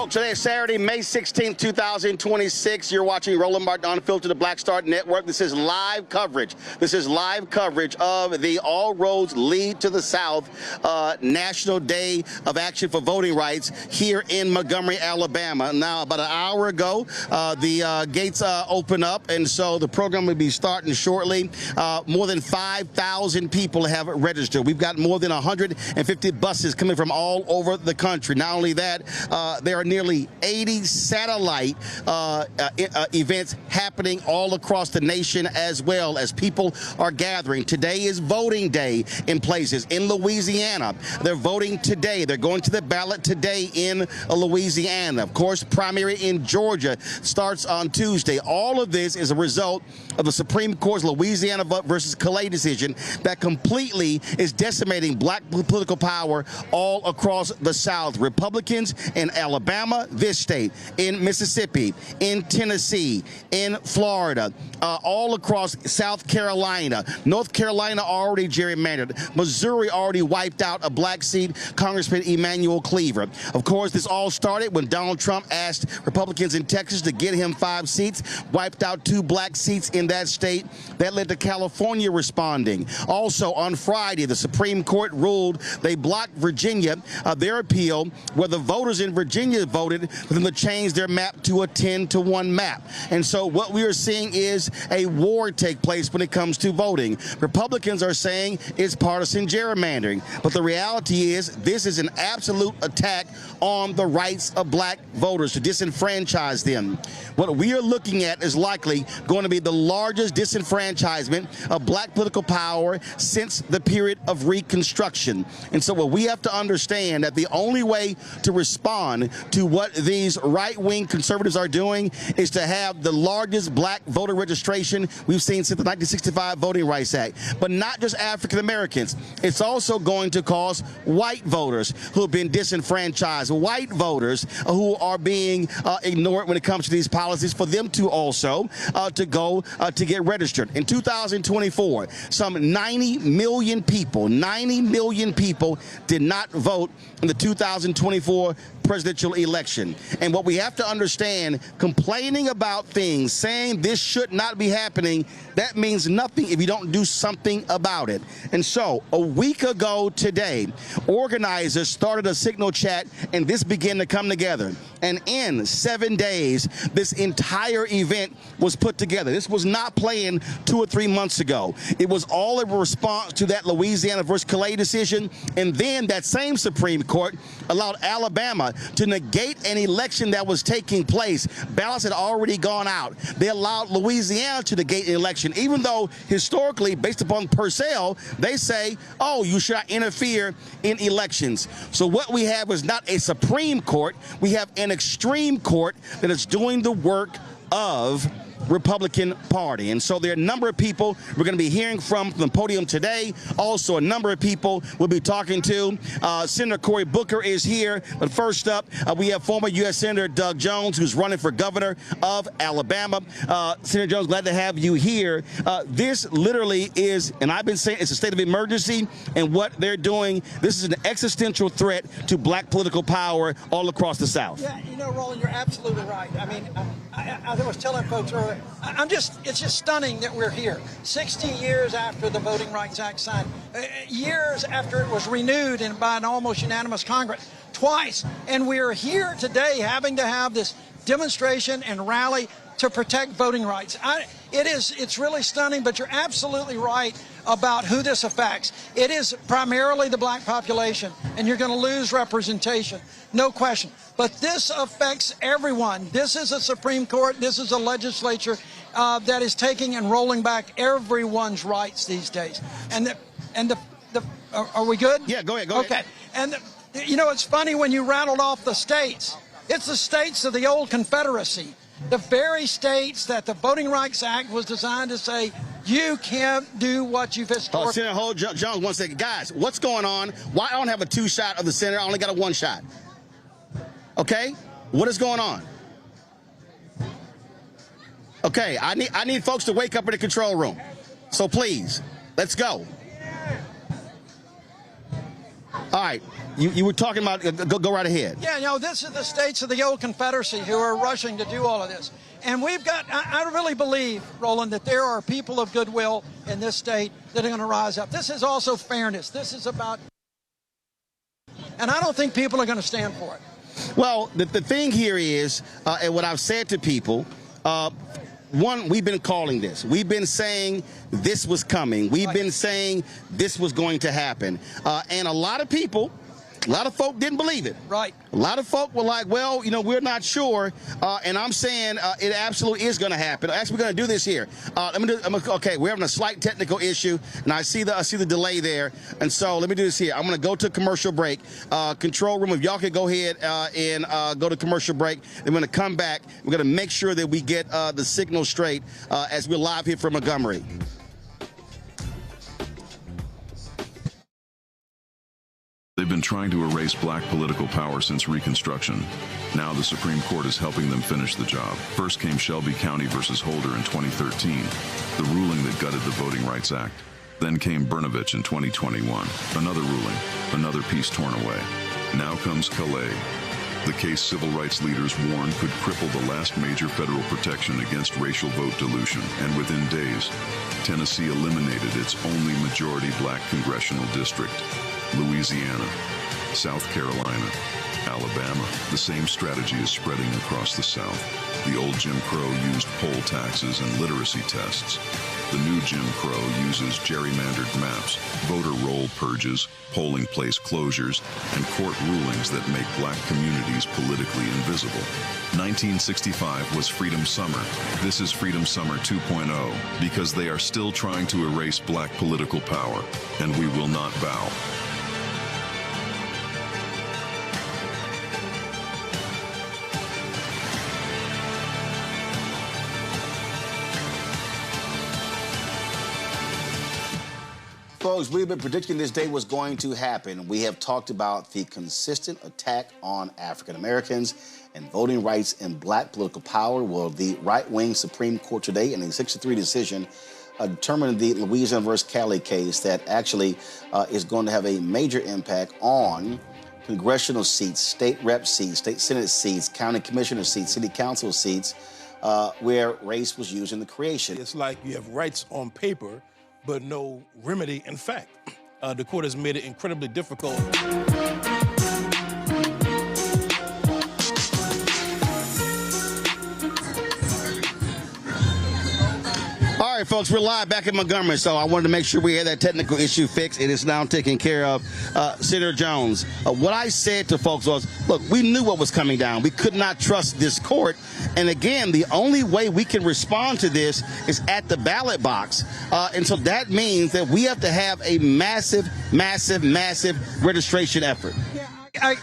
Folks, today is Saturday, May 16th, 2026. You're watching Roland Martin Unfiltered, the Black Star Network. This is live coverage. This is live coverage of the All Roads Lead to the South National Day of Action for Voting Rights here in Montgomery, Alabama. Now, about an hour ago, the gates open up, and so the program will be starting shortly. More than 5,000 people have registered. We've got more than 150 buses coming from all over the country. Not only that, there are nearly 80 satellite events happening all across the nation, as well as people are gathering. Today is voting day in places. In Louisiana, they're voting today. They're going to the ballot today in Louisiana. Of course, primary in Georgia starts on Tuesday. All of this is a result of the Supreme Court's Louisiana versus Calais decision that completely is decimating black political power all across the South. Republicans in Alabama, this state, in Mississippi, in Tennessee, in Florida, all across South Carolina, North Carolina already gerrymandered, Missouri already wiped out a black seat, Congressman Emanuel Cleaver. Of course, this all started when Donald Trump asked Republicans in Texas to get him 5 seats, wiped out 2 black seats in that state. That led to California responding. Also on Friday, the Supreme Court ruled they blocked Virginia, their appeal, where the voters in Virginia voted for them to change their map to a 10-to-1 map. And so what we are seeing is a war take place when it comes to voting. Republicans are saying it's partisan gerrymandering, but the reality is this is an absolute attack on the rights of black voters, to disenfranchise them. What we are looking at is likely going to be the largest disenfranchisement of black political power since the period of Reconstruction. And so what we have to understand that the only way to respond to what these right-wing conservatives are doing is to have the largest black voter registration we've seen since the 1965 Voting Rights Act. But not just African Americans. It's also going to cause white voters who have been disenfranchised, white voters who are being ignored when it comes to these policies, for them to also to go to get registered. In 2024, some 90 million people did not vote in the 2024 presidential election. And what we have to understand, complaining about things, saying this should not be happening, that means nothing if you don't do something about it. And so a week ago today, organizers started a signal chat, and this began to come together. And in 7 days, this entire event was put together. This was not planned 2 or 3 months ago. It was all a response to that Louisiana versus Calais decision. And then that same Supreme Court allowed Alabama to negate an election that was taking place. Ballots had already gone out. They allowed Louisiana to negate an election, even though historically, based upon Purcell, they say, oh, you should not interfere in elections. So what we have is not a Supreme Court. We have an extreme court that is doing the work of Republican Party. And so there are a number of people we're going to be hearing from the podium today. Also, a number of people we'll be talking to. Senator Cory Booker is here. But first up, we have former U.S. Senator Doug Jones, who's running for governor of Alabama. Senator Jones, glad to have you here. This literally is, and I've been saying it's a state of emergency, and what they're doing, this is an existential threat to black political power all across the South. Yeah, you know, Roland, you're absolutely right. I mean, I was telling folks earlier, it's just stunning that we're here. 60 years after the Voting Rights Act signed, years after it was renewed and by an almost unanimous Congress twice, and we're here today having to have this demonstration and rally to protect voting rights. It's really stunning, but you're absolutely right about who this affects. It is primarily the black population, and you're going to lose representation, no question. But this affects everyone. This is a Supreme Court. This is a legislature that is taking and rolling back everyone's rights these days. Are we good? Yeah, go ahead. Okay. And you know, it's funny when you rattled off the states. It's the states of the old Confederacy, the very states that the Voting Rights Act was designed to say, you can't do what you've historically... Senator hold Jones, 1 second. Guys, what's going on? Why I don't have a 2 shot of the senator? I only got a 1 shot. Okay? What is going on? Okay, I need folks to wake up in the control room. So please, let's go. All right. You were talking about, go right ahead. Yeah, this is the states of the old Confederacy who are rushing to do all of this. And we've got, I really believe, Roland, that there are people of goodwill in this state that are going to rise up. This is also fairness. This is about, and I don't think people are going to stand for it. Well, the thing here is, and what I've said to people, one, we've been calling this. We've been saying this was coming. We've been saying this was going to happen. And a lot of people, a lot of folk didn't believe it. Right. A lot of folk were like, well, we're not sure. And I'm saying it absolutely is going to happen. Actually, we're going to do this here. Okay, we're having a slight technical issue, and I see the delay there. And so let me do this here. I'm going to go to commercial break. Control room, if y'all could go ahead and go to commercial break. Then we're going to come back. We're going to make sure that we get the signal straight as we're live here from Montgomery. They've been trying to erase black political power since Reconstruction. Now the Supreme Court is helping them finish the job. First came Shelby County versus Holder in 2013, the ruling that gutted the Voting Rights Act. Then came Brnovich in 2021, another ruling, another piece torn away. Now comes Calais, the case civil rights leaders warned could cripple the last major federal protection against racial vote dilution. And within days, Tennessee eliminated its only majority black congressional district. Louisiana, South Carolina, Alabama. The same strategy is spreading across the South. The old Jim Crow used poll taxes and literacy tests. The new Jim Crow uses gerrymandered maps, voter roll purges, polling place closures, and court rulings that make black communities politically invisible. 1965 was Freedom Summer. This is Freedom Summer 2.0, because they are still trying to erase black political power, and we will not bow. Folks, we've been predicting this day was going to happen. We have talked about the consistent attack on African Americans and voting rights and black political power. Well, the right-wing Supreme Court today, in a 6-3 decision, determined the Louisiana versus Cali case that actually is going to have a major impact on congressional seats, state rep seats, state senate seats, county commissioner seats, city council seats, where race was used in the creation. It's like you have rights on paper, but no remedy in fact. The court has made it incredibly difficult. All right, folks, we're live back in Montgomery, so I wanted to make sure we had that technical issue fixed. It is now taken care of. Senator Jones, what I said to folks was, look, we knew what was coming down. We could not trust this court. And again, the only way we can respond to this is at the ballot box. And so that means that we have to have a massive, massive, massive registration effort. Yeah,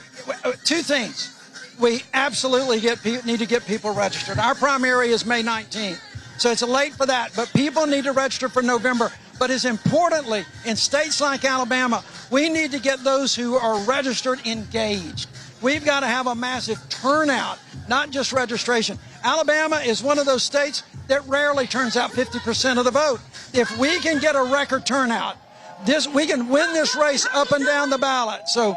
two things. We absolutely need to get people registered. Our primary is May 19th. So it's late for that, but people need to register for November. But as importantly, in states like Alabama, we need to get those who are registered engaged. We've got to have a massive turnout, not just registration. Alabama is one of those states that rarely turns out 50% of the vote. If we can get a record turnout, we can win this race up and down the ballot. So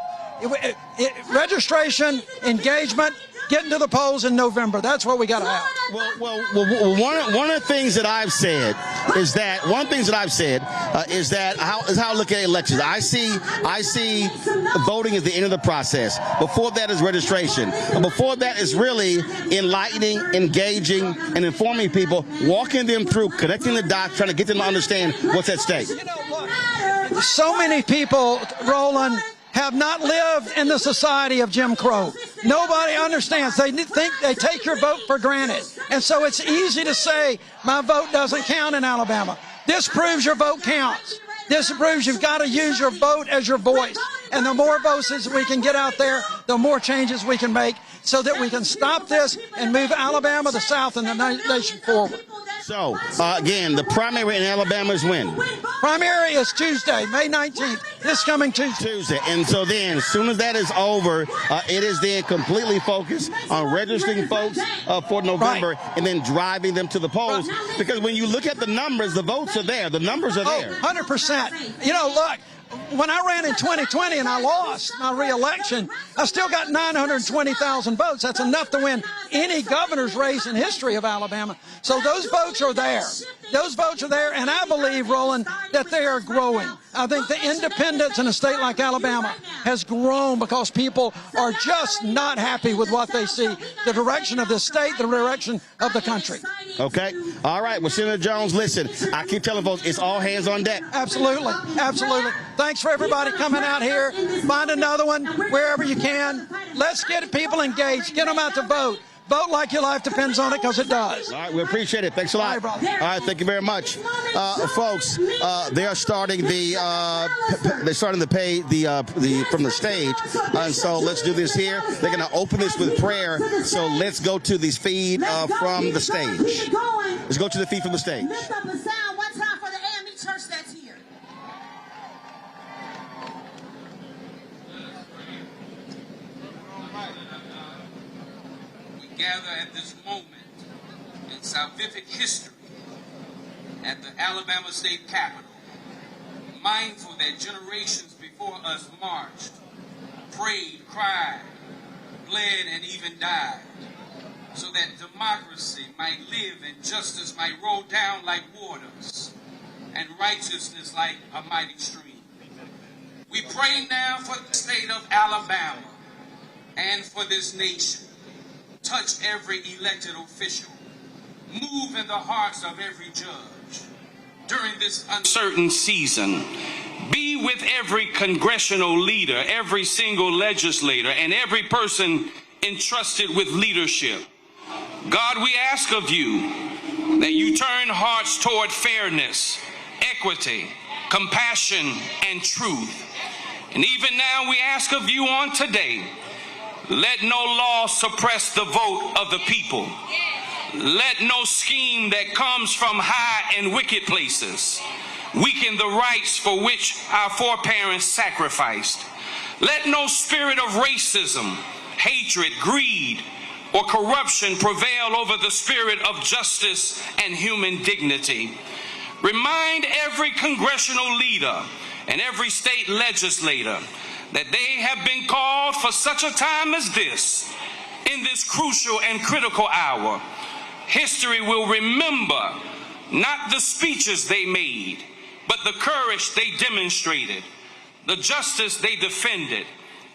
registration, engagement, getting to the polls in November. That's what we got to have. Well, one of the things that I've said is that how I look at elections. I see voting as the end of the process. Before that is registration. Before that is really enlightening, engaging, and informing people, walking them through, connecting the dots, trying to get them to understand what's at stake. Look, so many people, Roland, have not lived in the society of Jim Crow. Nobody understands. They think they take your vote for granted. And so it's easy to say, my vote doesn't count in Alabama. This proves your vote counts. This proves you've got to use your vote as your voice. And the more voices we can get out there, the more changes we can make so that we can stop this and move Alabama, the South, and the nation forward. So, again, the primary in Alabama is when? Primary is Tuesday, May 19th, this coming Tuesday. And so then, as soon as that is over, it is then completely focused on registering folks for November and then driving them to the polls. Because when you look at the numbers, the votes are there. The numbers are there. 100%. Look, when I ran in 2020 and I lost my re-election, I still got 920,000 votes. That's enough to win any governor's race in history of Alabama. So those votes are there. Those votes are there, and I believe, Roland, that they are growing. I think the independence in a state like Alabama has grown because people are just not happy with what they see, the direction of the state, the direction of the country. Okay. All right. Well, Senator Jones, listen, I keep telling folks it's all hands on deck. Absolutely. Absolutely. Thanks for everybody coming out here. Find another one wherever you can. Let's get people engaged. Get them out to vote. Vote like your life depends on it, because it does. All right, we appreciate it. Thanks a lot. All right, brother. All right, thank you very much, folks. They are starting the pay from the stage, and so let's do this here. They're going to open this with prayer. So let's go to this feed from the stage. Let's go to the feed from the stage. Lift up a sound one time for the AME church that's here. Gather at this moment in salvific history at the Alabama State Capitol, mindful that generations before us marched, prayed, cried, bled, and even died, so that democracy might live and justice might roll down like waters, and righteousness like a mighty stream. We pray now for the state of Alabama and for this nation. Touch every elected official. Move in the hearts of every judge. During this uncertain season, be with every congressional leader, every single legislator, and every person entrusted with leadership. God, we ask of you that you turn hearts toward fairness, equity, compassion, and truth. And even now we ask of you on today, let no law suppress the vote of the people. Let no scheme that comes from high and wicked places weaken the rights for which our foreparents sacrificed. Let no spirit of racism, hatred, greed, or corruption prevail over the spirit of justice and human dignity. Remind every congressional leader and every state legislator that they have been called for such a time as this, in this crucial and critical hour. History will remember not the speeches they made, but the courage they demonstrated, the justice they defended,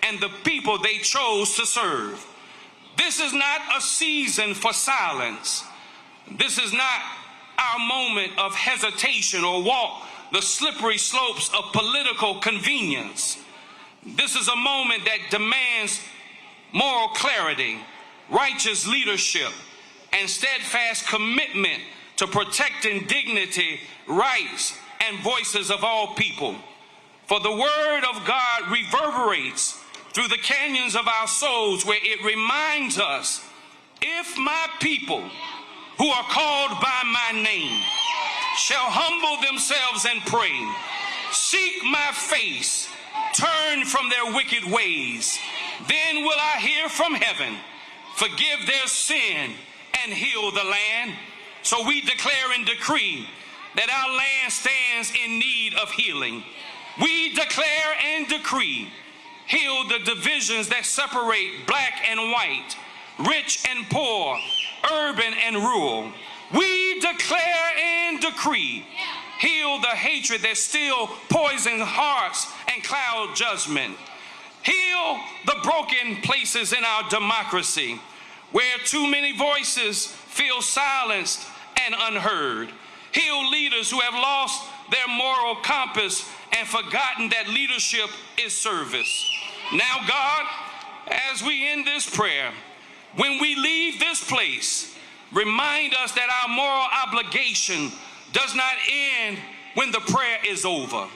and the people they chose to serve. This is not a season for silence. This is not our moment of hesitation or walk the slippery slopes of political convenience. This is a moment that demands moral clarity, righteous leadership, and steadfast commitment to protecting dignity, rights, and voices of all people. For the word of God reverberates through the canyons of our souls, where it reminds us, if my people who are called by my name shall humble themselves and pray, seek my face, turn from their wicked ways, then will I hear from heaven, forgive their sin, and heal the land. So we declare and decree that our land stands in need of healing. We declare and decree, heal the divisions that separate black and white, rich and poor, urban and rural. We declare and decree, heal the hatred that still poisons hearts and cloud judgment. Heal the broken places in our democracy, where too many voices feel silenced and unheard. Heal leaders who have lost their moral compass and forgotten that leadership is service. Now, God, as we end this prayer, when we leave this place, remind us that our moral obligation does not end when the prayer is over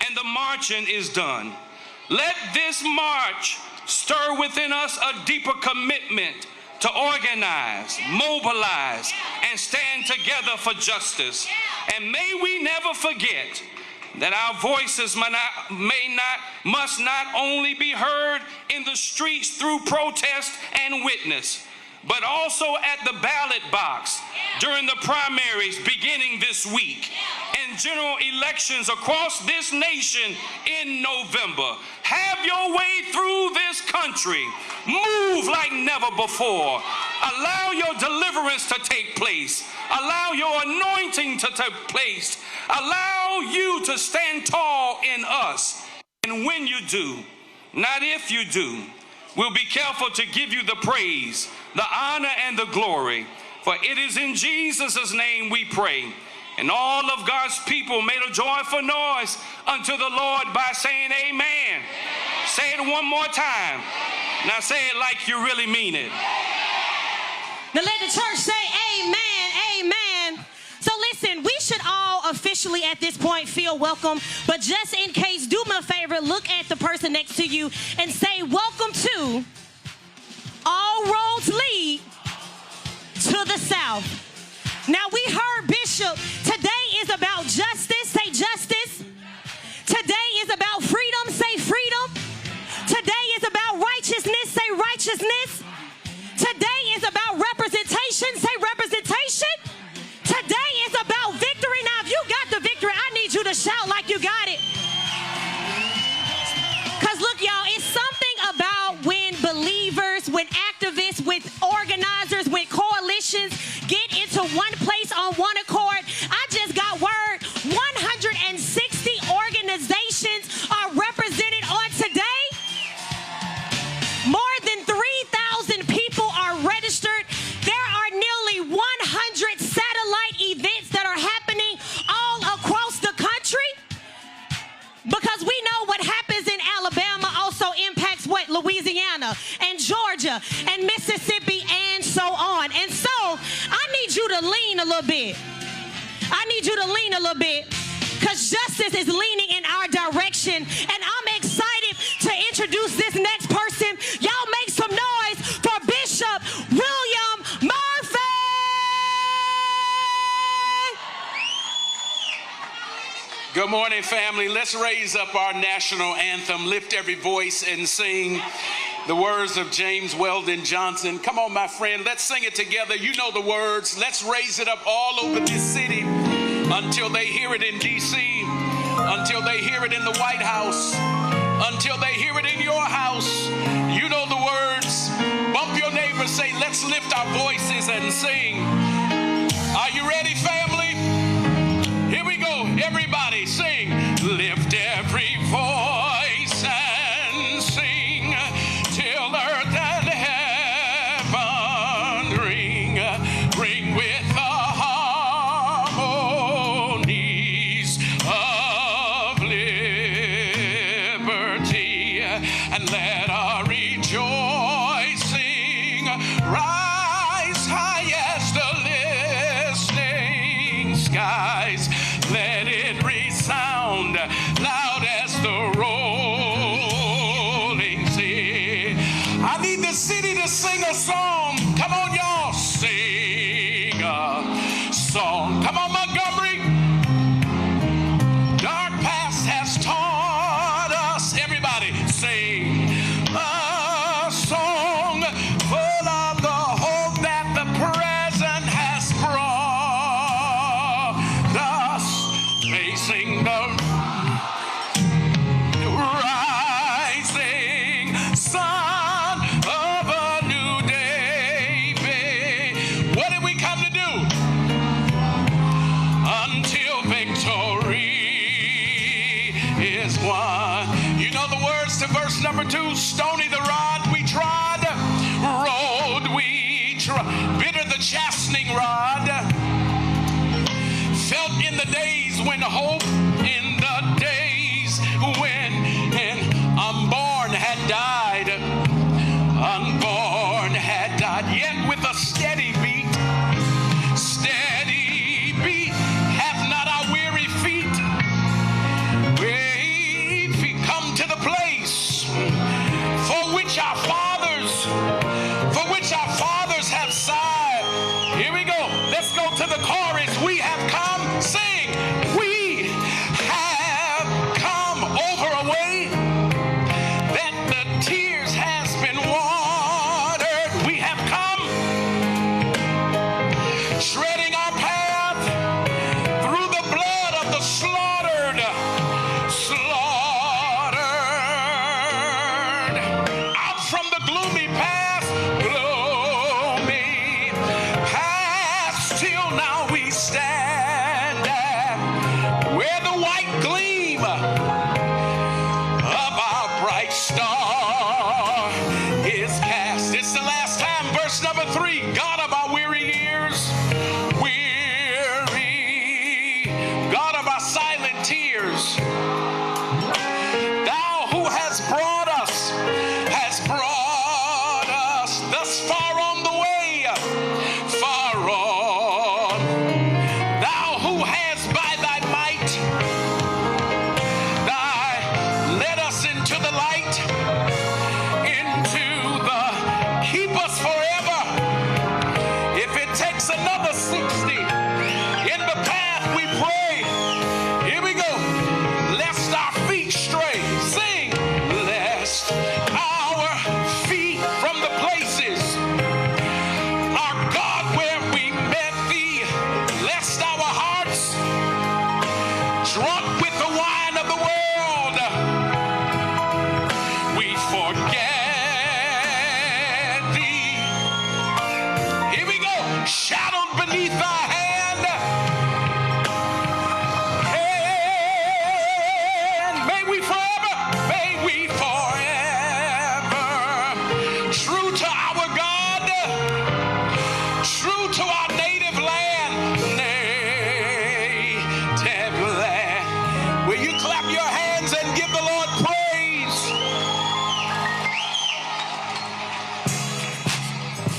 and the marching is done. Let this march stir within us a deeper commitment to organize, mobilize, and stand together for justice. And may we never forget that our voices must not only be heard in the streets through protest and witness, but also at the ballot box during the primaries beginning this week and general elections across this nation in November. Have your way through this country. Move like never before. Allow your deliverance to take place. Allow your anointing to take place. Allow you to stand tall in us. And when you do, not if you do, we'll be careful to give you the praise, the honor, and the glory. For it is in Jesus' name we pray. And all of God's people made a joyful noise unto the Lord by saying amen. Amen. Say it one more time. Now say it like you really mean it. Now let the church say amen, amen. So listen, we should all officially at this point feel welcome, but just in case, do me a favor, look at the person next to you and say, welcome to All Roads Lead to the South. Now we heard Bishop, today is about justice, say justice. Today is about freedom, say freedom. Today is about righteousness, say righteousness. Today is about representation, say representation. Today is about victory. Now if you got the victory, I need you to shout like you got it. Because look, y'all, it's something about when believers, when activists, with organizers, with coalitions get into one place on one accord. I just got word 160 organizations are represented on today. More than 3,000 people are registered. There are nearly 100 satellite events that are happening all across the country. Because we know what happens in Alabama also impacts what? Louisiana and Georgia and Mississippi and so on. And so I need you to lean a little bit. I need you to lean a little bit because justice is leaning in our direction. And I'm excited to introduce this next person. Y'all make some noise for Bishop William Murphy. Good morning, family. Let's raise up our national anthem. Lift every voice and sing the words of James Weldon Johnson. Come on, my friend. Let's sing it together. You know the words. Let's raise it up all over this city until they hear it in D.C., until they hear it in the White House, until they hear it in your house. You know the words. Bump your neighbor. Say, let's lift our voices and sing. Are you ready, family? Here we go. Everybody sing. Lift every voice and sing till earth and heaven ring. Ring with the harmonies of liberty. And let our rejoicing rise high as the listening skies. Let it resound loud as the rolling sea. I need the city to sing a song. Come on, y'all. Sing a song. Come on, Montgomery. Dark past has taught us. Everybody sing a song full of the hope that the present has brought us. Facing the rising sun of a new day. What did we come to do? Until victory is won. You know the words to verse number 2. Stony the rod we trod, road we trod, bitter the chastening rod. Felt in the days when hope, in the days when unborn had died, unborn had died. Yet with a steady beat, hath not our weary feet. We've come to the place for which our fathers have sighed. Here we go. Let's go to the chorus. We have come, sing. We we forever, may we forever, true to our God, true to our native land, native land. Will you clap your hands and give the Lord praise?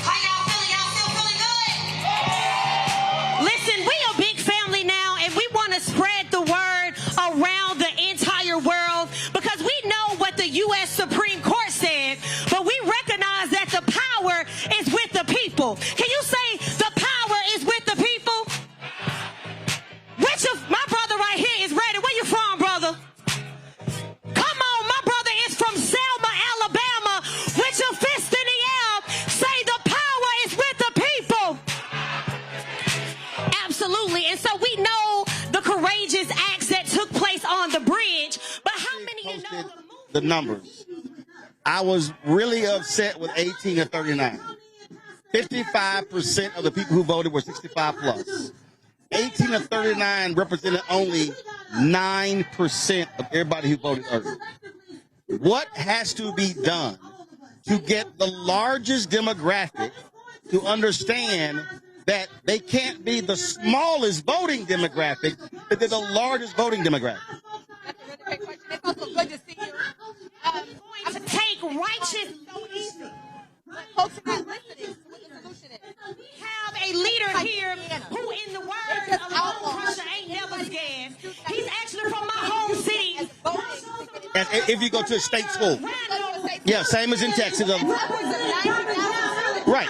How y'all feeling? Y'all still feeling good? Listen, we a big family now, and we want to spread the word around the entire world because we know what the U.S. Supreme Court said, but we recognize that the power is with the people. Can you say the power is with the people? Which of my brother right here is ready? Where you from, brother? Come on, my brother is from Selma, Alabama. With your fist in the air, say the power is with the people. Absolutely. And so we know the courageous acts that took place on the bridge, but how many of you know the numbers? I was really upset with 18 to 39. 55% of the people who voted were 65 plus. 18 to 39 represented only 9% of everybody who voted early. What has to be done to get the largest demographic to understand that they can't be the smallest voting demographic, but they're the largest voting demographic? That's a really great question. It's also good to see you. to take righteous? Folks are not listening to what the solution is. We have a leader here who, in the words of Bone Crusher, ain't never scared. He's actually from my home city. If you go to a state school. Yeah, same as in Texas. Right.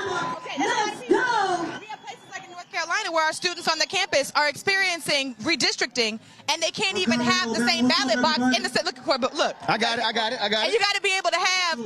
Carolina, where our students on the campus are experiencing redistricting, and they can't even have the same ballot box in the state. Look, look. I got it. And you got to be able to have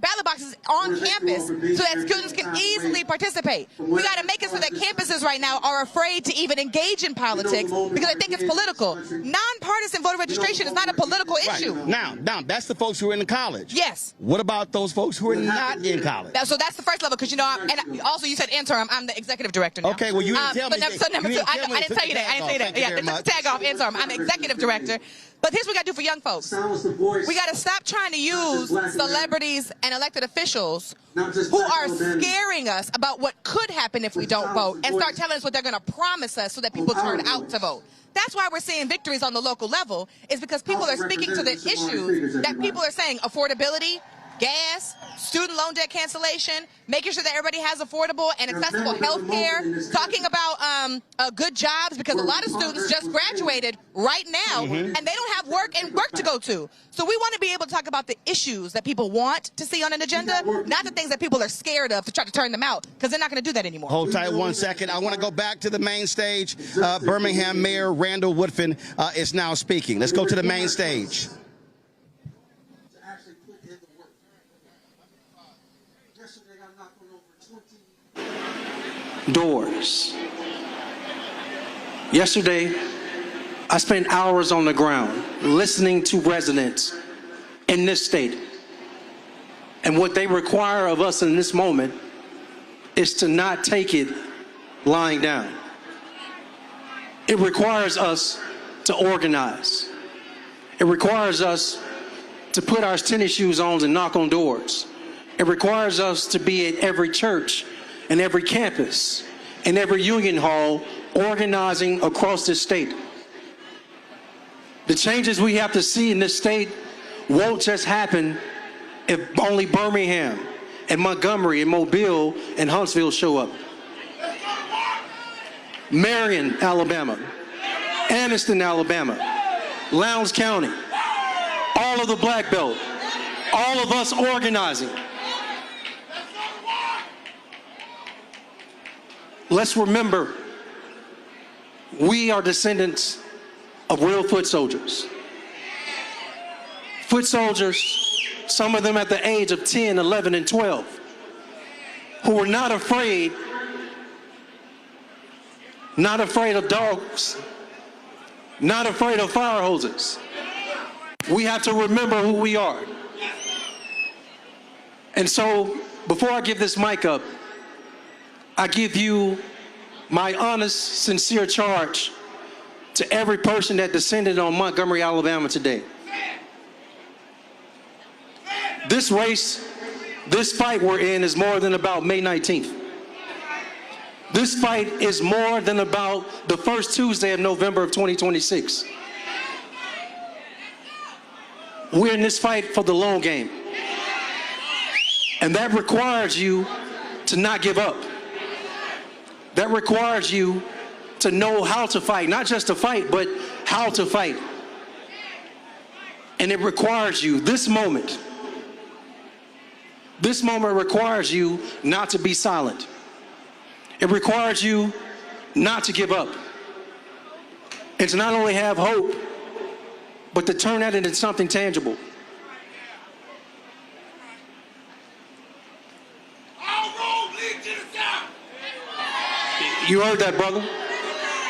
ballot boxes on campus so that students can easily participate. We got to make it so that campuses right now are afraid to even engage in politics because they think it's political. Nonpartisan voter registration is not a political issue. Now, that's the folks who are in college. Yes. What about those folks who are not in college? So that's the first level, because and also you said interim. I'm the executive director now. Okay, well you didn't tell me. So number two, I didn't tell you that. I didn't say that. Yeah, tag off interim. I'm the executive director. But here's what we got to do for young folks. We got to stop trying to use celebrities and elected officials who are scaring us about what could happen if we don't vote and start telling us what they're going to promise us so that people turn out to vote. That's why we're seeing victories on the local level, is because people are speaking to the issues that people are saying: affordability, gas, student loan debt cancellation, making sure that everybody has affordable and accessible health care, talking about good jobs, because a lot of students just graduated right now and they don't have work to go to. So we want to be able to talk about the issues that people want to see on an agenda, not the things that people are scared of to try to turn them out, because they're not going to do that anymore. Hold tight 1 second. I want to go back to the main stage. Birmingham Mayor Randall Woodfin is now speaking. Let's go to the main stage. Doors. Yesterday, I spent hours on the ground listening to residents in this state. And what they require of us in this moment is to not take it lying down. It requires us to organize. It requires us to put our tennis shoes on and knock on doors. It requires us to be at every church and every campus and every union hall, organizing across this state. The changes we have to see in this state won't just happen if only Birmingham and Montgomery and Mobile and Huntsville show up. Marion, Alabama, Anniston, Alabama, Lowndes County, all of the Black Belt, all of us organizing. Let's remember, we are descendants of real foot soldiers. Foot soldiers, some of them at the age of 10, 11, and 12, who were not afraid of dogs, not afraid of fire hoses. We have to remember who we are. And so, before I give this mic up, I give you my honest, sincere charge to every person that descended on Montgomery, Alabama today. This race, this fight we're in is more than about May 19th. This fight is more than about the first Tuesday of November of 2026. We're in this fight for the long game. And that requires you to not give up. That requires you to know how to fight, not just to fight, but how to fight. And it requires you, this moment requires you not to be silent. It requires you not to give up. And to not only have hope, but to turn that into something tangible. You heard that, brother?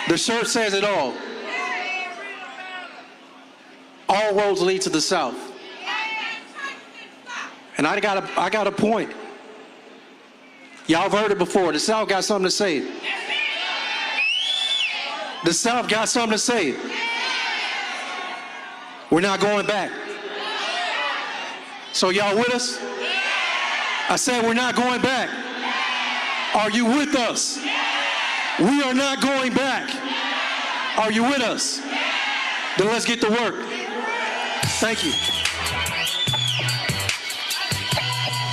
The shirt says it all. All roads lead to the South. And I got a point. Y'all have heard it before. The South got something to say. The South got something to say. We're not going back. So y'all with us? I said we're not going back. Are you with us? We are not going back. Are you with us? Then let's get to work. Thank you.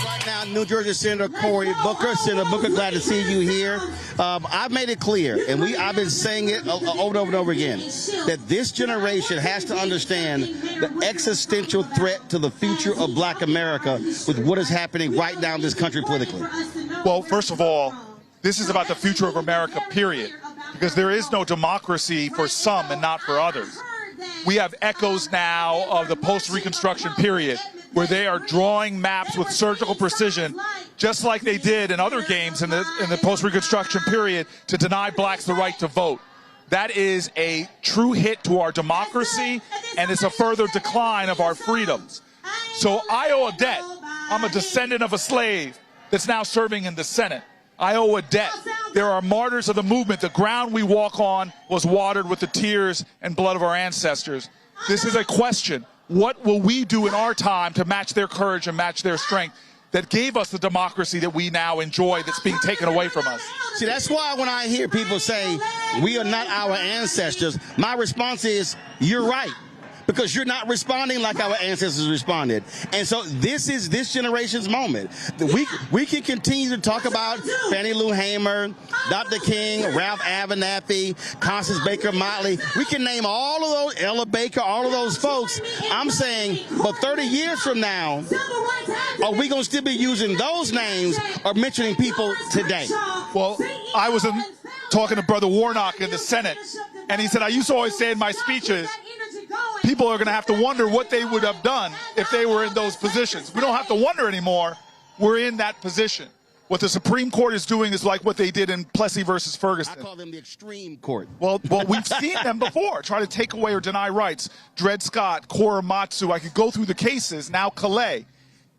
Right now, New Jersey Senator Cory Booker. Senator Booker, glad to see you here. I've made it clear, and I've been saying it over and over again, that this generation has to understand the existential threat to the future of Black America with what is happening right now in this country politically. Well, first of all, this is about the future of America, period, because there is no democracy for some and not for others. We have echoes now of the post-Reconstruction period, where they are drawing maps with surgical precision, just like they did in other games in the post-Reconstruction period, to deny blacks the right to vote. That is a true hit to our democracy, and it's a further decline of our freedoms. So I owe a debt. I'm a descendant of a slave that's now serving in the Senate. I owe a debt. There are martyrs of the movement. The ground we walk on was watered with the tears and blood of our ancestors. This is a question. What will we do in our time to match their courage and match their strength that gave us the democracy that we now enjoy that's being taken away from us? See, that's why when I hear people say, we are not our ancestors, my response is, you're right. Because you're not responding like our ancestors responded. And so this is this generation's moment. We can continue to talk about Fannie Lou Hamer, Dr. King, Ralph Abernathy, Constance Baker Motley. We can name all of those, Ella Baker, all of those folks. I'm saying, but 30 years from now, are we going to still be using those names or mentioning people today? Well, I was talking to Brother Warnock in the Senate, and he said, I used to always say in my speeches, people are going to have to wonder what they would have done if they were in those positions. We don't have to wonder anymore. We're in that position. What the Supreme Court is doing is like what they did in Plessy versus Ferguson. I call them the extreme court. Well, we've seen them before, try to take away or deny rights. Dred Scott, Korematsu, I could go through the cases, now Calais.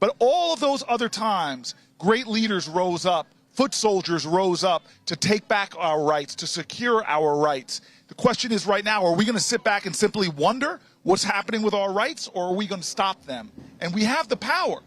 But all of those other times, great leaders rose up, foot soldiers rose up to take back our rights, to secure our rights. The question is right now, are we going to sit back and simply wonder what's happening with our rights, or are we going to stop them? And we have the power.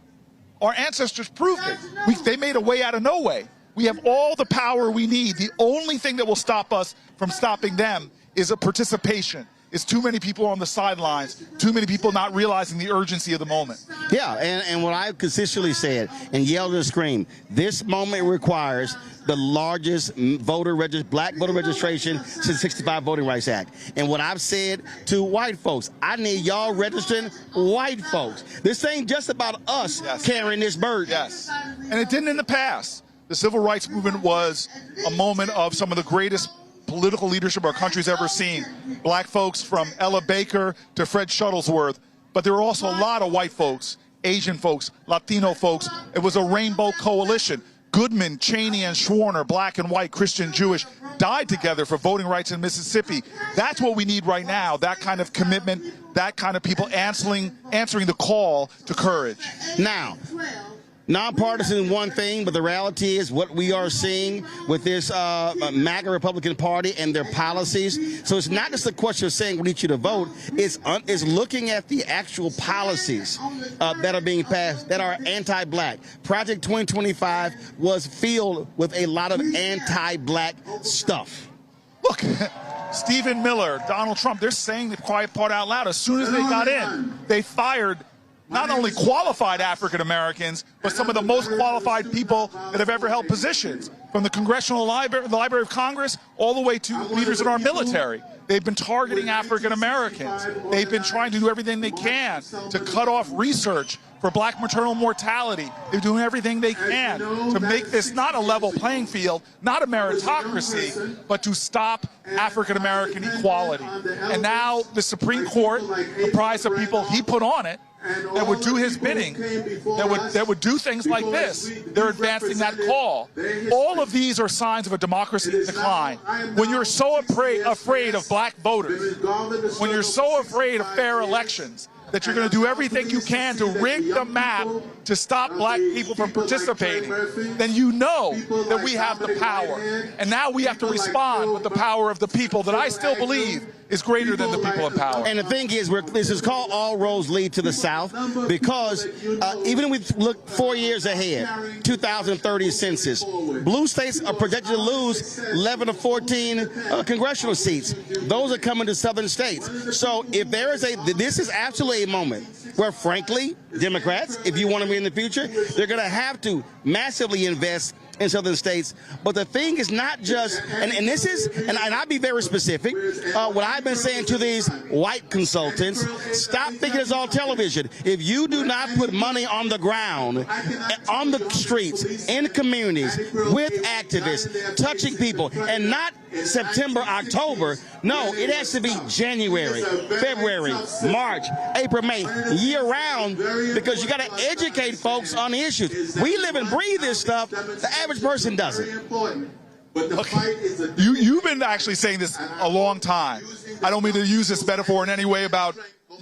Our ancestors proved it. They made a way out of no way. We have all the power we need. The only thing that will stop us from stopping them is a participation. It's too many people on the sidelines, too many people not realizing the urgency of the moment. Yeah, and what I've consistently said and yelled and screamed, this moment requires the largest black voter registration since the 65 Voting Rights Act. And what I've said to white folks, I need y'all registering white folks. This ain't just about us carrying this burden. Yes, and it didn't in the past. The civil rights movement was a moment of some of the greatest political leadership our country's ever seen. Black folks from Ella Baker to Fred Shuttlesworth, but there were also a lot of white folks, Asian folks, Latino folks. It was a rainbow coalition. Goodman, Cheney, and Schwerner, black and white, Christian, Jewish, died together for voting rights in Mississippi. That's what we need right now, that kind of commitment, that kind of people answering the call to courage. Now, Nonpartisan, one thing, but the reality is what we are seeing with this MAGA Republican Party and their policies. So it's not just a question of saying we need you to vote. It's looking at the actual policies that are being passed that are anti-black. Project 2025 was filled with a lot of anti-black stuff. Look, Stephen Miller, Donald Trump, they're saying the quiet part out loud. As soon as they got in, they fired not only qualified African Americans, but some of the most qualified people that have ever held positions, from the Congressional Library, the Library of Congress, all the way to leaders in our military. They've been targeting African Americans. They've been trying to do everything they can to cut off research for black maternal mortality. They're doing everything they can to make this not a level playing field, not a meritocracy, but to stop African American equality. And now the Supreme Court, comprised of people he put on it, that would do his bidding, that would do things like this. They're advancing that call. All of these are signs of a democracy in decline. When you're so afraid of black voters, when you're so afraid of fair elections, that you're going to do everything you can to rig the map to stop black people from participating, then you know that we have the power. And now we have to respond with the power of the people that I still believe is greater than the people in power. And the thing is, this is called All Roads Lead to the South, because even if we look 4 years ahead, 2030 census, blue states are projected to lose 11 to 14 congressional seats. Those are coming to southern states. So if there is this is absolutely a moment where, frankly, Democrats, if you want to be in the future, they're going to have to massively invest in southern states. But the thing is not just, and this is, and I'll be very specific, what I've been saying to these white consultants, stop thinking it's all television. If you do not put money on the ground, on the streets, in communities, with activists, touching people, and not September, October, no, it has to be January, February, March, April, May, year round, because you got to educate folks on the issues. We live and breathe this stuff. The average person doesn't. Okay. You've been actually saying this a long time. I don't mean to use this metaphor in any way about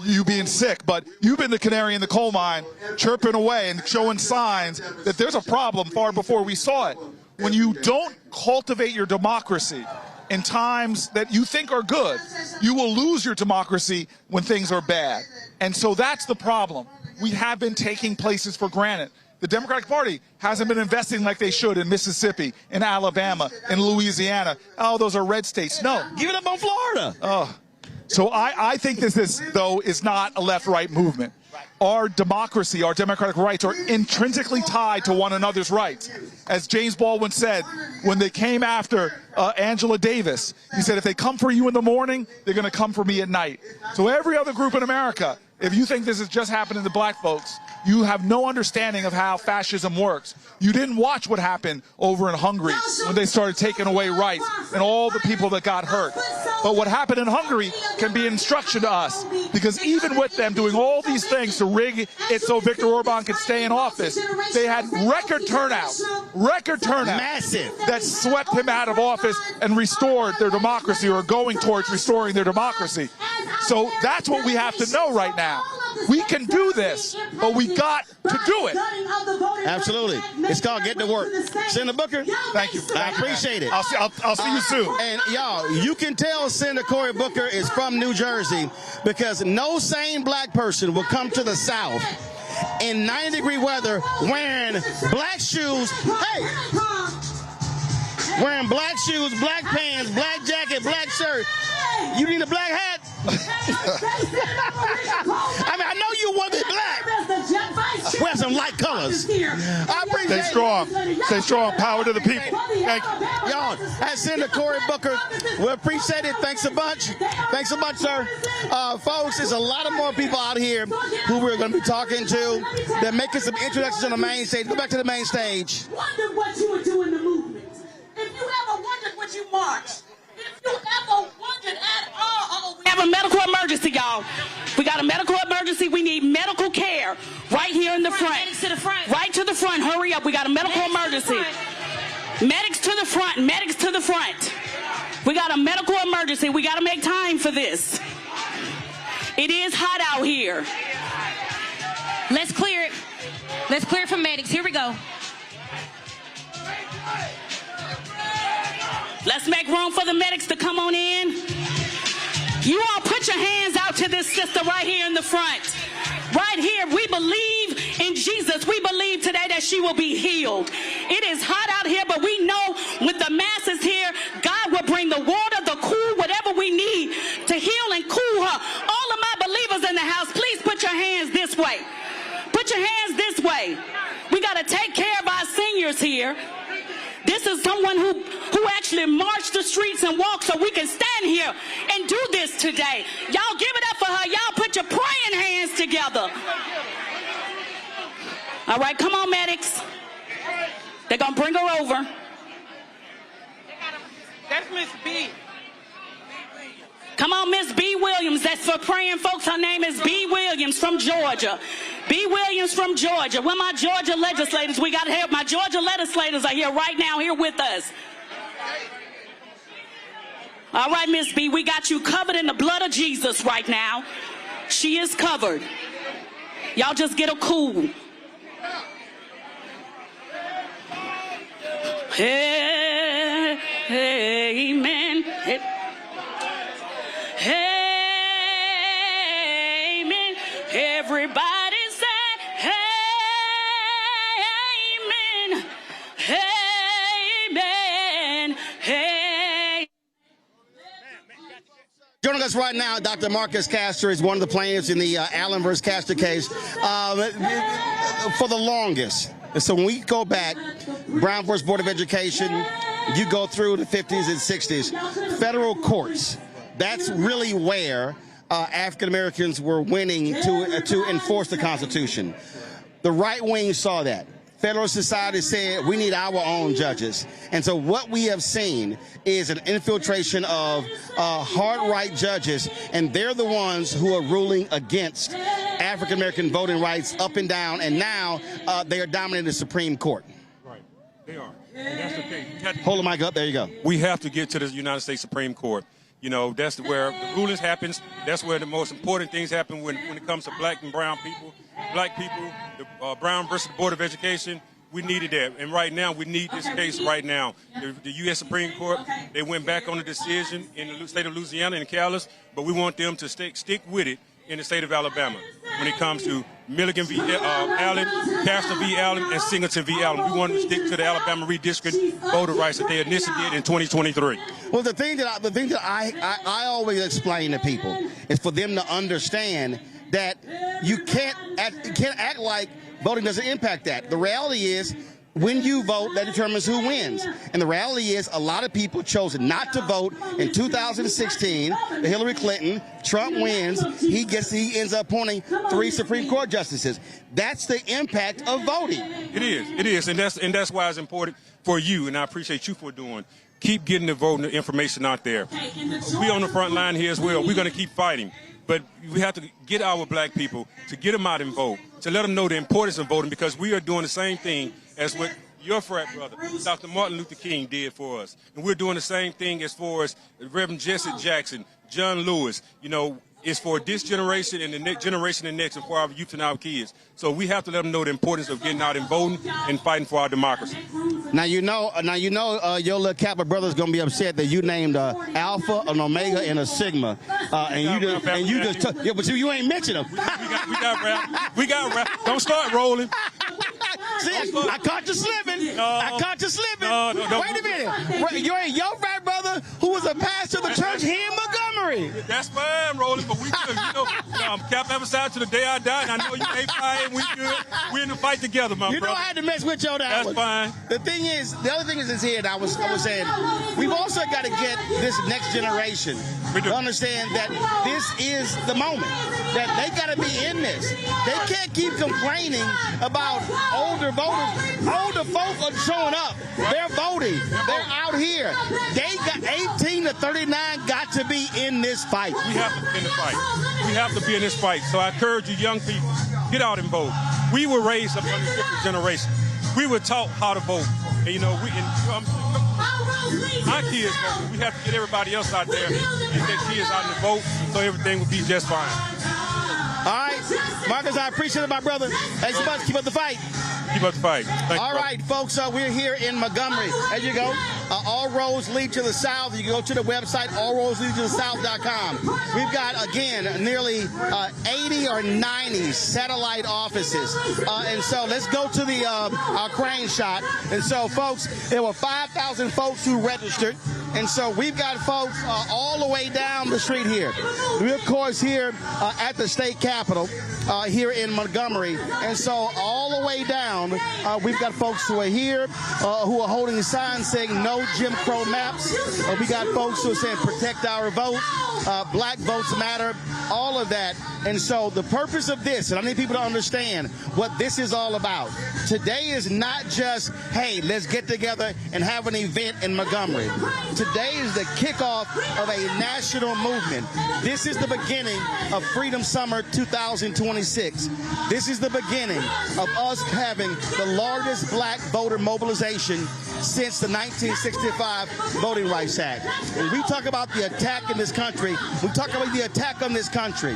you being sick, but you've been the canary in the coal mine, chirping away and showing signs that there's a problem far before we saw it. When you don't cultivate your democracy in times that you think are good, you will lose your democracy when things are bad. And so that's the problem. We have been taking places for granted. The Democratic Party hasn't been investing like they should in Mississippi, in Alabama, in Louisiana. Oh, those are red states. No. Give it up on Florida. Oh. So I think this, though, is not a left-right movement. Our democracy, our democratic rights are intrinsically tied to one another's rights. As James Baldwin said, when they came after Angela Davis, he said, if they come for you in the morning, they're going to come for me at night. So every other group in America, if you think this is just happening to black folks, you have no understanding of how fascism works. You didn't watch what happened over in Hungary when they started taking away rights and all the people that got hurt. But what happened in Hungary can be an instruction to us, because even with them doing all these things to rig it so Viktor Orban could stay in office, they had record turnout, massive, that swept him out of office and restored their democracy, or going towards restoring their democracy. So that's what we have to know right now. We can do this, but we got to do it. Absolutely. It's called Get to Work. Senator Booker, thank you. I appreciate it. I'll see you soon. And y'all, you can tell Senator Cory Booker is from New Jersey, because no sane black person will come to the South in 90-degree weather wearing black shoes. Hey! Wearing black shoes, black pants, black jacket, black shirt. You need a black hat? I mean, I know you want to be black. Wear some light colors. I appreciate Stay strong. Stay strong. Power to the people. Thank you. Y'all, as Senator Cory Booker, we appreciate it. Thanks a bunch. Thanks a bunch, sir. Folks, there's a lot of more people out here who we're going to be talking to. They're making some introductions on the main stage. Go back to the main stage. Wondered what you would do in the movement. If you ever wondered what you marched, if you ever wondered at all, we have a medical emergency, y'all. We got a medical emergency. We need medical care right here in the front. Medics to the front. Right to the front. Hurry up. We got a medical emergency. Medics to the front. Medics to the front. We got a medical emergency. We got to make time for this. It is hot out here. Let's clear it. Let's clear for medics. Here we go. Let's make room for the medics to come on in. You all put your hands out to this sister right here in the front. Right here, we believe in Jesus. We believe today that she will be healed. It is hot out here, but we know with the masses here, God will bring the water, the cool, whatever we need to heal and cool her. All of my believers in the house, please put your hands this way. Put your hands this way. We got to take care of our seniors here. This is someone who actually marched the streets and walked so we can stand here and do this today. Y'all give it up for her. Y'all put your praying hands together. All right, come on, medics. They're going to bring her over. That's Miss B. Come on, Miss B. Williams. That's for praying folks. Her name is B. Williams from Georgia. B. Williams from Georgia. Where my Georgia legislators? We got to help. My Georgia legislators are here right now, here with us. All right, Miss B, we got you covered in the blood of Jesus right now. She is covered. Y'all just get her cool. Hey, amen. Amen. Everybody say amen. Amen. Amen. Joining us right now, Dr. Marcus Castor is one of the plaintiffs in the Allen versus Castor case. For the longest, so when we go back, Brown versus Board of Education, you go through the 50s and 60s, federal courts, that's really where African Americans were winning to enforce the Constitution. The right wing saw that. Federalist Society said we need our own judges. And so what we have seen is an infiltration of hard right judges, and they're the ones who are ruling against African American voting rights up and down, and now they are dominating the Supreme Court. Right, they are. And that's the case. Hold the mic up, there you go. We have to get to the United States Supreme Court. You know, that's where the rulings happens. That's where the most important things happen when it comes to black and brown people. Black people, the Brown versus Board of Education, we needed that. And right now, we need this case right now. The U.S. Supreme Court, they went back on the decision in the state of Louisiana and Calais, but we want them to stick with it in the state of Alabama when it comes to Milligan v. Allen, Castor v. Allen, and Singleton v. Allen. We want to stick to the Alabama redistricting voter rights that they initially did in 2023. Well, the thing that I always explain to people is for them to understand that you can't act like voting doesn't impact that. The reality is, when you vote, that determines who wins. And the reality is, a lot of people chose not to vote in 2016. Hillary Clinton, Trump wins. He ends up appointing 3 Supreme Court justices. That's the impact of voting. It is, and that's why it's important for you, and I appreciate you for doing. Keep getting the voting information out there. We on the front line here as well. We're going to keep fighting. But we have to get our black people to get them out and vote, to let them know the importance of voting, because we are doing the same thing as what your frat brother, Dr. Martin Luther King, did for us. And we're doing the same thing as far as Reverend Jesse Jackson, John Lewis. You know, it's for this generation and the next generation and next, and for our youth and our kids. So we have to let them know the importance of getting out and voting and fighting for our democracy. Now you know your little Kappa brother's gonna be upset that you named Alpha, an Omega, and a Sigma, but you ain't mentioned them. We got rap. Don't start rolling. See, I caught you slipping. I caught you slipping. Wait a minute. Your frat brother, who was a pastor of the church here in Montgomery. That's fine, rolling, but we good. You know, I'm Cap Everside to the day I die, and I know you ain't fine. We good. We're in the fight together, my brother. You know I had to mess with you on that one. That's fine. The other thing is here, and I was saying, we've also got to get this next generation to understand that this is the moment, that they got to be in this. They can't keep complaining about older voters. Older folk are showing up. They're voting. They're out here. They got 18 to 39 got to be in this fight. We have to be in the fight. We have to be in this fight. So I encourage you young people, get out and vote. We were raised up under a different generation. We were taught how to vote. And, you know, our kids vote. We have to get everybody else out there and get their kids out to vote so everything will be just fine. All right. Marcus, I appreciate it, my brother. Thanks so much. Keep up the fight. Keep up the fight. Thank All you, right, folks, we're here in Montgomery. There you go. All roads lead to the south. You can go to the website, allroadsleadtothesouth.com. We've got, again, nearly 80 or 90 satellite offices. And so let's go to the our crane shot. And so, folks, there were 5,000 folks who registered. And so we've got folks all the way down the street here. We're, of course, here at the state capitol here in Montgomery. And so all the way down, we've got folks who are here who are holding signs saying no Jim Crow maps. We got folks who are saying protect our vote, black votes matter, all of that. And so the purpose of this, and I need people to understand what this is all about. Today is not just, hey, let's get together and have an event in Montgomery. Today is the kickoff of a national movement. This is the beginning of Freedom Summer 2026. This is the beginning of us having the largest black voter mobilization since the 1965 Voting Rights Act. When we talk about the attack in this country, we talk about the attack on this country.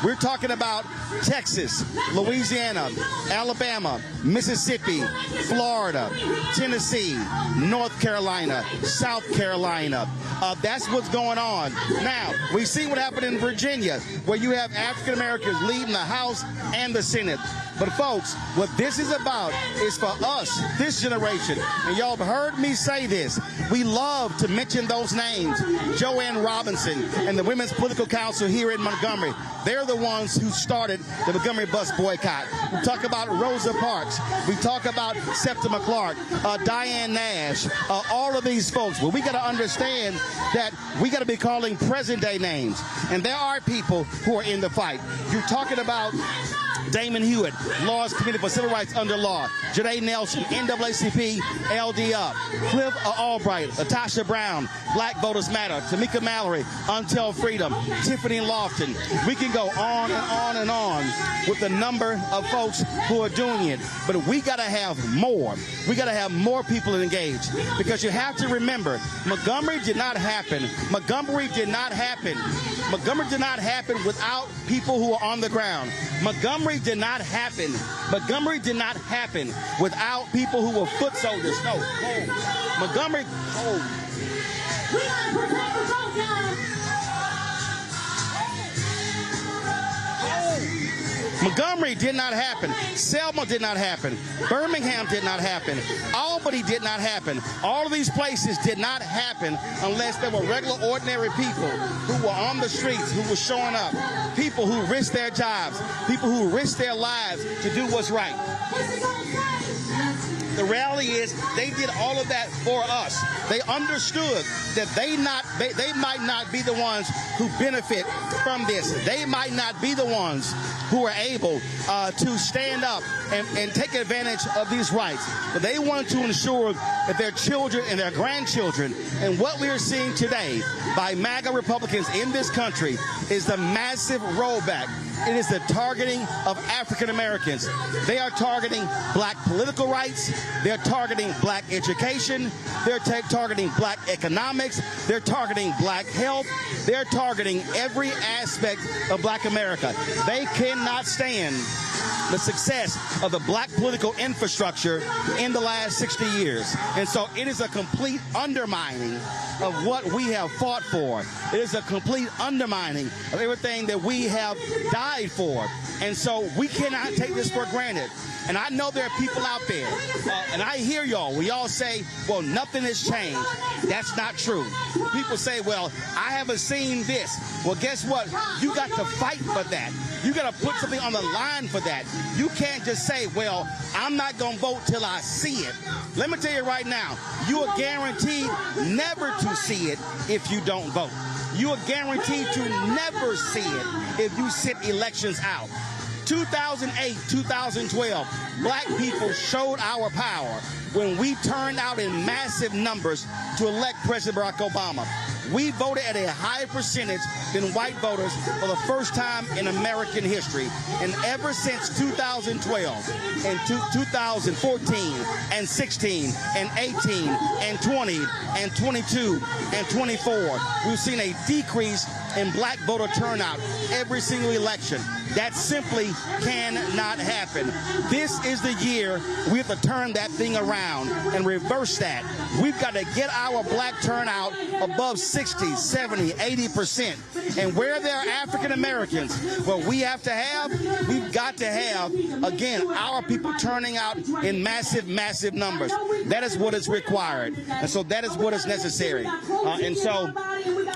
We're talking about Texas, Louisiana, Alabama, Mississippi, Florida, Tennessee, North Carolina, South Carolina. That's what's going on. Now, we see what happened in Virginia, where you have African Americans leading the House and the Senate. But folks, what this is about is for us, this generation. And y'all have heard me say this. We love to mention those names. Joanne Robinson and the Women's Political Council here in Montgomery. They're the ones who started the Montgomery bus boycott. We talk about Rosa Parks. We talk about Septima Clark, Diane Nash, all of these folks. Well, we got to understand that we got to be calling present day names. And there are people who are in the fight. You're talking about Damon Hewitt, Laws Committee for Civil Rights Under Law, Janae Nelson, NAACP, LD Up, Cliff Albright, Latasha Brown, Black Voters Matter, Tamika Mallory, Until Freedom, Tiffany Lofton. We can go on and on and on with the number of folks who are doing it, but we got to have more. We got to have more people engaged, because you have to remember, Montgomery did not happen. Montgomery did not happen. Montgomery did not happen without people who are on the ground. Montgomery did not happen. Montgomery did not happen without people who were foot soldiers. No, cold. Montgomery, cold. We gotta protect the vote, guys. Montgomery did not happen. Selma did not happen. Birmingham did not happen. Albany did not happen. All of these places did not happen unless there were regular, ordinary people who were on the streets, who were showing up, people who risked their jobs, people who risked their lives to do what's right. The reality is they did all of that for us. They understood that they might not be the ones who benefit from this. They might not be the ones who are able to stand up and take advantage of these rights. But they want to ensure that their children and their grandchildren, and what we are seeing today by MAGA Republicans in this country is the massive rollback. It is the targeting of African Americans. They are targeting black political rights. They're targeting black education. They're targeting black economics. They're targeting black health. They're targeting every aspect of black America. They cannot stand the success of the black political infrastructure in the last 60 years. And so it is a complete undermining of what we have fought for. It is a complete undermining of everything that we have died for. And so we cannot take this for granted. And I know there are people out there, and I hear y'all, we all say, well, nothing has changed. That's not true. People say, well, I haven't seen this. Well, guess what? You got to fight for that. You got to put something on the line for that. You can't just say, well, I'm not going to vote till I see it. Let me tell you right now, you are guaranteed never to see it if you don't vote. You are guaranteed to never see it if you sit elections out. 2008, 2012, black people showed our power when we turned out in massive numbers to elect President Barack Obama. We voted at a higher percentage than white voters for the first time in American history. And ever since 2012 and 2014 and 16 and 18 and 20 and 22 and 24, we've seen a decrease in black voter turnout every single election. That simply cannot happen. This is the year we have to turn that thing around and reverse that. We've got to get our black turnout above 60, 70, 80%. And where there are African Americans, what we've got to have, again, our people turning out in massive, massive numbers. That is what is required. And so that is what is necessary. And so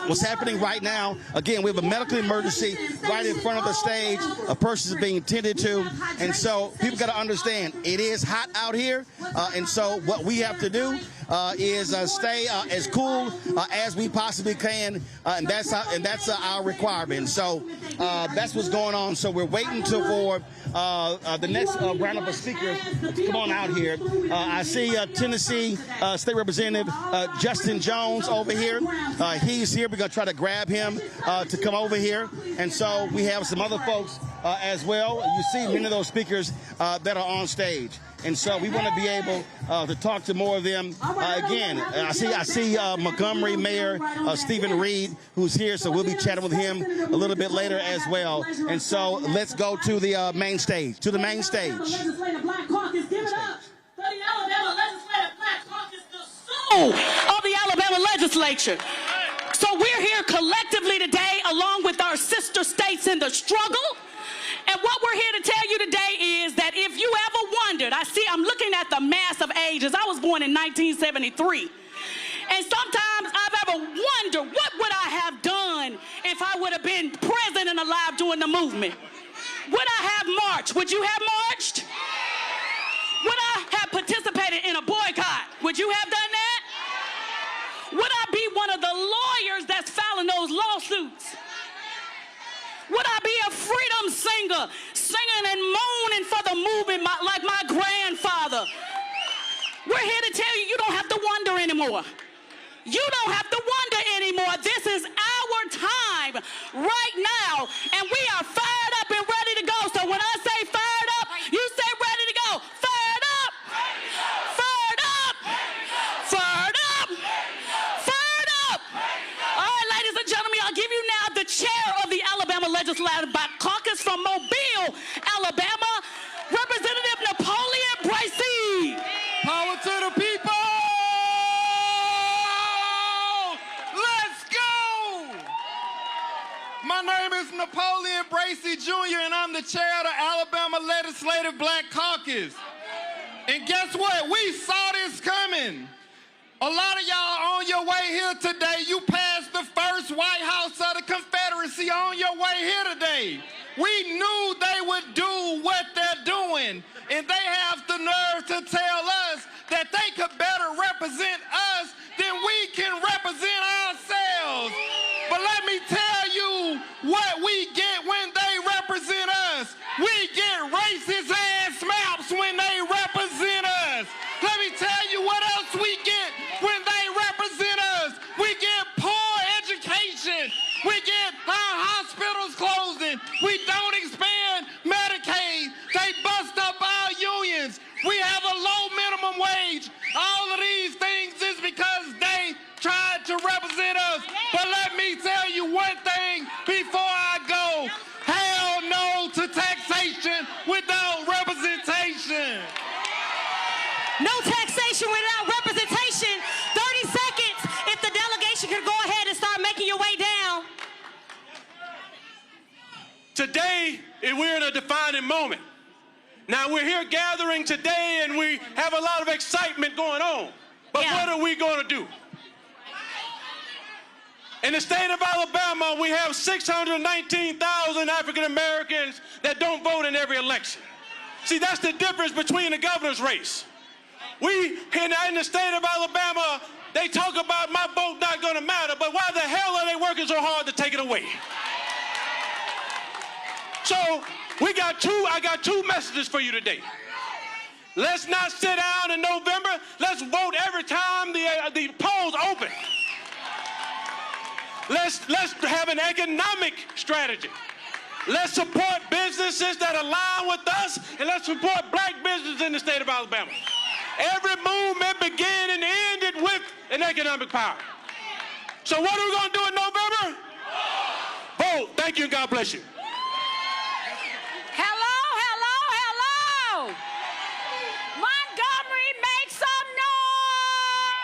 what's happening right now, again, we have a medical emergency right in front of the stage. A person is being tended to. And so people got to understand it is hot out here. And so what we have to do is stay as cool as we possibly can. And that's our requirement. So that's what's going on. So we're waiting for the next round of speakers to come on out here. I see Tennessee State Representative Justin Jones over here. He's here. We're going to try to grab him to come over here. And so we have some other folks as well. You see many of those speakers that are on stage. And so we want to be able to talk to more of them. Again, I see Montgomery Mayor Stephen Reed, who's here, so we'll be chatting with him a little bit later as well. And so let's go to the main stage, of the Alabama legislature. So we're here collectively today along with our sister states in the struggle. And what we're here to tell you today is that if you ever wondered, I'm looking at the mass of ages. I was born in 1973. And sometimes I've ever wondered, what would I have done if I would have been present and alive during the movement? Would I have marched? Would you have marched? Would I have participated in a boycott? Would you have done that? Would I be one of the lawyers that's filing those lawsuits? Would I be a freedom singer, singing and moaning for the movement like my grandfather? We're here to tell you, you don't have to wonder anymore. You don't have to wonder anymore. This is our time right now, and we are fired up and ready to go. So when I say fired up, you say ready to go. Fired up! Fired up! Fired up! Fired up! All right, ladies and gentlemen, I'll give you now the chair of the Alabama Legislative Caucus from Mobile, Alabama, Representative Napoleon Bracey. Power to the people! Let's go! My name is Napoleon Bracey Jr., and I'm the chair of the Alabama Legislative Black Caucus. And guess what? We saw this coming. A lot of y'all on your way here today, you passed the first White House of the Confederacy on your way here today. We knew they would do what they're doing, and they have the nerve to tell us that they could better represent us than we can represent ourselves. But let me tell you what we get when they represent us. We get racist ass maps when they represent us. Let me tell you what else we get when they represent us. We get poor education. We get our hospitals closing. We don't expand Medicaid. They bust up our unions. We have a low minimum wage. All of these things is because they tried to represent us. But let me tell you one thing before I go. Hell no to taxation without representation. No taxation without representation. 30 seconds if the delegation could go ahead and start making your way down. Today, we're in a defining moment. Now, we're here gathering today, and we have a lot of excitement going on. But what are we going to do? In the state of Alabama, we have 619,000 African Americans that don't vote in every election. See, that's the difference between the governor's race. We, in the state of Alabama, they talk about my vote not going to matter, but why the hell are they working so hard to take it away? So I got two messages for you today. Let's not sit down in November. Let's vote every time the polls open. Let's have an economic strategy. Let's support businesses that align with us, and let's support black businesses in the state of Alabama. Every movement began and ended with an economic power. So what are we going to do in November? vote. Thank you and God bless you. Hello, hello, hello. Montgomery, make some noise.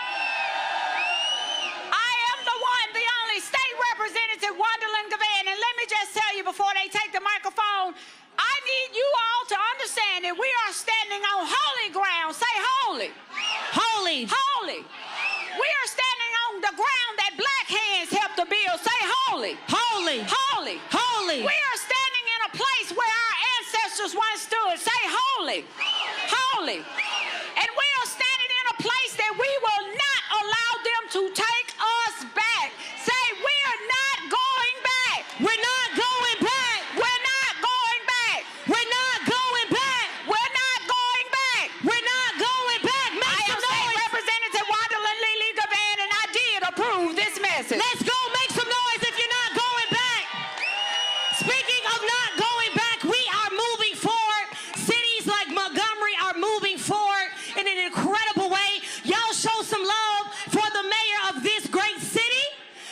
I am the one, the only state representative, Wonderland Gavan. And let me just tell you before they take the microphone, I need you all to understand that we are standing on holy ground. Say holy. Holy. Holy. We are standing on the ground that black hands helped to build. Say holy. Holy. Holy. Holy. We are standing in a place where our ancestors once stood. Say holy. Holy. And we are standing in a place that we will not allow them to take us back. Say we are not going back. We're not going back. We're not going back. We're not going back. We're not going back. We're not going back. Make I am some State noise. Representative Wonderland Lily Gavan, and I did approve this message. Let's go. Make some noise if you're not going back. Speaking of not going back, we are moving forward. Cities like Montgomery are moving forward in an incredible way. Y'all show some love for the mayor of this great city.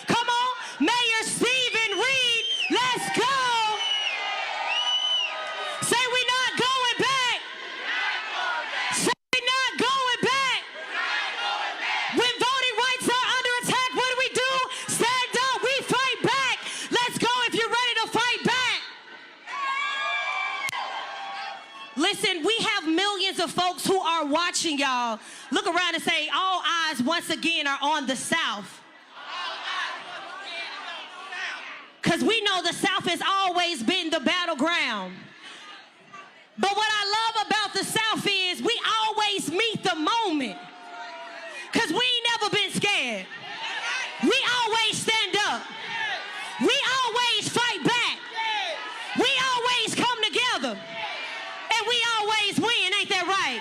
Come on, Mayor Stephen Reed. Let's go. Say we're not going back. Say we're not going back. When voting rights are under attack, what do? Stand up. We fight back. Let's go if you're ready to fight back. Listen, we have millions of folks who are watching y'all. Look around and say, all eyes once again are on the South. Because we know the South has always been the battleground. But what I love about the South is we always meet the moment. Because we ain't never been scared. We always stand up. We always fight back. We always come together. And we always win, ain't that right?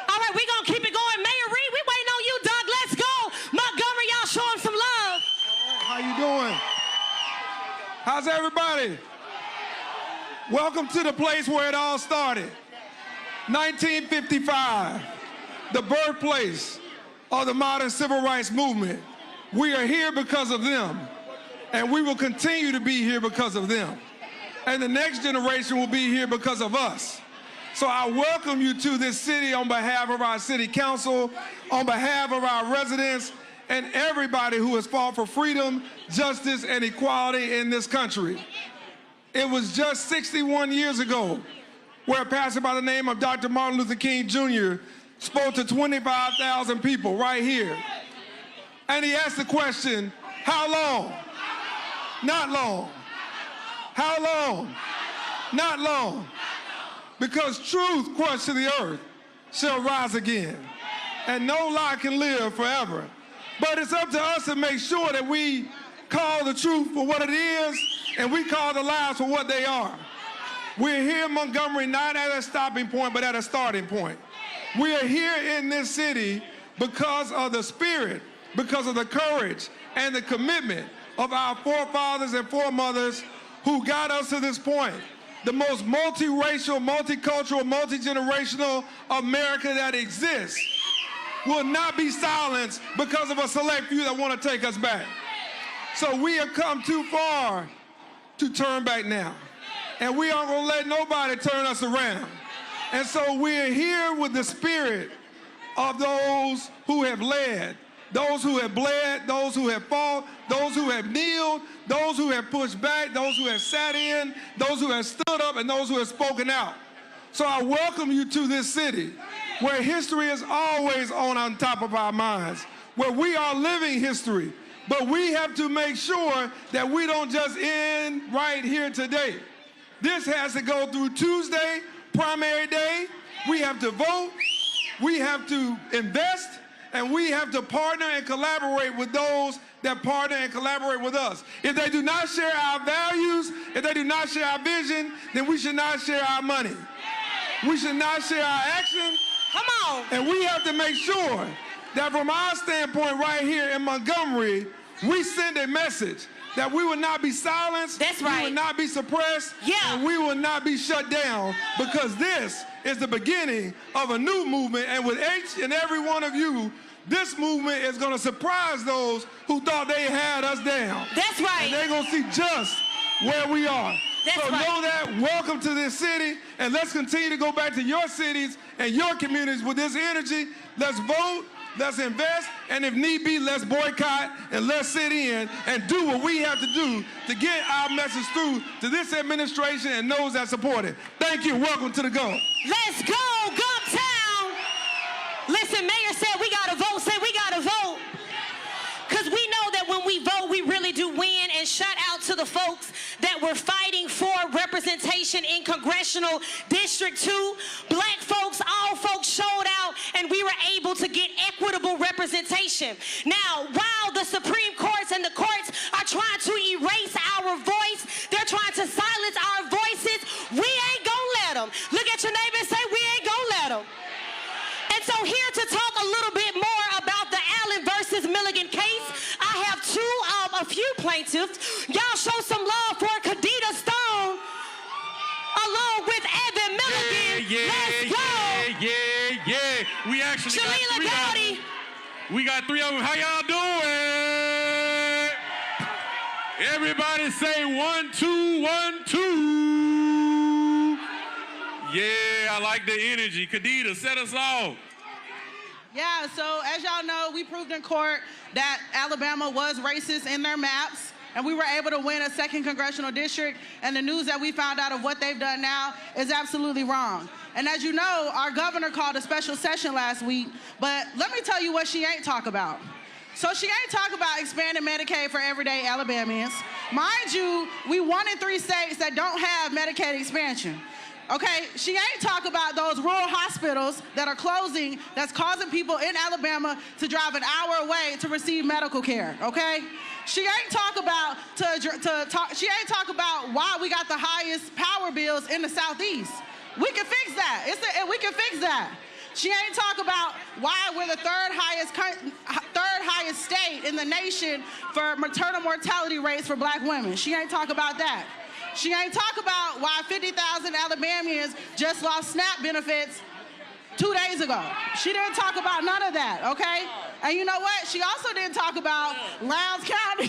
All right, we're going to keep it going. Mayor Reed, we waiting on you, Doug. Let's go. Montgomery, y'all show him some love. How you doing? How's everybody? Welcome to the place where it all started. 1955, the birthplace of the modern civil rights movement. We are here because of them, and we will continue to be here because of them. And the next generation will be here because of us. So I welcome you to this city on behalf of our city council, on behalf of our residents, and everybody who has fought for freedom, justice, and equality in this country. It was just 61 years ago where a pastor by the name of Dr. Martin Luther King Jr. spoke to 25,000 people right here. And he asked the question, how long? Not long. How long? Not long. Because truth crushed to the earth shall rise again, and no lie can live forever. But it's up to us to make sure that we call the truth for what it is, and we call the lies for what they are. We're here in Montgomery not at a stopping point, but at a starting point. We are here in this city because of the spirit, because of the courage and the commitment of our forefathers and foremothers who got us to this point. The most multiracial, multicultural, multi-generational America that exists will not be silenced because of a select few that want to take us back. So we have come too far to turn back now. And we aren't going to let nobody turn us around. And so we're here with the spirit of those who have led, those who have bled, those who have fought, those who have kneeled, those who have pushed back, those who have sat in, those who have stood up, and those who have spoken out. So I welcome you to this city where history is always on top of our minds, where we are living history, but we have to make sure that we don't just end right here today. This has to go through Tuesday, primary day. We have to vote, we have to invest, and we have to partner and collaborate with those that partner and collaborate with us. If they do not share our values, if they do not share our vision, then we should not share our money. We should not share our action. Come on. And we have to make sure that from our standpoint right here in Montgomery, we send a message that we will not be silenced, that's right. We will not be suppressed, and we will not be shut down, because this is the beginning of a new movement, and with each and every one of you This movement is going to surprise those who thought they had us down. That's right. And they're going to see just where we are. That's so right. know that. Welcome to this city, and let's continue to go back to your cities and your communities with this energy. Let's vote. Let's invest, and if need be, let's boycott and let's sit in and do what we have to do to get our message through to this administration and those that support it. Thank you. Welcome to the Go. Let's go, Gumptown. Listen, Mayor said we gotta vote. Say we gotta vote. Because we know that when we vote, we really do win. And shout out to the folks that were fighting for representation in Congressional District 2. Black folks, all folks showed out, and we were able to get equitable representation. Now, while the Supreme Courts and the courts are trying to erase our voice, they're trying to silence our voices, we ain't gonna let them. Look at your neighbor and say, we ain't gonna let them. And so here to talk a little bit more about the Allen versus Milligan case, I have a few plaintiffs. Y'all show some love for Kadita Stone along with Evan Milligan. Let's go. Yeah. We actually Shalila Dowdy. We got three of them. How y'all doing? Everybody say 1, 2, 1, 2. Yeah, I like the energy. Kadita, set us off. Yeah, so as y'all know, we proved in court that Alabama was racist in their maps, and we were able to win a 2nd congressional district, and the news that we found out of what they've done now is absolutely wrong. And as you know, our governor called a special session last week, but let me tell you what she ain't talk about. So she ain't talk about expanding Medicaid for everyday Alabamians. Mind you, we 1 in 3 states that don't have Medicaid expansion. Okay, she ain't talk about those rural hospitals that are closing, that's causing people in Alabama to drive an hour away to receive medical care, okay? She ain't talk about she ain't talk about why we got the highest power bills in the Southeast. We can fix that. We can fix that. She ain't talk about why we're the third highest state in the nation for maternal mortality rates for black women. She ain't talk about that. She ain't talk about why 50,000 Alabamians just lost SNAP benefits 2 days ago. She didn't talk about none of that, okay? And you know what? She also didn't talk about Lowndes County.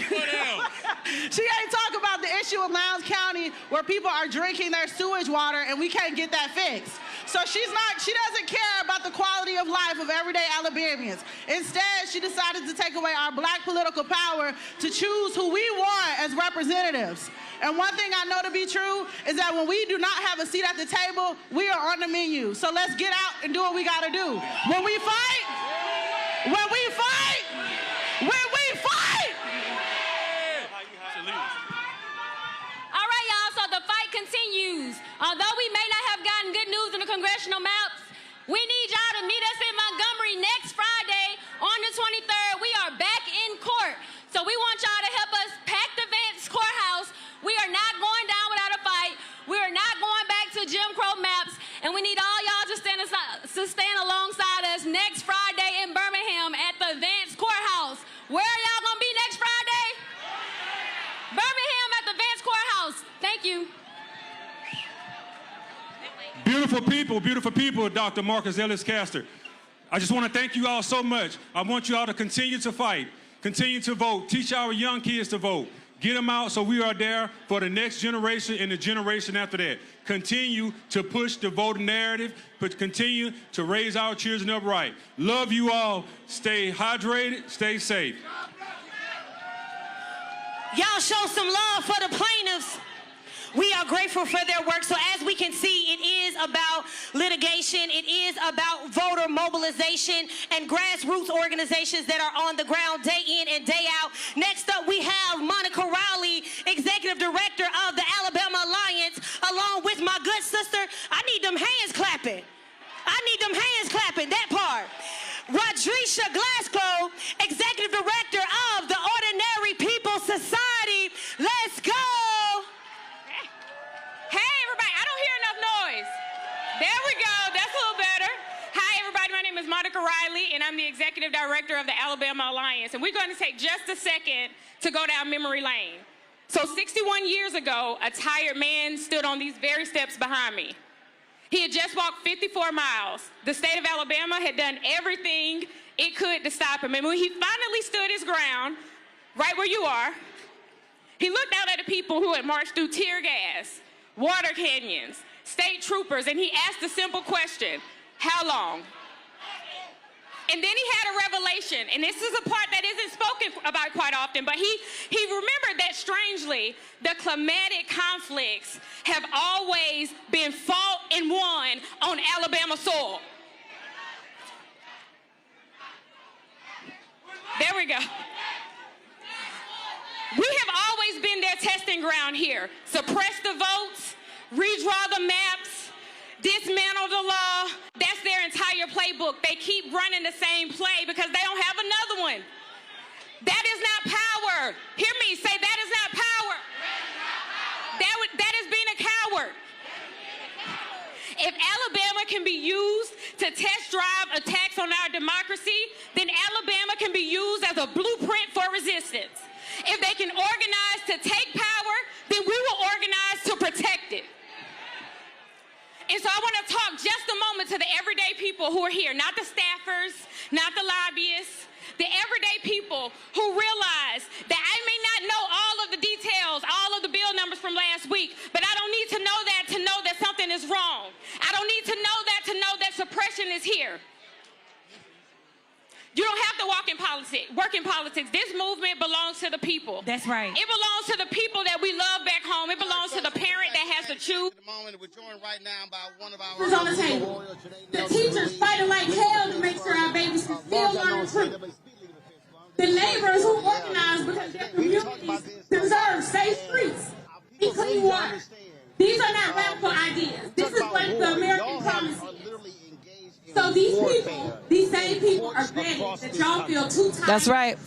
She ain't talk about the issue of Lowndes County where people are drinking their sewage water and we can't get that fixed. So she doesn't care about the quality of life of everyday Alabamians. Instead, she decided to take away our black political power to choose who we want as representatives. And one thing I know to be true is that when we do not have a seat at the table, we are on the menu. So let's get out and do what we gotta do. When we fight, All right, y'all, so the fight continues. Although we may not have gotten good news in the congressional maps, we need y'all to meet us in Montgomery next Friday on the 23rd. We are back in court. So we want y'all to help us pack the Vance courthouse. We are not going down without a fight. We are not going back to Jim Crow maps. And we need all y'all to stand alongside us next Friday in Birmingham at the Vance courthouse. Where are y'all going to be next Friday? Birmingham at the Vance courthouse. Thank you. Beautiful people, Dr. Marcus Ellis Castor. I just want to thank you all so much. I want you all to continue to fight, continue to vote, teach our young kids to vote. Get them out so we are there for the next generation and the generation after that. Continue to push the voting narrative, but continue to raise our children up right. Love you all. Stay hydrated, stay safe. Y'all show some love for the plaintiffs. We are grateful for their work. So as we can see, it is about litigation. It is about voter mobilization and grassroots organizations that are on the ground day in and day out. Next up, we have Monica Rowley, Executive Director of the Alabama Alliance, along with my good sister. I need them hands clapping. That part. Rodrisha Glasgow, Executive Director of the Ordinary People Society. Let's go. Hey, everybody, I don't hear enough noise. There we go, that's a little better. Hi, everybody, my name is Monica Riley, and I'm the Executive Director of the Alabama Alliance. And we're going to take just a second to go down memory lane. So 61 years ago, a tired man stood on these very steps behind me. He had just walked 54 miles. The state of Alabama had done everything it could to stop him. And when he finally stood his ground, right where you are, he looked out at the people who had marched through tear gas, water canyons, state troopers, and he asked a simple question: how long? And then he had a revelation, and this is a part that isn't spoken about quite often, but he remembered that strangely, the climatic conflicts have always been fought and won on Alabama soil. There we go. We have always been their testing ground here. Suppress the votes, redraw the maps, dismantle the law. That's their entire playbook. They keep running the same play because they don't have another one. That is not power. Hear me say, that is not power. That is being a coward. If Alabama can be used to test drive attacks on our democracy, then Alabama can be used as a blueprint for resistance. If they can organize to take power, then we will organize to protect it. And so I want to talk just a moment to the everyday people who are here, not the staffers, not the lobbyists, the everyday people who realize that I may not know all of the details, all of the bill numbers from last week, but I don't need to know that something is wrong. I don't need to know that suppression is here. You don't have to work in politics. This movement belongs to the people. That's right. It belongs to the people that we love back home. It belongs to the parent that has to choose. We're joined right now by one of our... Who's on the table? The teachers fighting like hell to make sure our babies can still learn the truth. The neighbors who organize because their communities deserve safe streets and clean water. These are not radical ideas. This is what the American promise is. So these people, these same people are betting that y'all feel too tired. That's right.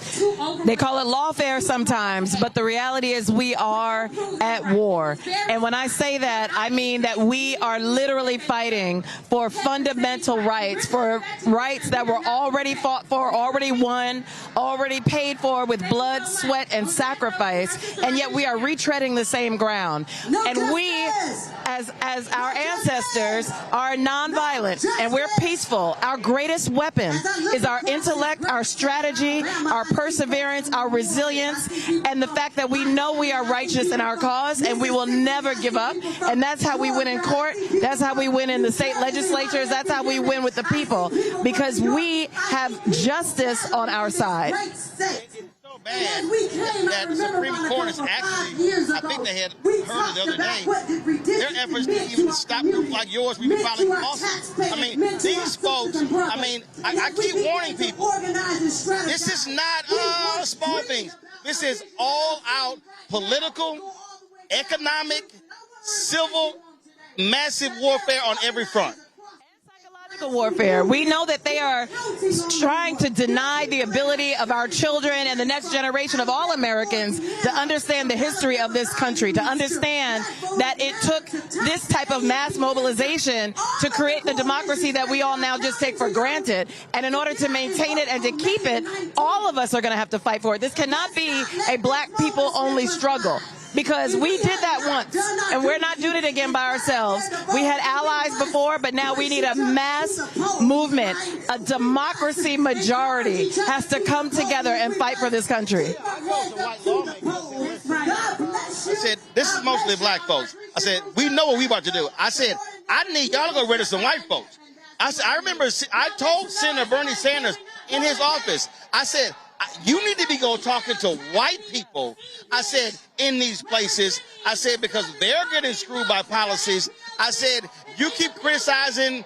They call it lawfare sometimes, but the reality is we are at war. And when I say that, I mean that we are literally fighting for fundamental rights, for rights that were already fought for, already won, already paid for with blood, sweat, and sacrifice, and yet we are retreading the same ground. And we, as our ancestors, are nonviolent, and we're peaceful. Our greatest weapon is our intellect, our strategy, our perseverance, our resilience, and the fact that we know we are righteous in our cause and we will never give up. And that's how we win in court. That's how we win in the state legislatures. That's how we win with the people, because we have justice on our side. Bad that the Supreme Court is actually, I think they had heard it the other day, their efforts to even stop groups like yours, we've been filing lawsuits. I mean, these folks, I keep warning people, this is not small things. This is all out political, economic, civil, massive warfare on every front. Warfare. We know that they are trying to deny the ability of our children and the next generation of all Americans to understand the history of this country, to understand that it took this type of mass mobilization to create the democracy that we all now just take for granted. And in order to maintain it and to keep it, all of us are going to have to fight for it. This cannot be a black people only struggle, because we did that once, and we're not doing it again by ourselves. We had allies before, but now we need a mass movement. A democracy majority has to come together and fight for this country. I said, this is mostly black folks. I said, we know what we about to do. I said, I need y'all to go rid of some white folks. I said, I remember I told Senator Bernie Sanders in his office, I said, you need to be talking to white people, I said, in these places. I said, because they're getting screwed by policies. I said, you keep criticizing,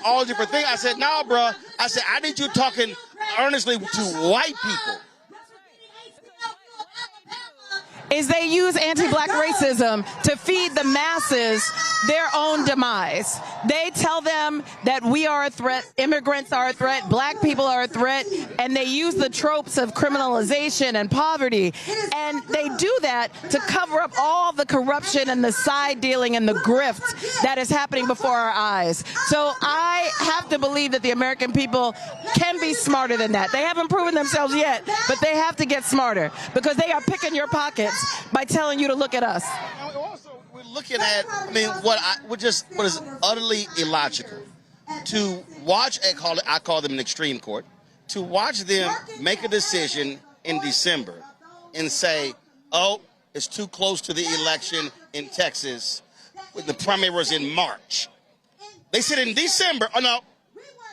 all different things. I said, nah, bruh. I said, I need you talking earnestly to white people. Is they use anti-black racism to feed the masses their own demise. They tell them that we are a threat, immigrants are a threat, black people are a threat, and they use the tropes of criminalization and poverty. And they do that to cover up all the corruption and the side dealing and the grift that is happening before our eyes. So I have to believe that the American people can be smarter than that. They haven't proven themselves yet, but they have to get smarter, because they are picking your pockets by telling you to look at us. Also, we're looking at, I mean, what is utterly illogical to watch. I call them an extreme court. To watch them make a decision in December and say, "Oh, it's too close to the election in Texas, with the primaries in March." They said in December, "Oh no,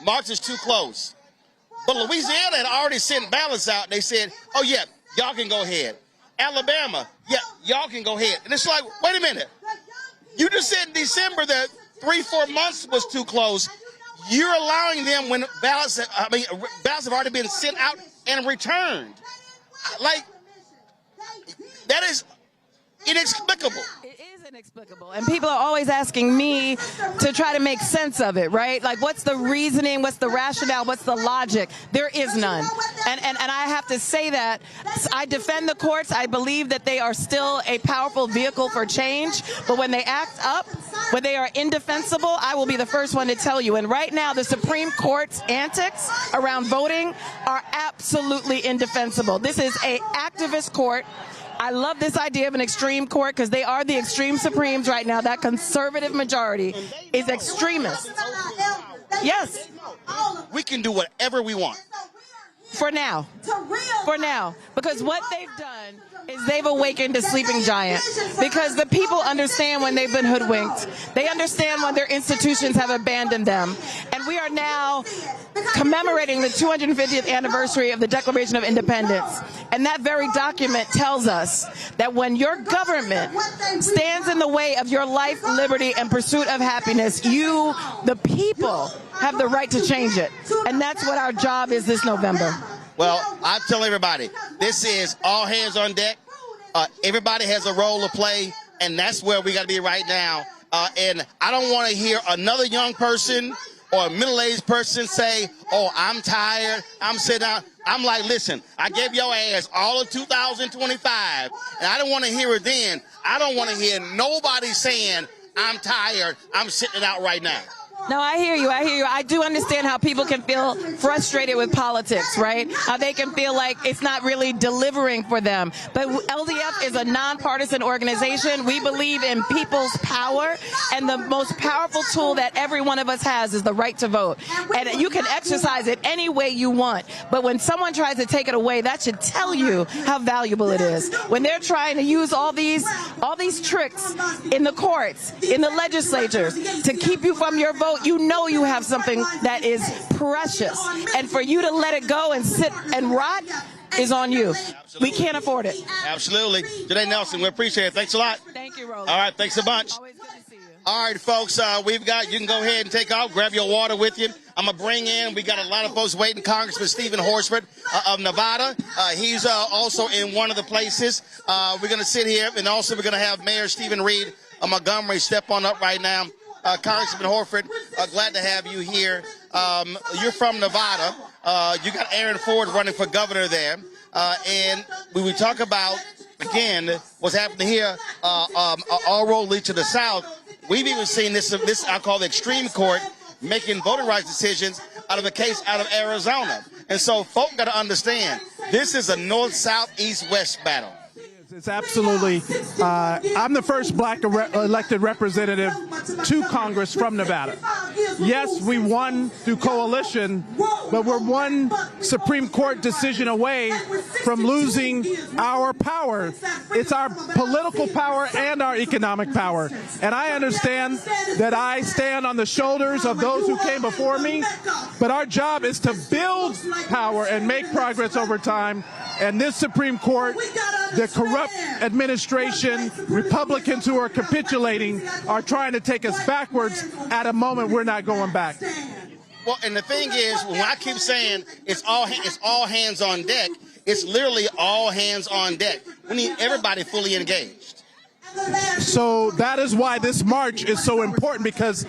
March is too close." But Louisiana had already sent ballots out. They said, "Oh yeah, y'all can go ahead." Alabama, yeah, y'all can go ahead. And it's like, wait a minute. You just said in December that 3-4 months was too close. You're allowing them when ballots have already been sent out and returned. Like, that is inexplicable. It is inexplicable. And people are always asking me to try to make sense of it, right? Like, what's the reasoning? What's the rationale? What's the logic? There is none. And I have to say that I defend the courts. I believe that they are still a powerful vehicle for change. But when they act up, when they are indefensible, I will be the first one to tell you. And right now, the Supreme Court's antics around voting are absolutely indefensible. This is an activist court. I love this idea of an extreme court because they are the extreme Supremes right now. That conservative majority is extremist. Yes. We can do whatever we want. For now. For now. Because what they've done is they've awakened a sleeping giant. Because the people understand when they've been hoodwinked. They understand when their institutions have abandoned them. And we are now commemorating the 250th anniversary of the Declaration of Independence. And that very document tells us that when your government stands in the way of your life, liberty, and pursuit of happiness, you, the people, have the right to change it. And that's what our job is this November. Well, I tell everybody, this is all hands on deck. Everybody has a role to play, and that's where we got to be right now. And I don't want to hear another young person or a middle-aged person say, "Oh, I'm tired, I'm sitting down." I'm like, listen, I gave your ass all of 2025, and I don't want to hear it then. I don't want to hear nobody saying, "I'm tired, I'm sitting out right now." No, I hear you. I hear you. I do understand how people can feel frustrated with politics, right? How they can feel like it's not really delivering for them. But LDF is a nonpartisan organization. We believe in people's power, and the most powerful tool that every one of us has is the right to vote. And you can exercise it any way you want. But when someone tries to take it away, that should tell you how valuable it is. When they're trying to use all these tricks in the courts, in the legislatures, to keep you from your vote, you know you have something that is precious. And for you to let it go and sit and rot is on you. Absolutely. We can't afford it. Absolutely. Janae Nelson, we appreciate it. Thanks a lot. Thank you, Roland. All right, thanks a bunch. Always good to see you. All right, folks, you can go ahead and take off. Grab your water with you. I'm going to bring in, we got a lot of folks waiting. Congressman Stephen Horsford of Nevada. He's also in one of the places. We're going to sit here, and also we're going to have Mayor Stephen Reed of Montgomery step on up right now. Congressman Horford, glad to have you here. You're from Nevada. You got Aaron Ford running for governor there. And when we talk about, again, what's happening here, all road lead to the south, we've even seen this I call the extreme court, making voting rights decisions out of a case out of Arizona. And so folk got to understand, this is a north, south, east, west battle. It's absolutely, I'm the first black elected representative to Congress from Nevada. Yes, we won through coalition, but we're one Supreme Court decision away from losing our power. It's our political power and our economic power. And I understand that I stand on the shoulders of those who came before me, but our job is to build power and make progress over time. And this Supreme Court, the corrupt administration, Republicans who are capitulating, are trying to take us backwards at a moment we're not going back. Well, and the thing is, when I keep saying it's all hands on deck, it's literally all hands on deck. We need everybody fully engaged. So that is why this march is so important, because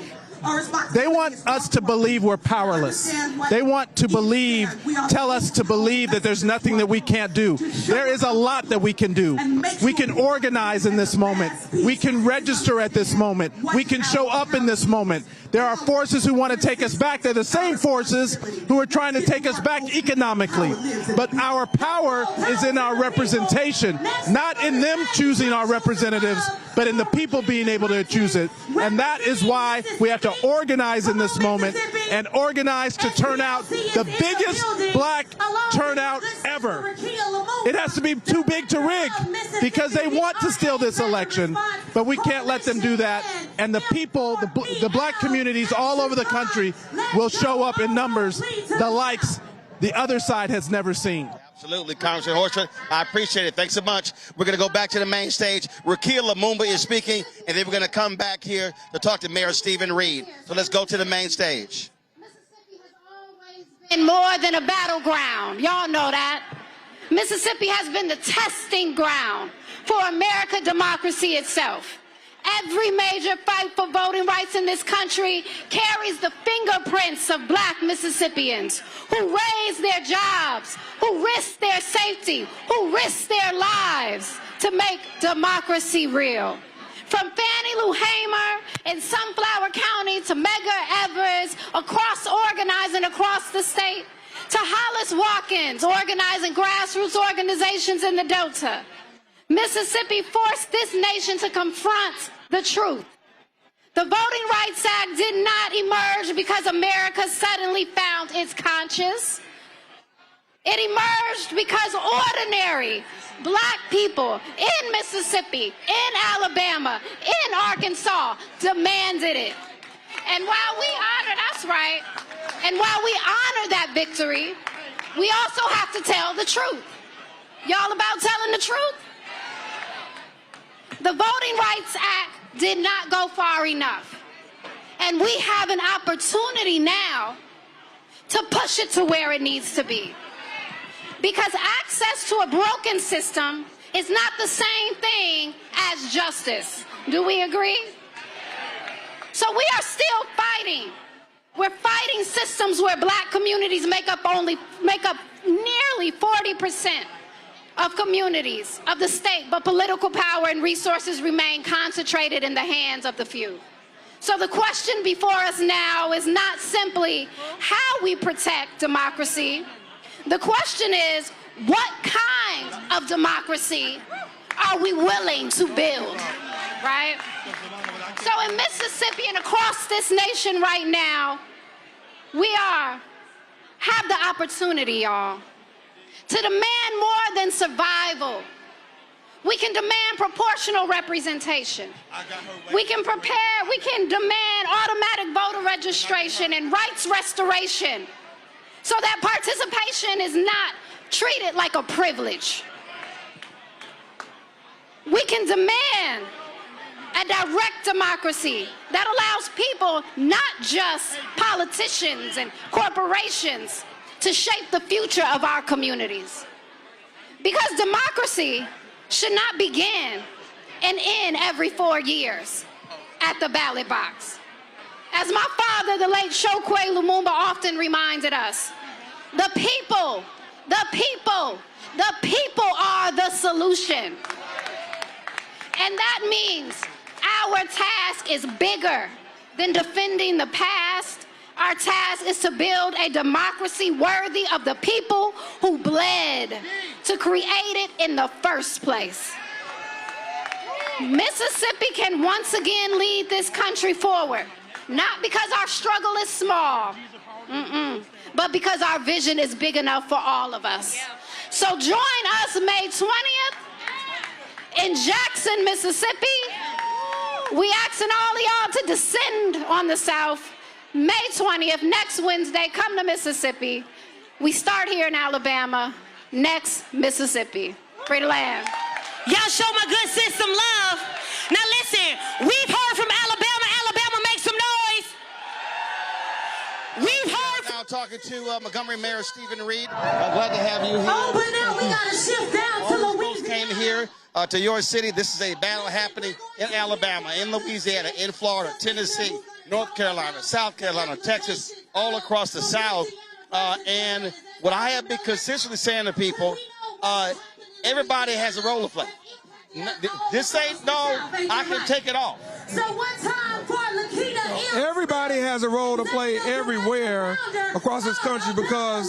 they want us to believe we're powerless. They want to tell us to believe that there's nothing that we can't do. There is a lot that we can do. We can organize in this moment. We can register at this moment. We can show up in this moment. There are forces who want to take us back. They're the same forces who are trying to take us back economically. But our power is in our representation, not in them choosing our representatives, but in the people being able to choose it. And that is why we have to organize in this moment and organize to turn out the biggest black turnout ever. It has to be too big to rig because they want to steal this election, but we can't let them do that. And the people, the black communities all over the country will show up in numbers the likes the other side has never seen. Absolutely, Congressman Horsford. I appreciate it. Thanks so much. We're going to go back to the main stage. Rukia Lumumba is speaking, and then we're going to come back here to talk to Mayor Stephen Reed. So let's go to the main stage. And more than a battleground. Y'all know that. Mississippi has been the testing ground for American democracy itself. Every major fight for voting rights in this country carries the fingerprints of black Mississippians who raised their jobs, who risked their safety, who risked their lives to make democracy real. From Fannie Lou Hamer in Sunflower County to Medgar Evers organizing across the state, to Hollis Watkins organizing grassroots organizations in the Delta. Mississippi forced this nation to confront the truth. The Voting Rights Act did not emerge because America suddenly found its conscience. It emerged because ordinary black people in Mississippi, in Alabama, in Arkansas demanded it. And while we honor, that's right, and while we honor that victory, we also have to tell the truth. Y'all about telling the truth? The Voting Rights Act did not go far enough. And we have an opportunity now to push it to where it needs to be. Because access to a broken system is not the same thing as justice. Do we agree? So we are still fighting. We're fighting systems where black communities make up nearly 40% of communities of the state, but political power and resources remain concentrated in the hands of the few. So the question before us now is not simply how we protect democracy. The question is, what kind of democracy are we willing to build, right? So in Mississippi and across this nation right now, we have the opportunity, y'all, to demand more than survival. We can demand proportional representation. We can demand automatic voter registration and rights restoration so that participation is not treated like a privilege. We can demand a direct democracy that allows people, not just politicians and corporations, to shape the future of our communities. Because democracy should not begin and end every 4 years at the ballot box. As my father, the late Chokwe Lumumba, often reminded us, the people are the solution. And that means our task is bigger than defending the past. Our task is to build a democracy worthy of the people who bled to create it in the first place. Mississippi can once again lead this country forward, not because our struggle is small, but because our vision is big enough for all of us. So join us May 20th in Jackson, Mississippi. We asking all of y'all to descend on the South. May 20th, next Wednesday, come to Mississippi. We start here in Alabama, next Mississippi. Free the land. Y'all show my good sis some love. Now listen, we've heard from Alabama. Alabama, make some noise. We've heard now talking to Montgomery Mayor Stephen Reed. Glad to have you here. Oh, but now we got to shift down to Louisiana. Came here to your city. This is a battle happening in Alabama, in Louisiana, in Florida, Tennessee, North Carolina, South Carolina, Texas, all across the South. And what I have been consistently saying to people, everybody has a role to play. This ain't no, I can take it off. So one time for Lakita. Everybody has a role to play everywhere across this country because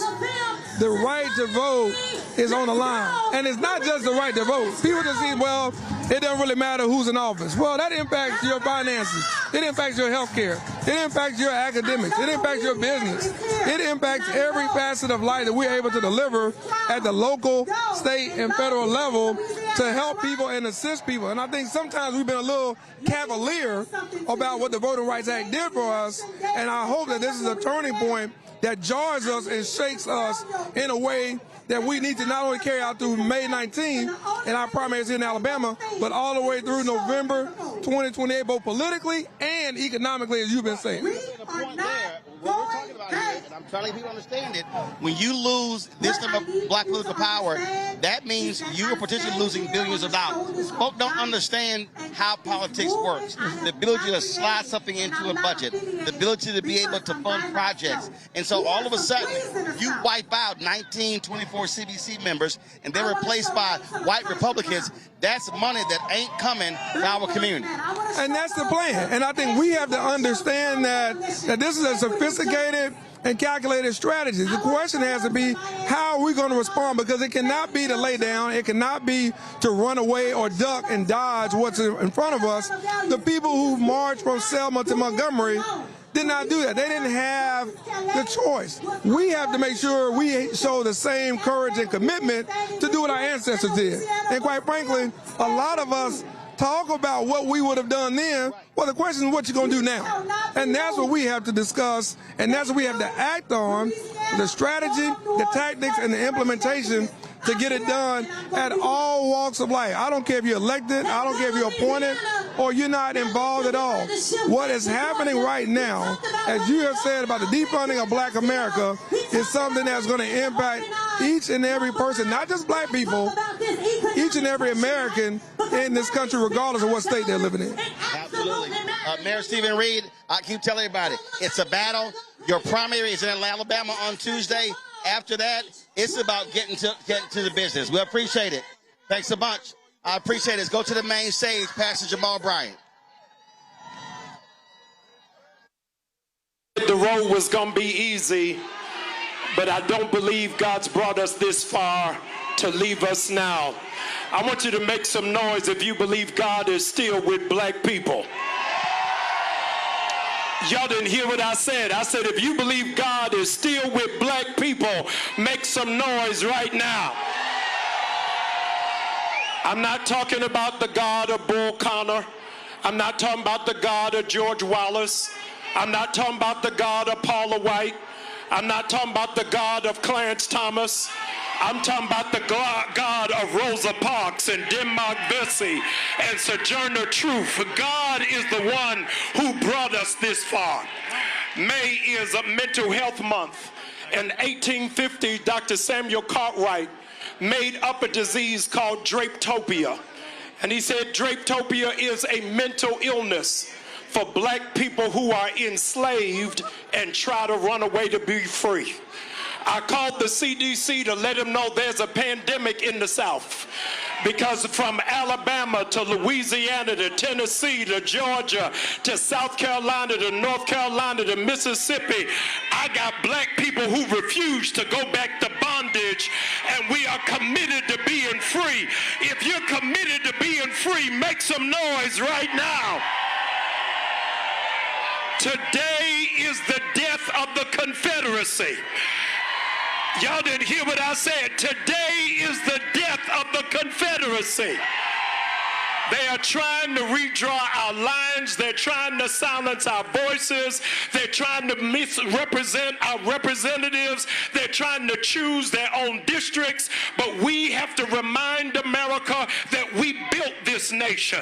the right to vote is on the line. And it's not just the right to vote. People just see, well, it doesn't really matter who's in office. Well, that impacts your finances. It impacts your health care. It impacts your academics. It impacts your business. It impacts every facet of life that we're able to deliver at the local, state, and federal level to help people and assist people. And I think sometimes we've been a little cavalier about what the Voting Rights Act did for us, and I hope that this is a turning point that jars us and shakes us in a way that we need to not only carry out through May 19 in our primaries in Alabama, but all the way through November 2028, both politically and economically, as you've been saying. What we're talking about here, and I'm trying to let people understand it, when you lose this type of black political power, that means you are potentially losing billions of dollars. Folks don't understand how politics works. The ability to slide something into a budget, the ability to be able to fund projects. And so all of a sudden, you wipe out 1924 CBC members and they're replaced by white Republicans. That's money that ain't coming to our community. And that's the plan. And I think we have to understand that this is a sophisticated and calculated strategy. The question has to be, how are we going to respond? Because it cannot be to lay down. It cannot be to run away or duck and dodge what's in front of us. The people who marched from Selma to Montgomery did not do that. They didn't have the choice. We have to make sure we show the same courage and commitment to do what our ancestors did. And quite frankly, a lot of us talk about what we would have done then. Well, the question is what you're going to do now. And that's what we have to discuss, and that's what we have to act on, the strategy, the tactics, and the implementation to get it done at all walks of life. I don't care if you're elected, I don't care if you're appointed, or you're not involved at all. What is happening right now, as you have said about the defunding of Black America, is something that's going to impact each and every person, not just black people, each and every American in this country, regardless of what state they're living in. Absolutely. Mayor Stephen Reed, I keep telling everybody, it's a battle. Your primary is in Alabama on Tuesday. After that, it's about getting to the business. We appreciate it. Thanks a bunch. I appreciate it. Let's go to the main stage, Pastor Jamal Bryant. The road was going to be easy, but I don't believe God's brought us this far to leave us now. I want you to make some noise if you believe God is still with black people. Y'all didn't hear what I said. I said, if you believe God is still with black people, make some noise right now. I'm not talking about the God of Bull Connor. I'm not talking about the God of George Wallace. I'm not talking about the God of Paula White. I'm not talking about the God of Clarence Thomas. I'm talking about the God of Rosa Parks and Denmark Vesey and Sojourner Truth. God is the one who brought us this far. May is a mental health month. In 1850, Dr. Samuel Cartwright made up a disease called drapetopia. And he said drapetopia is a mental illness for black people who are enslaved and try to run away to be free. I called the CDC to let them know there's a pandemic in the South, because from Alabama to Louisiana to Tennessee to Georgia to South Carolina to North Carolina to Mississippi, I got black people who refuse to go back to bondage, and we are committed to being free. If you're committed to being free, make some noise right now. Today is the death of the Confederacy. Y'all didn't hear what I said. Today is the death of the Confederacy. They are trying to redraw our lines. They're trying to silence our voices. They're trying to misrepresent our representatives. They're trying to choose their own districts. But we have to remind America that we built this nation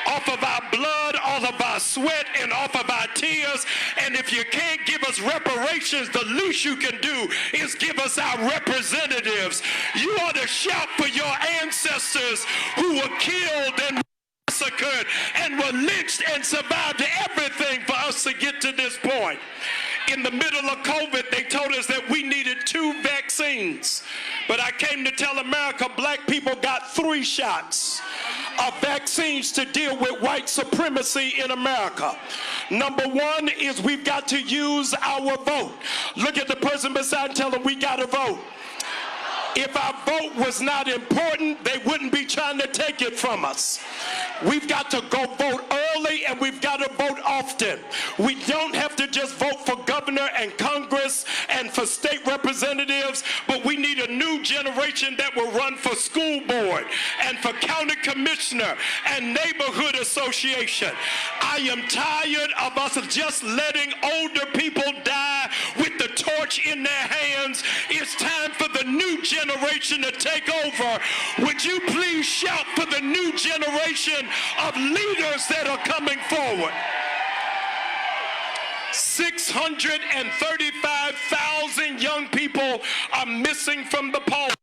off of our blood, off of our sweat, and off of our tears. And if you can't give us reparations, the least you can do is give us our representatives. You ought to shout for your ancestors who were killed and massacred and were lynched and survived everything for us to get to this point. In the middle of COVID, they told us that we needed 2 vaccines. But I came to tell America black people got 3 shots of vaccines to deal with white supremacy in America. Number 1 is we've got to use our vote. Look at the person beside and tell them we got to vote. If our vote was not important, they wouldn't be trying to take it from us. We've got to go vote early, and we've got to vote often. We don't have to just vote for governor and Congress and for state representatives, but we need a new generation that will run for school board and for county commissioner and neighborhood association. I am tired of us just letting older people die with the torch in their hands. It's time for the new generation to take over. Would you please shout for the new generation of leaders that are coming forward? 635,000 young people are missing from the polls,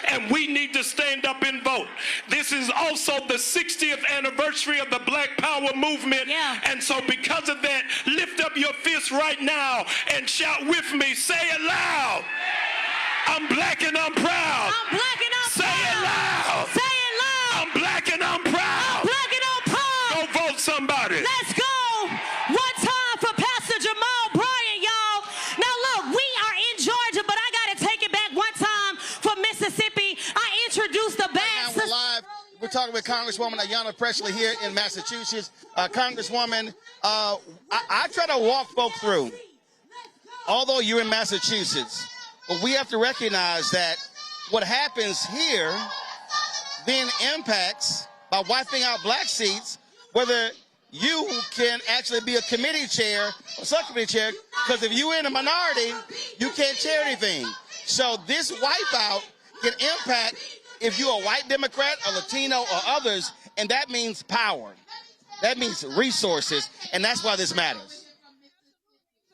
and we need to stand up and vote. This is also the 60th anniversary of the Black Power movement, and so because of that, lift up your fist right now and shout with me. Say it loud. I'm black and I'm proud. I'm black and I'm Say proud. it loud. Say it loud. I'm black and I'm proud. I'm black and I'm proud. Go vote somebody. Let's go. One time for Pastor Jamal Bryant, y'all. Now look, we are in Georgia, but I got to take it back one time for Mississippi. I introduced the band. We're live. We're talking with Congresswoman Ayanna Pressley here in Massachusetts. Congresswoman, I try to walk folk through, although you're in Massachusetts, but we have to recognize that what happens here then impacts, by wiping out black seats, whether you can actually be a committee chair or subcommittee chair, because if you're in a minority, you can't chair anything. So this wipeout can impact if you're a white Democrat, a Latino, or others, and that means power. That means resources, and that's why this matters.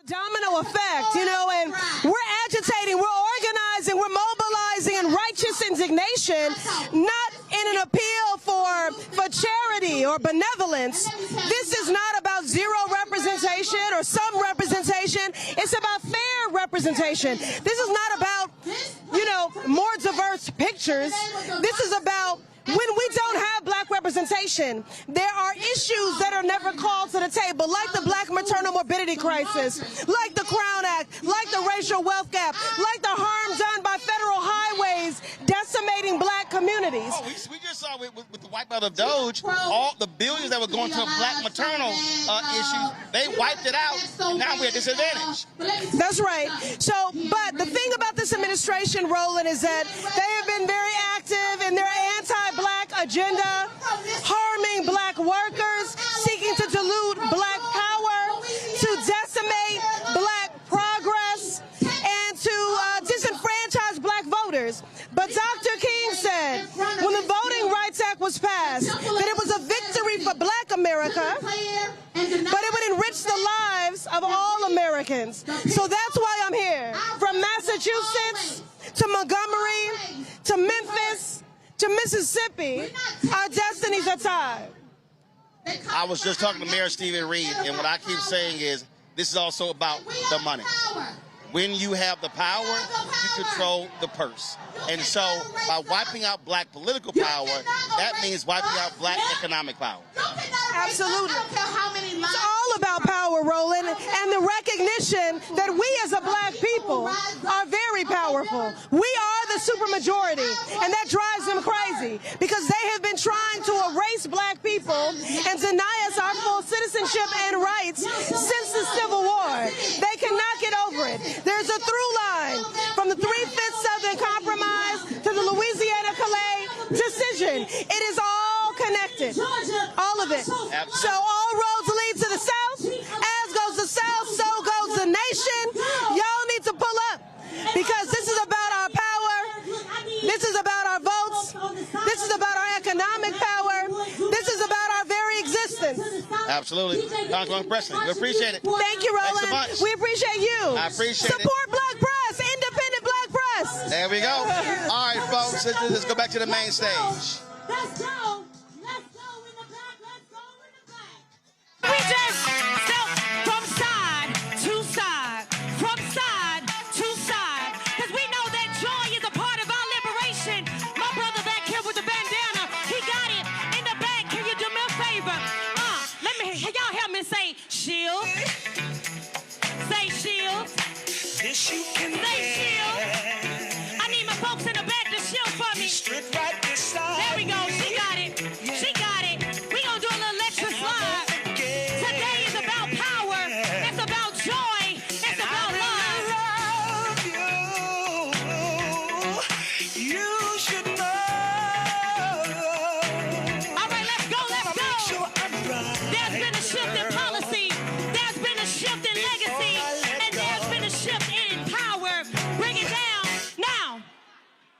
Domino effect, you know, and we're agitating, we're organizing, we're mobilizing in righteous indignation, not in an appeal for charity or benevolence. This is not about zero representation or some representation. It's about fair representation. This is not about, you know, more diverse pictures. This is about when we don't have black representation, there are issues that are never called to the table, like the black maternal morbidity crisis, like the Crown Act, like the racial wealth gap, like the harm done by federal highways decimating black communities. Oh, we just saw with the wipeout of Doge, all the billions that were going to black maternal issues, they wiped it out, and now we're at disadvantage. That's right. So, but the thing about this administration, Roland, is that they have been very active in their anti-black agenda, harming black workers, seeking to dilute black power, to decimate black progress, and to disenfranchise black voters. But Dr. King said, when the Voting Rights Act was passed, that it was a victory for black America, but it would enrich the lives of all Americans. So that's why I'm here. From Massachusetts to Montgomery to Memphis to Mississippi, our destinies are tied. I was just talking to Mayor Stephen Reed, and what I keep saying is this is also about the money. When you have the power, you control the purse. And so by wiping out black political power, that means wiping out black economic power. Absolutely. It's all about power, Roland, and the recognition that we as a black people are very powerful. We are the supermajority, and that drives them crazy because they have been trying to erase black people and deny us our full citizenship and rights since the Civil War. They cannot get over it. There's a through line from the 3/5 Southern Compromise to the Louisiana-Calais decision. It is all connected, all of it. So all roads lead to the South. As goes the South, so goes the nation. Y'all need to pull up because this is about our power. This is about our votes. This is about our economic power. This is about our very existence. Absolutely. Congresswoman Pressley, we appreciate it. Thank you, Roland. Thanks a bunch. We appreciate you. I appreciate it. Support black press, independent black press. There we go. All right, folks, let's go back to the main stage. Let's go. We just step from side to side. wish you can shield. I need my folks in the back to shield for me. There we go. She got it. She got it. We gonna do a little extra slide. Today is about power. It's about joy. It's about love. You should know. All right, let's go. Let's go. There's been a shift in policy. There's been a shift in legacy. And there's been a shift in power. Bring it down. Now,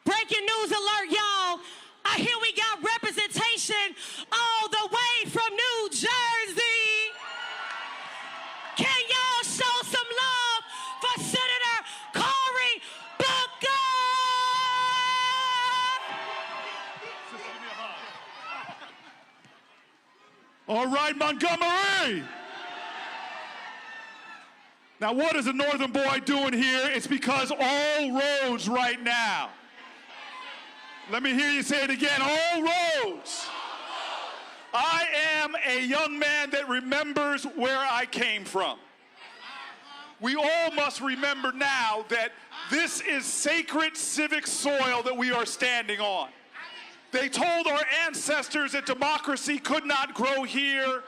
breaking news alert, y'all. I hear we got representation all the way from New Jersey. Can y'all show some love for Senator Cory Booker? All right, Montgomery. Now, what is a northern boy doing here? It's because all roads right now. Let me hear you say it again, all roads. I am a young man that remembers where I came from. We all must remember now that this is sacred civic soil that we are standing on. They told our ancestors that democracy could not grow here,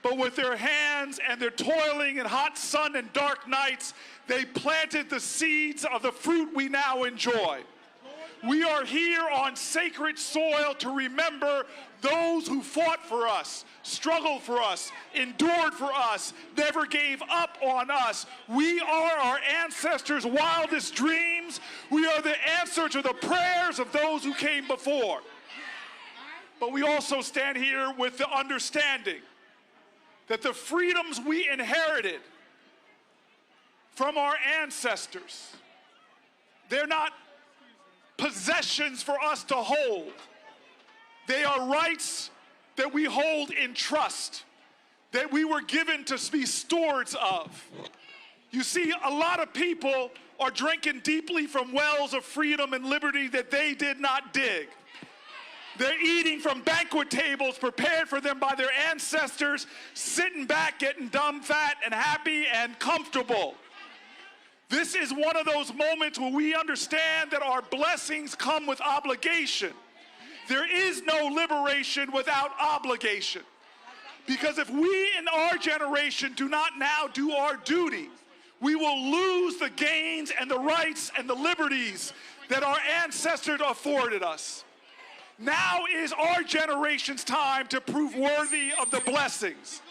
but with their hands and their toiling in hot sun and dark nights, they planted the seeds of the fruit we now enjoy. We are here on sacred soil to remember those who fought for us, struggled for us, endured for us, never gave up on us. We are our ancestors' wildest dreams. We are the answer to the prayers of those who came before. But we also stand here with the understanding that the freedoms we inherited from our ancestors, they're not possessions for us to hold. They are rights that we hold in trust, that we were given to be stewards of. You see, a lot of people are drinking deeply from wells of freedom and liberty that they did not dig. They're eating from banquet tables prepared for them by their ancestors, sitting back, getting dumb, fat, and happy and comfortable. This is one of those moments where we understand that our blessings come with obligation. There is no liberation without obligation. Because if we in our generation do not now do our duty, we will lose the gains and the rights and the liberties that our ancestors afforded us. Now is our generation's time to prove worthy of the blessings.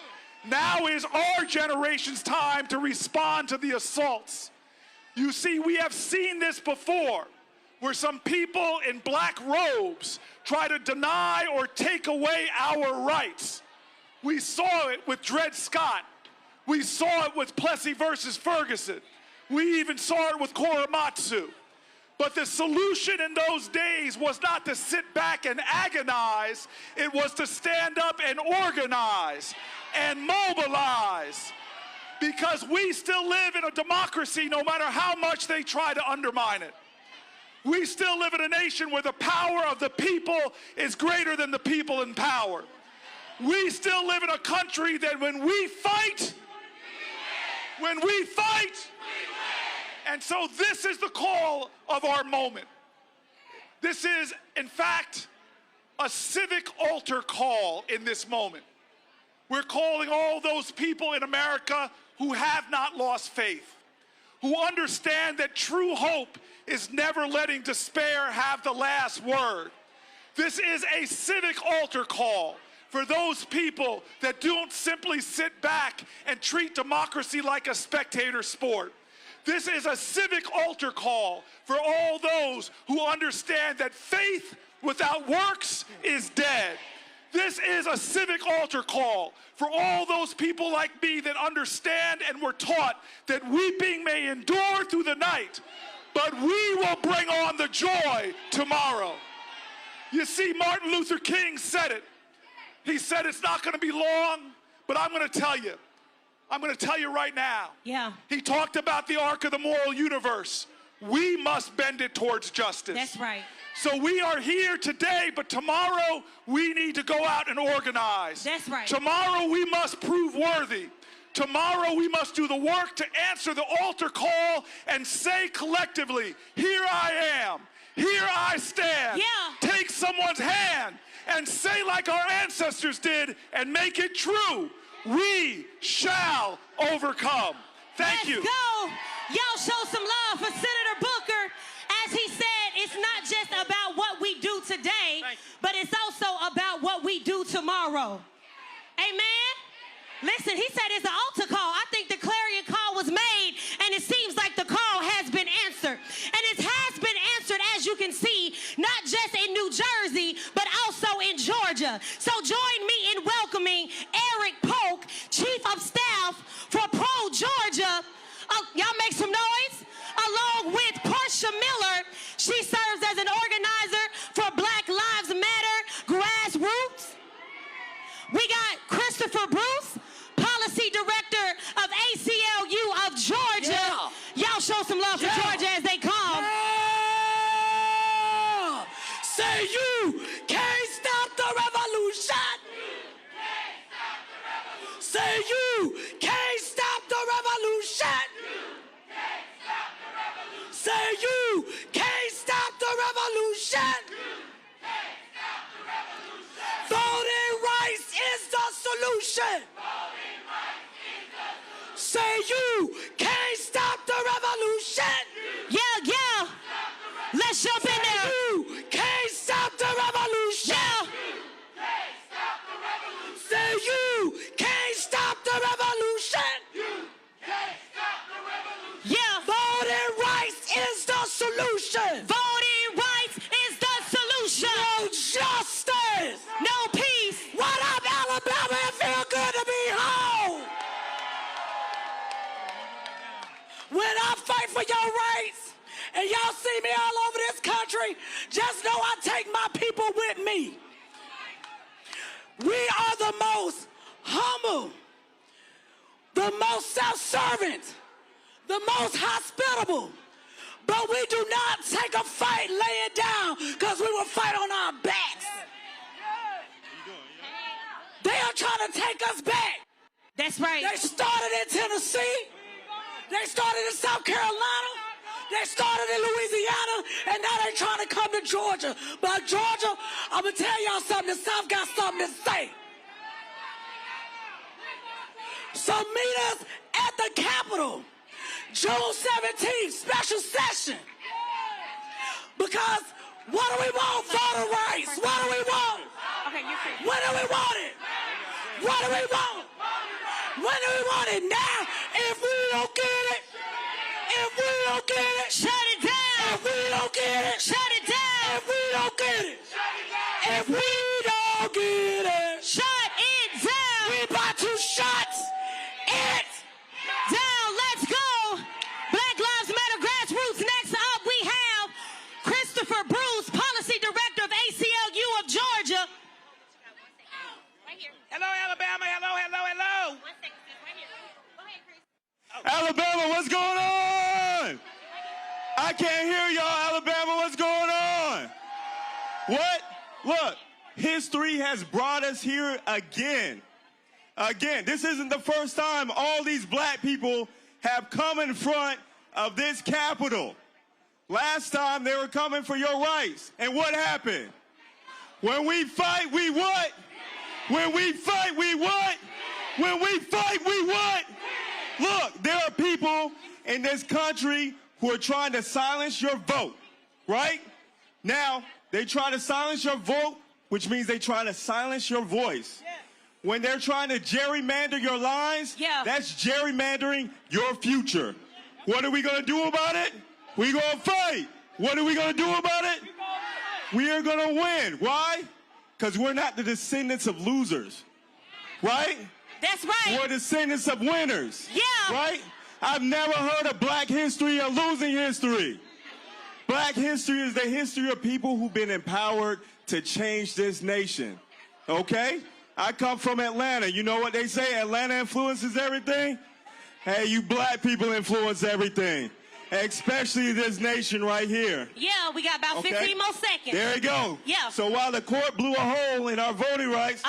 Now is our generation's time to respond to the assaults. You see, we have seen this before, where some people in black robes try to deny or take away our rights. We saw it with Dred Scott. We saw it with Plessy versus Ferguson. We even saw it with Korematsu. But the solution in those days was not to sit back and agonize. It was to stand up and organize and mobilize. Because we still live in a democracy no matter how much they try to undermine it. We still live in a nation where the power of the people is greater than the people in power. We still live in a country that when we fight, and so this is the call of our moment. This is, in fact, a civic altar call in this moment. We're calling all those people in America who have not lost faith, who understand that true hope is never letting despair have the last word. This is a civic altar call for those people that don't simply sit back and treat democracy like a spectator sport. This is a civic altar call for all those who understand that faith without works is dead. This is a civic altar call for all those people like me that understand and were taught that weeping may endure through the night, but we will bring on the joy tomorrow. You see, Martin Luther King said it. He said it's not going to be long, but I'm going to tell you. I'm going to tell you right now. Yeah. He talked about the arc of the moral universe. We must bend it towards justice. That's right. So we are here today, but tomorrow we need to go out and organize. That's right. Tomorrow we must prove worthy. Tomorrow we must do the work to answer the altar call and say collectively, here I am, here I stand. Yeah. Take someone's hand and say like our ancestors did and make it true. We shall overcome. Thank you. Let's go. Y'all show some love for Senator Booker. As he said, it's not just about what we do today, but it's also about what we do tomorrow. Amen? Listen, he said it's an altar call. I think the clarion call was made, and it seems like the call has been answered. And it has been answered, as you can see, not just in New Jersey, but also in Georgia. So join me in welcoming Eric Polk, Chief of Staff for Pro-Georgia. Y'all make some noise. Along with Portia Miller, she serves as an organizer for Black Lives Matter Grassroots. We got Christopher Bruce, Policy Director of ACLU of Georgia. Yeah. Y'all show some love for Georgia as they come. Yeah. Say you can't stop the revolution. Say you can't stop the revolution. Say you can't stop the revolution. Voting rights is the solution. Say you can't stop the revolution. Yeah, yeah. Let's jump in there. You can't stop the revolution. Yeah. Say you can't stop the revolution. Yeah. Voting rights is the solution. Voting rights is the solution. No justice. No peace. What up, Alabama? It feel good to be home. When I fight for your rights and y'all see me all over this country, just know I take my people with me. We are the most humble, the most self-servant, the most hospitable. But we do not take a fight laying down because we will fight on our backs. They are trying to take us back. That's right. They started in Tennessee. They started in South Carolina. They started in Louisiana, and now they're trying to come to Georgia. But Georgia, I'm going to tell y'all something. The South got something to say. So meet us at the Capitol, June 17th, special session. Because what do we want? Voter rights. What do we want? When do we want it? What do we want? When do we want it? Now, if we don't get it, if we don't get it, shut it down. If we don't get it, shut it down. If we don't get it, if we don't get it, shut it down. We about to shut it down. Let's go. Black Lives Matter Grassroots. Next up, we have Christopher Bruce, Policy Director of ACLU of Georgia. Hello, Alabama. Hello, hello, hello. Alabama, what's going on? I can't hear y'all, Alabama. What's going on? What? Look, history has brought us here again. Again, this isn't the first time all these black people have come in front of this Capitol. Last time they were coming for your rights. And what happened? When we fight, we what? When we fight, we what? When we fight, we what? Look, there are people in this country who are trying to silence your vote, right? Now, they try to silence your vote, which means they try to silence your voice. When they're trying to gerrymander your lives, that's gerrymandering your future. What are we going to do about it? We're going to fight. What are we going to do about it? We are going to win. Why? Because we're not the descendants of losers, right? That's right. We're descendants of winners. Yeah. Right? I've never heard of black history or losing history. Black history is the history of people who've been empowered to change this nation. Okay? I come from Atlanta. You know what they say? Atlanta influences everything? Hey, you black people influence everything. Especially this nation right here. Yeah, we got about 15 more seconds. There you go. Yeah. So while the court blew a hole in our voting rights,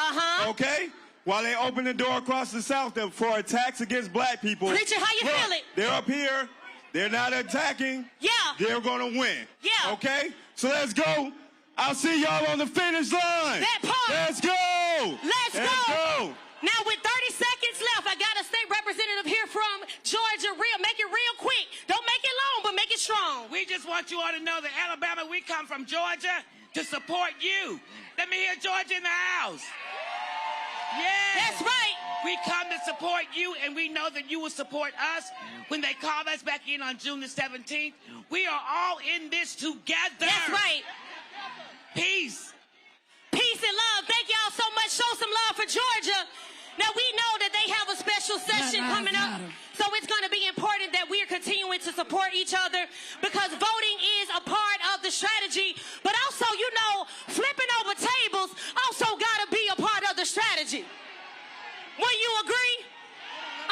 okay, while they open the door across the South for attacks against black people. Preacher, how you feel it? They're up here. They're not attacking. Yeah. They're going to win. Yeah. Okay? So let's go. I'll see y'all on the finish line. That part. Let's go. Let's go. Now, with 30 seconds left, I got a state representative here from Georgia. Make it real quick. Don't make it long, but make it strong. We just want you all to know that Alabama, we come from Georgia to support you. Let me hear Georgia in the house. Yeah. That's right. We come to support you, and we know that you will support us when they call us back in on June the 17th. We are all in this together. That's right. Peace. Peace and love. Thank y'all so much. Show some love for Georgia. Now, we know that they have a special session coming up, so it's going to be important that we are continuing to support each other because voting is a part of the strategy, but also, you know, flipping over tables also got to be a part of the strategy. Will you agree?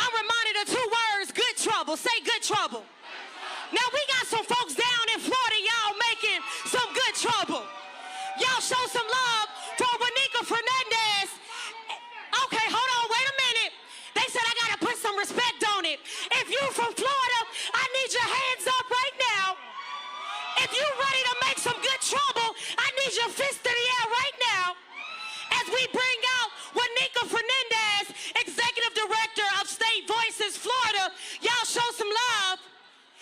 I'm reminded of two words, good trouble. Say good trouble. Now, we got some folks down in Florida, y'all making some good trouble. Y'all show some love for Wanika Fernandez. Okay, hold on, wait a minute. They said I gotta put some respect on it. If you from Florida, I need your hands up right now. If you ready to make some good trouble, I need your fist in the air right now. As we bring out Wanika Fernandez, Executive Director of State Voices Florida. Y'all show some love.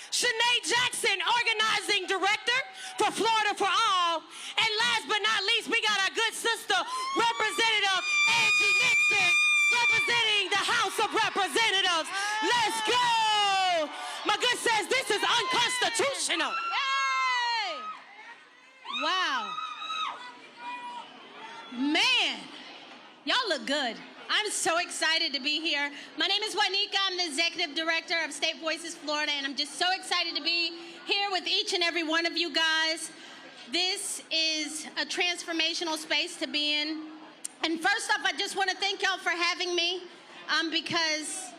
Shanae Jackson, Organizing Director for Florida for All. And last but not least, we got our good sister, Representative Angie Nixon, representing the House of Representatives. Let's go! My good says this is unconstitutional. Yay! Wow. Man, y'all look good. I'm so excited to be here. My name is Wanika. I'm the Executive Director of State Voices Florida, and I'm just so excited to be here with each and every one of you guys. This is a transformational space to be in. And first off, I just want to thank y'all for having me because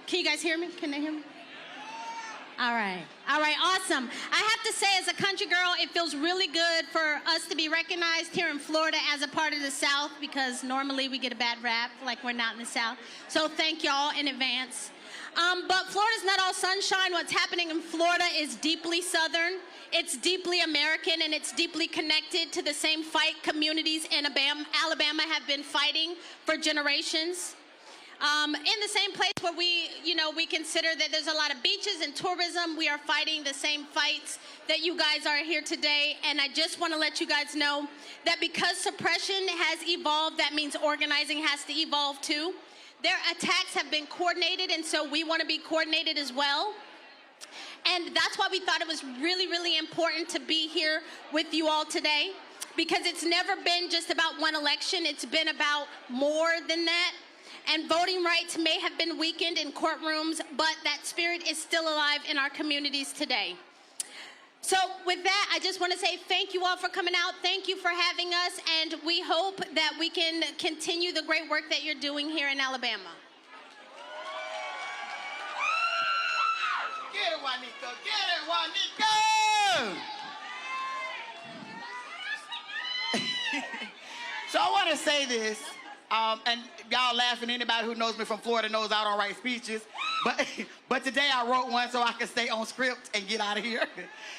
can you guys hear me? Can they hear me? All right, awesome. I have to say, as a country girl, it feels really good for us to be recognized here in Florida as a part of the South because normally we get a bad rap like we're not in the South. So thank y'all in advance. But Florida's not all sunshine. What's happening in Florida is deeply Southern. It's deeply American, and it's deeply connected to the same fight communities in Alabama have been fighting for generations. In the same place where we consider that there's a lot of beaches and tourism, we are fighting the same fights that you guys are here today. And I just want to let you guys know that because suppression has evolved, that means organizing has to evolve too. Their attacks have been coordinated, and so we want to be coordinated as well. And that's why we thought it was really, really important to be here with you all today, because it's never been just about one election. It's been about more than that. And voting rights may have been weakened in courtrooms, but that spirit is still alive in our communities today. So with that, I just want to say thank you all for coming out. Thank you for having us, and we hope that we can continue the great work that you're doing here in Alabama. Get it, Wanika! Get it, Wanika! So I want to say this. And y'all laughing, anybody who knows me from Florida knows I don't write speeches. But today I wrote one so I can stay on script and get out of here.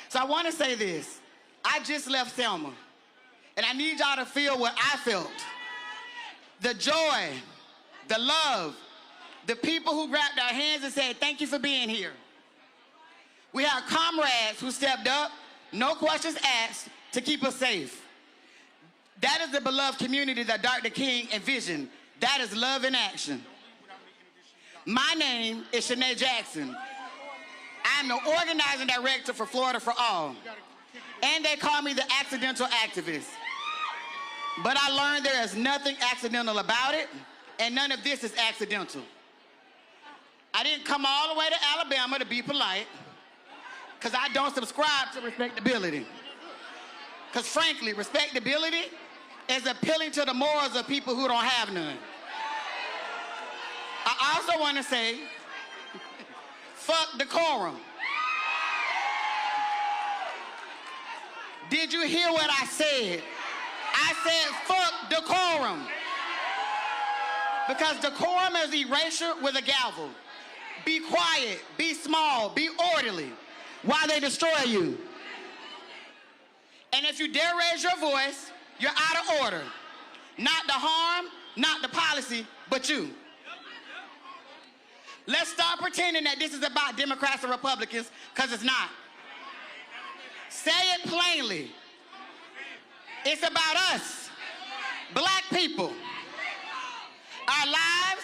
So I want to say this. I just left Selma. And I need y'all to feel what I felt. The joy, the love, the people who grabbed our hands and said, thank you for being here. We have comrades who stepped up, no questions asked, to keep us safe. That is the beloved community that Dr. King envisioned. That is love in action. My name is Shanae Jackson. I'm the organizing director for Florida for All. And they call me the accidental activist. But I learned there is nothing accidental about it, and none of this is accidental. I didn't come all the way to Alabama to be polite, because I don't subscribe to respectability. Because frankly, respectability is appealing to the morals of people who don't have none. I also want to say, fuck decorum. Did you hear what I said? I said, fuck decorum. Because decorum is erasure with a gavel. Be quiet, be small, be orderly while they destroy you. And if you dare raise your voice, you're out of order. Not the harm, not the policy, but you. Let's stop pretending that this is about Democrats and Republicans, because it's not. Say it plainly. It's about us, black people, our lives,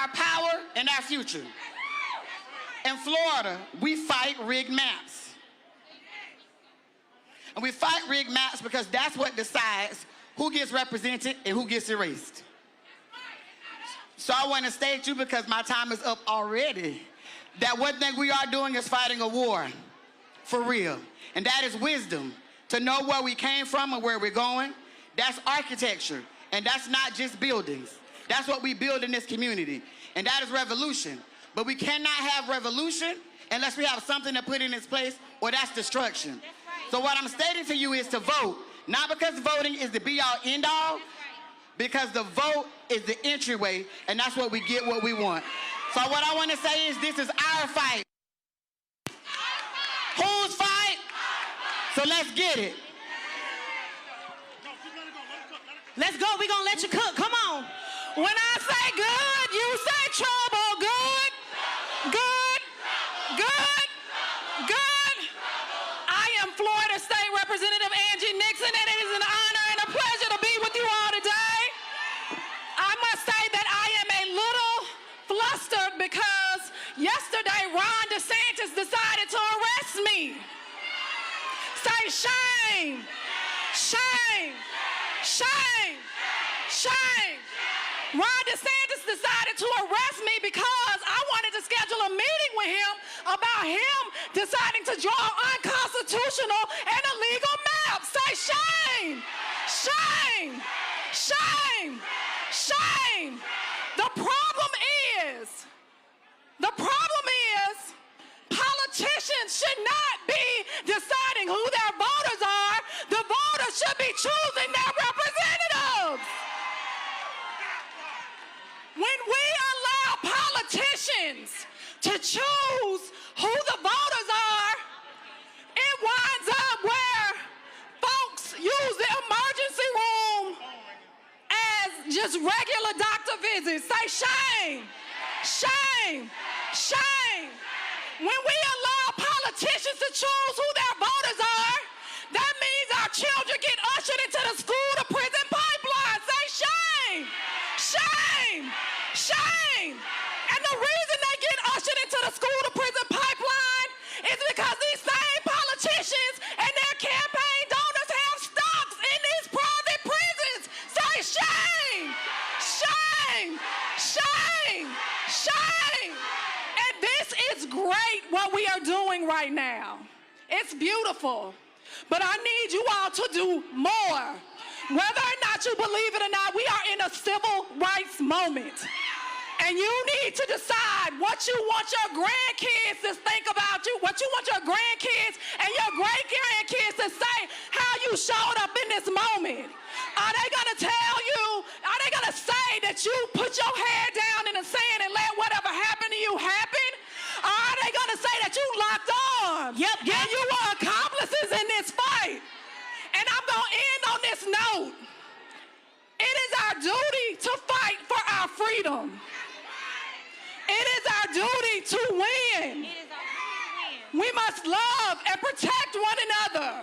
our power, and our future. In Florida, we fight rigged maps. And we fight rigged maps because that's what decides who gets represented and who gets erased. So I want to state you, because my time is up already, that one thing we are doing is fighting a war for real. And that is wisdom, to know where we came from and where we're going. That's architecture, and that's not just buildings. That's what we build in this community, and that is revolution. But we cannot have revolution unless we have something to put in its place, or that's destruction. So what I'm stating to you is to vote, not because voting is the be-all, end-all, because the vote is the entryway, and that's what we get what we want. So what I want to say is this is our fight. Whose fight? So let's get it. Let's go. We're going to let you cook. Come on. When I say good, you say trouble. Good. Good. Good. Good. I am Florida State Representative Angie Nixon, and it is an honor and a pleasure to be with you all today. I must say that I am a little flustered because yesterday Ron DeSantis decided to arrest me. Say shame, shame, shame, shame. Ron DeSantis decided to arrest me because I wanted to schedule a meeting with him about him deciding to draw unconstitutional and illegal maps. Say shame, shame, shame, shame. The problem is politicians should not be deciding who their voters are. The voters should be choosing their representatives. When we allow politicians to choose who the voters are, it winds up where folks use the emergency room as just regular doctor visits. Say shame, shame, shame. When we allow politicians to choose who their voters are, that means our children get ushered into the school-to-prison pipeline. Say shame, shame, shame. And the reason they get ushered into the school-to-prison pipeline is because these same politicians and their campaign donors have stocks in these private prisons. Say shame, shame, shame, shame. And this is great what we are doing right now. It's beautiful. But I need you all to do more. Whether or not you believe it or not, we are in a civil rights moment. And you need to decide what you want your grandkids to think about you, what you want your grandkids and your great-grandkids to say how you showed up in this moment. Are they going to tell you, are they going to say that you put your head down in the sand and let whatever happened to you happen? Or are they going to say that you locked arms? Yep. And you were accomplices in this fight? And I'm going to end on this note. It is our duty to fight for our freedom. It is our duty to win. We must love and protect one another.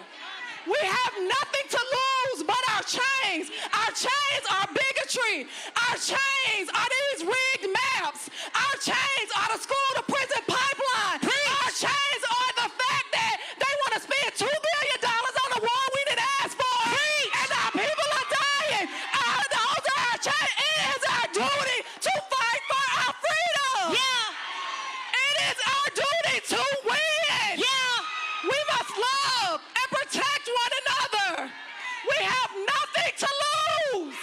We have nothing to lose but our chains. Our chains are bigotry. Our chains are these rigged maps. Our chains are the school-to-prison pipeline. Our chains are the fact that they want to spend $2 billion on a war we didn't ask for. And our people are dying. Those are our chains. It is our duty to fight for our freedom. Yeah. It is our duty to win. Yeah. We must love and protect one another. We have nothing to lose.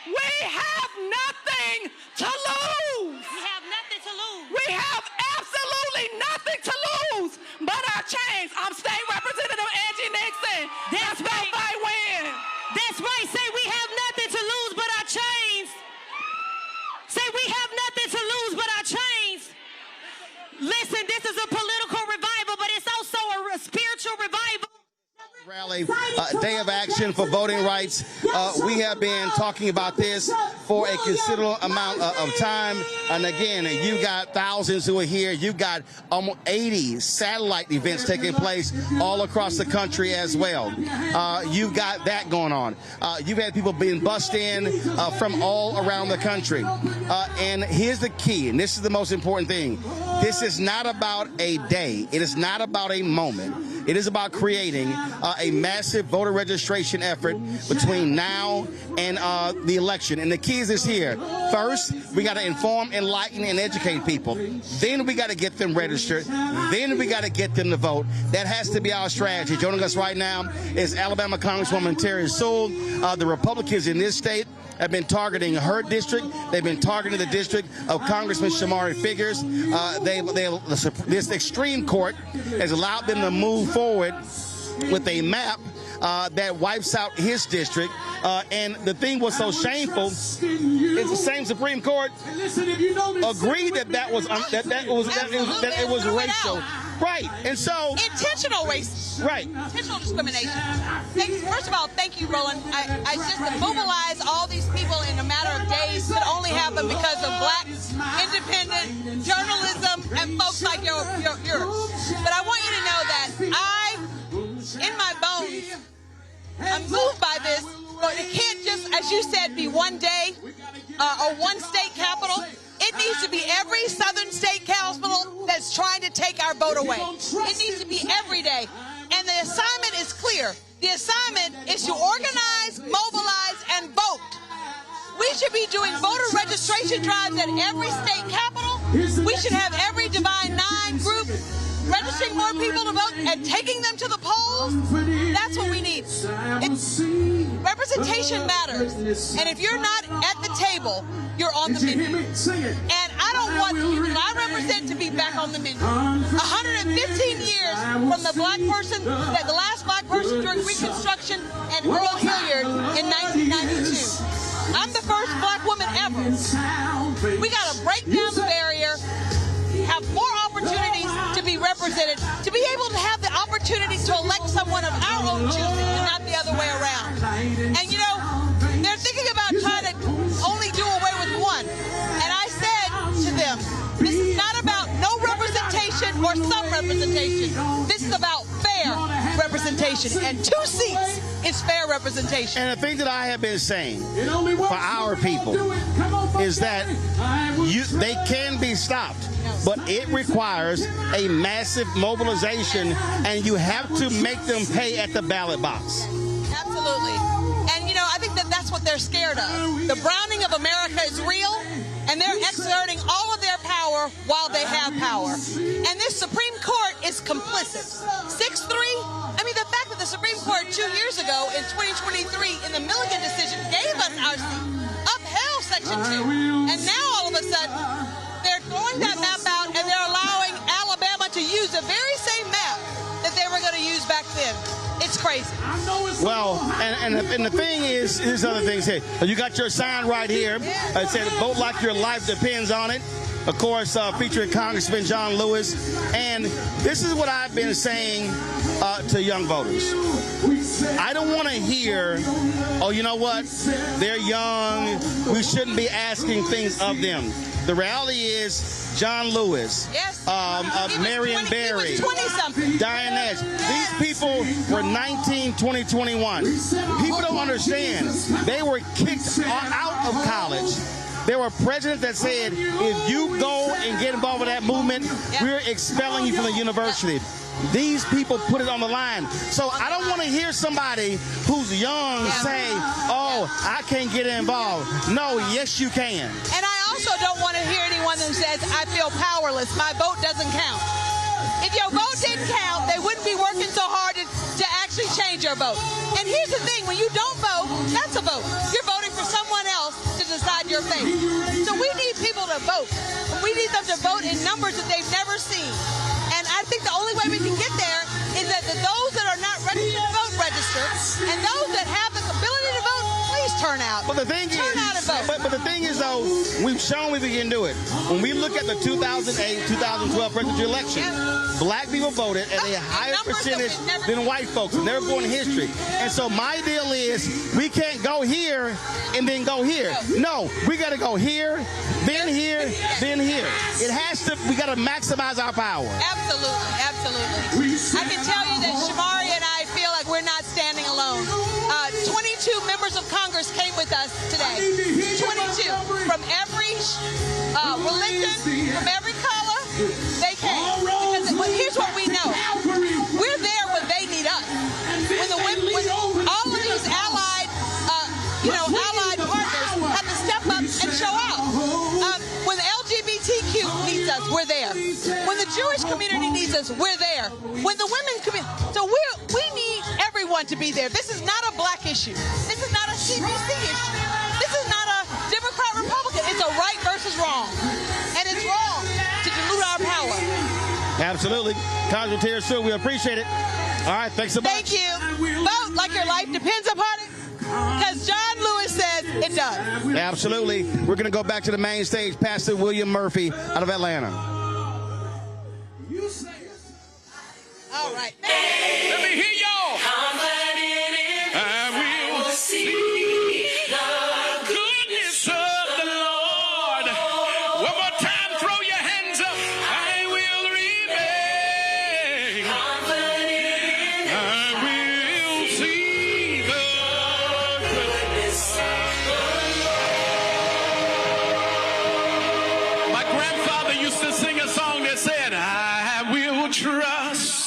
We have nothing to lose. We have nothing to lose. We have absolutely nothing to lose but our chains. I'm State Representative Angie Nixon. That's right. Fight win. That's right. Say we have nothing to lose but our chains. Listen, this is a political revival, but it's also a spiritual revival. Rally, day of action for voting rights. We have been talking about this for a considerable amount of time. And again, you got thousands who are here. You've got almost 80 satellite events taking place all across the country as well. You've got that going on. You've had people being bussed in from all around the country. And here's the key, and this is the most important thing. This is not about a day. It is not about a moment. It is about creating a massive voter registration effort between now and the election. And the key is this here. First, we got to inform, enlighten, and educate people. Then we got to get them registered. Then we got to get them to vote. That has to be our strategy. Joining us right now is Alabama Congresswoman Terry Sewell. The Republicans in this state have been targeting her district. They've been targeting the district of Congressman Shamari Figures. This extreme court has allowed them to move forward with a map that wipes out his district. And the thing was so shameful is the same Supreme Court agreed that it was racial. Right, and so intentional racism. Right, intentional discrimination. First of all, thank you, Roland. I just to mobilize all these people in a matter of days could only happen because of black, independent journalism and folks like yours. But I want you to know that in my bones, I'm moved by this. But it can't just, as you said, be one day or one state capital. It needs to be every southern state capital that's trying to take our vote away. It needs to be every day. And the assignment is clear. The assignment is to organize, mobilize, and vote. We should be doing voter registration drives at every state capital. We should have every Divine Nine group registering more people to vote and taking them to the polls. That's what we need. Representation matters. And if you're not at the table, you're on the menu. And I don't want people that I represent to be back on the menu. 115 years from the last black person during Reconstruction and Earl Hilliard in 1992. I'm the first black woman ever. We got to break down the barrier, have more opportunities to be represented, to be able to have the opportunity to elect someone of our own choosing and not the other way around. And you know, they're thinking about trying to only do away with one. And I said to them, this is not about no representation or some representation. This is about fair representation. And 2 seats is fair representation. And the thing that I have been saying for our people is that they can be stopped, but it requires a massive mobilization, and you have to make them pay at the ballot box. Absolutely. And, you know, I think that's what they're scared of. The browning of America is real, and they're exerting all of their power while they have power. And this Supreme Court is complicit. 6-3, I mean, the fact that the Supreme Court 2 years ago in 2023 in the Milligan decision gave us our seat, upheld Section 2, and now all of a sudden they're throwing that map out and they're allowing Alabama to use the very same map that they were going to use back then. It's crazy. Well, and the thing is, here's other things here. You got your sign right here. It said, vote like your life depends on it. Of course, featuring Congressman John Lewis. And this is what I've been saying to young voters. I don't want to hear, oh, you know what? They're young. We shouldn't be asking things of them. The reality is, John Lewis, Marion Barry, Diane Nash, these people were 19, 20, 21. People don't understand. They were kicked out of college. There were presidents that said, if you go and get involved with that movement, we're expelling you from the university. These people put it on the line. So I don't want to hear somebody who's young say, oh, I can't get involved. No, yes, you can. And I also don't want to hear anyone who says, I feel powerless. My vote doesn't count. If your vote didn't count, they wouldn't be working so hard to actually change your vote. And here's the thing, when you don't vote, that's a vote. You're voting for someone else to decide your fate. So we need people to vote. We need them to vote in numbers that they've never seen. And I think the only way we can get there is that those that are not registered to vote register, and those that have the ability to vote, please turn out. But the thing turn out and vote. But the thing is, though, we've shown we can do it. When we look at the 2008, 2012 presidential election, black people voted at a higher percentage than white folks. Never before in history. And so my deal is we can't go here and then go here. No, we got to go here, then here, then here. It has to, we got to maximize our power. Absolutely, absolutely. I can tell you that Shamari and I feel like we're not standing alone. 22 members of Congress came with us today. 22 from every religion, from every color. They came because here's what we know: we're there when they need us. When all of these allied, allied partners have to step up and show out. When the LGBTQ needs us, we're there. When the Jewish community needs us, we're there. When the women's community, so we need everyone to be there. This is not a black issue. This is not a CBC issue. This is not a Democrat-Republican. It's a right versus wrong. And it's wrong to dilute our power. Absolutely. Congressman Terry Sue, we appreciate it. All right, thanks so much. Thank you. Vote like your life depends upon it, because John Lewis says it does. Absolutely. We're going to go back to the main stage. Pastor William Murphy out of Atlanta. All right. Let me hear y'all. I will see the goodness of the Lord. One more time, throw your hands up. I will remain. I will see the goodness of the Lord. My grandfather used to sing a song that said, I will trust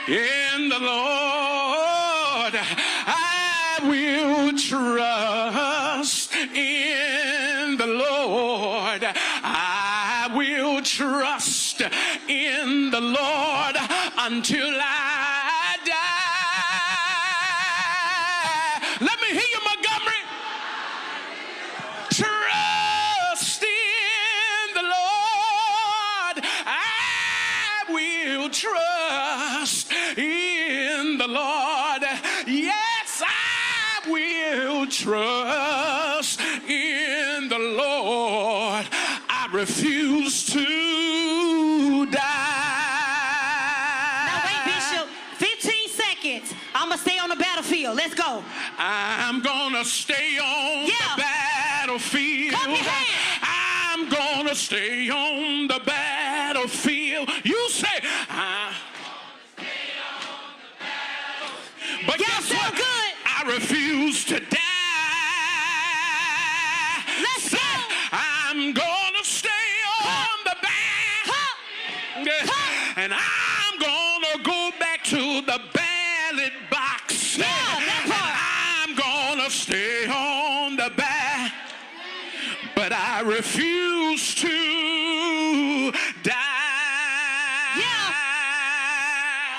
in the Lord. I will trust in the Lord. I will trust in the Lord until I die. Let me hear you, Montgomery. Trust in the Lord. I will trust in the Lord. Yes, I will trust in the Lord. I refuse to die. Now wait, Bishop. 15 seconds. I'm going to stay on the battlefield. Let's go. I'm going to stay on the battlefield. Clap your hands. I'm going to stay on the battlefield. You say, but guess what? Good. I refuse to die. Let's go. I'm gonna stay on the back. And I'm gonna go back to the ballot box. Yeah, that part. I'm gonna stay on the back. But I refuse to die. Yeah.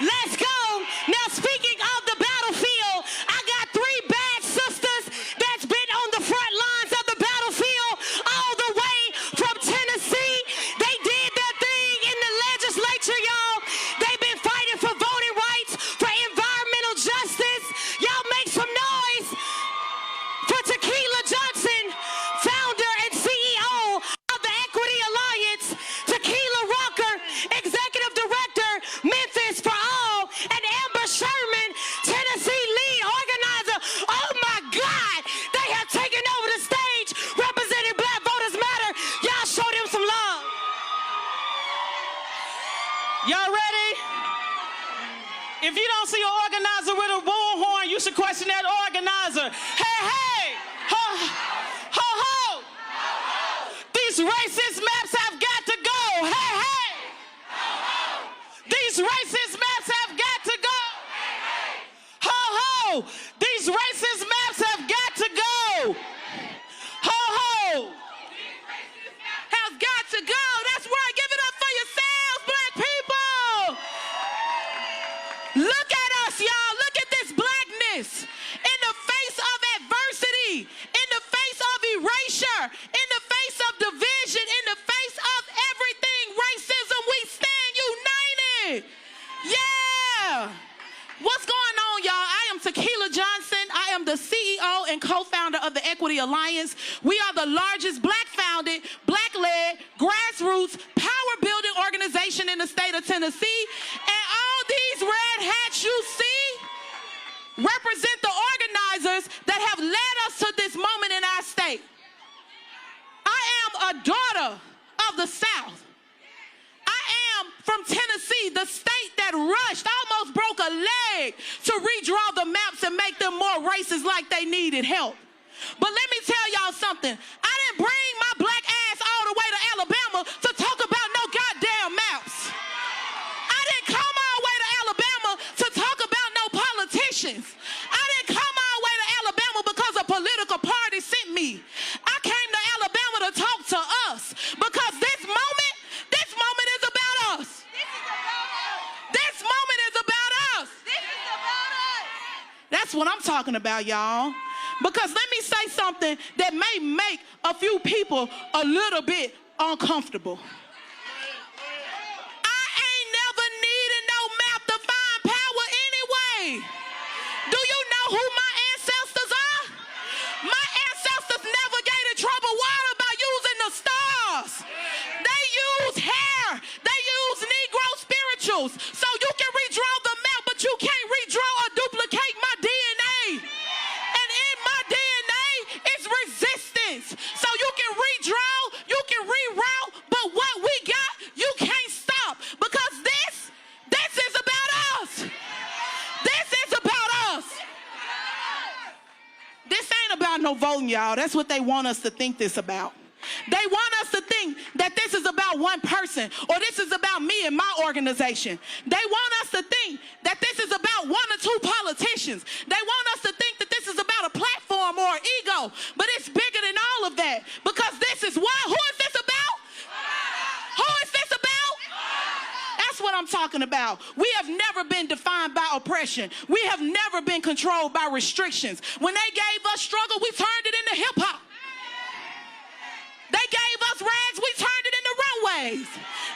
Let's go. Now, speaking of the battlefield, I got 3 bad sisters that's been on the front lines of the battlefield all the way from Tennessee. They did their thing in the legislature, y'all. They've been fighting for voting rights, for environmental justice. Y'all make some noise for Tequila Johnson, founder and CEO of the Equity Alliance, Tequila Walker, executive director, Memphis for All, and Amber Sherman, Tennessee lead organizer. Oh my God, they have taken over the stage representing Black Voters Matter. Y'all show them some love. Y'all ready? If you don't see an organizer with a bullhorn, you should question that organizer. Hey, hey! Ho, ho, ho! These racist maps have got to go. Hey, hey! These racist maps have got to go. Ho, ho! These racist maps have got to go. Ho, ho! Has got to go. That's right. Give it up for yourselves, Black people. Look at us, y'all. Look at this blackness. In the face of adversity, in the face of erasure, in the face of division, in the face of everything racism, we stand united. What's going on, y'all? I am Tequila Johnson. I am the CEO and co-founder of of the Equity Alliance. We are the largest Black-founded, Black-led, grassroots, power-building organization in the state of Tennessee. And all these red hats you see represent the organizers that have led us to this moment in our state. I am a daughter of the South. I am from Tennessee, the state that rushed, almost broke a leg to redraw the maps and make them more racist like they needed help. But let me tell y'all something. I didn't bring my black ass all the way to Alabama to talk about no goddamn maps. I didn't come all the way to Alabama to talk about no politicians. I didn't come all the way to Alabama because a political party sent me. I came to Alabama to talk to us because this moment is about us. This moment is about us. This is about us. That's what I'm talking about, y'all. Because let me say something that may make a few people a little bit uncomfortable. I ain't never needed no map to find power anyway. Do you know who my ancestors are? My ancestors navigated troubled water by using the stars. They used hair. They used Negro spirituals. So you can redraw the map, but you can't redraw or duplicate my DNA. And in my DNA is resistance. So you can redraw, you can reroute, but what we got, you can't stop. Because this is about us. This is about us. This ain't about no voting, y'all. That's what they want us to think this about. They want us to think that this is about one person or this is about me and my organization. They want us to think that this is about one or two politicians. They want us to think that this is about a platform or an ego, but it's bigger than all of that because this is what? Who is this about? Who is this about? That's what I'm talking about. We have never been defined by oppression. We have never been controlled by restrictions. When they gave us struggle, we turned it into hip hop. They gave us rags, we turned it into runways.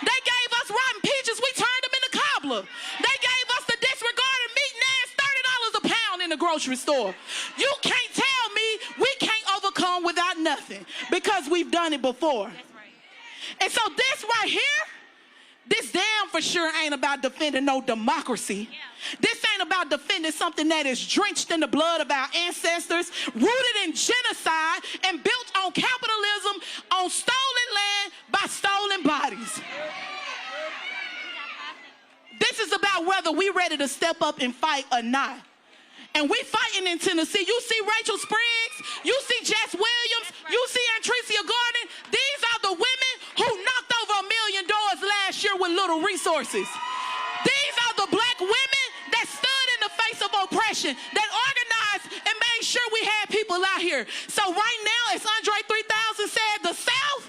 They gave us rotten peaches, we turned them into cobbler. They gave us the disregarded meat and $30 a pound in the grocery store. You can't tell me we can't overcome without nothing because we've done it before. That's right. And so this right here, this damn for sure ain't about defending no democracy. Yeah. This ain't about defending something that is drenched in the blood of our ancestors, rooted in genocide, and built on capitalism, on stolen land by stolen bodies. This is about whether we ready to step up and fight or not. And we fighting in Tennessee. You see Rachel Spriggs, you see Jess Williams, you see Antrecia Gordon. These are the women who knocked over $1 million last year with little resources. These are the black women that stood in the face of oppression, that organized and made sure we had people out here. So right now, as Andre 3000 said, the South,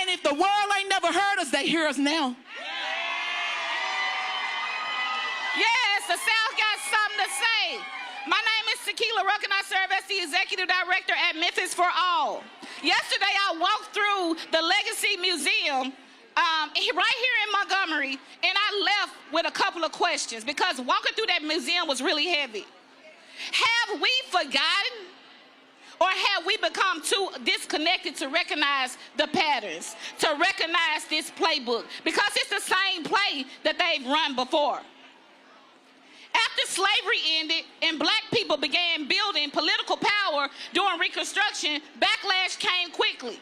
and if the world ain't never heard us, they hear us now. Yes, the South got something to say. My name is Tequila Ruck, and I serve as the Executive Director at Memphis for All. Yesterday, I walked through the Legacy Museum right here in Montgomery, and I left with a couple of questions because walking through that museum was really heavy. Have we forgotten or have we become too disconnected to recognize the patterns, to recognize this playbook? Because it's the same play that they've run before. After slavery ended and black people began building political power during Reconstruction, backlash came quickly.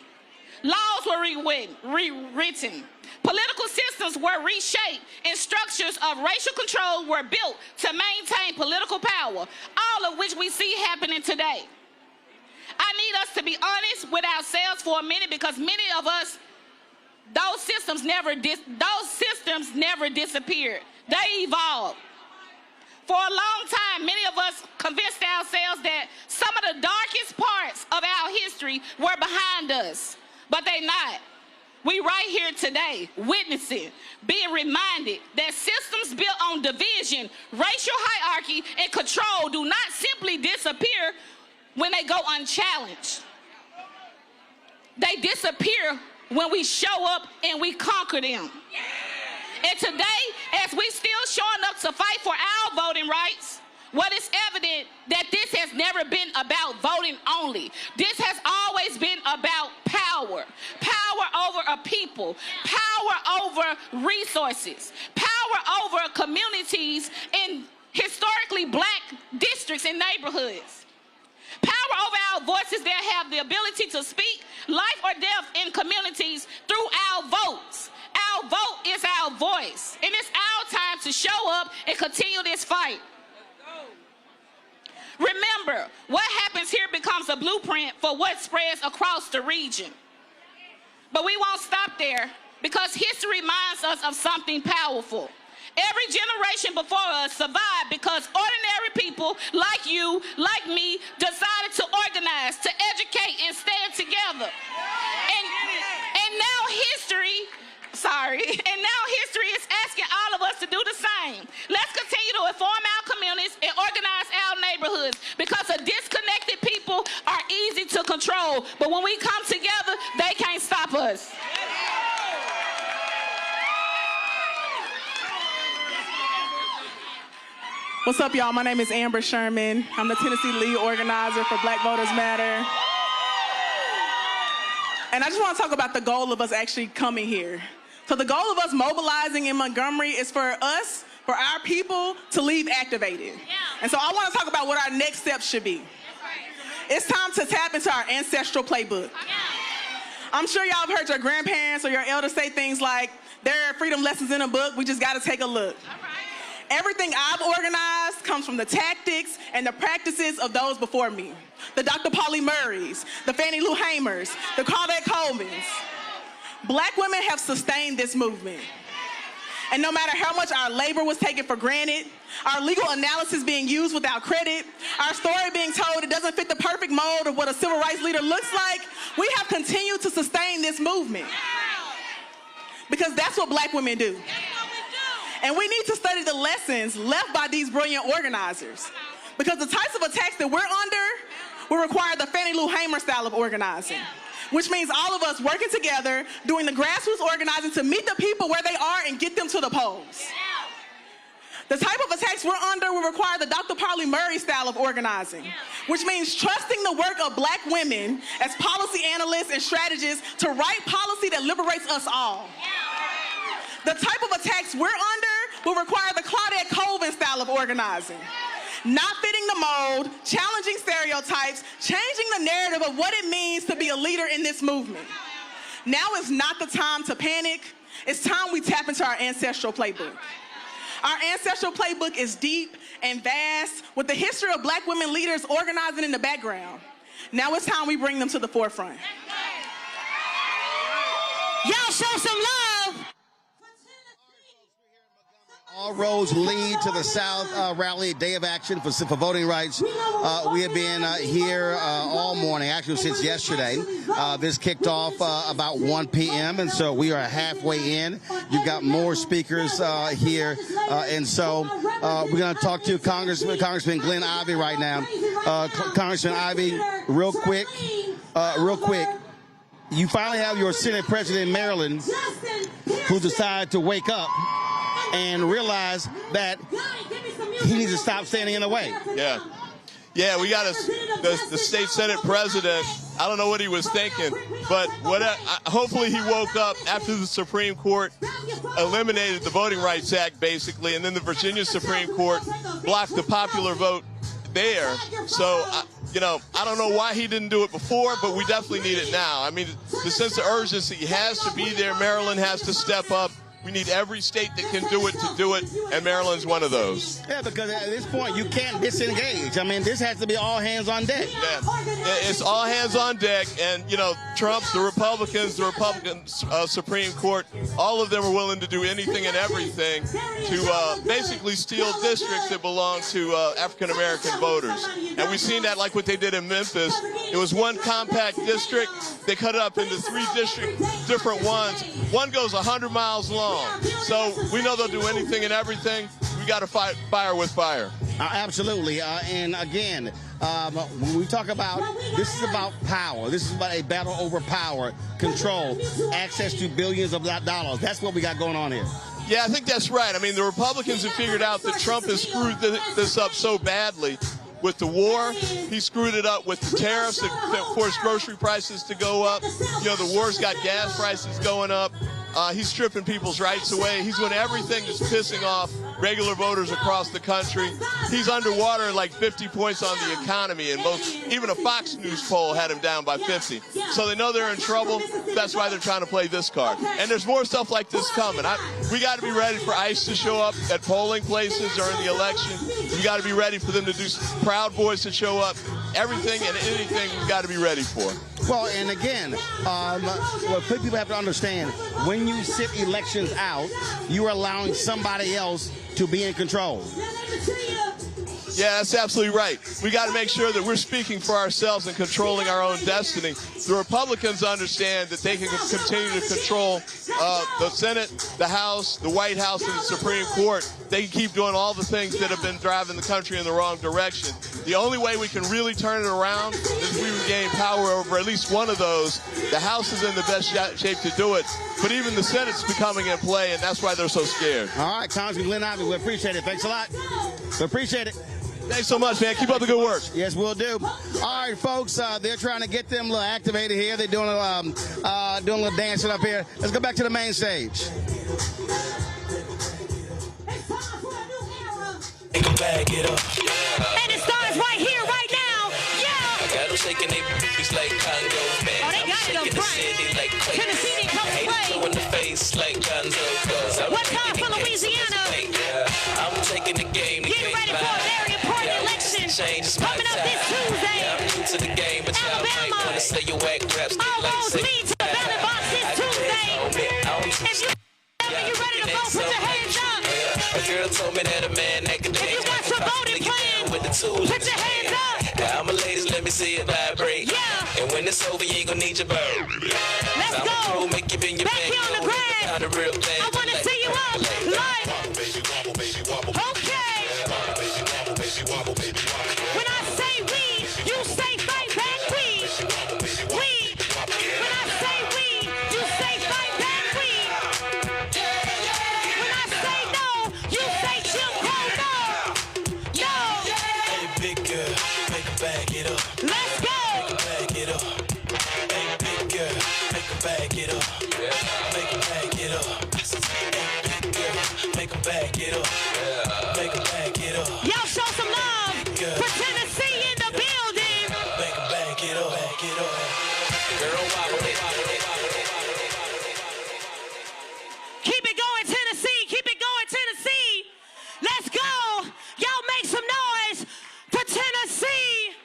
Laws were rewritten. Political systems were reshaped and structures of racial control were built to maintain political power, all of which we see happening today. I need us to be honest with ourselves for a minute because many of us, those systems never disappeared. They evolved. For a long time, many of us convinced ourselves that some of the darkest parts of our history were behind us, but they're not. We right here today, witnessing, being reminded that systems built on division, racial hierarchy, and control do not simply disappear when they go unchallenged. They disappear when we show up and we conquer them. And today, as we still showing up to fight for our voting rights, what is evident that this has never been about voting only. This has always been about power. Power over a people. Power over resources. Power over communities in historically black districts and neighborhoods. Power over our voices that have the ability to speak life or death in communities through our votes. Our vote is our voice. And it's our time to show up and continue this fight. Remember, what happens here becomes a blueprint for what spreads across the region. But we won't stop there, because history reminds us of something powerful. Every generation before us survived because ordinary people like you, like me, decided to organize, to educate, and stand together. And now history is asking all of us to do the same. Let's continue to inform our communities and organize our neighborhoods, because the disconnected people are easy to control. But when we come together, they can't stop us. What's up, y'all? My name is Amber Sherman. I'm the Tennessee lead organizer for Black Voters Matter. And I just want to talk about the goal of us actually coming here. So the goal of us mobilizing in Montgomery is for us, for our people, to leave activated. And so I want to talk about what our next steps should be. It's time to tap into our ancestral playbook. I'm sure y'all have heard your grandparents or your elders say things like, there are freedom lessons in a book, we just got to take a look. Everything I've organized comes from the tactics and the practices of those before me. The Dr. Pauli Murrays, the Fannie Lou Hamers, the Claudette Colvins. Black women have sustained this movement. And no matter how much our labor was taken for granted, our legal analysis being used without credit, our story being told it doesn't fit the perfect mold of what a civil rights leader looks like, we have continued to sustain this movement. Because that's what black women do. And we need to study the lessons left by these brilliant organizers. Because the types of attacks that we're under will require the Fannie Lou Hamer style of organizing. Which means all of us working together, doing the grassroots organizing to meet the people where they are and get them to the polls. The type of attacks we're under will require the Dr. Pauli Murray style of organizing, which means trusting the work of black women as policy analysts and strategists to write policy that liberates us all. The type of attacks we're under will require the Claudette Colvin style of organizing. Not fitting the mold, challenging stereotypes, changing the narrative of what it means to be a leader in this movement. Now is not the time to panic. It's time we tap into our ancestral playbook. Our ancestral playbook is deep and vast, with the history of black women leaders organizing in the background. Now it's time we bring them to the forefront. Y'all show some love. All roads lead to the South rally, day of action for voting rights. We have been here all morning, actually since yesterday. This kicked off about 1 p.m., and so we are halfway in. You've got more speakers here, and so we're going to talk to Congressman Glenn Ivey right now. Congressman Ivey, real quick, you finally have your Senate president in Maryland who decided to wake up and realize that he needs to stop standing in the way. Yeah, we got the state Senate president. I don't know what he was thinking, but hopefully he woke up after the Supreme Court eliminated the Voting Rights Act, basically, and then the Virginia Supreme Court blocked the popular vote there. So, I don't know why he didn't do it before, but we definitely need it now. I mean, the sense of urgency has to be there. Maryland has to step up. We need every state that can do it, and Maryland's one of those. Yeah, because at this point, you can't disengage. I mean, this has to be all hands on deck. Yeah, it's all hands on deck, and, Trump, the Republican Supreme Court, all of them are willing to do anything and everything to basically steal districts that belong to African-American voters. And we've seen that like what they did in Memphis. It was one compact district. They cut it up into 3 different ones. One goes 100 miles long. So we know they'll do anything and everything. We got to fight fire with fire. Absolutely. And again, when we talk about, this is about power. This is about a battle over power, control, access to billions of dollars. That's what we got going on here. Yeah, I think that's right. I mean, the Republicans have figured out that Trump has screwed this up so badly. With the war, he screwed it up with the tariffs that forced grocery prices to go up. You know, the war's got gas prices going up. He's stripping people's rights away. He's doing everything that's pissing off regular voters across the country. He's underwater like 50 points on the economy, and even a Fox News poll had him down by 50. So they know they're in trouble. That's why they're trying to play this card. And there's more stuff like this coming. We got to be ready for ICE to show up at polling places during the election. We got to be ready for them to do Proud Boys to show up. Everything and anything we've got to be ready for. Well, and again, what people have to understand, when you sit elections out, you are allowing somebody else to be in control. Yeah, that's absolutely right. We got to make sure that we're speaking for ourselves and controlling our own destiny. The Republicans understand that they can continue to control the Senate, the House, the White House, and the Supreme Court. They can keep doing all the things that have been driving the country in the wrong direction. The only way we can really turn it around is we regain power over at least one of those. The House is in the best shape to do it, but even the Senate's becoming in play, and that's why they're so scared. All right, Congressman Glenn Ivey, we appreciate it. Thanks a lot. We appreciate it. Thanks so much, man. Keep up the good work. Yes, we'll do. All right, folks, they're trying to get them a little activated here. They're doing a little dancing up here. Let's go back to the main stage. Bag it up. And it starts right here, right now. Yeah. I got them shaking they booties like Congos, man. Oh, they got it up front. Like Tennessee didn't come to play. in the face like What time for Louisiana? I'm taking the game. Get ready for a very important election coming up this Tuesday. I'm new to the game, but y'all might want to say your whack raps. All roads lead to the ballot box this Tuesday. If you ready to vote, put your hands up. A girl told me that a man that could if you got your voting plan, with the tools, put your hands up. Now, my ladies, let me see it vibrate. Yeah. And when it's over, you ain't gonna need your bird. Let's go. Make you bend your back here on the grass. I want to see you up. Like. Okay. When I say we, you say fight back. We. When I say we, you say fight back. We. When I say no, you say Jim Crow no. No. Hey, big girl, make her bag it up. Let's go. Make her bag it up. Hey, big girl, make her bag it up. Make her bag it up. Hey, big girl, make her bag it up. Make her bag it up. Y'all show some love for Tennessee in the building. Make her bag it up. Bag it up. Girl, wobble it. Keep it going, Tennessee. Keep it going, Tennessee. Let's go. Y'all make some noise for Tennessee.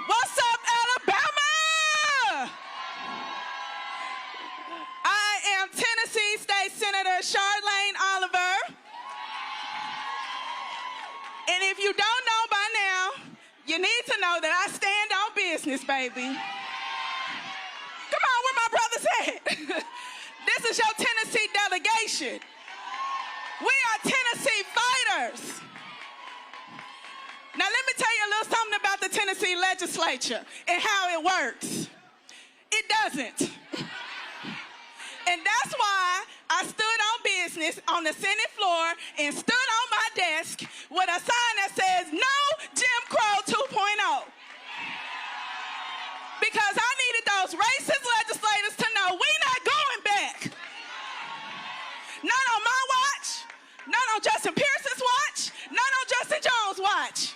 What's up, Alabama? I am Tennessee State Senator Charlene Oliver. And if you don't know by now, you need to know that I stand on business, baby. Come on, where my brothers at? This is your Tennessee delegation. We are Tennessee fighters. Now, let me tell you a little something about the Tennessee legislature and how it works. It doesn't. And that's why I stood on business on the Senate floor and stood on my desk with a sign that says, no Jim Crow 2.0. Because I needed those racist legislators to know we're not going back. Not on my watch, not on Justin Pearson's watch, not on Justin Jones' watch.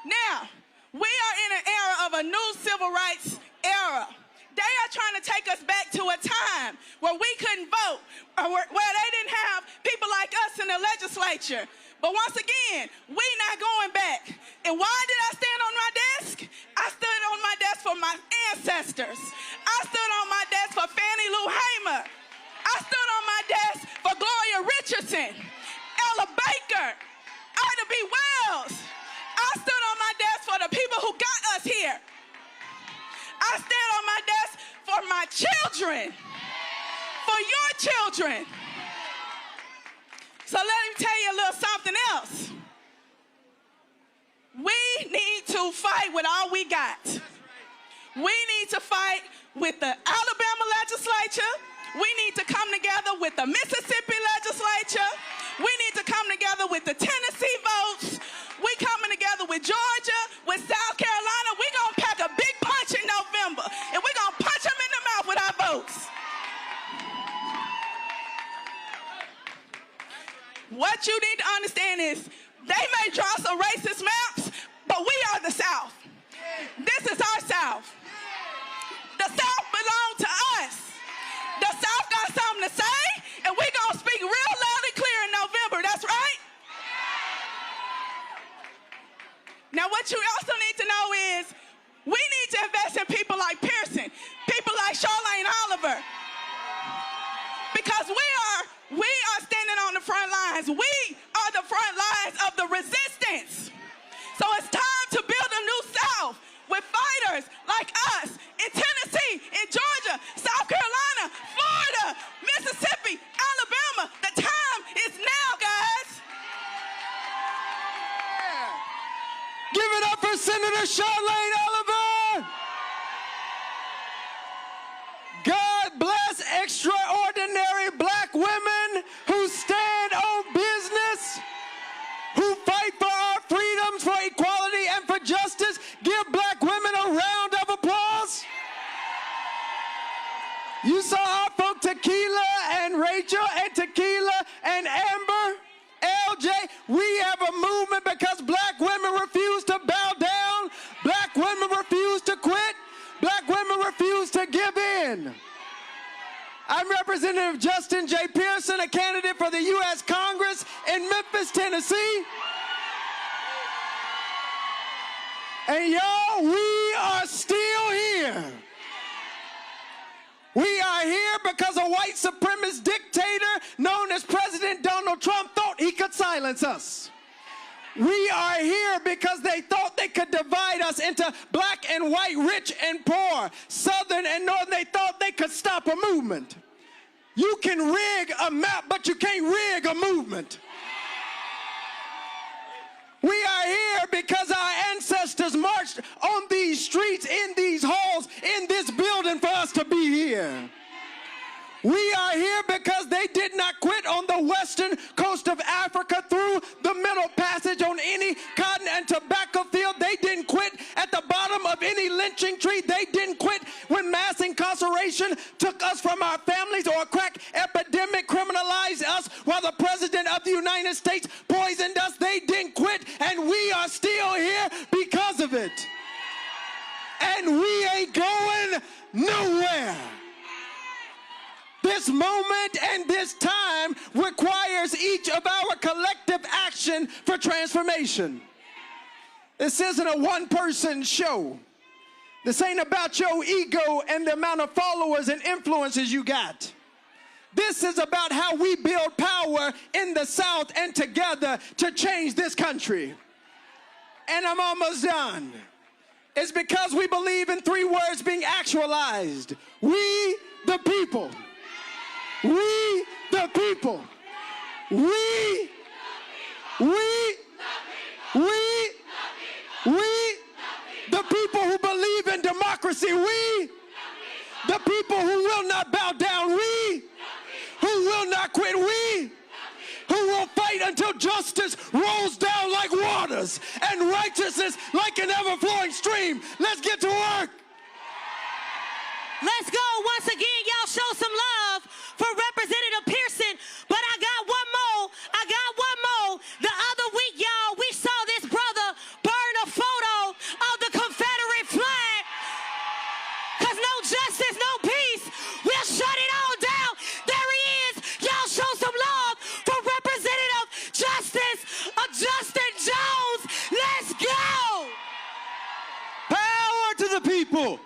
Now, we are in an era of a new civil rights era. They are trying to take us back to a time where we couldn't vote, or where they didn't have people like us in the legislature. But once again, we're not going back. And why did I stand on my desk? I stood on my desk for my ancestors. I stood on my desk for Fannie Lou Hamer. I stood on my desk for Gloria Richardson, Ella Baker, Ida B. Wells. I stood on my desk for the people who got us here. I stand on my desk for my children, for your children. So let me tell you a little something else. We need to fight with all we got. We need to fight with the Alabama legislature. We need to come together with the Mississippi legislature. We need to come together with the Tennessee votes. We coming together with Georgia, with South Carolina. We gonna pack a big punch in November, and we gonna punch them in the mouth with our votes. What you need to understand is they may draw some racist maps, but we are the South. This is our South. The South belongs to us. The South got something to say, and we gonna speak real loud and clear in November. That's right. Now, what you also need to know is we need to invest in people like Pearson, people like Charlene Oliver, because we are standing on the front lines. We are the front lines of the resistance. So it's time to build a new South with fighters like us in Tennessee, in Georgia, South Carolina, Florida, Mississippi, Alabama. The time is now, guys. Give it up for Senator Charlene Oliver. God bless extraordinary black women who stand on business, who fight for our freedoms, for equality, and for justice. Give black women a round of applause. You saw our folk Tequila and Rachel and Tequila and Amber, LJ. We have a movement because black women refuse to bow down. Black women refuse to quit. Black women refuse to give in. I'm Representative Justin J. Pearson, a candidate for the U.S. Congress in Memphis, Tennessee. And y'all, we are still here. We are here because a white supremacist dictator known as President Donald Trump thought he could silence us. We are here because they thought they could divide us into black and white, rich and poor, southern and northern. They thought they could stop a movement. You can rig a map, but you can't rig a movement. We are here because our ancestors marched on these streets, in these halls, in this building for us to be here. We are here because they did not quit on the western coast of Africa through the Middle Passage on any cotton and tobacco field. They didn't quit at the bottom of any lynching tree. They didn't quit when mass incarceration took us from our families, or a crack epidemic criminalized us while the President of the United States poisoned us. They didn't quit, and we are still here because of it. And we ain't going nowhere. This moment and this time requires each of our collective action for transformation. This isn't a one-person show. This ain't about your ego and the amount of followers and influences you got. This is about how we build power in the South and together to change this country. And I'm almost done. It's because we believe in three words being actualized. We, the people. We, the people. We, the people who believe in democracy. We, the people who will not bow down. We, who will not quit. We, who will fight until justice rolls down like waters and righteousness like an ever-flowing stream. Let's get to work. Let's go. Once again, y'all show some love for Representative Pearson. But I got one more. The other week, y'all, we saw this brother burn a photo of the Confederate flag. Because no justice, no peace. We'll shut it all down. There he is. Y'all show some love for Representative Justin Jones. Let's go. Power to the people.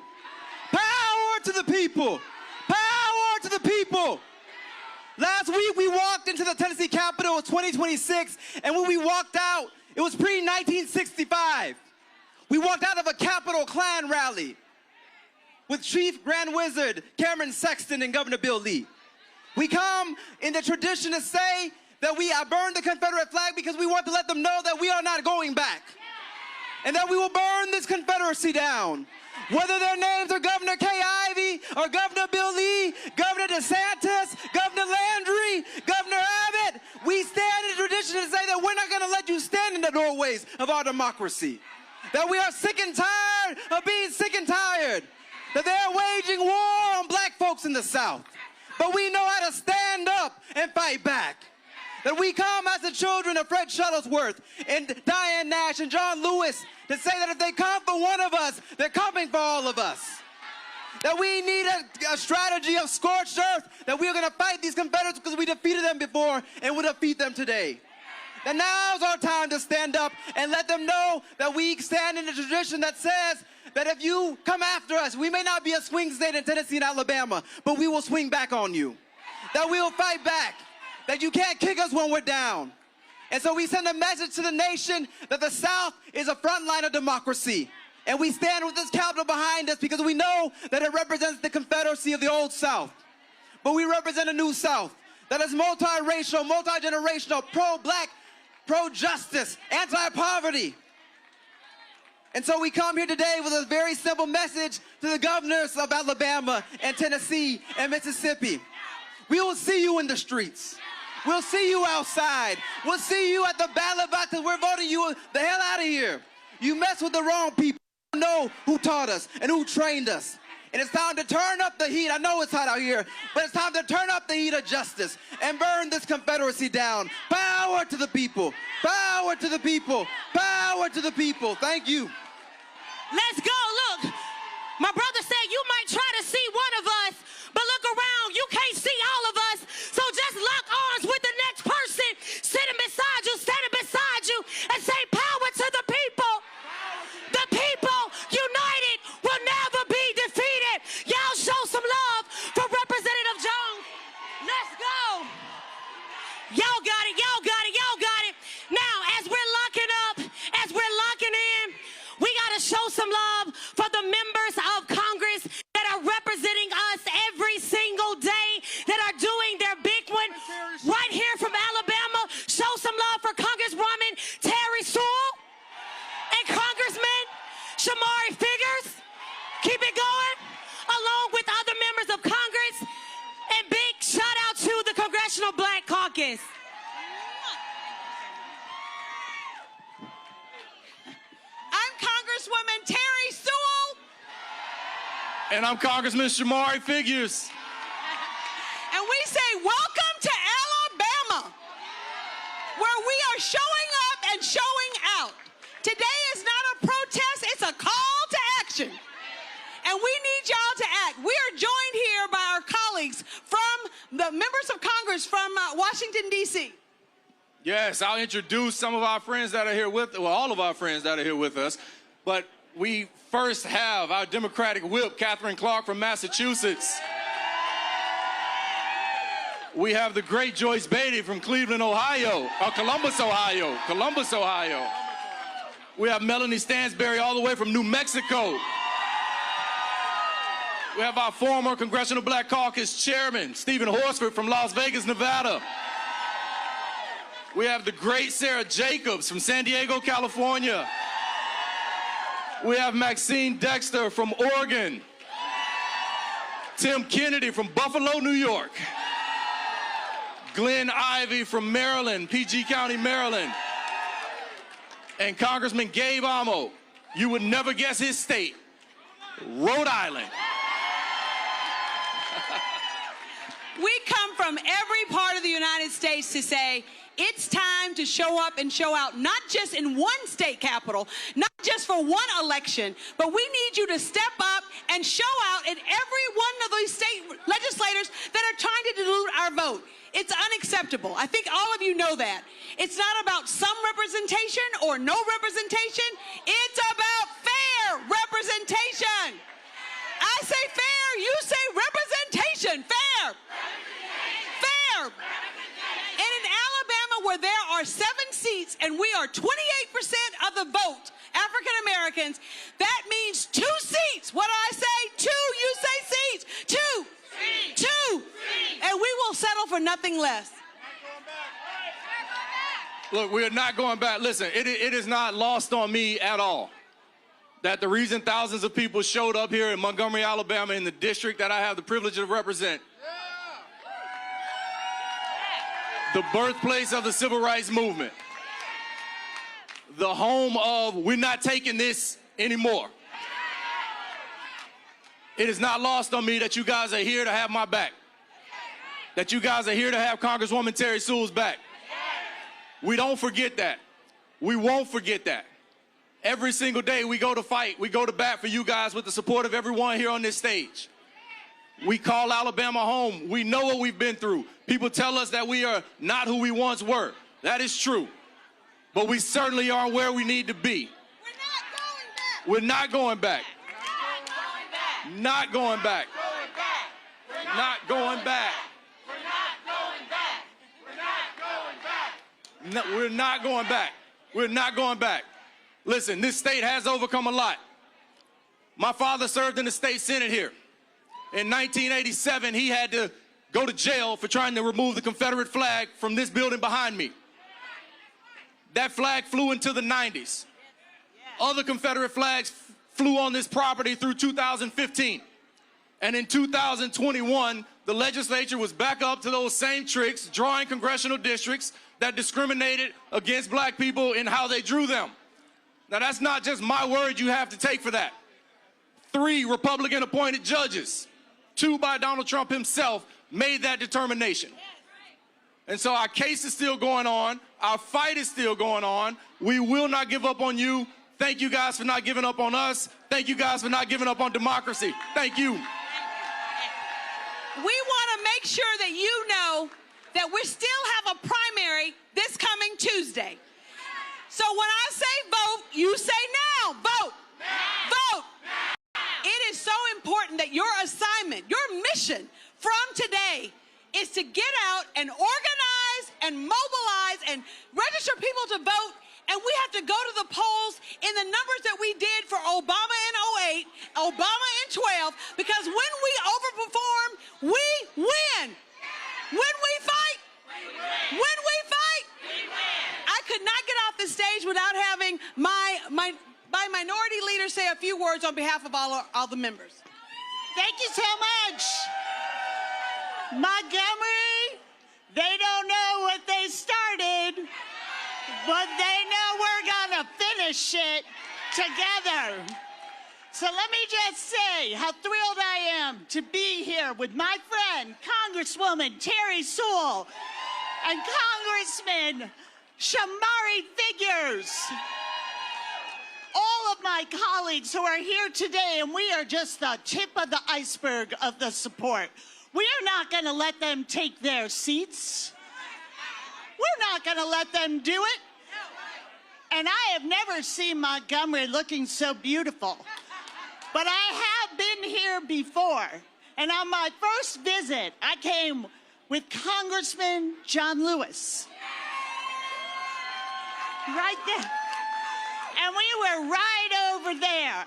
Power to the people. Power to the people. Last week we walked into the Tennessee Capitol in 2026, and when we walked out, it was pre-1965. We walked out of a Capitol Klan rally with Chief Grand Wizard Cameron Sexton and Governor Bill Lee. We come in the tradition to say that we burned the Confederate flag because we want to let them know that we are not going back. and that we will burn this Confederacy down. Whether their names are Governor Kay Ivey or Governor Bill Lee, Governor DeSantis, Governor Landry, Governor Abbott, we stand in tradition to say that we're not going to let you stand in the doorways of our democracy. That we are sick and tired of being sick and tired. That they're waging war on black folks in the South. But we know how to stand up and fight back. That we come as the children of Fred Shuttlesworth and Diane Nash and John Lewis to say that if they come for one of us, they're coming for all of us. That we need a strategy of scorched earth, that we are going to fight these Confederates because we defeated them before and will defeat them today. That now's our time to stand up and let them know that we stand in a tradition that says that if you come after us, we may not be a swing state in Tennessee and Alabama, but we will swing back on you. That we will fight back. That you can't kick us when we're down. And so we send a message to the nation that the South is a front line of democracy. And we stand with this Capitol behind us because we know that it represents the Confederacy of the old South. But we represent a new South that is multiracial, multi-generational, pro-black, pro-justice, anti-poverty. And so we come here today with a very simple message to the governors of Alabama and Tennessee and Mississippi. We will see you in the streets. We'll see you outside. We'll see you at the ballot box because we're voting you the hell out of here. You mess with the wrong people. You know who taught us and who trained us. And it's time to turn up the heat. I know it's hot out here, but it's time to turn up the heat of justice and burn this Confederacy down. Power to the people. Power to the people. Power to the people. Thank you. Let's go. Look, my brother said you might try to see one of us, but look around. You can't see all of us. So just lock arms with the next person sitting beside you, standing beside you, and say power to the people. The people united will never be defeated. Y'all show some love for Representative Jones. Let's go. Y'all got it. Y'all got it. Y'all got it. Now, as we're locking up, as we're locking in, we got to show some love for the members of Congress that are representing us every single day, that are doing their big one right here from Alabama. Show some love for Congresswoman Terry Sewell and Congressman Shamari Figures. Keep it going, along with other members of Congress. And big shout out to the Congressional Black Caucus. I'm Congresswoman Terry Sewell. And I'm Congressman Shamari Figures. And we say, welcome to Alabama, where we are showing up and showing out. Today is not a protest, it's a call to action. And we need y'all to act. We are joined here by our colleagues from the members of Congress from Washington, D.C. Yes, I'll introduce some of our friends that are here with, well, all of our friends that are here with us. But we first have our Democratic whip, Catherine Clark from Massachusetts. We have the great Joyce Beatty from Cleveland, Ohio, or Columbus, Ohio. Columbus, Ohio. We have Melanie Stansberry all the way from New Mexico. We have our former Congressional Black Caucus Chairman, Stephen Horsford from Las Vegas, Nevada. We have the great Sarah Jacobs from San Diego, California. We have Maxine Dexter from Oregon. Tim Kennedy from Buffalo, New York. Glenn Ivey from Maryland, PG County, Maryland. And Congressman Gabe Amo, you would never guess his state, Rhode Island. We come from every part of the United States to say, it's time to show up and show out, not just in one state capital, not just for one election, but we need you to step up and show out in every one of these state legislators that are trying to dilute our vote. It's unacceptable. I think all of you know that. It's not about some representation or no representation. It's about fair representation. I say fair, you say representation. Fair. Fair. And in Alabama, where there are 7 seats and we are 28% of the vote, African Americans, that means 2 seats. What do I say? 2, you say seats. 2. 2. And we will settle for nothing less. Look, we are not going back. Listen, it is not lost on me at all that the reason thousands of people showed up here in Montgomery, Alabama, in the district that I have the privilege to represent, the birthplace of the civil rights movement, the home of we're not taking this anymore. It is not lost on me that you guys are here to have my back, that you guys are here to have Congresswoman Terry Sewell's back. We don't forget that. We won't forget that. Every single day we go to fight, we go to bat for you guys with the support of everyone here on this stage. We call Alabama home. We know what we've been through. People tell us that we are not who we once were. That is true. But we certainly are where we need to be. We're not going back. Not going back. Not going back. No, we're not going back. We're not going back. Listen, this state has overcome a lot. My father served in the state senate here. In 1987, he had to go to jail for trying to remove the Confederate flag from this building behind me. That flag flew into the 90s. Other Confederate flags flew on this property through 2015. And in 2021, the legislature was back up to those same tricks, drawing congressional districts that discriminated against black people in how they drew them. Now, that's not just my word you have to take for that. 3 Republican-appointed judges, 2 by Donald Trump himself, made that determination. And so our case is still going on. Our fight is still going on. We will not give up on you. Thank you guys for not giving up on us. Thank you guys for not giving up on democracy. Thank you. We want to make sure that you know that we still have a primary this coming Tuesday. So when I say vote, you say now, vote. Vote. It is so important that your assignment, your mission from today is to get out and organize and mobilize and register people to vote. And we have to go to the polls in the numbers that we did for Obama in 08, Obama in 12, because when we overperform, we win. When we fight, when we fight, I could not get off the stage without having my minority leader say a few words on behalf of all the members. Thank you so much. Montgomery, they don't know what they started, but they know we're gonna finish it together. So let me just say how thrilled I am to be here with my friend, Congresswoman Terry Sewell, and Congressman Shamari Figures. All of my colleagues who are here today, and we are just the tip of the iceberg of the support. We are not gonna let them take their seats. We're not gonna let them do it. And I have never seen Montgomery looking so beautiful. But I have been here before. And on my first visit, I came with Congressman John Lewis. Right there. And we were right over there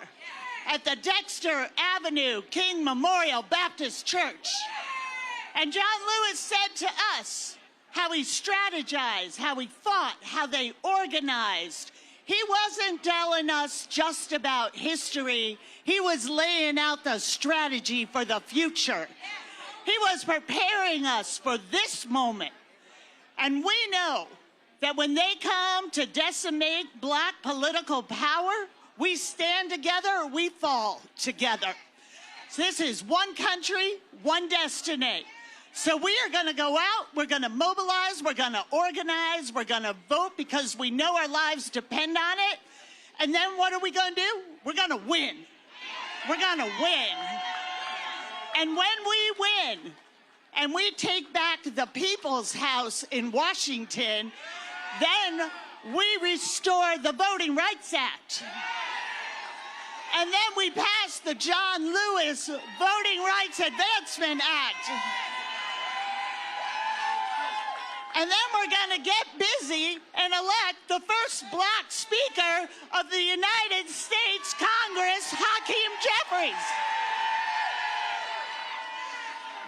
at the Dexter Avenue King Memorial Baptist Church. And John Lewis said to us how he strategized, how he fought, how they organized. He wasn't telling us just about history. He was laying out the strategy for the future. He was preparing us for this moment. And we know that when they come to decimate black political power, we stand together or we fall together. So this is one country, one destiny. So we are going to go out, we're going to mobilize, we're going to organize, we're going to vote because we know our lives depend on it. And then what are we going to do? We're going to win. We're going to win. And when we win and we take back the People's House in Washington, then we restore the Voting Rights Act. And then we pass the John Lewis Voting Rights Advancement Act. And then we're going to get busy and elect the first black Speaker of the United States Congress, Hakeem Jeffries.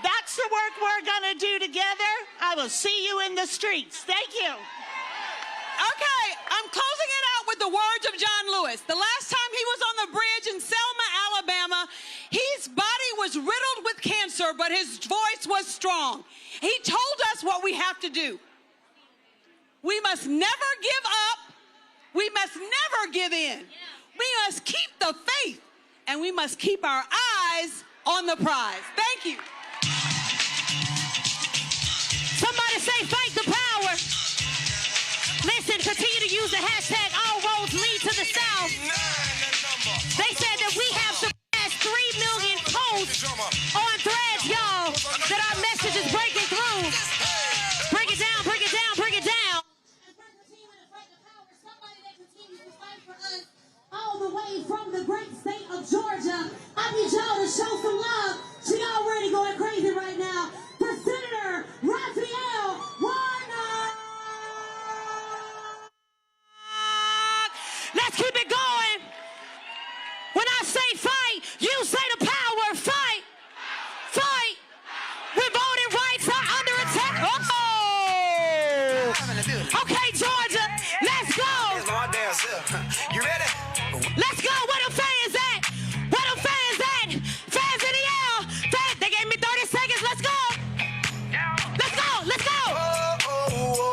That's the work we're going to do together. I will see you in the streets. Thank you. the words of John Lewis. The last time he was on the bridge in Selma, Alabama, his body was riddled with cancer, but his voice was strong. He told us what we have to do. We must never give up. We must never give in. We must keep the faith, and we must keep our eyes on the prize. Thank you. Somebody say fight the power. Listen, continue to use the hashtag all roads lead to the South. They said that we have surpassed 3 million posts on Threads, y'all, that our message is breaking through. Break it down, break it down, break it down. All the way from the great state of Georgia, I need y'all to show some love. She already going crazy right now. For Senator Raphael Warnock. Let's keep it going. When I say fight, you say the power. Fight. Fight. When voting rights are under attack. Oh! Okay, Georgia, let's go. You ready? Let's go. Where the fans at? Where the fans at? Fans in the air. Fans, they gave me 30 seconds. Let's go. Let's go. Let's go.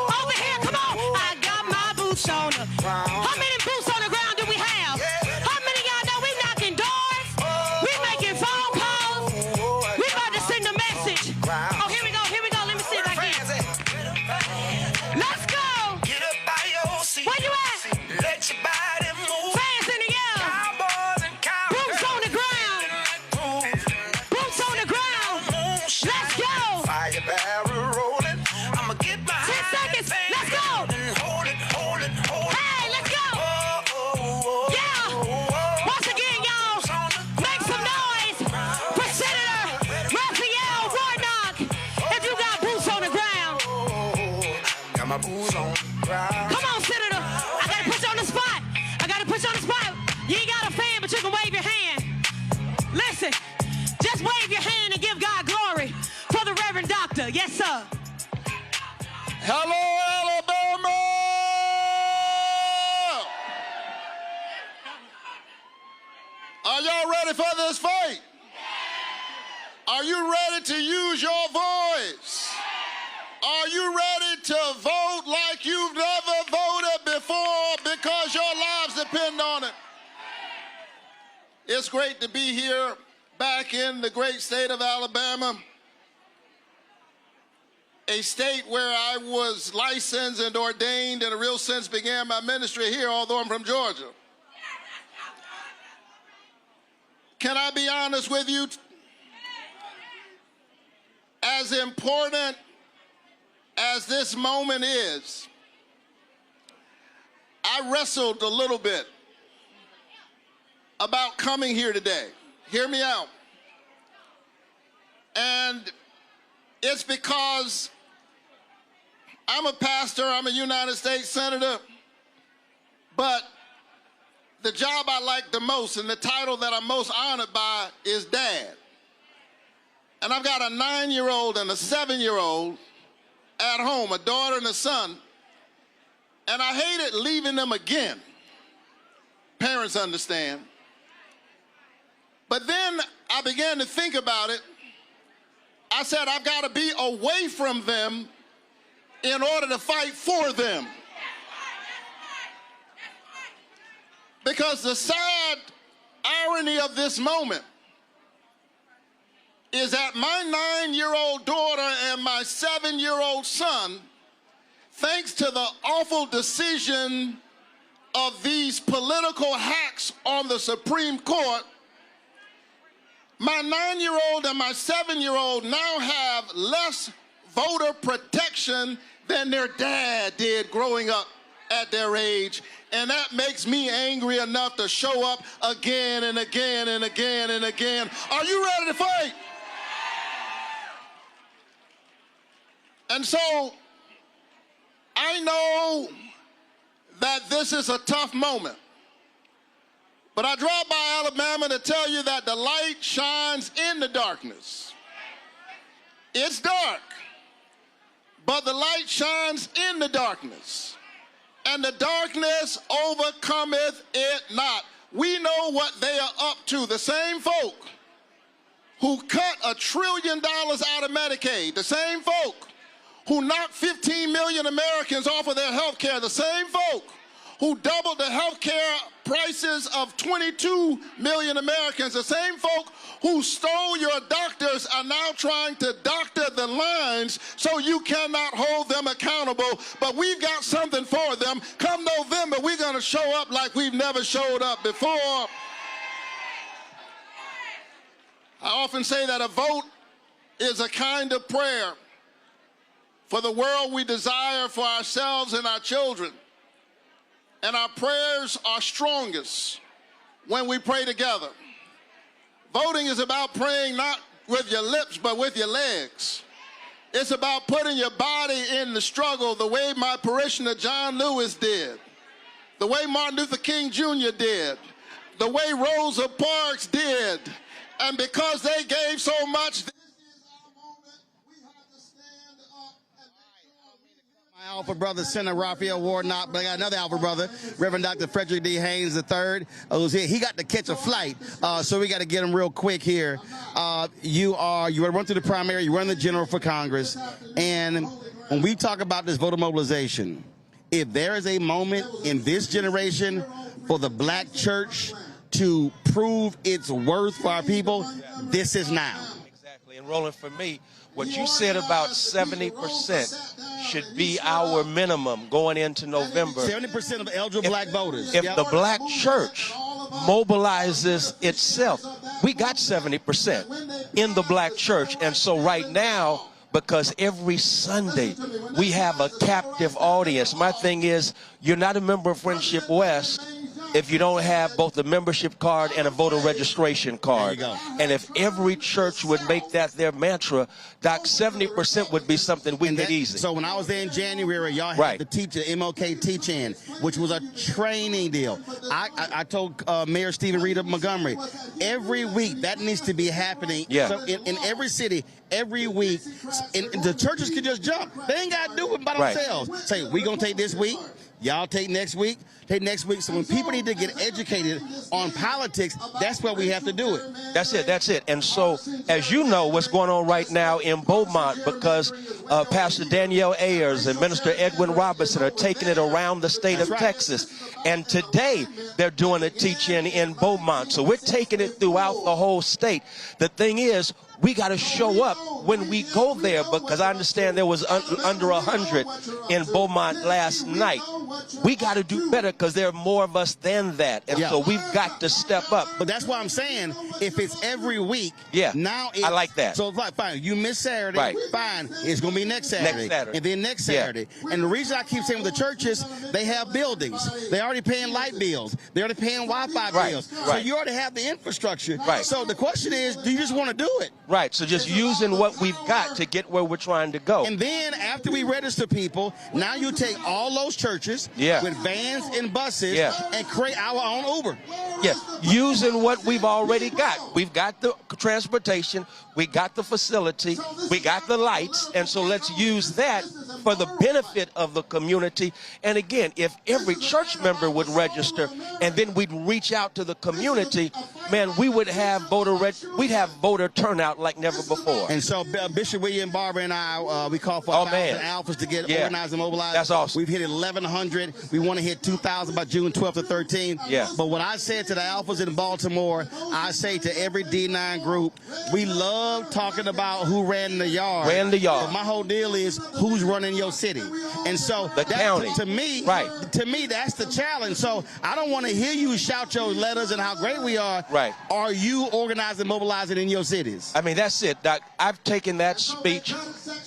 Over here, come on. I got my boots on. How many boots on the ground do we have? How many of y'all know we knocking doors? We making phone calls. We about to send a message. Oh, here we go. Here we go. Let me see if I can. Let's go. Get up by your seat. Where you at? Let your body move. Fans in the air. Cowboys and cowgirls. Boots on the ground. Boots on the ground. Let's go. Fire barrel rolling. I'ma get my 10 seconds. Let's go. Hold it, hold it, hold it. Hey, let's go. Yeah. Once again, y'all, make some noise for Senator Raphael Warnock. If you got boots on the ground. Got my boots on the ground. Come on, Senator. I gotta put you on the spot. I gotta put you on the spot. You ain't got a fan, but you can wave your hand. Listen, just wave your hand and give God glory for the Reverend Doctor. Yes, sir. Hello, Alabama! Are y'all ready for this fight? Are you ready to use your voice? Are you ready to vote like you've never voted before because your lives depend on it? It's great to be here back in the great state of Alabama, a state where I was licensed and ordained in a real sense began my ministry here, although I'm from Georgia. Can I be honest with you? As important as this moment is, I wrestled a little bit about coming here today. Hear me out. And it's because I'm a pastor, I'm a United States Senator, but the job I like the most and the title that I'm most honored by is Dad. And I've got a 9-year-old and a 7-year-old at home, a daughter and a son, and I hated leaving them again. Parents understand. But then I began to think about it. I said, I've got to be away from them in order to fight for them. Because the sad irony of this moment is that my 9-year-old daughter and my 7-year-old son, thanks to the awful decision of these political hacks on the Supreme Court, my 9-year-old and my 7-year-old now have less voter protection than their dad did growing up at their age. And that makes me angry enough to show up again and again and again and again. Are you ready to fight? And so I know that this is a tough moment. But I drove by Alabama to tell you that the light shines in the darkness. It's dark, but the light shines in the darkness. and the darkness overcometh it not. We know what they are up to. The same folk who cut $1 trillion out of Medicaid, the same folk who knocked 15 million Americans off of their health care, the same folk who doubled the health care prices of 22 million Americans, the same folk who stole your doctors are now trying to doctor the lines so you cannot hold them accountable. But we've got something for them. Come November, we're going to show up like we've never showed up before. I often say that a vote is a kind of prayer for the world we desire for ourselves and our children. And our prayers are strongest when we pray together. Voting is about praying not with your lips, but with your legs. It's about putting your body in the struggle the way my parishioner John Lewis did, the way Martin Luther King Jr. did, the way Rosa Parks did. And because they gave so much, my alpha brother, Senator Raphael Warnock, but I got another alpha brother, Reverend Dr. Frederick D. Haynes III, who's here. He got to catch a flight, so we got to get him real quick here. You run through the primary, you run the general for Congress, and when we talk about this voter mobilization, if there is a moment in this generation for the black church to prove its worth for our people, this is now. Exactly, and Roland, for me, what you said about 70% should be our minimum going into November. 70% of eligible black voters. If the black church mobilizes itself, we got 70% in the black church. And so right now, because every Sunday we have a captive audience, my thing is, you're not a member of Friendship West if you don't have both a membership card and a voter registration card. There you go. And if every church would make that their mantra, Doc, 70% would be something we could easy. So when I was there in January, y'all had the MLK Teach-In, which was a training deal. I told Mayor Stephen Reed of Montgomery, every week that needs to be happening. Yeah. So in every city, every week, and the churches can just jump. They ain't got to do it by themselves. Say, we going to take this week. Y'all take next week, take next week. So when people need to get educated on politics, that's where we have to do it. That's it, that's it. And so, as you know, what's going on right now in Beaumont, because Pastor Danielle Ayers and Minister Edwin Robertson are taking it around the state of Texas. And today, they're doing a teach-in in Beaumont. So we're taking it throughout the whole state. The thing is, we got to show up when we go there, because I understand there was under 100 in Beaumont last night. We got to do better because there are more of us than that. And so we've got to step up. But that's why I'm saying, if it's every week, now I like that. So fine, you miss Saturday, fine, it's going to be next Saturday. And then next Saturday. And the reason I keep saying with the churches, they have buildings. They're already paying light bills. They're already paying Wi-Fi bills. So you already have the infrastructure. So the question is, do you just want to do it? Right, so just using what we've got to get where we're trying to go. And then after we register people, now you take all those churches with vans and buses and create our own Uber. Yeah, using what we've already got. We've got the transportation, we got the facility, we got the lights, and so let's use that for the benefit of the community. And again, if every church member would register and then we'd reach out to the community, man, we would have voter turnout like never before. And so Bishop William Barber and I, we call for 1,000 alphas to get organized and mobilized. That's awesome. We've hit 1,100. We want to hit 2,000 by June 12th or 13th. Yeah. But what I said to the alphas in Baltimore, I say to every D9 group, we love talking about who ran the yard. But my whole deal is who's running your city. And so the county. To me, that's the challenge. So I don't want to hear you shout your letters and how great we are. Right. Are you organizing, mobilizing in your cities? I mean, that's it, Doc. I've taken that speech.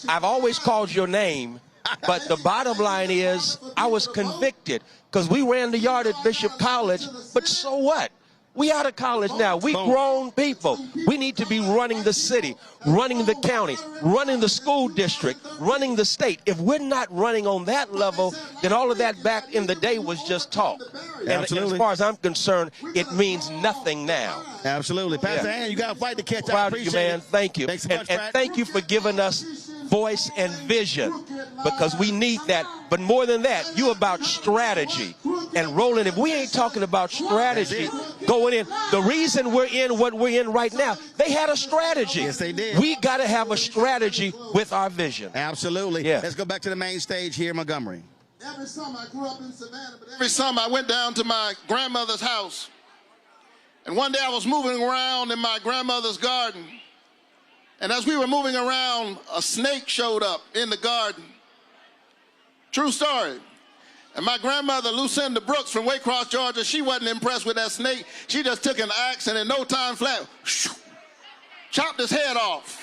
I've always called your name, but the bottom line is I was convicted because we ran the yard at Bishop College, but so what? We out of college now. We grown people. We need to be running the city, running the county, running the school district, running the state. If we're not running on that level, then all of that back in the day was just talk. And as far as I'm concerned, it means nothing now. Absolutely. Pastor Ann, you got to fight to catch up. Proud of you, man. Thank you. Thanks so much, and thank you for giving us voice, and vision, because we need that. But more than that, you about strategy. And Roland, if we ain't talking about strategy going in, the reason we're in what we're in right now, they had a strategy. Yes, they did. We got to have a strategy with our vision. Absolutely. Yeah. Let's go back to the main stage here in Montgomery. Every summer, I grew up in Savannah, but every summer I went down to my grandmother's house. And one day I was moving around in my grandmother's garden. And as we were moving around, a snake showed up in the garden. True story. And my grandmother, Lucinda Brooks from Waycross, Georgia, she wasn't impressed with that snake. She just took an axe and in no time flat, chopped his head off.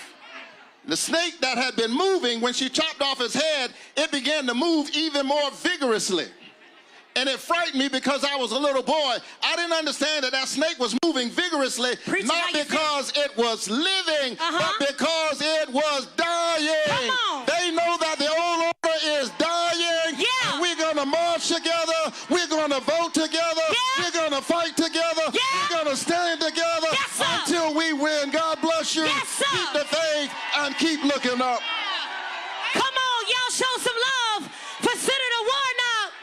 The snake that had been moving, when she chopped off his head, it began to move even more vigorously. And it frightened me because I was a little boy. I didn't understand that that snake was moving vigorously, not because it was living, but because it was dying. Come on. They know that the old order is dying. Yeah. And we're going to march together. We're going to vote together. Yeah. We're going to fight together. Yeah. We're going to stand together until we win. God bless you. Yes, sir. Keep the faith and keep looking up. Come on, y'all show some love for Senator Warnock.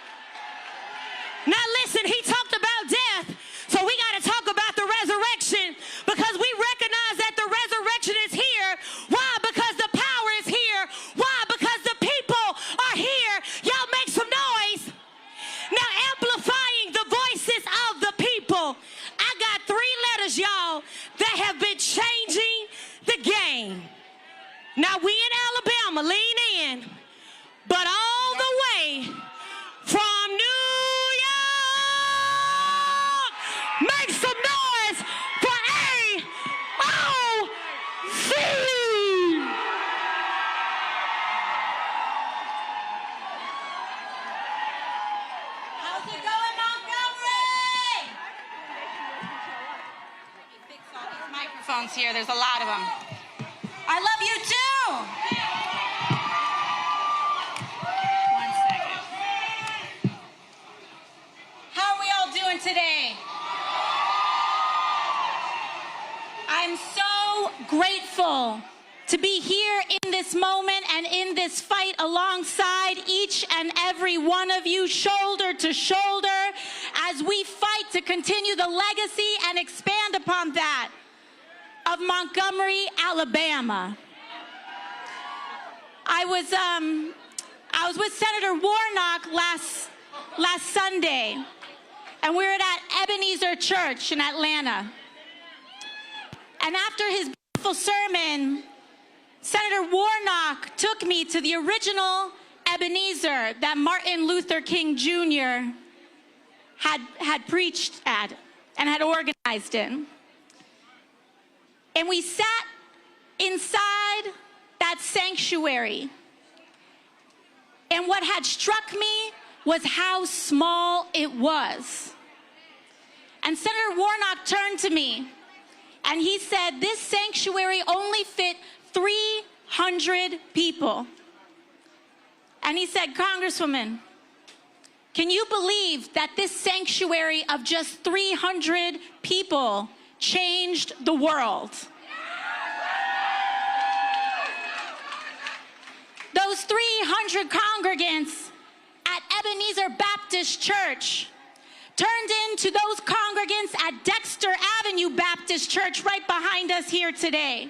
Now listen, he talked about death, so we got to talk about the resurrection, because we recognize that the resurrection is here. Why? Because the power is here. Why? Because the people are here. Y'all make some noise. Now, amplifying the voices of the people, I got 3 letters, y'all, that have been changing the game. Now, we in Alabama, lean in, but all the way from New York, make some noise for AOC. How's it going, Montgomery? Fix all these microphones here. There's a lot of them. I love you too. One second. How are we all doing today? I'm so grateful to be here in this moment and in this fight alongside each and every one of you, shoulder to shoulder, as we fight to continue the legacy and expand upon that of Montgomery, Alabama. I was with Senator Warnock last Sunday, and we were at Ebenezer Church in Atlanta. And after his beautiful sermon, Senator Warnock took me to the original Ebenezer that Martin Luther King Jr. had preached at and had organized in. And we sat inside that sanctuary. And what had struck me was how small it was. And Senator Warnock turned to me and he said, this sanctuary only fit 300 people. And he said, Congresswoman, can you believe that this sanctuary of just 300 people changed the world? Those 300 congregants at Ebenezer Baptist Church turned into those congregants at Dexter Avenue Baptist Church right behind us here today.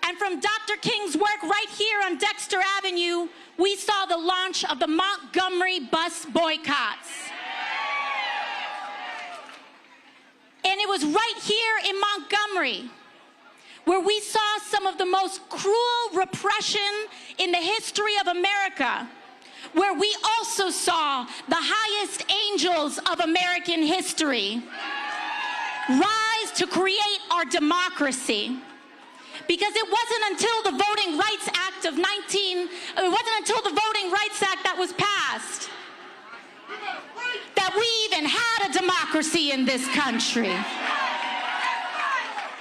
And from Dr. King's work right here on Dexter Avenue, we saw the launch of the Montgomery bus boycotts. And it was right here in Montgomery where we saw some of the most cruel repression in the history of America, where we also saw the highest angels of American history rise to create our democracy. Because it wasn't until the Voting Rights Act of that was passed that we even had a democracy in this country.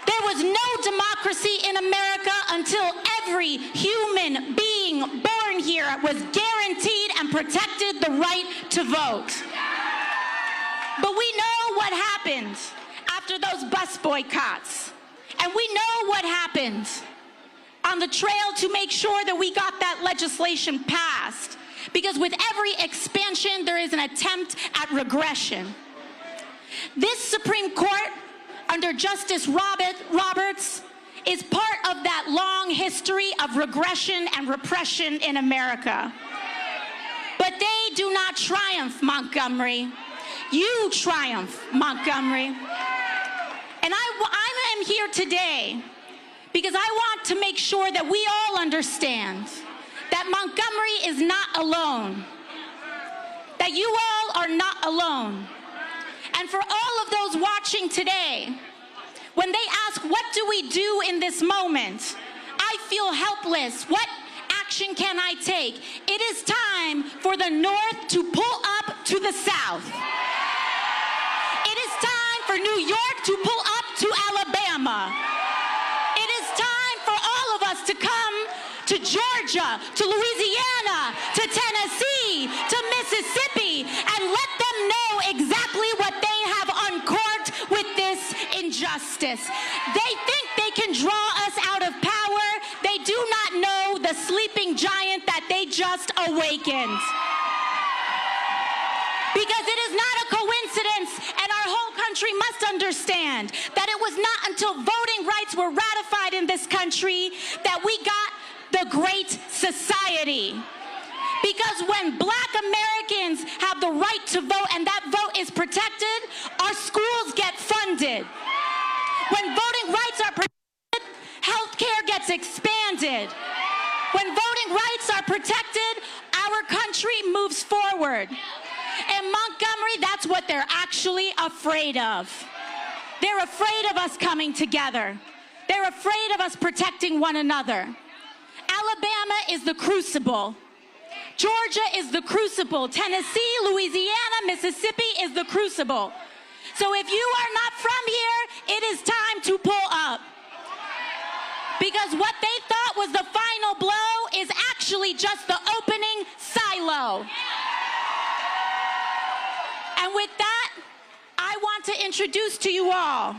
There was no democracy in America until every human being born here was guaranteed and protected the right to vote. But we know what happened after those bus boycotts. And we know what happened. on the trail to make sure that we got that legislation passed. Because with every expansion, there is an attempt at regression. This Supreme Court, under Justice Roberts, is part of that long history of regression and repression in America. But they do not triumph, Montgomery. You triumph, Montgomery. And I am here today because I want to make sure that we all understand that Montgomery is not alone, that you all are not alone. And for all of those watching today, when they ask, what do we do in this moment? I feel helpless. What action can I take? It is time for the North to pull up to the South. It is time for New York to pull up to Alabama. It is time for all of us to come to Georgia, to Louisiana, to Tennessee, to Mississippi, and let them know exactly what they have uncorked with this injustice. They think they can draw us out of power. They do not know the sleeping giant that they just awakened. Because it is not a coincidence, and our whole country must understand that it was not until voting rights were ratified in this country that we got the Great Society. Because when Black Americans have the right to vote and that vote is protected, our schools get funded. When voting rights are protected, health care gets expanded. When voting rights are protected, our country moves forward. In Montgomery, that's what they're actually afraid of. They're afraid of us coming together. They're afraid of us protecting one another. Alabama is the crucible. Georgia is the crucible. Tennessee, Louisiana, Mississippi is the crucible. So if you are not from here, it is time to pull up. Because what they thought was the final blow is actually just the opening silo. And with that, I want to introduce to you all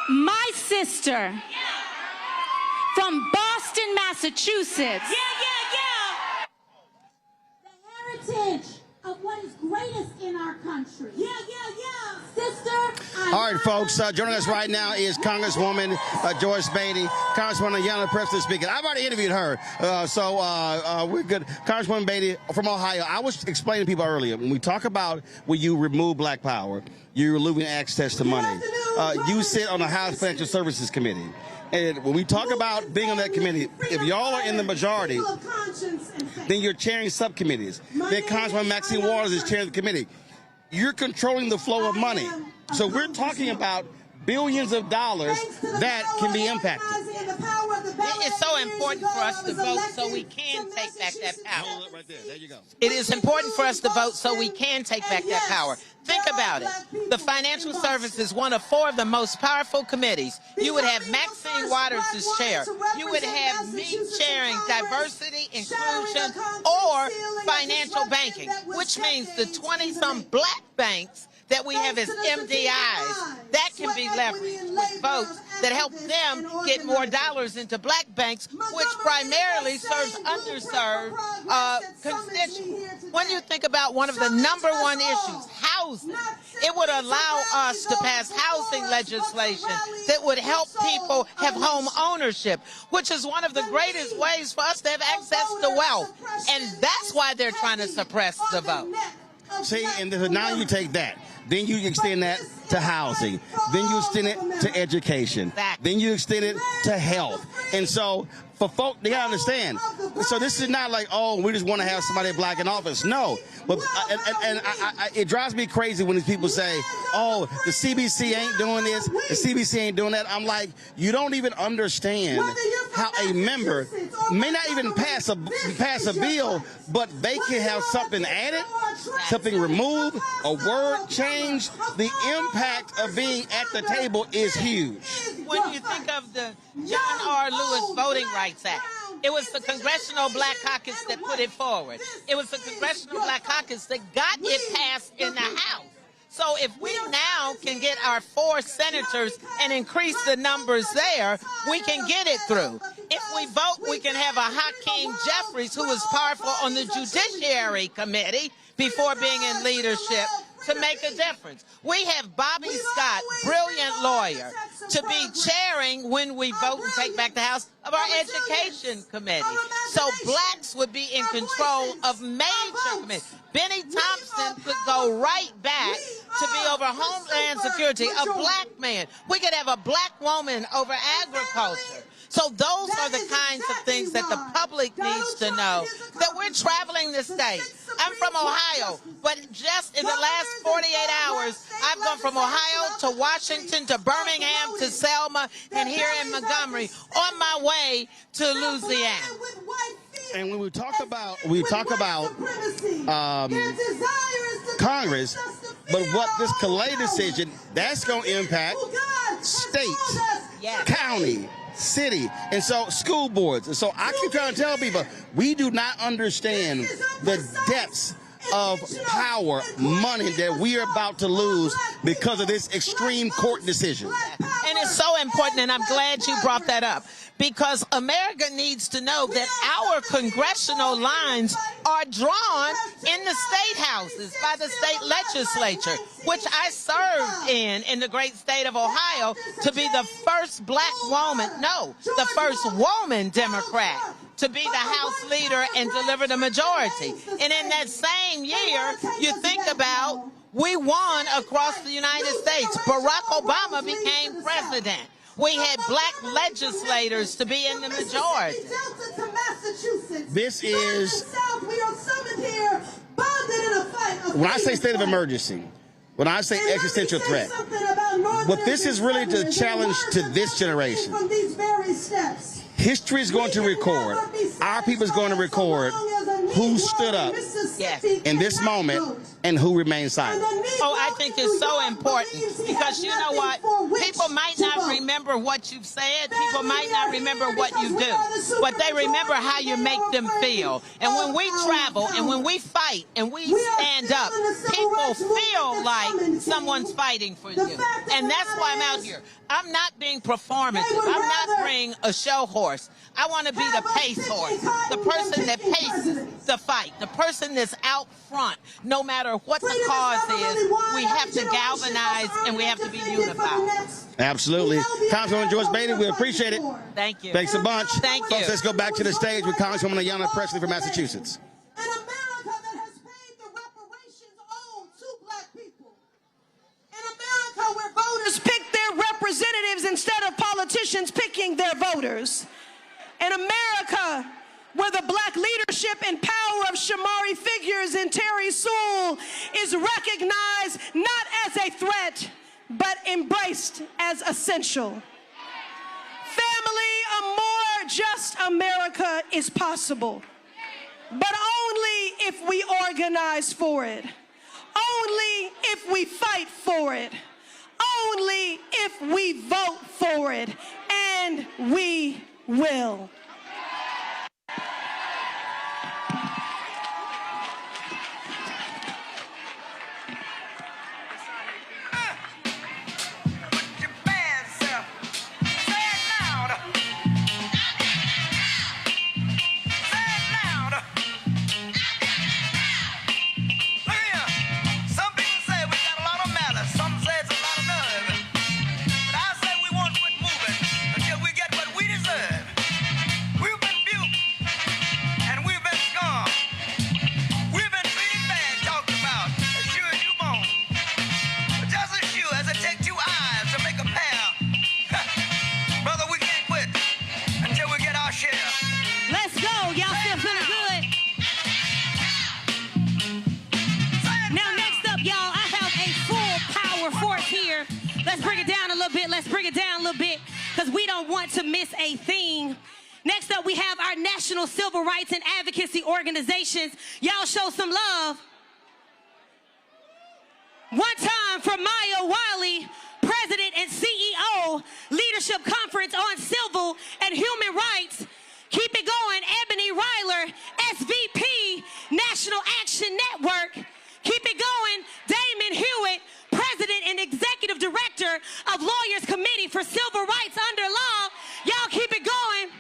my sister from Boston, Massachusetts. The heritage of what is greatest in our country. Sister. All right, folks, joining us right now is Congresswoman Joyce Beatty. Congresswoman Ayanna Preston speaking. I've already interviewed her, so we're good. Congresswoman Beatty from Ohio. I was explaining to people earlier, when we talk about when you remove Black Power, you're removing access to money. You sit on the House Financial Services Committee. And when we talk about being on that committee, if y'all are in the majority, then you're chairing subcommittees. Then Congresswoman Maxine Waters is chairing the committee. You're controlling the flow of money. So we're talking about billions of dollars that can be impacted. It's so important for us to vote so we can take back that power. Right there. There you go. It is important for us to vote so we can take back that power. Think about it. The Financial Services is one of 4 of the most powerful committees. You would have Maxine Waters as chair. You would have me chairing diversity, inclusion, or financial banking, which means the 20-some Black banks that we have as MDIs, that can be leveraged with votes that help them get more dollars into Black banks, which primarily serves underserved constituents. When you think about one of the #1 issues, housing, it would allow us to pass housing legislation that would help people have home ownership, which is one of the greatest ways for us to have access to wealth. And that's why they're trying to suppress the vote. See, and now you take that. Then you extend that to housing. Then you extend it to education. Then you extend it to health. And so for folk, they gotta understand. So this is not like, oh, we just want to have somebody Black in office. No. But it drives me crazy when these people say, oh, the CBC ain't doing this, the CBC ain't doing that. I'm like, you don't even understand how a member may not even pass a bill, but they can have something added, something removed, a word changed. The impact of being at the table is huge. When you think of the John R. Lewis Voting Rights Act, it was the Congressional Black Caucus that put it forward. It was the Congressional Black Caucus that got it passed in the House. So if we now can get our 4 senators and increase the numbers there, we can get it through. If we vote, we can have a Hakeem Jeffries, who was powerful on the Judiciary Committee before being in leadership, to make a difference. We have Bobby Scott, brilliant lawyer, to be chairing when we vote and take back the House of our Education Committee. So blacks would be in control of major committees. Benny Thompson could go right back to be over Homeland Security, a black man. We could have a black woman over agriculture. So those are the kinds of things that the public needs to know, that we're traveling the state. I'm from Ohio, but just in the last 48 hours, I've gone from Ohio to Washington to Birmingham to Selma and here in Montgomery on my way to Louisiana. And when we talk about Congress, but what this Calais decision, that's going to impact state, county, city, and so school boards. And so I keep trying to tell people, we do not understand the depths of power, money that we are about to lose because of this extreme court decision. And it's so important, and I'm glad you brought that up, because America needs to know that our congressional lines are drawn in the state houses by the state legislature, which I served in the great state of Ohio, to be the first black woman, the first woman Democrat to be the House leader and deliver the majority. And in that same year, you think about, we won across the United States. Barack Obama became president. We had black legislators to be in the majority. This is, when I say state of emergency, when I say existential threat, what this is really the challenge to this generation. History is going to record, our people is going to record who stood up in this moment and who remained silent. Oh, I think it's so important, because you know what? People might not remember what you've said. People might not remember what you do, but they remember how you make them feel. And when we travel and when we fight and we stand up, people feel like someone's fighting for you. And that's why I'm out here. I'm not being performative. I'm not being a show horse. I want to be the pace horse, the person that paces the fight, the person that's out front. No matter what the cause is, we have to galvanize and we have to be unified. Absolutely. Councilwoman Joyce Beatty, we appreciate it. Thank you. Thanks a bunch. Thank you. Folks, let's go back to the stage with Congresswoman Ayanna Pressley from Massachusetts. An America that has paid the reparations owed to black people. An America where voters pick their representatives instead of politicians picking their voters. An America where the black leadership and power of Shamari figures and Terry Sewell is recognized not as a threat, but embraced as essential. Family, a more just America is possible, but only if we organize for it, only if we fight for it, only if we vote for it, and we will. Let's bring it down a little bit, because we don't want to miss a thing. Next up, we have our national civil rights and advocacy organizations. Y'all show some love. One time for Maya Wiley, President and CEO, Leadership Conference on Civil and Human Rights. Keep it going, Ebony Ryler, SVP, National Action Network. Keep it going, Damon Hewitt, President and Executive Director of Lawyers Committee for Civil Rights Under Law. Y'all keep it going.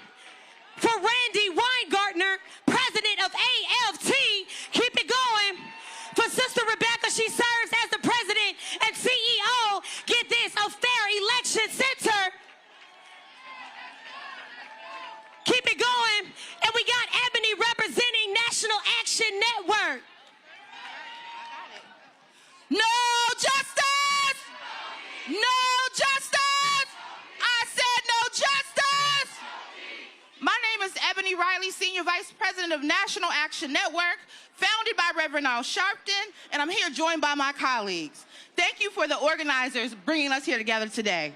Riley, Senior Vice President of National Action Network, founded by Reverend Al Sharpton, and I'm here joined by my colleagues. Thank you for the organizers bringing us here together today.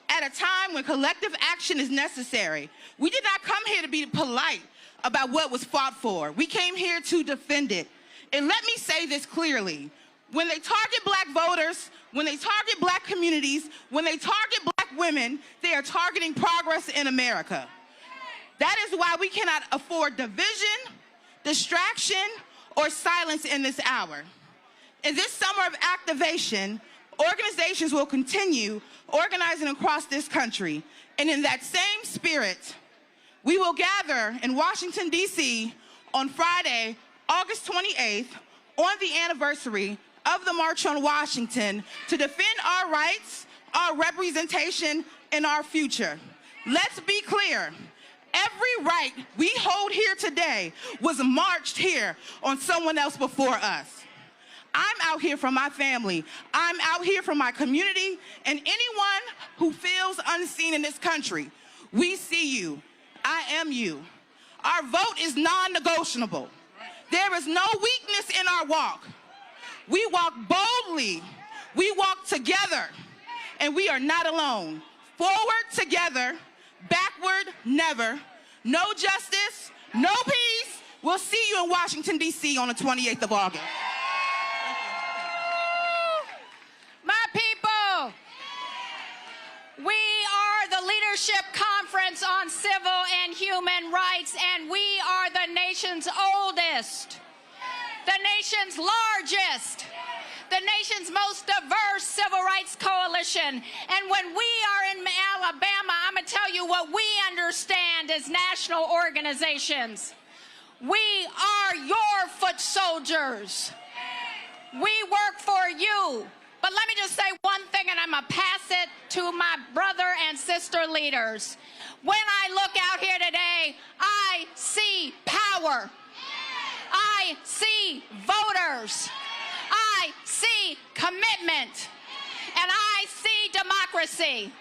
At a time when collective action is necessary, we did not come here to be polite about what was fought for. We came here to defend it. And let me say this clearly. When they target black voters, when they target black communities, when they target black women, they are targeting progress in America. That is why we cannot afford division, distraction, or silence in this hour. In this summer of activation, organizations will continue organizing across this country. And in that same spirit, we will gather in Washington, D.C. on Friday, August 28th, on the anniversary of the March on Washington, to defend our rights, our representation, and our future. Let's be clear. Every right we hold here today was marched here on someone else before us. I'm out here for my family. I'm out here for my community and anyone who feels unseen in this country. We see you. I am you. Our vote is non-negotiable. There is no weakness in our walk. We walk boldly. We walk together. And we are not alone. Forward together, backward never. No justice, no peace. We'll see you in Washington, D.C. on the 28th of August. My people, we are the Leadership Conference on Civil and Human Rights, and we are the nation's oldest, the nation's largest, the nation's most diverse civil rights coalition. And when we are in Alabama, I'm going to tell you what we understand as national organizations. We are your foot soldiers. We work for you. But let me just say one thing, and I'm going to pass it to my brother and sister leaders. When I look out here today, I see power. I see voters. I see commitment. And I see democracy.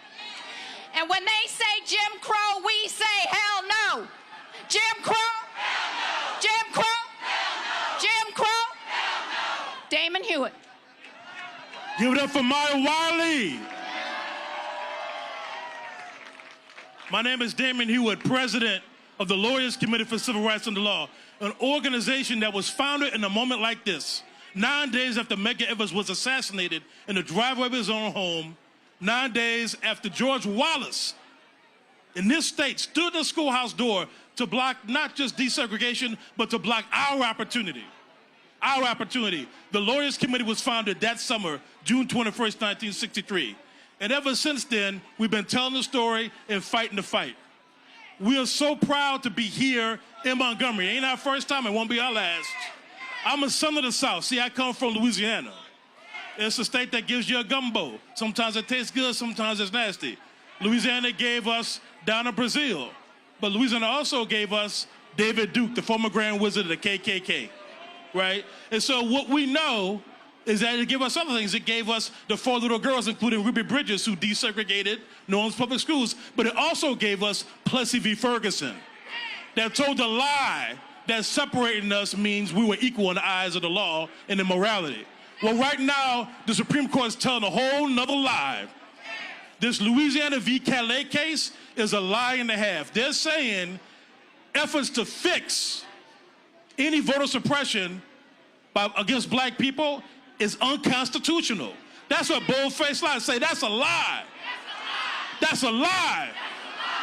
And when they say Jim Crow, we say hell no. Jim Crow? Hell no. Jim Crow? Hell no. Jim Crow? Hell no. Damon Hewitt. Give it up for Maya Wiley. My name is Damon Hewitt, president of the Lawyers Committee for Civil Rights and the Law, an organization that was founded in a moment like this, 9 days after Medgar Evers was assassinated in the driveway of his own home, 9 days after George Wallace in this state stood at the schoolhouse door to block not just desegregation, but to block our opportunity. Our opportunity. The Lawyers Committee was founded that summer, June 21st, 1963. And ever since then, we've been telling the story and fighting the fight. We are so proud to be here in Montgomery. Ain't our first time, it won't be our last. I'm a son of the South. See, I come from Louisiana. It's a state that gives you a gumbo. Sometimes it tastes good, sometimes it's nasty. Louisiana gave us down in Brazil. But Louisiana also gave us David Duke, the former Grand Wizard of the KKK. Right? And so what we know is that it gave us other things. It gave us the 4 little girls, including Ruby Bridges, who desegregated New Orleans public schools. But it also gave us Plessy v. Ferguson, that told the lie that separating us means we were equal in the eyes of the law and in morality. Well, right now, the Supreme Court is telling a whole nother lie. This Louisiana v. Calais case is a lie and a half. They're saying efforts to fix any voter suppression against black people is unconstitutional. That's what bold-faced lies say. That's a lie. That's a lie.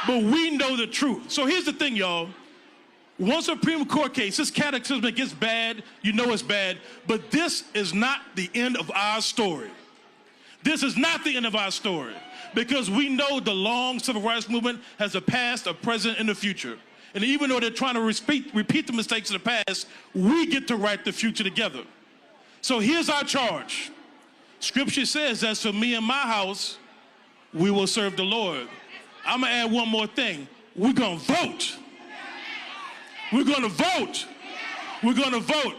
But we know the truth. So here's the thing, y'all. One Supreme Court case, this cataclysm gets bad, you know it's bad, but this is not the end of our story. This is not the end of our story, because we know the long civil rights movement has a past, a present, and a future. And even though they're trying to repeat the mistakes of the past, we get to write the future together. So here's our charge. Scripture says that for me and my house, we will serve the Lord. I'm going to add one more thing. We're going to vote. We're going to vote. We're going to vote.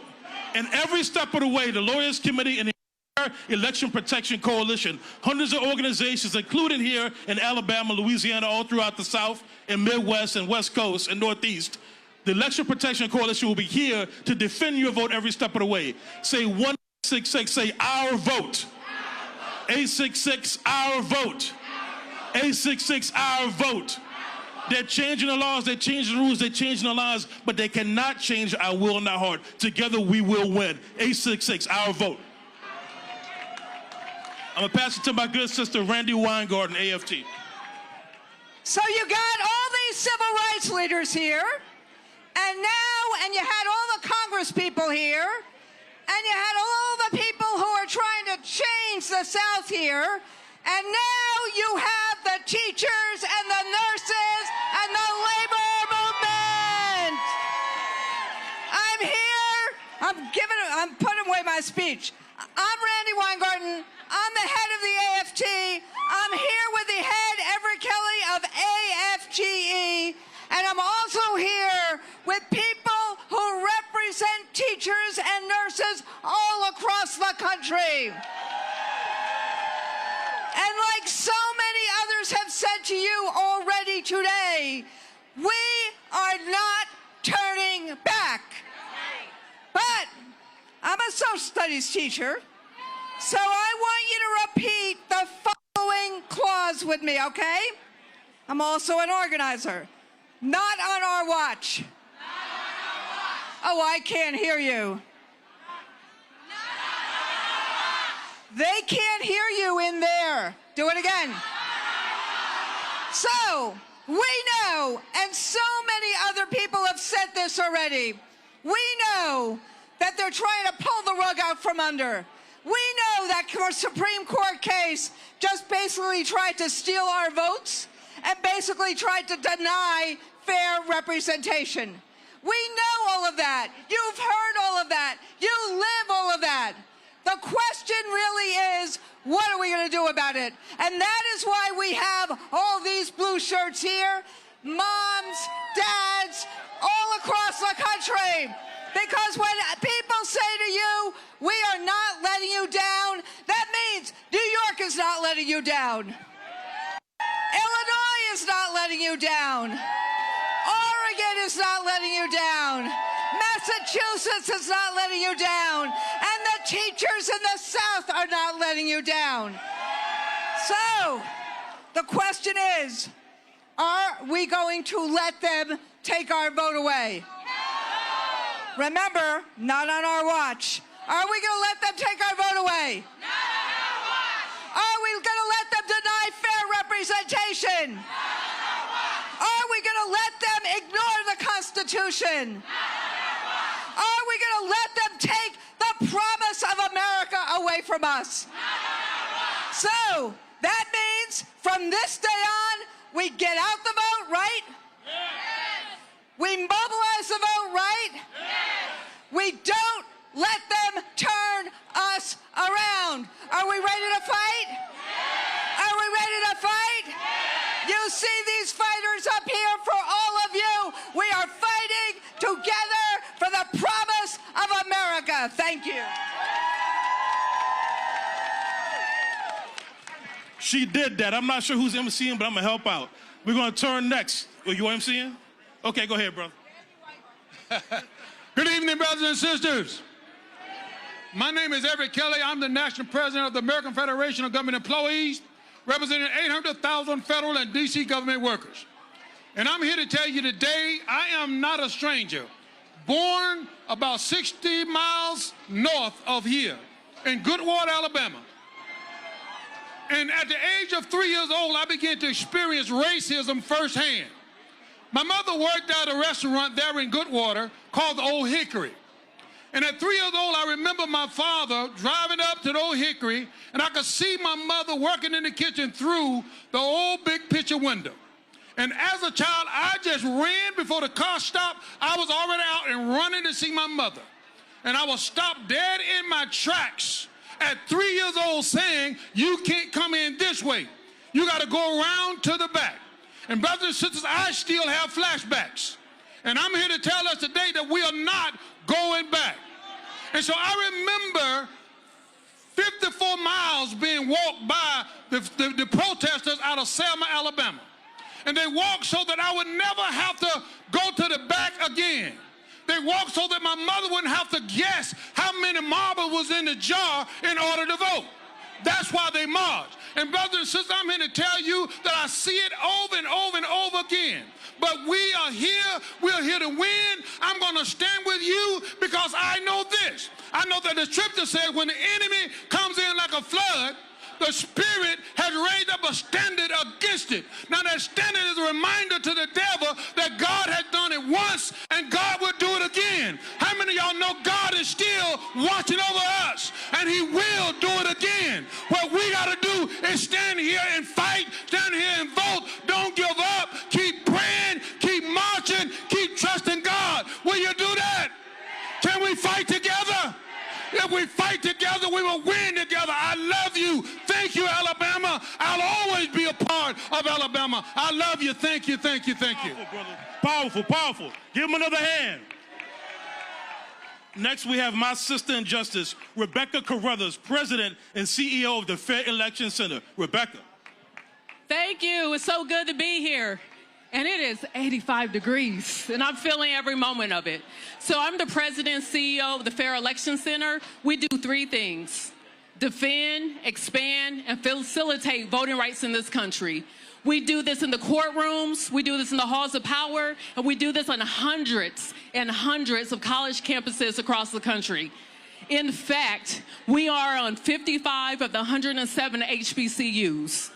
And every step of the way, the Lawyers Committee and the Election Protection Coalition, hundreds of organizations, including here in Alabama, Louisiana, all throughout the South and Midwest and West Coast and Northeast, The Election Protection Coalition will be here to defend your vote every step of the way. Say 1-866, say our vote. 866, our vote. 866, our vote. They're changing the laws, they're changing the rules, they're changing the laws, but they cannot change our will and our heart. Together we will win. 866, our vote. I'm going to pass it to my good sister, Randy Weingarten, AFT. So you got all these civil rights leaders here, and you had all the Congress people here, and you had all the people who are trying to change the South here, and now you have the teachers and the nurses and the labor movement. I'm here, I'm putting away my speech. I'm Randy Weingarten, I'm the head of the AFT, I'm here with the head, Everett Kelly of AFGE, and I'm also here with people who represent teachers and nurses all across the country. And like so many others have said to you already today, we are not turning back. But I'm a social studies teacher, so I want you to repeat the following clause with me, okay? I'm also an organizer. Not on our watch. Oh, I can't hear you. They can't hear you in there. Do it again. So, we know, and so many other people have said this already, we know that they're trying to pull the rug out from under. We know that Supreme Court case just basically tried to steal our votes and basically tried to deny fair representation. We know all of that. You've heard all of that. You live all of that. The question really is, what are we going to do about it? And that is why we have all these blue shirts here, moms, dads, all across the country. Because when people say to you, we are not letting you down, that means New York is not letting you down. Illinois is not letting you down. Oregon is not letting you down. Massachusetts is not letting you down. And the teachers in the South are not letting you down. So, the question is, are we going to let them take our vote away? Remember, not on our watch. Are we going to let them take our vote away? Not on our watch. Are we going to let them deny fair representation? Not on our watch. Are we going to let them ignore the Constitution? Not on our watch. Are we going to let them take the promise of America away from us? Not on our watch. So, that means from this day on, we get out the vote, right? Yes. We mobilize the vote, right? Yes. We don't let them turn us around. Are we ready to fight? Yes. Are we ready to fight? Yes. You see these fighters up here, for all of you. We are fighting together for the promise of America. Thank you. She did that. I'm not sure who's emceeing, but I'm going to help out. We're going to turn next. Are you emceeing? Okay, go ahead, brother. Good evening, brothers and sisters. My name is Everett Kelly. I'm the national president of the American Federation of Government Employees, representing 800,000 federal and D.C. government workers. And I'm here to tell you today, I am not a stranger. Born about 60 miles north of here in Goodwater, Alabama. And at the age of 3 years old, I began to experience racism firsthand. My mother worked at a restaurant there in Goodwater called the Old Hickory. And at 3 years old, I remember my father driving up to the Old Hickory, and I could see my mother working in the kitchen through the old big picture window. And as a child, I just ran before the car stopped. I was already out and running to see my mother. And I was stopped dead in my tracks at 3 years old saying, you can't come in this way. You got to go around to the back. And brothers and sisters, I still have flashbacks. And I'm here to tell us today that we are not going back. And so I remember 54 miles being walked by the protesters out of Selma, Alabama. And they walked so that I would never have to go to the back again. They walked so that my mother wouldn't have to guess how many marbles was in the jar in order to vote. That's why they marched. And brothers and sisters, I'm here to tell you that I see it over and over and over again. But we are here to win. I'm going to stand with you because I know this. I know that the scripture says when the enemy comes in like a flood, the Spirit has raised up a standard against it. Now that standard is a reminder to the devil that God has done it once and God will do it again. How many of y'all know God is still watching over us and he will do it again? What we got to do is stand here and fight, stand here and vote. Don't give up. Keep praying, keep marching, keep trusting God. Will you do that? Can we fight together? If we fight together, we will win together. I love you. Thank you, Alabama. I'll always be a part of Alabama. I love you. Thank you, thank you, thank you. Powerful, brother. Powerful, powerful. Give him another hand. Next, we have my sister in justice, Rebecca Carruthers, President and CEO of the Fair Election Center. Rebecca. Thank you. It's so good to be here. And it is 85 degrees, and I'm feeling every moment of it. So I'm the president and CEO of the Fair Election Center. We do three things: defend, expand, and facilitate voting rights in this country. We do this in the courtrooms, we do this in the halls of power, and we do this on hundreds and hundreds of college campuses across the country. In fact, we are on 55 of the 107 HBCUs.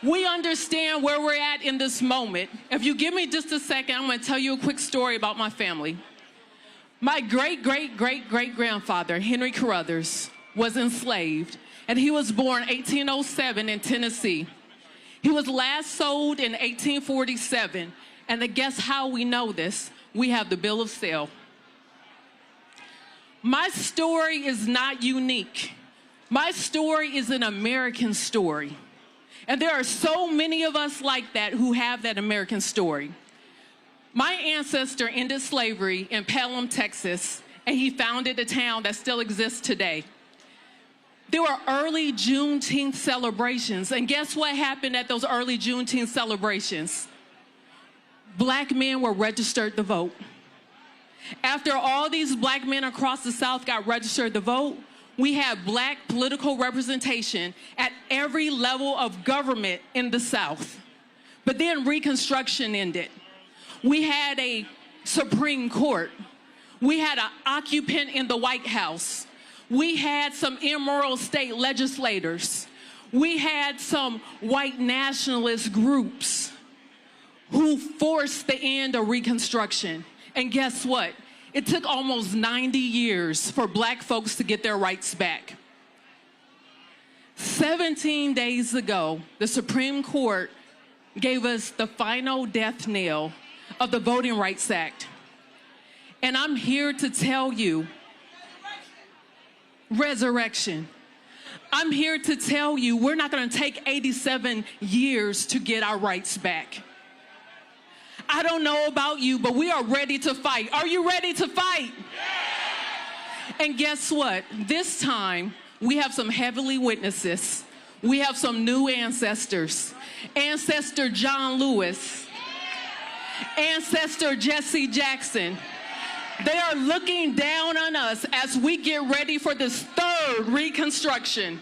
We understand where we're at in this moment. If you give me just a second, I'm going to tell you a quick story about my family. My great-great-great-great-grandfather, Henry Carruthers, was enslaved, and he was born 1807 in Tennessee. He was last sold in 1847, and guess how we know this? We have the bill of sale. My story is not unique. My story is an American story. And there are so many of us like that who have that American story. My ancestor ended slavery in Pelham, Texas, and he founded a town that still exists today. There were early Juneteenth celebrations, and guess what happened at those early Juneteenth celebrations? Black men were registered to vote. After all these black men across the South got registered to vote, we had black political representation at every level of government in the South. But then Reconstruction ended. We had a Supreme Court. We had an occupant in the White House. We had some immoral state legislators. We had some white nationalist groups who forced the end of Reconstruction. And guess what? It took almost 90 years for black folks to get their rights back. 17 days ago, the Supreme Court gave us the final death knell of the Voting Rights Act. And I'm here to tell you, resurrection. I'm here to tell you we're not going to take 87 years to get our rights back. I don't know about you, but we are ready to fight. Are you ready to fight? Yeah. And guess what? This time, we have some heavenly witnesses. We have some new ancestors. Ancestor John Lewis. Ancestor Jesse Jackson. They are looking down on us as we get ready for this third Reconstruction.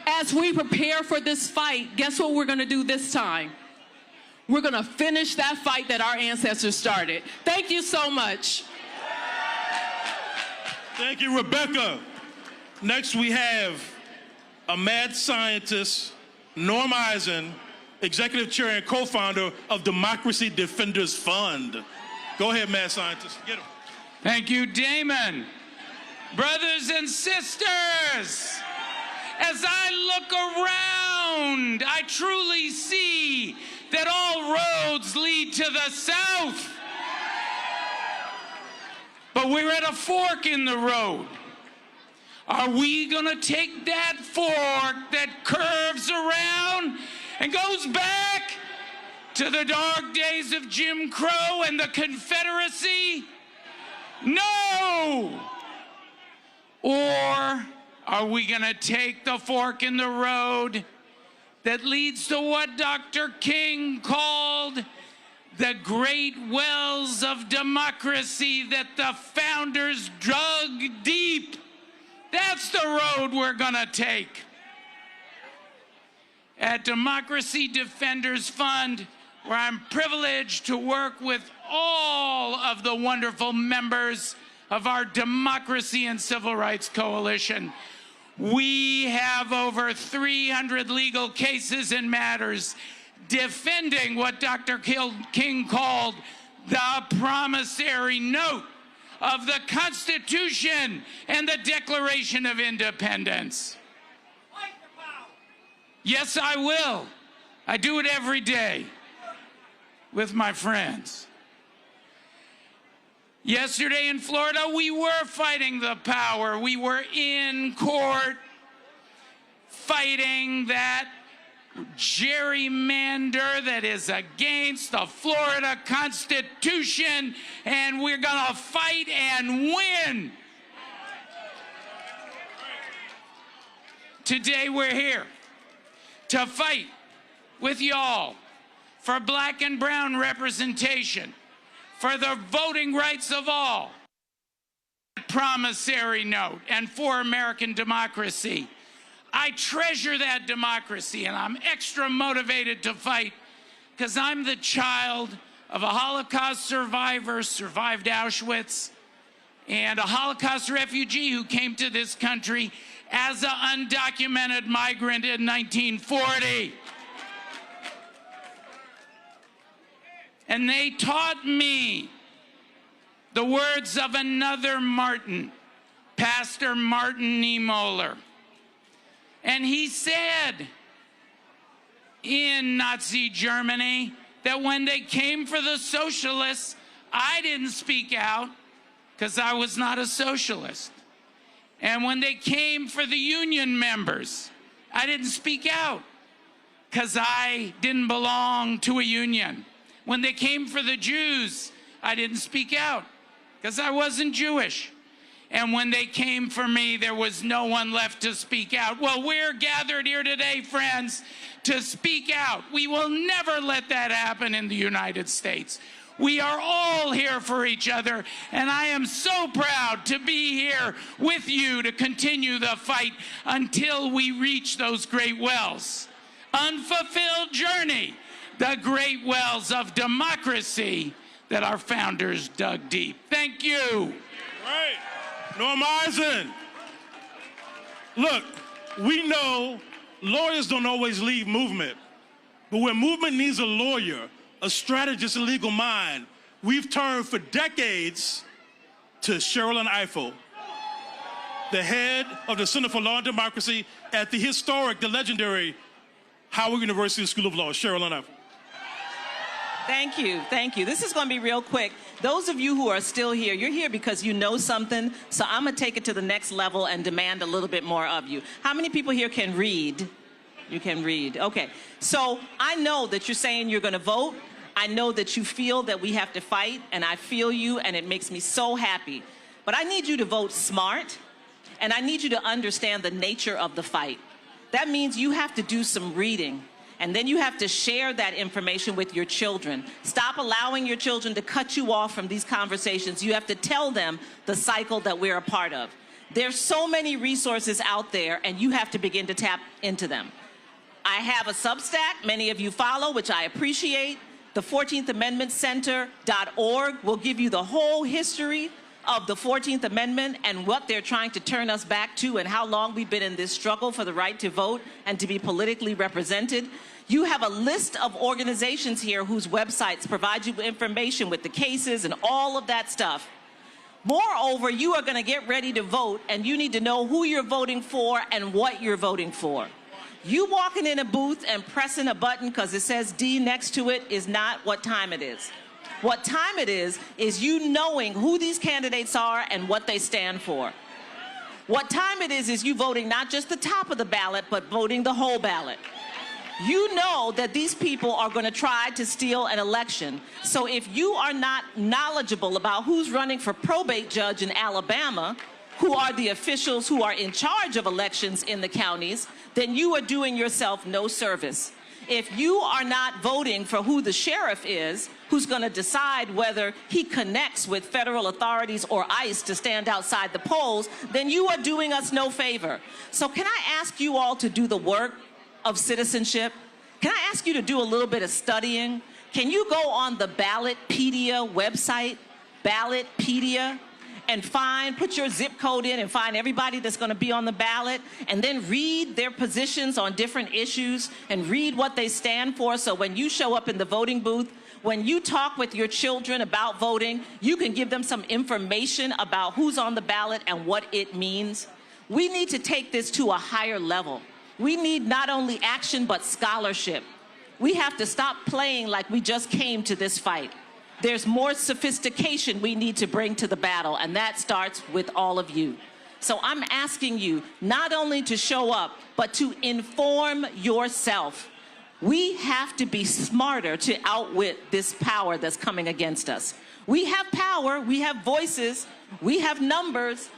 As we prepare for this fight, guess what we're going to do this time? We're going to finish that fight that our ancestors started. Thank you so much. Thank you, Rebecca. Next, we have a mad scientist, Norm Eisen, executive chair and co-founder of Democracy Defenders Fund. Go ahead, mad scientist. Get him. Thank you, Damon. Brothers and sisters, as I look around, I truly see that all roads lead to the South. But we're at a fork in the road. Are we gonna take that fork that curves around and goes back to the dark days of Jim Crow and the Confederacy? No! Or are we gonna take the fork in the road that leads to what Dr. King called the great wells of democracy that the founders dug deep. That's the road we're gonna take. At Democracy Defenders Fund, where I'm privileged to work with all of the wonderful members of our Democracy and Civil Rights Coalition, we have over 300 legal cases and matters defending what Dr. King called the promissory note of the Constitution and the Declaration of Independence. Yes, I will. I do it every day with my friends. Yesterday in Florida, we were fighting the power. We were in court fighting that gerrymander that is against the Florida Constitution, and we're gonna fight and win. Today we're here to fight with y'all for black and brown representation, for the voting rights of all, promissory note, and for American democracy. I treasure that democracy, and I'm extra motivated to fight because I'm the child of a Holocaust survivor, survived Auschwitz, and a Holocaust refugee who came to this country as an undocumented migrant in 1940. And they taught me the words of another Martin, Pastor Martin Niemöller. And he said in Nazi Germany that when they came for the socialists, I didn't speak out because I was not a socialist. And when they came for the union members, I didn't speak out because I didn't belong to a union. When they came for the Jews, I didn't speak out because I wasn't Jewish. And when they came for me, there was no one left to speak out. Well, we're gathered here today, friends, to speak out. We will never let that happen in the United States. We are all here for each other, and I am so proud to be here with you to continue the fight until we reach those great wells. Unfulfilled journey, the great wells of democracy that our founders dug deep. Thank you. Right. Norm Eisen. Look, we know lawyers don't always leave movement, but when movement needs a lawyer, a strategist, a legal mind, we've turned for decades to Sherrilyn Ifill, the head of the Center for Law and Democracy at the historic, the legendary Howard University School of Law. Sherrilyn Ifill. Thank you, thank you. This is going to be real quick. Those of you who are still here, you're here because you know something, so I'm going to take it to the next level and demand a little bit more of you. How many people here can read? You can read. Okay, so I know that you're saying you're going to vote. I know that you feel that we have to fight, and I feel you, and it makes me so happy. But I need you to vote smart, and I need you to understand the nature of the fight. That means you have to do some reading. And then you have to share that information with your children. Stop allowing your children to cut you off from these conversations. You have to tell them the cycle that we're a part of. There's so many resources out there, and you have to begin to tap into them. I have a Substack, many of you follow, which I appreciate. The 14th Amendment Center.org will give you the whole history of the 14th Amendment and what they're trying to turn us back to and how long we've been in this struggle for the right to vote and to be politically represented. You have a list of organizations here whose websites provide you information with the cases and all of that stuff. Moreover, you are going to get ready to vote, and you need to know who you're voting for and what you're voting for. You walking in a booth and pressing a button because it says D next to it is not what time it is. What time it is you knowing who these candidates are and what they stand for. What time it is you voting not just the top of the ballot, but voting the whole ballot. You know that these people are going to try to steal an election. So if you are not knowledgeable about who's running for probate judge in Alabama, who are the officials who are in charge of elections in the counties, then you are doing yourself no service. If you are not voting for who the sheriff is, who's going to decide whether he connects with federal authorities or ICE to stand outside the polls, then you are doing us no favor. So can I ask you all to do the work of citizenship? Can I ask you to do a little bit of studying? Can you go on the Ballotpedia website, Ballotpedia, and put your zip code in and find everybody that's going to be on the ballot, and then read their positions on different issues and read what they stand for, so when you show up in the voting booth, when you talk with your children about voting, you can give them some information about who's on the ballot and what it means. We need to take this to a higher level. We need not only action, but scholarship. We have to stop playing like we just came to this fight. There's more sophistication we need to bring to the battle, and that starts with all of you. So I'm asking you not only to show up, but to inform yourself. We have to be smarter to outwit this power that's coming against us. We have power, we have voices, we have numbers,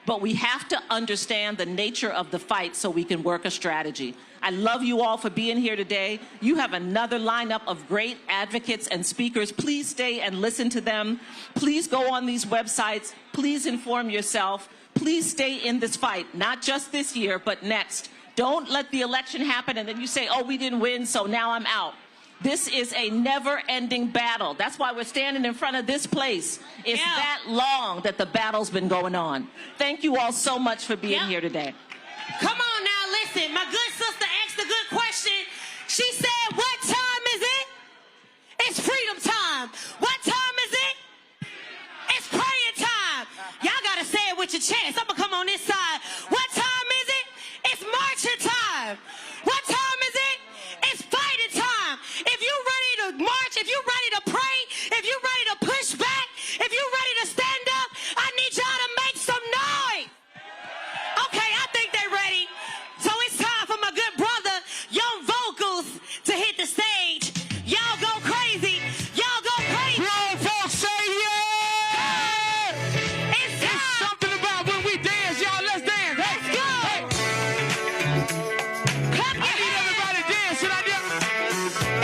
but we have to understand the nature of the fight so we can work a strategy. I love you all for being here today. You have another lineup of great advocates and speakers. Please stay and listen to them. Please go on these websites. Please inform yourself. Please stay in this fight, not just this year, but next. Don't let the election happen and then you say, oh, we didn't win, so now I'm out. This is a never-ending battle. That's why we're standing in front of this place. It's that long that the battle's been going on. Thank you all so much for being here today. Come on now, listen. My good sister asked a good question. She said, what time is it? It's freedom time. What time is it? It's praying time. Y'all got to say it with your chest. I'm going to come on this side. What time is it? It's marching time. What time is it? It's fighting time. If you're ready to march, if you're ready to pray, if you're ready to push back, if you're ready to stand up, I need y'all to make some noise. Okay, I think they're ready. So it's time for my good brother, Young Vocals, to hit the stage. Y'all go crazy. Y'all go crazy. Grown folks say yeah. It's time. It's something about when we dance, y'all. Let's dance. Let's go. Hey. Clap your I need hands. everybody dancing out there.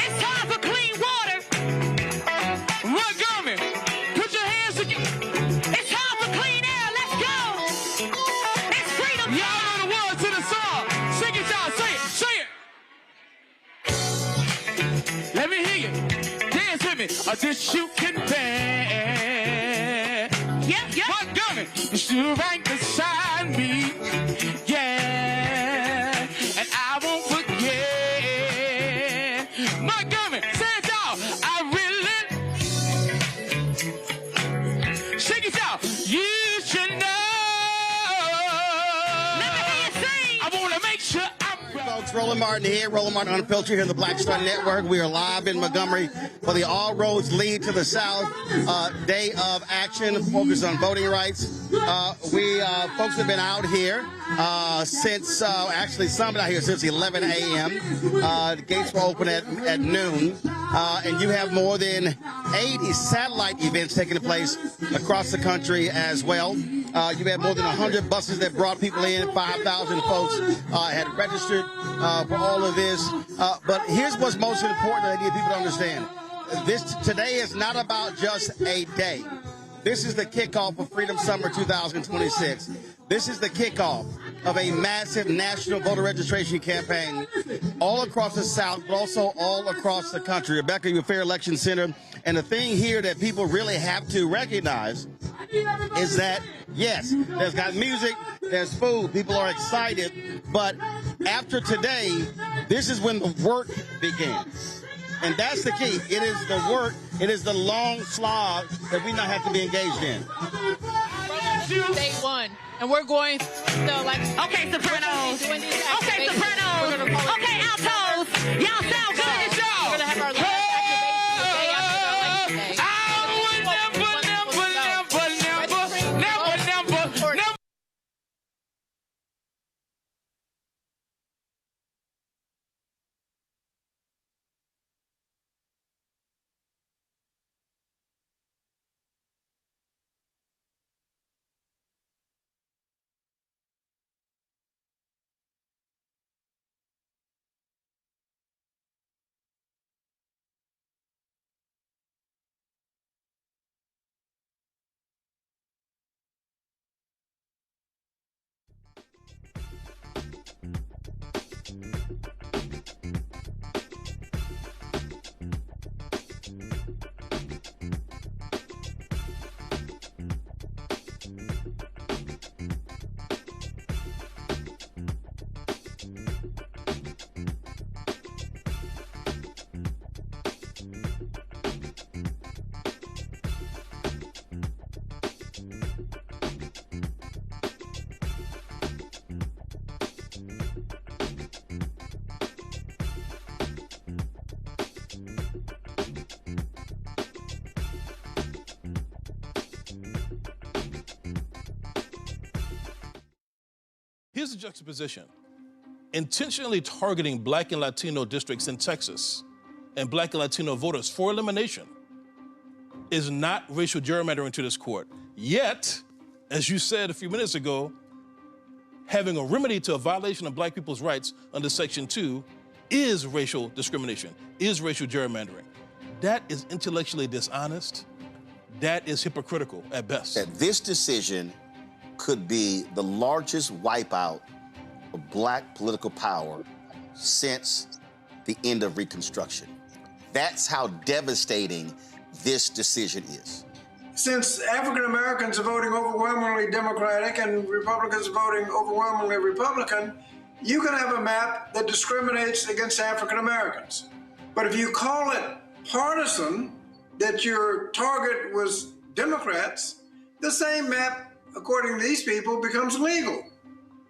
It's time for clean water. Montgomery, put your hands together. It's time for clean air. Let's go. It's freedom Y'all time. know the words to the song. Sing it, y'all. Say it. Say it. Let me hear you. Dance with me. This you can bear. Yep. Montgomery, you still right beside me. Yeah. And I won't forget. Montgomery, say it out. I really. Sing it out. You should know. Let me hear you sing. I want to make sure I'm Folks, Roland Martin here, Roland Martin Unfiltered here in the Black Star Network. We are live in Montgomery for the All Roads Lead to the South Day of Action, focused on voting rights. Folks have been out here since, actually some out here since 11 a.m. The gates were open at noon. And you have more than 80 satellite events taking place across the country as well. You had more than 100 buses that brought people in. 5,000 folks had registered for all of this. But here's what's most important that I need people to understand. Today is not about just a day. This is the kickoff of Freedom Summer 2026. This is the kickoff of a massive national voter registration campaign all across the South, but also all across the country. Rebecca, you're a Fair Election Center. And the thing here that people really have to recognize is that, yes, there's got music, there's food, people are excited, but after today, this is when the work begins. And that's the key. It is the work, it is the long slog that we now have to be engaged in. Day one, and we're going to like. Okay, sopranos. Okay, sopranos. Okay, altos. Y'all sound good. We're gonna have our Here's the juxtaposition. Intentionally targeting Black and Latino districts in Texas and Black and Latino voters for elimination is not racial gerrymandering to this court. Yet, as you said a few minutes ago, having a remedy to a violation of Black people's rights under Section 2 is racial discrimination, is racial gerrymandering. That is intellectually dishonest. That is hypocritical at best. That this decision could be the largest wipeout of Black political power since the end of Reconstruction. That's how devastating this decision is. Since African Americans are voting overwhelmingly Democratic and Republicans are voting overwhelmingly Republican, you can have a map that discriminates against African Americans. But if you call it partisan, that your target was Democrats, the same map, according to these people, becomes legal.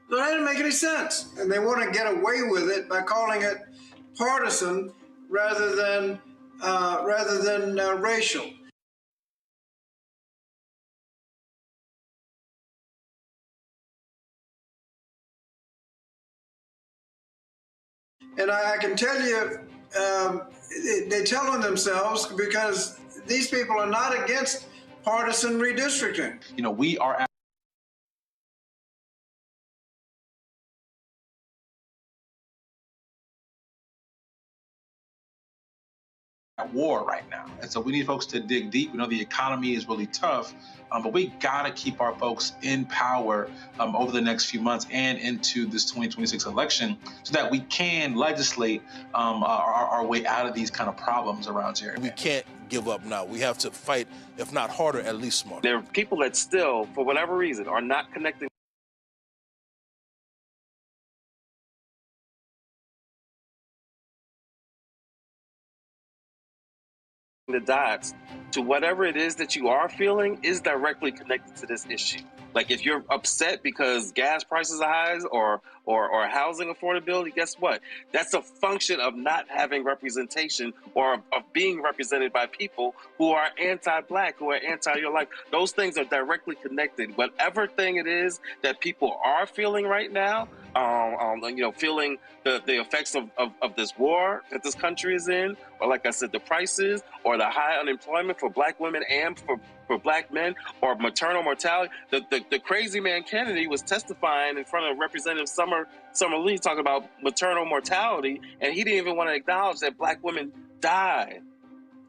So that doesn't make any sense. And they want to get away with it by calling it partisan rather than racial. And I can tell you, they tell on themselves because these people are not against partisan redistricting. You know, we are at war right now. And so we need folks to dig deep. We know the economy is really tough, but we got to keep our folks in power over the next few months and into this 2026 election so that we can legislate our way out of these kind of problems around here. We can't give up now. We have to fight, if not harder, at least smarter. There are people that still, for whatever reason, are not connecting the dots to whatever it is that you are feeling is directly connected to this issue. Like if you're upset because gas prices are high or housing affordability, guess what? That's a function of not having representation or of being represented by people who are anti-Black, who are anti your life. Those things are directly connected. Whatever thing it is that people are feeling right now, feeling the effects of this war that this country is in, or like I said, the prices, or the high unemployment for Black women and for Black men, or maternal mortality. The crazy man Kennedy was testifying in front of Representative Summer Lee talking about maternal mortality, and he didn't even want to acknowledge that Black women die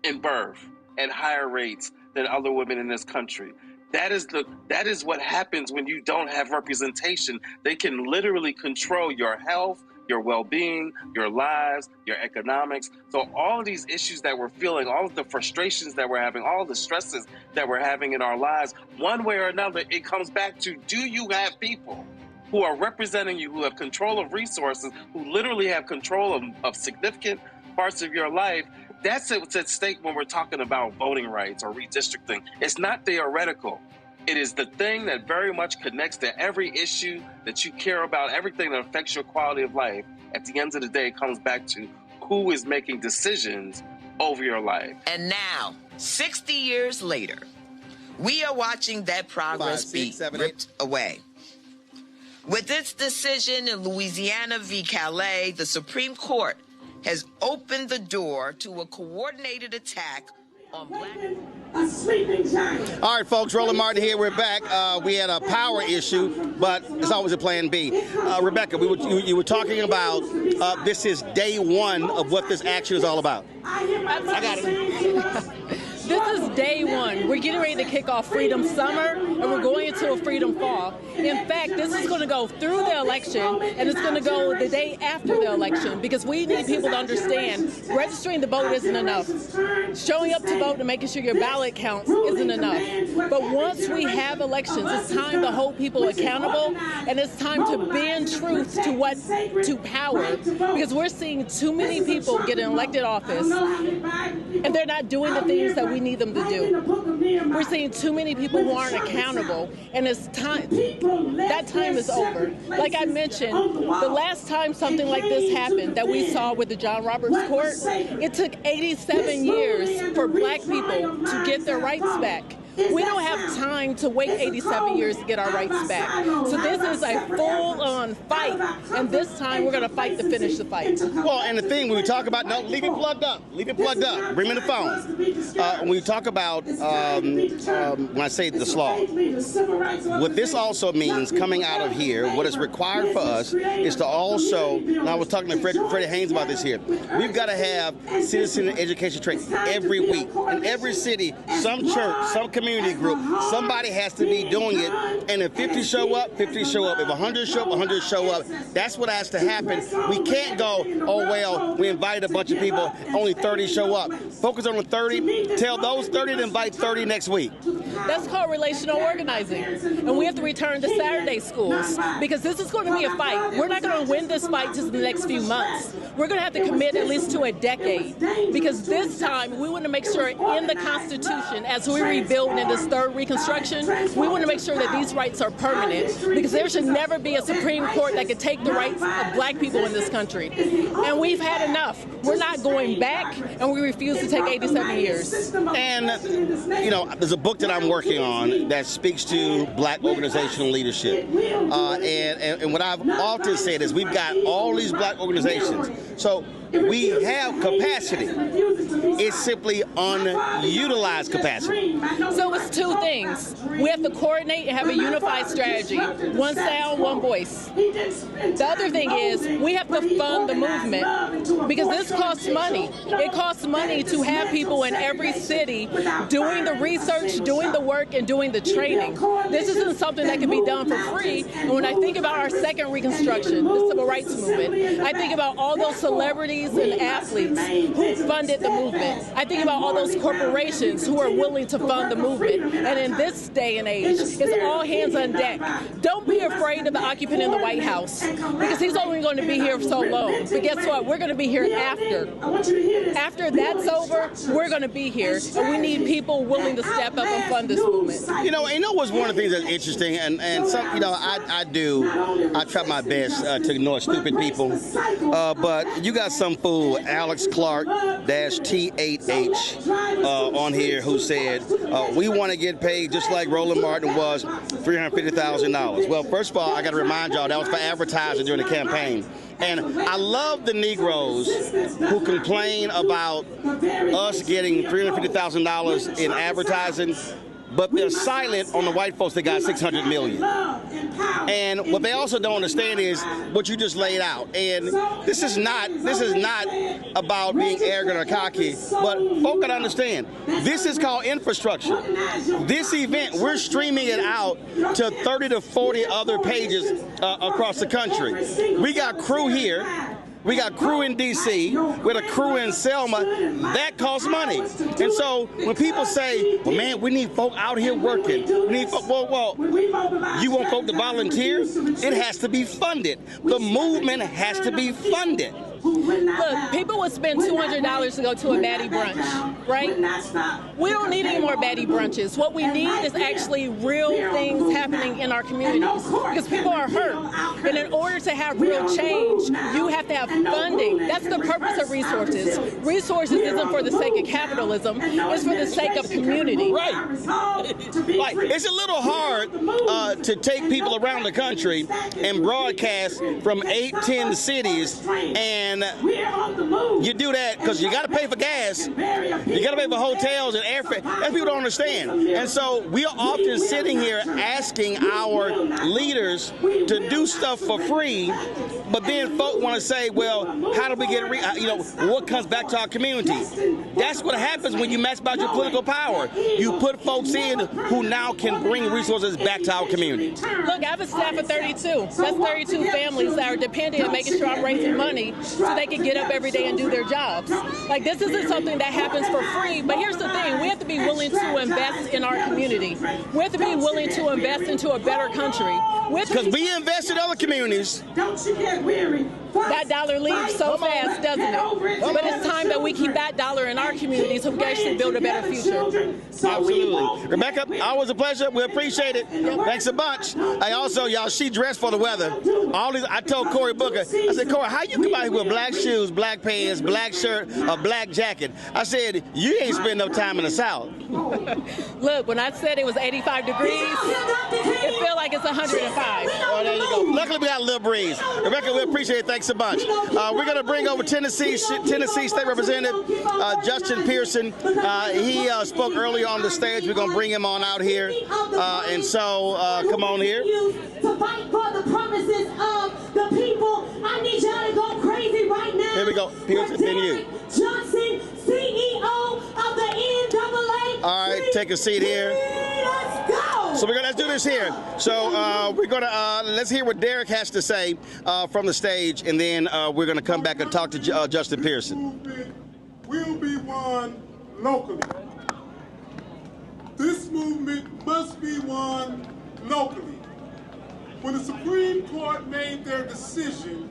in birth at higher rates than other women in this country. That is what happens when you don't have representation. They can literally control your health, your well-being, your lives, your economics. So all of these issues that we're feeling, all of the frustrations that we're having, all of the stresses that we're having in our lives, one way or another, it comes back to, do you have people who are representing you, who have control of resources, who literally have control of significant parts of your life? That's what's at stake when we're talking about voting rights or redistricting. It's not theoretical. It is the thing that very much connects to every issue that you care about, everything that affects your quality of life. At the end of the day, it comes back to who is making decisions over your life. And now, 60 years later, we are watching that progress be ripped away. With its decision in Louisiana v. Calais, the Supreme Court has opened the door to a coordinated attack on Black. A sleeping giant. All right, folks, Roland Martin here. We're back. We had a power issue, but it's always a plan B. Rebecca, you were talking about this is day one of what this action is all about. I got it. This is day one. We're getting ready to kick off Freedom Summer, and we're going into a Freedom Fall. In fact, this is going to go through the election, and it's going to go the day after the election, because we need people to understand registering to vote isn't enough. Showing up to vote and making sure your ballot counts isn't enough. But once we have elections, it's time to hold people accountable, and it's time to bend truth to power, because we're seeing too many people get in elected office, and they're not doing the things that we need them to do. We're seeing too many people who aren't accountable, and it's time. That time is over. Like I mentioned, the last time something like this happened that we saw with the John Roberts Court, it took 87 years for black people to get their rights back. We don't have time to wait 87 years to get our rights back. So this is a full-on fight, and this time we're going to fight to finish the fight. Well, and the thing when we talk about, no, leave it plugged up. Leave it plugged up. Bring me the phone. When we talk about, when I say the slaw, what this also means coming out of here, what is required for us is to also, and I was talking to Freddie Haynes about this here, we've got to have citizen education training every week. In every city, some church, some community group, somebody has to be doing it, and if 50 show up, 50 show up. If 100 show up, 100 show up. That's what has to happen. We can't go, oh, well, we invited a bunch of people, only 30 show up. Focus on the 30, tell those 30 to invite 30 next week. That's called relational organizing, and we have to return to Saturday schools, because this is going to be a fight. We're not going to win this fight just in the next few months. We're going to have to commit at least to a decade, because this time we want to make sure in the Constitution, as we rebuild in this third Reconstruction, we want to make sure that these rights are permanent, because there should never be a Supreme Court that could take the rights of black people in this country. And we've had enough. We're not going back, and we refuse to take 87 years. And, you know, there's a book that I'm working on that speaks to black organizational leadership. And what I've often said is we've got all these black organizations. So we have capacity. It's simply unutilized capacity. So it's two things. We have to coordinate and have a unified strategy. One sound, one voice. The other thing is we have to fund the movement, because this costs money. It costs money to have people in every city doing the research, doing the work, and doing the training. This isn't something that can be done for free. And when I think about our second Reconstruction, the Civil Rights Movement, I think about all those celebrities and athletes who funded the movement. I think about all those corporations who are willing to fund the movement. And in this day and age, it's all hands on deck. Don't be afraid of the occupant in the White House, because he's only going to be here for so long. But guess what? We're going to be here after. After that's over, we're going to be here, and we need people willing to step up and fund this movement. You know what's one of the things that's interesting, and some, you know, I try my best to ignore stupid people, but you got some fool, Alex Clark -T8H, on here who said, we want to get paid just like Roland Martin was, $350,000. Well, first of all, I got to remind y'all that was for advertising during the campaign. And I love the Negroes who complain about us getting $350,000 in advertising, but they're silent on the white folks that got $600 million. And what they also don't understand is what you just laid out. And this is not about being arrogant or cocky, but folk gotta understand, this is called infrastructure. This event, we're streaming it out to 30 to 40 other pages across the country. We got crew here. We got crew in D.C., with a crew in Selma. That costs money. And so when people say, well, man, we need folk out here working. We need folk, well, you want folk to volunteer? It has to be funded. The movement has to be funded. Look, people would spend $200 to go to a baddie brunch, right? We don't need any more baddie brunches. What we need is actually real things happening in our communities, because people are hurt. And in order to have real change, you have to have funding. That's the purpose of resources. Resources isn't for the sake of capitalism. It's for the sake of community. Right. Like, it's a little hard to take people around the country and broadcast from 8-10 cities and And We're on the move. you do that because you got to pay for gas. You got to pay for hotels and airfare. That's people don't understand. And so we are often sitting here asking our leaders to do stuff for free, but then folk want to say, well, how do we get what comes back to our community? That's what happens when you mess about your political power. You put folks in who now can bring resources back to our community. Look, I have a staff of 32. That's 32 families that are dependent on making sure I'm raising money so they can get up every day and do their jobs. Like, this isn't something that happens for free, but here's the thing. We have to be willing to invest in our community. We have to be willing to invest into a better country. Because we invest in other communities. Don't you get weary. That dollar leaves so fast, doesn't it? But it's time that we keep that dollar in our community so we can actually build a better future. Absolutely. Rebecca, always a pleasure. We appreciate it. Thanks a bunch. Hey, also, y'all, she dressed for the weather. I told Cory Booker, I said, Cory, how you come out here with black shoes, black pants, black shirt, a black jacket? I said, you ain't spend no time in the South. Look, when I said it was 85 degrees, it felt like it's 105. Oh, there you go. Luckily, we got a little breeze. Rebecca, we appreciate it. Thanks a bunch. We're going to bring over Tennessee State Representative Justin Pearson. He spoke earlier on the stage. We're going to bring him on out here. And so, come on here. To fight for the promises of the people. I need y'all to go crazy right now. Here we go. Pearson, then you. Johnson, CEO of the NAA. All right, take a seat here. Let's go. So let's do this here. So we're gonna let's hear what Derek has to say from the stage, and then we're gonna come back and talk to Justin Pearson. Will be won locally. This movement must be won locally. When the Supreme Court made their decision,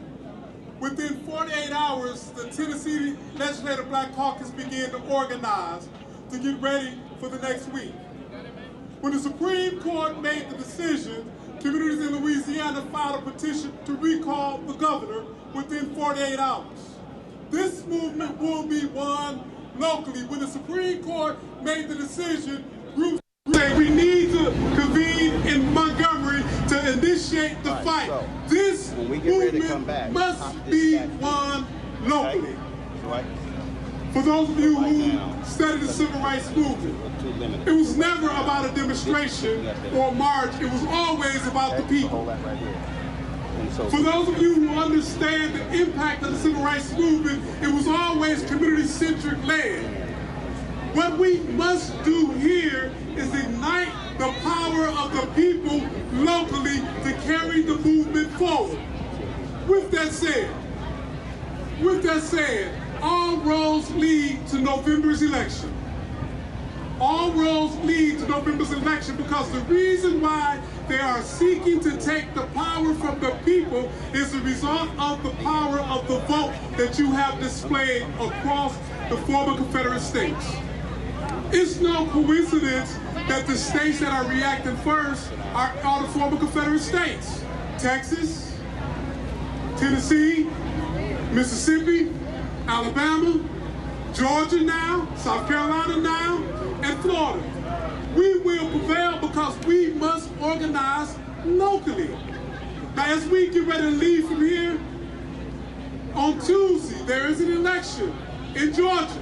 within 48 hours, the Tennessee Legislative Black Caucus began to organize to get ready for the next week. When the Supreme Court made the decision, communities in Louisiana filed a petition to recall the governor within 48 hours. This movement will be won locally. When the Supreme Court made the decision, groups say we need to convene in Montgomery to initiate the fight. This movement must be won locally. For those of you who studied the civil rights movement, it was never about a demonstration or a march. It was always about the people. For those of you who understand the impact of the civil rights movement, it was always community-centric led. What we must do here is ignite the power of the people locally to carry the movement forward. With that said, all roads lead to November's election. All roads lead to November's election because the reason why they are seeking to take the power from the people is a result of the power of the vote that you have displayed across the former Confederate states. It's no coincidence that the states that are reacting first are the former Confederate states. Texas, Tennessee, Mississippi, Alabama, Georgia now, South Carolina now, and Florida. We will prevail because we must organize locally. Now, as we get ready to leave from here, on Tuesday, there is an election in Georgia.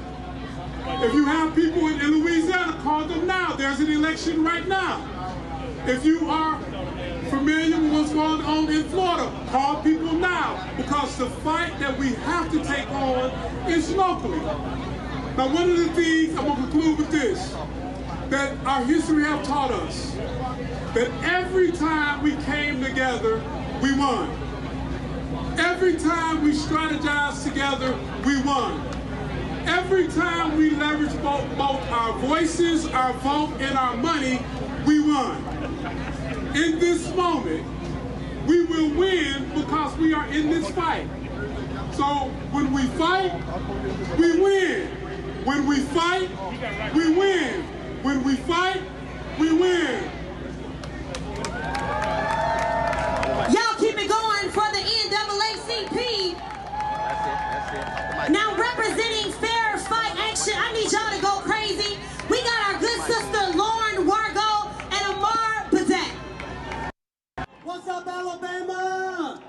If you have people in Louisiana, call them now. There's an election right now. If you are familiar with what's going on in Florida, call people now, because the fight that we have to take on is locally. Now, one of the things I'm going to conclude with this, that our history have taught us, that every time we came together, we won. Every time we strategized together, we won. Every time we leveraged both our voices, our vote, and our money, we won. In this moment, we will win because we are in this fight. So when we fight, we win. When we fight, we win. When we fight, we win. Y'all keep it going for the NAACP. Now representing Fair Fight Action, I need y'all to go crazy. We got our good sister Lauren Wargo and Amar Patek. What's up, Alabama?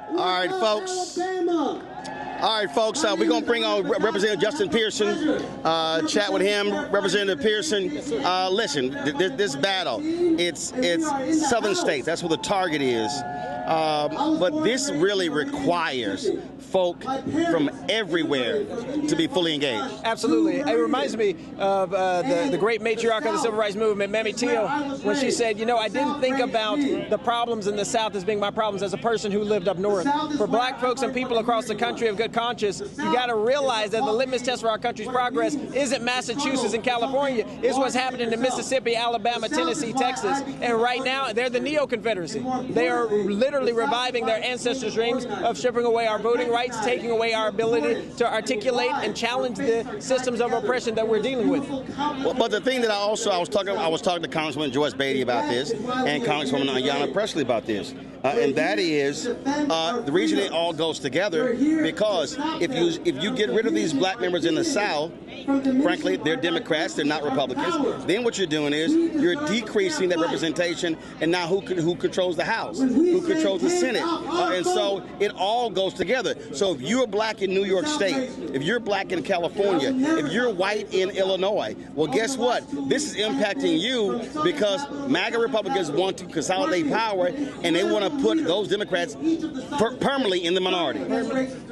All right, folks. All right, folks, we're going to bring on Representative Justin Pearson, chat with him. Representative Pearson, listen, this battle, it's southern states. That's what the target is. But this really requires folk from everywhere to be fully engaged. Absolutely. It reminds me of the great matriarch of the civil rights movement, Mamie Till, when she said, you know, I didn't think about the problems in the South as being my problems as a person who lived up north. For black folks and people across the country of good conscience, you got to realize that the litmus test for our country's progress isn't Massachusetts and California. It's what's happening in Mississippi, Alabama, Tennessee, Texas. And right now, they're the neo-Confederacy. They are literally reviving their ancestors' dreams of stripping away our voting rights, taking away our ability to articulate and challenge the systems of oppression that we're dealing with. Well, but the thing that I was talking to Congresswoman Joyce Beatty about this, and Congresswoman Ayanna Pressley about this, and that is the reason it all goes together, because if you get rid of these black members in the South, frankly, they're Democrats, they're not Republicans. Then what you're doing is you're decreasing that representation, and now who controls the House, who controls the Senate, and so it all goes together. So if you're black in New York State, if you're black in California, if you're white in Illinois, well, guess what? This is impacting you because MAGA Republicans want to consolidate power, and they want to put those Democrats permanently in the minority.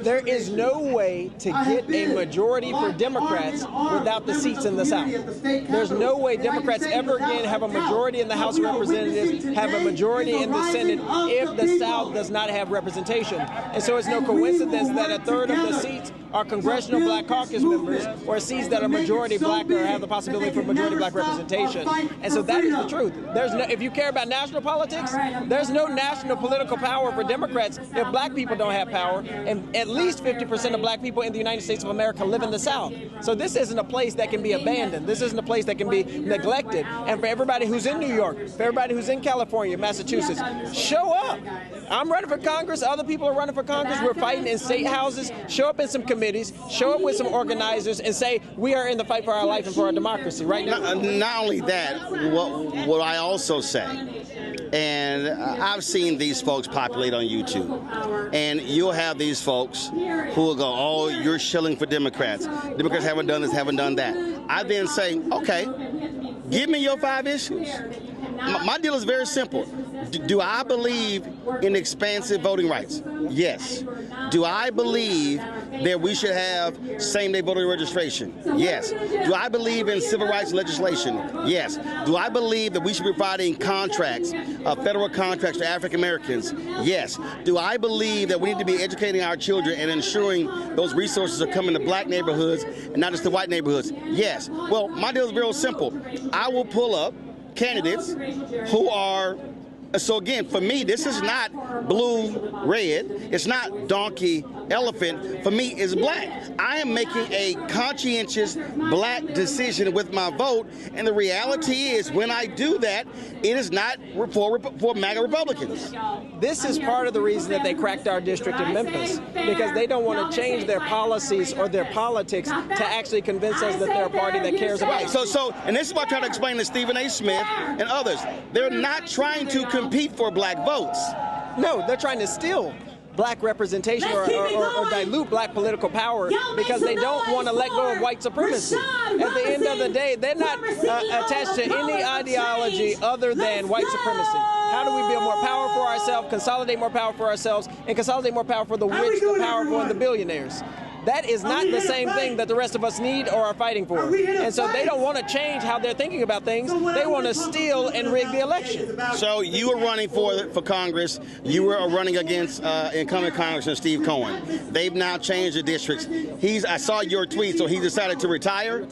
There is no way to get a majority for Democrats without the seats in the South. There's no way Democrats ever again have a majority in the House of Representatives, have a majority in the Senate, if the South does not have representation. And so it's no coincidence that a third of the seats are congressional black caucus members, or seats that are majority black or have the possibility for majority black representation. And so that is the truth. If you care about national politics, there's no national political power for Democrats if black people don't have power, and at least 50% of black people in the United States of America live in the South. So this isn't a place that can be abandoned. This isn't a place that can be neglected. And for everybody who's in New York, for everybody who's in California, Massachusetts, show up. I'm running for Congress. Other people are running for Congress. We're fighting in state houses. Show up in some committees. Show up with some organizers and say, we are in the fight for our life and for our democracy right now. Not only that, what I also say, and I've seen these folks populate on YouTube, and you'll have these folks who will go, oh, you're shilling for Democrats. Democrats haven't done this, haven't done that. I then say, okay, give me your 5 issues. My deal is very simple. Do I believe in expansive voting rights? Yes. Do I believe that we should have same-day voter registration? Yes. Do I believe in civil rights legislation? Yes. Do I believe that we should be providing contracts, federal contracts to African Americans? Yes. Do I believe that we need to be educating our children and ensuring those resources are coming to black neighborhoods and not just the white neighborhoods? Yes. Well, my deal is real simple. I will pull up candidates who are, so again, for me, this is not blue, red. It's not donkey, elephant. For me, it's black. I am making a conscientious black decision with my vote. And the reality is, when I do that, it is not for MAGA Republicans. This is part of the reason that they cracked our district in Memphis, because they don't want to change their policies or their politics to actually convince us that they're a party that cares about us. And this is what I try to explain to Stephen A. Smith and others. They're not trying to compete for black votes. No, they're trying to steal black representation or dilute black political power because they don't want to let go of white supremacy. At the end of the day, they're not attached to any ideology other than white supremacy. How do we build more power for ourselves, consolidate more power for ourselves, and consolidate more power for the rich, the powerful, and the billionaires? That is not the same thing that the rest of us need or are fighting for. And so they don't want to change how they're thinking about things. They want to steal and rig the election. So you were running for Congress. You were running against incumbent Congressman Steve Cohen. They've now changed the districts. I saw your tweet, so he decided to retire.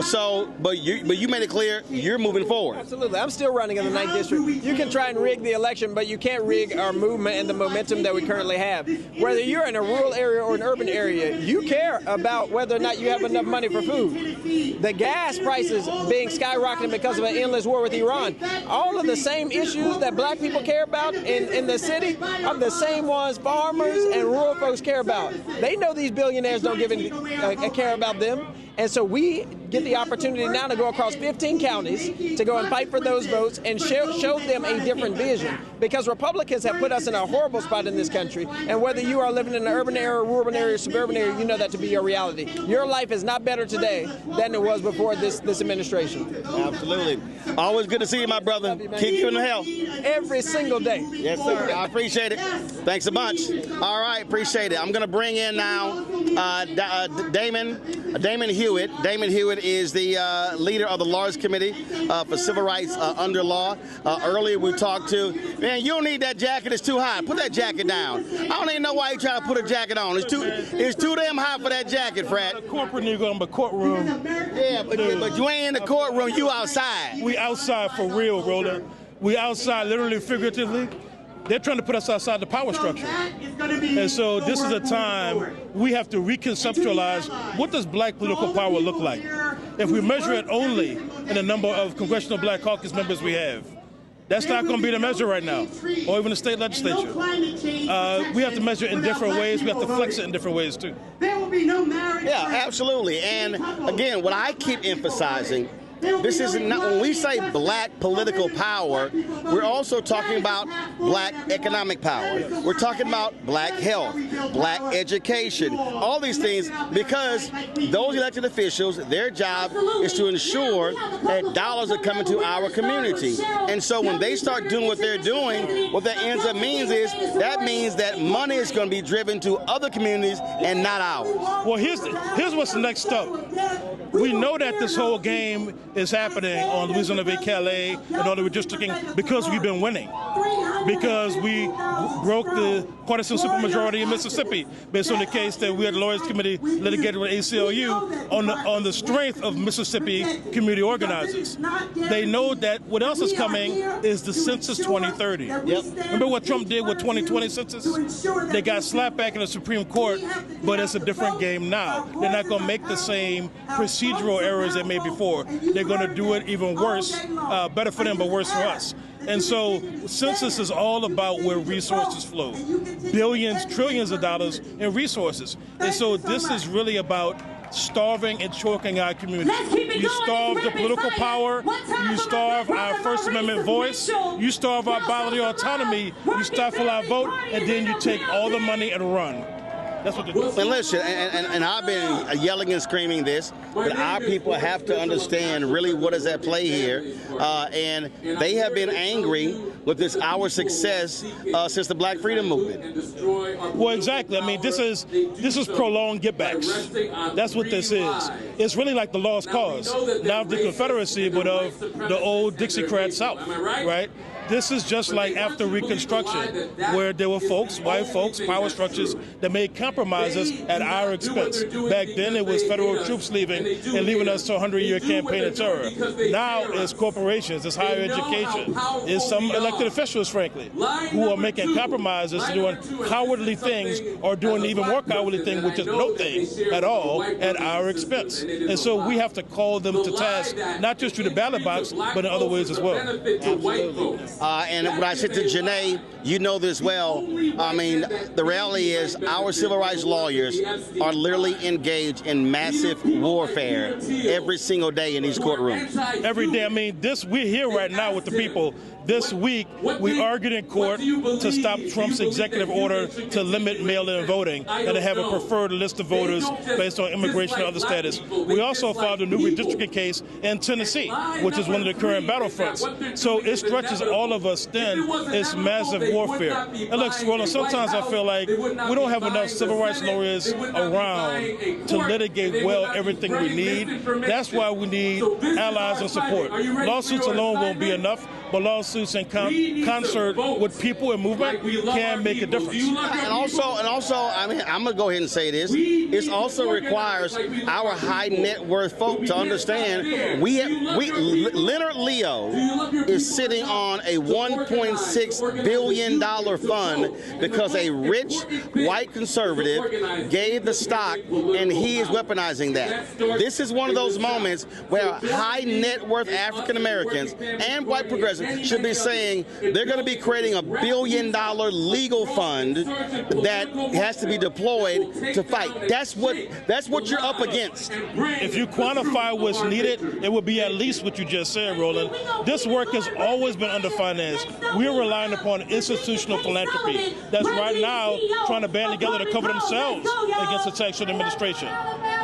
So, but you made it clear you're moving forward. Absolutely. I'm still running in the 9th district. You can try and rig the election, but you can't rig our movement and the momentum that we currently have. Whether you're in a rural area or an urban area, you care about whether or not you have enough money for food. The gas prices being skyrocketing because of an endless war with Iran. All of the same issues that black people care about in the city are the same ones farmers and rural folks care about. They know these billionaires don't give a care about them. And so we get the opportunity now to go across 15 counties to go and fight for those votes and show them a different vision. Because Republicans have put us in a horrible spot in this country, and whether you are living in an urban area, rural area, suburban area, you know that to be your reality. Your life is not better today than it was before this administration. Absolutely. Always good to see you, my brother. Keep giving them hell. Every single day. Yes, sir. I appreciate it. Thanks a bunch. All right, appreciate it. I'm going to bring in now Damon Hewitt. Damon Hewitt is the leader of the largest committee for civil rights under law. Earlier we talked to, man, you don't need that jacket. It's too high. Put that jacket down. I don't even know why you try to put a jacket on. It's too damn high for that jacket, Fred. Corporate nigga, I'm a courtroom. Yeah, but you ain't in the courtroom. You outside. We outside for real, Roland. We outside literally, figuratively. They're trying to put us outside the power structure. And so this is a time we have to reconceptualize what does black political power look like. If we measure it only in the number of congressional black caucus members we have, that's not going to be the measure right now, or even the state legislature. We have to measure it in different ways. We have to flex it in different ways, too. Yeah, absolutely. And again, what I keep emphasizing, this is not, when we say black political power, we're also talking about black economic power. We're talking about black health, black education, all these things, because those elected officials, their job is to ensure that dollars are coming to our community. And so when they start doing what they're doing, what that ends up means is that money is going to be driven to other communities and not ours. Well, here's what's next up. We know that this whole game is happening on Louisiana v. Calais and all the redistricting because we've been winning. Because we broke the partisan supermajority in Mississippi based on the case that we had the Lawyers Committee litigated with ACLU on the strength of Mississippi community organizers. They know that what else is coming is the Census 2030. Yep. Remember what Trump did with 2020 census? They got slapped back in the Supreme Court, but it's a different game now. They're not going to make the same procedural errors they made before. They're going to do it even worse, better for them, but worse for us. And so census is all about where resources flow. Billions, trillions of dollars in resources. And so this is really about starving and choking our community. You starve the political power, you starve our First Amendment voice, you starve our bodily autonomy, you stifle our vote, and then you take all the money and run. That's what they're doing. And listen, and I've been yelling and screaming this, but our people have to understand really what is at play here. And they have been angry with this our success since the Black Freedom Movement. Well, exactly. I mean, this is prolonged getbacks. That's what this is. It's really like the lost cause, not of the Confederacy, but of the old Dixiecrat South, right? This is just like after Reconstruction, where there were folks, white folks, power structures that made compromises at our expense. Back then, it was federal troops leaving and leaving us to a 100-year campaign of terror. Now, it's corporations, it's higher education, it's some elected officials, frankly, who are making compromises, doing cowardly things, or doing even more cowardly thing, which is no thing at all, at our expense. And so we have to call them to task, not just through the ballot box, but in other ways as well. Absolutely. And when I said to Janae, you know this well, I mean, the reality is our civil rights lawyers are literally engaged in massive warfare every single day in these courtrooms. Every day. I mean, we're here right now with the people. This week, we argued in court to stop Trump's executive order to limit mail-in voting and to have a preferred list of voters based on immigration and other status. We also filed a new redistricting case in Tennessee, which is one of the current battlefronts. So it stretches all of us thin. It's massive warfare. And look, Roland, sometimes I feel like we don't have enough civil rights lawyers around to litigate well everything we need. That's why we need allies and support. Lawsuits alone won't be enough, but lawsuits in concert with people and movement can make a difference. And also, I mean, I'm gonna go ahead and say this. It also requires our high net worth folk to understand Leonard Leo is sitting on a $1.6 billion fund because a rich white conservative gave the stock, and he is weaponizing that. This is one of those moments where high net worth African Americans and white progressives should be saying they're going to be creating a $1 billion legal fund that has to be deployed to fight. That's what you're up against. If you quantify what's needed, it would be at least what you just said, Roland. This work has always been underfinanced. We're relying upon institutional philanthropy that's right now trying to band together to cover themselves against the tax administration.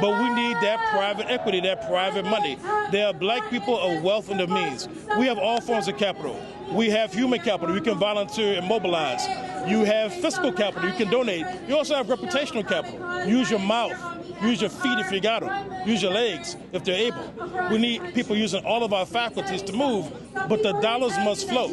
But we need that private equity, that private money. There are black people of wealth and of means. We have all forms of capital. We have human capital. You can volunteer and mobilize. You have fiscal capital. You can donate. You also have reputational capital. Use your mouth. Use your feet if you got them. Use your legs if they're able. We need people using all of our faculties to move, but the dollars must flow.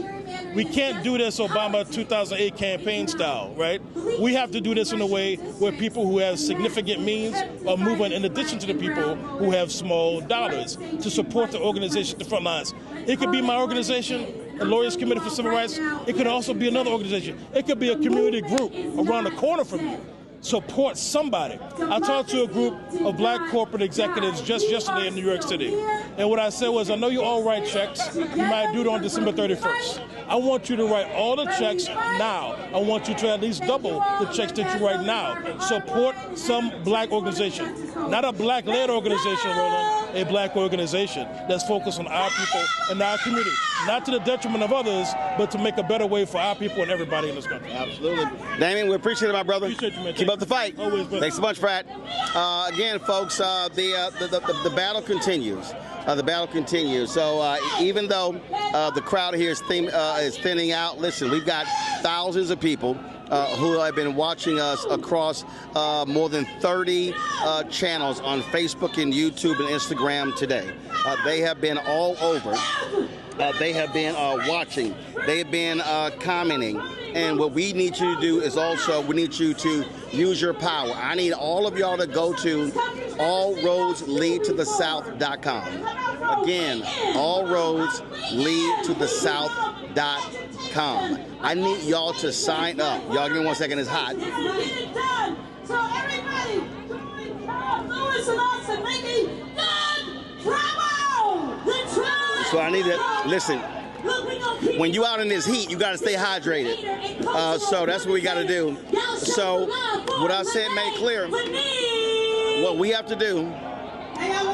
We can't do this Obama 2008 campaign style, right? We have to do this in a way where people who have significant means are moving in addition to the people who have small dollars to support the organization at the front lines. It could be my organization, the Lawyers Committee for Civil Rights. It could also be another organization. It could be a community group around the corner from you. Support somebody. I talked to a group of black corporate executives just yesterday in New York City. And what I said was, I know you all write checks. You might do it on December 31st. I want you to write all the checks now. I want you to at least double the checks that you write now. Support some black organization. Not a black-led organization, Roland, a black organization that's focused on our people and our community. Not to the detriment of others, but to make a better way for our people and everybody in this country. Absolutely. Damien, we appreciate it, my brother. Appreciate you, man. Keep up the fight. Always, brother. Thanks so much, Frat. Again, folks, the battle continues. The battle continues. So even though the crowd here is thinning out, listen, we've got thousands of people who have been watching us across more than 30 channels on Facebook and YouTube and Instagram today. They have been all over. They have been watching. They have been commenting. And what we need you to do is also, we need you to use your power. I need all of y'all to go to allroadsleadtothesouth.com. Again, allroadsleadtothesouth.com. I need y'all to sign up. Y'all give me 1 second, it's hot. So everybody, join Carl Lewis and us in making good trouble. So I need to, listen, when you out in this heat, you got to stay hydrated. So that's what we got to do. So what I said made clear, what we have to do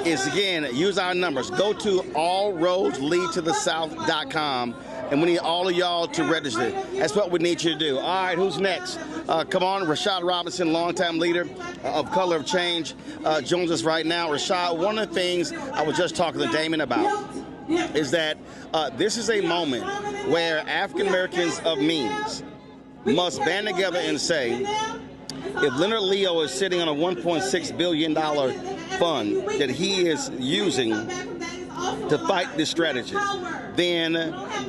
is, again, use our numbers. Go to allroadsleadtothesouth.com, and we need all of y'all to register. That's what we need you to do. All right, who's next? Come on, Rashad Robinson, longtime leader of Color of Change, joins us right now. Rashad, one of the things I was just talking to Damon about is that this is a moment where African Americans of means must band together and say, if Leonard Leo is sitting on a $1.6 billion fund that he is using to fight this strategy, then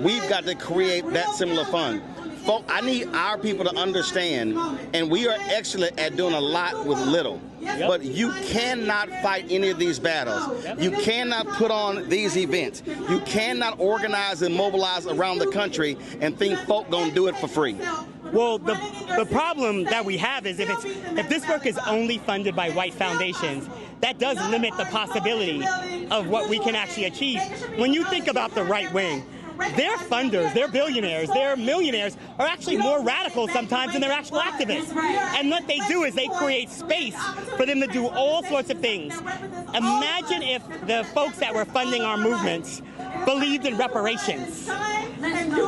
we've got to create that similar fund. Folks, I need our people to understand, and we are excellent at doing a lot with little. But you cannot fight any of these battles. You cannot put on these events. You cannot organize and mobilize around the country and think folk gonna do it for free. Well, the problem that we have is if this work is only funded by white foundations, that does limit the possibility of what we can actually achieve. When you think about the right wing, their funders, their billionaires, their millionaires are actually more radical sometimes than their actual activists. And what they do is they create space for them to do all sorts of things. Imagine if the folks that were funding our movements believed in reparations.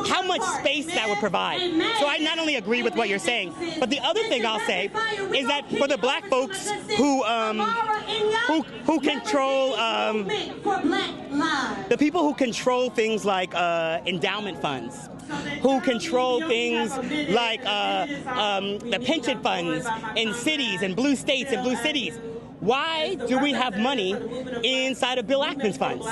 How much space that would provide. So I not only agree with what you're saying, but the other thing I'll say is that for the black folks who control the people who control things like endowment funds, who control things like the pension funds in cities and blue states and blue cities. Why do we have money inside of Bill Ackman's funds?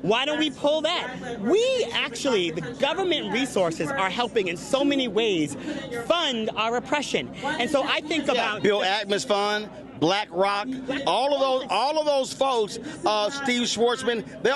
Why don't we pull that? We actually, the government resources are helping in so many ways fund our oppression. And so I think about Bill Ackman's fund, BlackRock, all of those folks, Steve Schwarzman, they're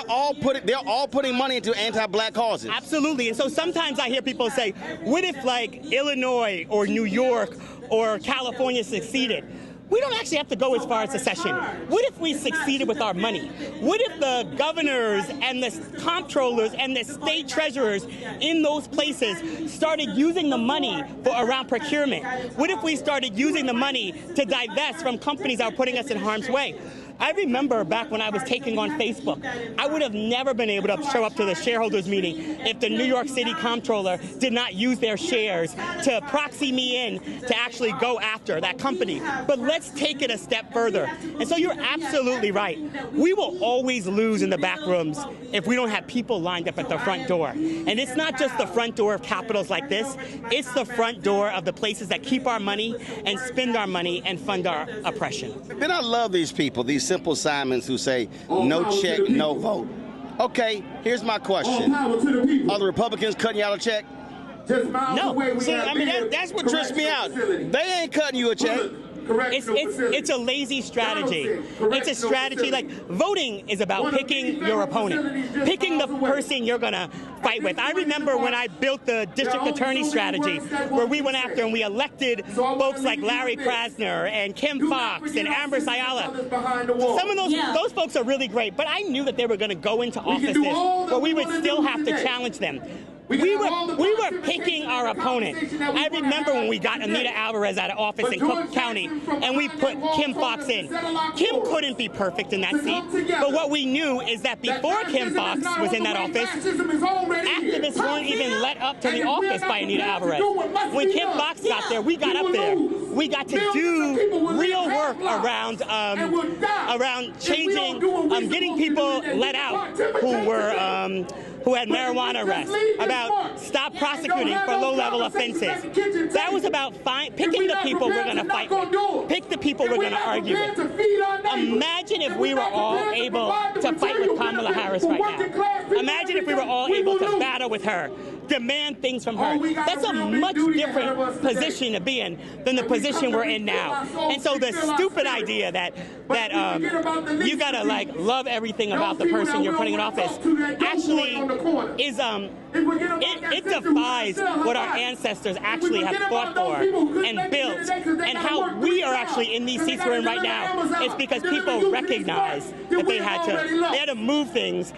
all putting money into anti-black causes. Absolutely. And so sometimes I hear people say, what if like Illinois or New York or California succeeded? We don't actually have to go as far as secession. What if we succeeded with our money? What if the governors and the comptrollers and the state treasurers in those places started using the money around procurement? What if we started using the money to divest from companies that are putting us in harm's way? I remember back when I was taking on Facebook, I would have never been able to show up to the shareholders meeting if the New York City comptroller did not use their shares to proxy me in to actually go after that company. But let's take it a step further. And so you're absolutely right. We will always lose in the back rooms if we don't have people lined up at the front door. And it's not just the front door of capitals like this, it's the front door of the places that keep our money and spend our money and fund our oppression. Then I love these people, these simple Simons who say, no check, no vote. Okay, here's my question. Are the Republicans cutting you out a check? No. See, I mean, that's what trips me out. They ain't cutting you a check. It's a lazy strategy. It's a strategy like voting is about picking your opponent, picking the person you're going to fight with. I remember when I built the district attorney strategy where we went after and we elected folks like Larry Krasner and Kim Foxx and Amber Sayala. Some of those folks are really great, but I knew that they were going to go into offices where we would still have to challenge them. We were picking our opponent. I remember when we got Anita Alvarez out of office in Cook County and we put Kim Foxx in. Kim couldn't be perfect in that seat, but what we knew is that before Kim Foxx was in that office, activists weren't even let up to the office by Anita Alvarez. When Kim Foxx got there, we got up there. We got to do real work around changing, getting people let out who had marijuana arrests, about stop prosecuting for low-level offenses. That was about picking the people we're going to fight with, pick the people we're going to argue with. Imagine if we were all able to fight with Kamala Harris right now. Imagine if we were all able to battle with her, demand things from her. That's a much different position to be in than the position we're in now. And so the stupid idea that you got to like love everything about the person you're putting in office actually is it defies what our ancestors actually have fought for and built, and how we are actually in these seats we're in right now. It's because people recognize that they had to move things.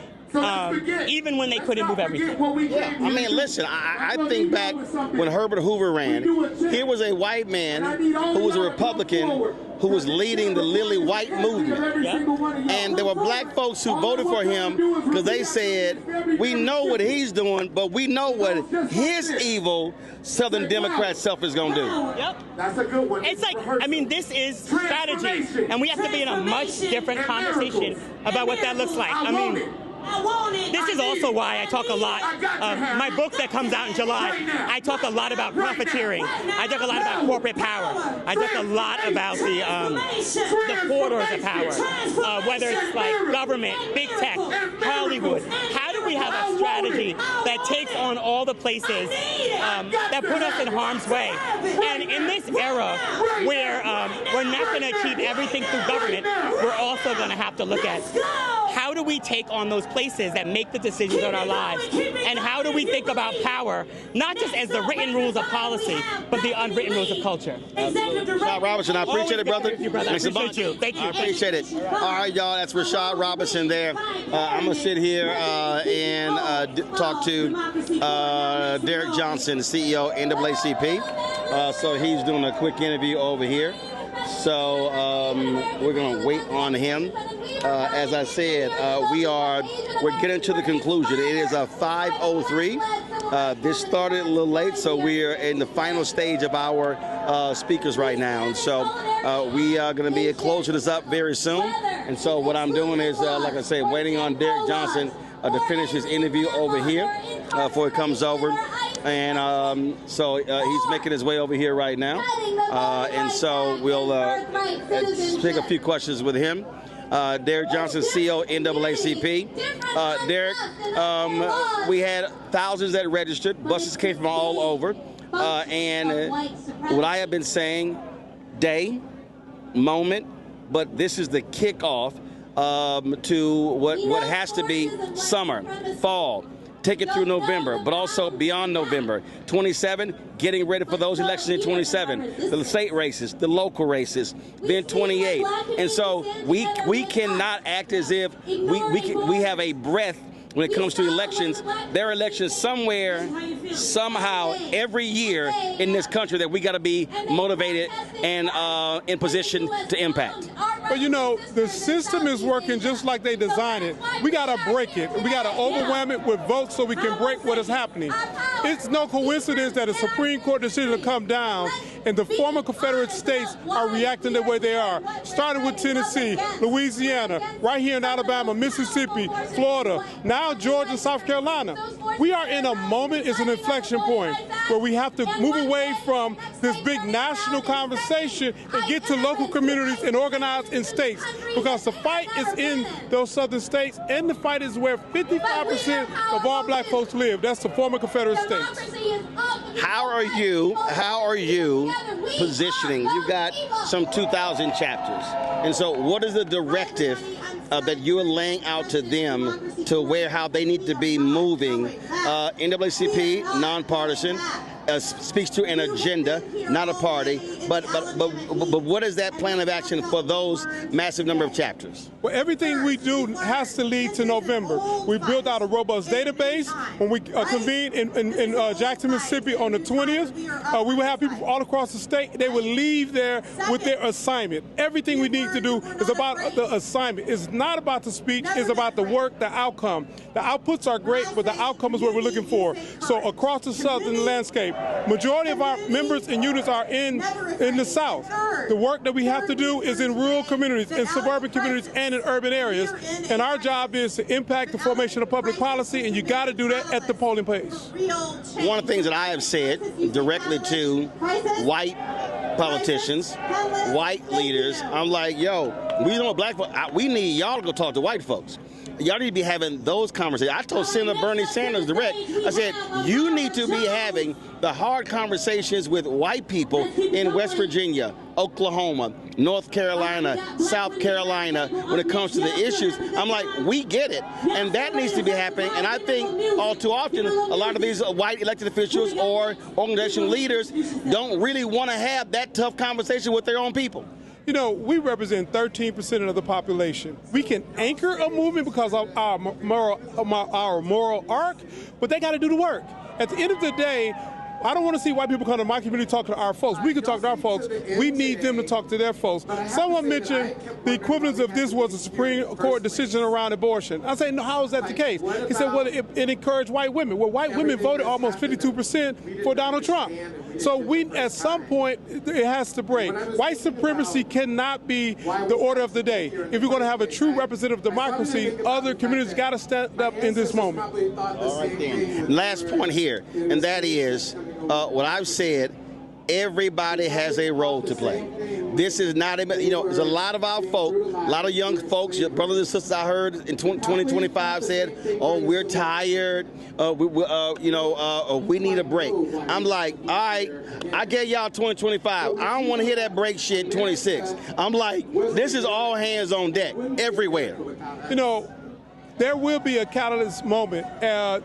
Even when they couldn't move everything. Yeah. I mean, listen, I think back when Herbert Hoover ran, here was a white man who was a Republican who was leading the Lily White movement. Yeah. And there were black folks who voted for him because they said, we know what he's doing, but we know what his evil Southern Democrat self is going to do. Yep. That's a good one. It's like, I mean, this is strategy, and we have to be in a much different conversation about what that looks like. I mean, this is also why I talk a lot. My book that comes out in July, I talk a lot about profiteering. I talk a lot about corporate power. I talk a lot about the corridors of power, whether it's like government, big tech, Hollywood. How do we have a strategy that takes on all the places that put us in harm's way? And in this era where we're not going to achieve everything through government, we're also going to have to look at how do we take on those places that make the decisions on our lives? And how do we think about power, not just as the written rules of policy, but the unwritten rules of culture? Rashad Robinson, I appreciate it, brother. Thank you, brother. I appreciate you. Thank you. I appreciate it. All right, y'all, that's Rashad Robinson there. I'm going to sit here and talk to Derek Johnson, the CEO of NAACP. So he's doing a quick interview over here. So we're going to wait on him. As I said, we're getting to the conclusion. It is a 5:03. This started a little late, so we're in the final stage of our speakers right now. And so we are going to be closing this up very soon. And so what I'm doing is, like I say, waiting on Derek Johnson to finish his interview over here before he comes over And so he's making his way over here right now. And so we'll take a few questions with him. Derek Johnson, CEO, NAACP. Derek, we had thousands that registered. Buses came from all over. And what I have been saying, day, moment, but this is the kickoff to what has to be summer, fall. Take it through November, but also beyond November. 27, getting ready for those elections in 27, the state races, the local races, then 28. And so we cannot act as if we have a breath when it comes to elections. There are elections somewhere, somehow, every year in this country that we got to be motivated and in position to impact. But you know, the system is working just like they designed it. We got to break it. We got to overwhelm it with votes so we can break what is happening. It's no coincidence that a Supreme Court decision will come down and the former Confederate states are reacting the way they are. Starting with Tennessee, Louisiana, right here in Alabama, Mississippi, Florida, now Georgia, South Carolina. We are in a moment, it's an inflection point, where we have to move away from this big national conversation and get to local communities and organize in states, because the fight is in those southern states, and the fight is where 55% of all black folks live. That's the former Confederate states. How are you positioning? You've got some 2,000 chapters. And so what is the directive that you're laying out to them to how they need to be moving? NAACP, nonpartisan, speaks to an agenda, not a party. But what is that plan of action for those massive number of chapters? Well, everything we do has to lead to November. We built out a robust database. When we convene in Jackson, Mississippi on the 20th, we will have people from all across the state. They will leave there with their assignment. Everything we need to do is about the assignment. It's not about the speech. It's about the work, the outcome. The outputs are great, but the outcome is what we're looking for. So across the southern landscape, majority of our members and units are in the South. The work that we have to do is in rural communities, in suburban communities, and in urban areas. And our job is to impact the formation of public policy, and you got to do that at the polling place. One of the things that I have said directly to white politicians, white leaders, I'm like, yo, we don't black folks. We need y'all to go talk to white folks. Y'all need to be having those conversations. I told Senator Bernie Sanders direct, I said, you need to be having the hard conversations with white people in West Virginia, Oklahoma, North Carolina, South Carolina, when it comes to the issues. I'm like, we get it. And that needs to be happening. And I think all too often, a lot of these white elected officials or organizational leaders don't really want to have that tough conversation with their own people. You know, we represent 13% of the population. We can anchor a movement because of our moral arc, but they got to do the work. At the end of the day, I don't want to see white people come to my community talk to our folks. We can talk to our folks. We need them to talk to their folks. Someone mentioned the equivalence of this was a Supreme Court decision around abortion. I say, no, how is that the case? He said, well, it encouraged white women. Well, white women voted almost 52% for Donald Trump. So we, at some point, it has to break. White supremacy cannot be the order of the day. If you're going to have a true representative democracy, other communities got to stand up in this moment. All right, then. Last point here, and that is what I've said. Everybody has a role to play. This is not, there's a lot of our folk, a lot of young folks, your brothers and sisters I heard in 2025 said, oh, we're tired, we need a break. I'm like, all right, I gave y'all 2025. I don't want to hear that break shit 26. I'm like, this is all hands on deck, everywhere. You know, there will be a catalyst moment,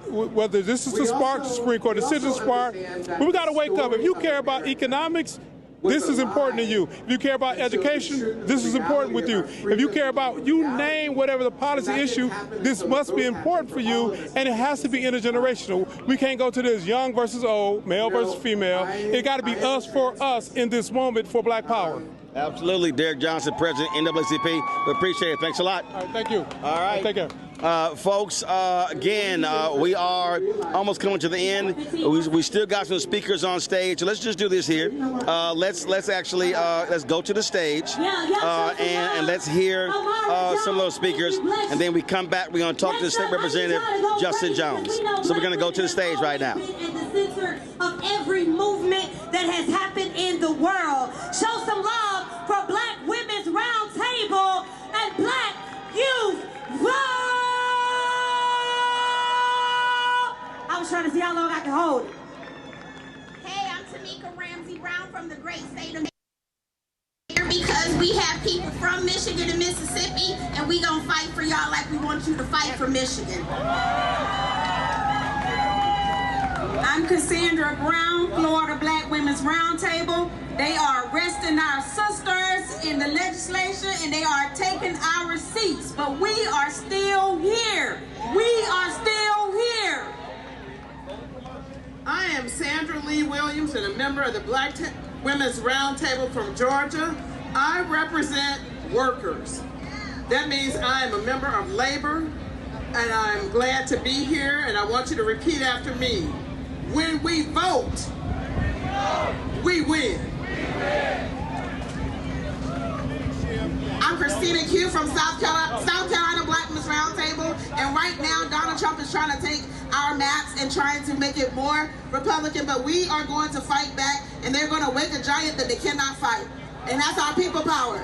whether this is the spark, the Supreme Court decision spark. But we got to wake up. If you care about economics, this is important to you. If you care about education, this is important with you. If you care about, you name whatever the policy issue, this must be important for you, and it has to be intergenerational. We can't go to this young versus old, male versus female. It got to be us for us in this moment for Black Power. Absolutely. Derek Johnson, President, NAACP. We appreciate it. Thanks a lot. All right, thank you. All right. Take care. Folks, again, we are almost coming to the end. We still got some speakers on stage. So let's just do this here. Let's go to the stage and let's hear some of those speakers. And then we come back. We're going to talk to the State Representative Justin Jones. So we're going to go to the stage right now. epicenter of every movement that has happened in the world. Show some love for Black Women's Roundtable and Black Youth Vote! I was trying to see how long I can hold it. Hey, I'm Tamika Ramsey Brown from the great state of Michigan. Because we have people from Michigan and Mississippi, and we gonna fight for y'all like we want you to fight for Michigan. I'm Cassandra Brown, Florida Black Women's Roundtable. They are arresting our sisters in the legislature, and they are taking our seats, but we are still here. We are still here. I am Sandra Lee Williams and a member of the Black Women's Roundtable from Georgia. I represent workers. That means I am a member of labor, and I'm glad to be here, and I want you to repeat after me. When we vote, we win. I'm Christina Q from South Carolina Black Women's Roundtable, and right now Donald Trump is trying to take our maps and trying to make it more Republican, but we are going to fight back, and they're going to wake a giant that they cannot fight. And that's our people power.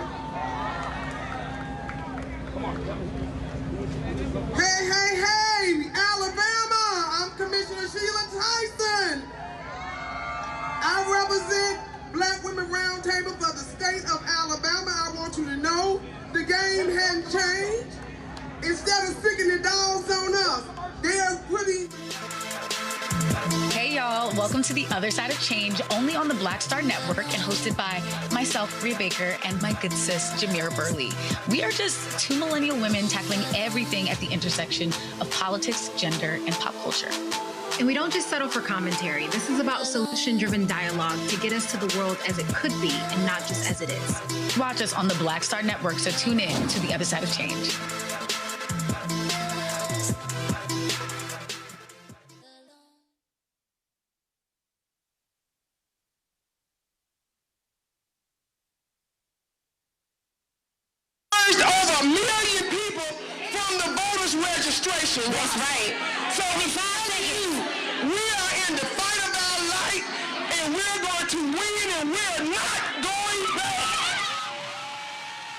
Hey, hey, hey, Alabama! I'm Commissioner Sheila Tyson. I represent Black Women Roundtable for the state of Alabama. I want you to know the game hadn't changed. Instead of sticking the dogs on us, they're putting... Hey y'all, welcome to The Other Side of Change, only on the Black Star Network and hosted by myself, Bria Baker, and my good sis, Jamira Burley. We are just two millennial women tackling everything at the intersection of politics, gender, and pop culture. And we don't just settle for commentary. This is about solution-driven dialogue to get us to the world as it could be and not just as it is. Watch us on the Black Star Network, so tune in to The Other Side of Change. Over 1 million people from the voters registration. That's right. So we are in the fight of our life, and we're going to win, and we're not going back.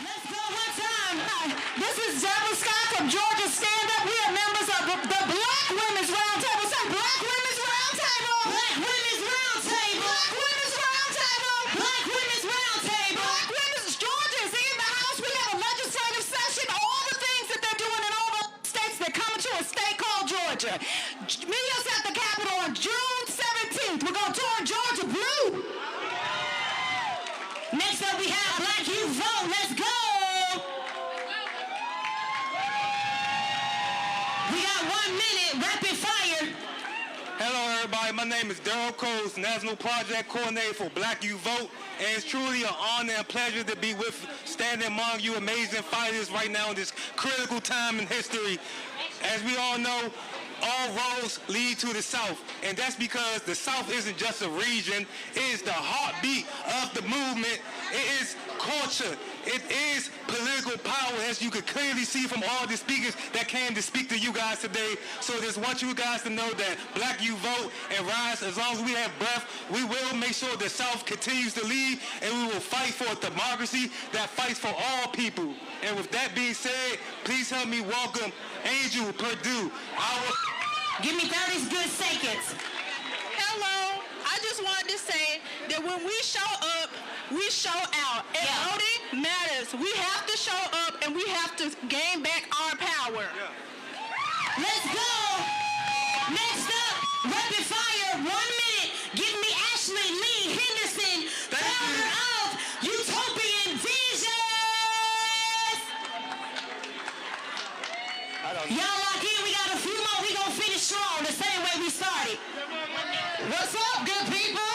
Let's go one time. This is Deborah Scott from Georgia Stand Up. We are members of the Black Women's Roundtable. Say Black Women's Roundtable. Black Women's Roundtable. Black Women's Roundtable. Black Women's Roundtable. Black Women's Georgia is in the house. We have a legislative session. All the things that they're doing in all the states, they're coming to a state called Georgia. Meet us at the Capitol on June 17th. We're going to turn Georgia blue. Next up, we have Black Youth Vote. Let's go. We got 1 minute, rapid fire. Hello, everybody. My name is Daryl Coles, National Project Coordinator for Black Youth Vote, and it's truly an honor and pleasure to be standing among you amazing fighters right now in this critical time in history. As we all know, all roads lead to the South, and that's because the South isn't just a region, it is the heartbeat of the movement, it is culture, it is political power, as you could clearly see from all the speakers that came to speak to you guys today. So I just want you guys to know that Black Youth Vote and Rise, as long as we have breath, we will make sure the South continues to lead, and we will fight for a democracy that fights for all people. And with that being said, please help me welcome Angel Purdue. Give me 30 good seconds. Hello. I just wanted to say that when we show up, we show out. And voting matters. We have to show up, and we have to gain back our power. Let's go. Next up, rapid fire, 1 minute. Give me Ashley Lee Henderson, founder of Utopian Visions. Y'all lock in. We got a few more. We gonna finish strong the same way we started. What's up, good people?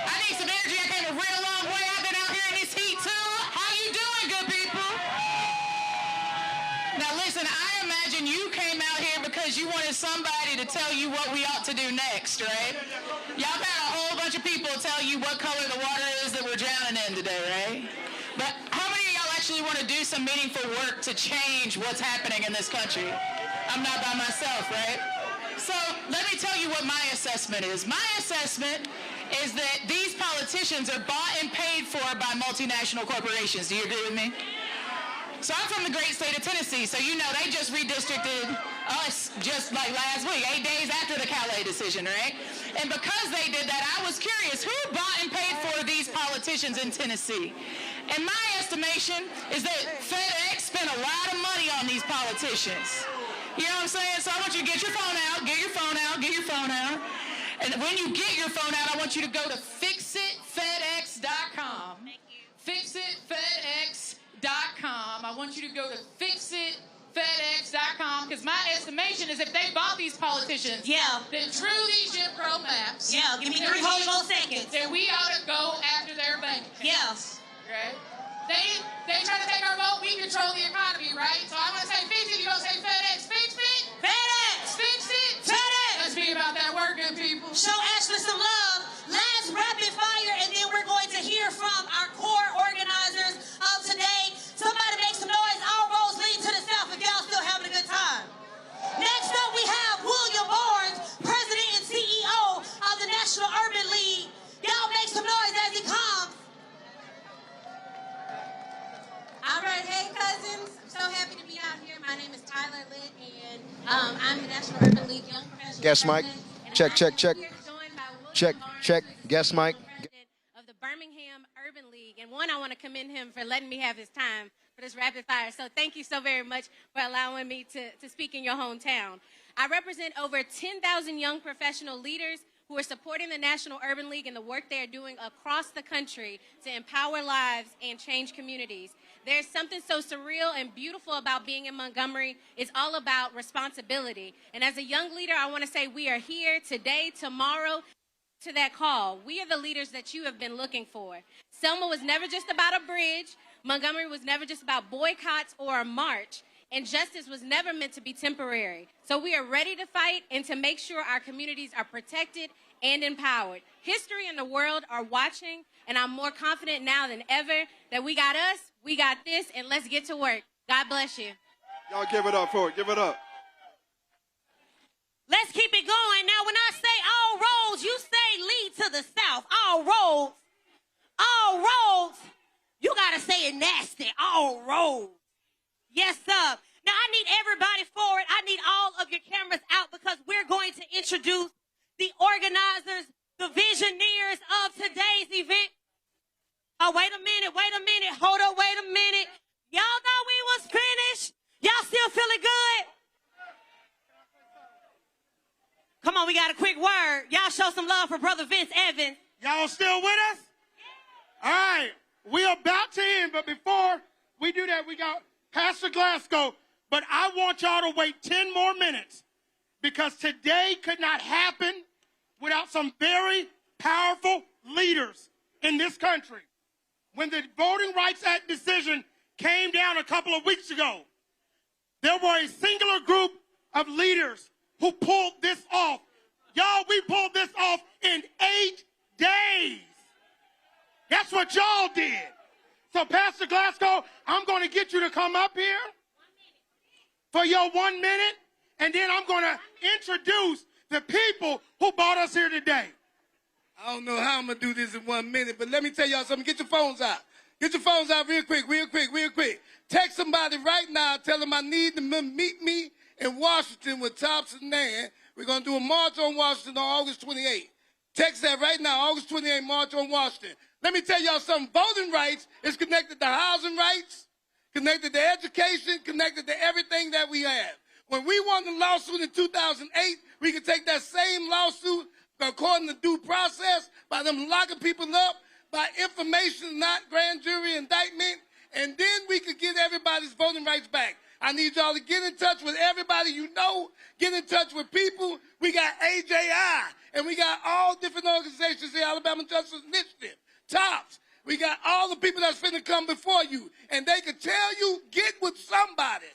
I need some energy. I came a real long way. I've been out here in this heat too. How you doing, good people? Now listen, I imagine you came out here because you wanted somebody to tell you what we ought to do next, right? Y'all had a whole bunch of people tell you what color the water is that we're drowning in today, right? But how many of y'all actually want to do some meaningful work to change what's happening in this country? I'm not by myself, right? So let me tell you what my assessment is. My assessment is that these politicians are bought and paid for by multinational corporations. Do you agree with me? So I'm from the great state of Tennessee, so you know they just redistricted us just like last week, 8 days after the Calais decision, right? And because they did that, I was curious, who bought and paid for these politicians in Tennessee? And my estimation is that FedEx spent a lot of money on these politicians. You know what I'm saying? So I want you to get your phone out, get your phone out, get your phone out. And when you get your phone out, I want you to go to fixitfedex.com. Fixitfedex.com. I want you to go to fixitfedex.com because my estimation is if they bought these politicians, then through these Jim Crow maps, give me 3 whole more seconds. Then we ought to go after their bank accounts. Right? They try to take our vote, we control the economy, right? So I'm going to say fix it, you're going to say FedEx. Fix it! FedEx! Fix it! FedEx! Let's be about that work, good people. Show Ashley some love. Last rapid fire, and then we're going to hear from our core organizers of today. Somebody make some noise. All roads lead to the south if y'all still having a good time. Next up, we have William Barnes, President and CEO of the National Urban League. Y'all make some noise as he comes. All right, hey cousins, I'm so happy to be out here. My name is Tyler Litt, and I'm the National Urban League Young Professional Guest mic. Check. Check. Guest mic. Of the Birmingham Urban League, and one, I want to commend him for letting me have his time for this rapid fire. So thank you so very much for allowing me to speak in your hometown. I represent over 10,000 young professional leaders who are supporting the National Urban League and the work they are doing across the country to empower lives and change communities. There's something so surreal and beautiful about being in Montgomery. It's all about responsibility. And as a young leader, I want to say we are here today, tomorrow, to that call. We are the leaders that you have been looking for. Selma was never just about a bridge. Montgomery was never just about boycotts or a march. And justice was never meant to be temporary. So we are ready to fight and to make sure our communities are protected and empowered. History and the world are watching, and I'm more confident now than ever that we got us, we got this, and let's get to work. God bless you. Y'all give it up for it. Give it up. Let's keep it going. Now, when I say all roads, you say lead to the south. All roads, you got to say it nasty. All roads. Yes, sir. Now, I need everybody forward. I need all of your cameras out because we're going to introduce the organizers, the visionaries of today's event. Oh, wait a minute. Hold up, wait a minute. Y'all thought we was finished? Y'all still feeling good? Come on, we got a quick word. Y'all show some love for Brother Vince Evans. Y'all still with us? All right. We're about to end, but before we do that, we got Pastor Glasgow. But I want y'all to wait 10 more minutes because today could not happen without some very powerful leaders in this country. When the Voting Rights Act decision came down a couple of weeks ago, there were a singular group of leaders who pulled this off. Y'all, we pulled this off in 8 days. That's what y'all did. So, Pastor Glasgow, I'm going to get you to come up here for your 1 minute, and then I'm going to introduce the people who brought us here today. I don't know how I'm going to do this in 1 minute, but let me tell y'all something. Get your phones out. Get your phones out real quick. Text somebody right now. Tell them I need to meet me in Washington with Thompson Nan. We're going to do a march on Washington on August 28th. Text that right now, August 28th, march on Washington. Let me tell y'all something. Voting rights is connected to housing rights, connected to education, connected to everything that we have. When we won the lawsuit in 2008, we could take that same lawsuit according to due process by them locking people up, by information, not grand jury indictment, and then we could get everybody's voting rights back. I need y'all to get in touch with everybody you know, get in touch with people. We got AJI, and we got all different organizations, the Alabama Justice Initiative, TOPS. We got all the people that's finna come before you, and they can tell you, get with somebody.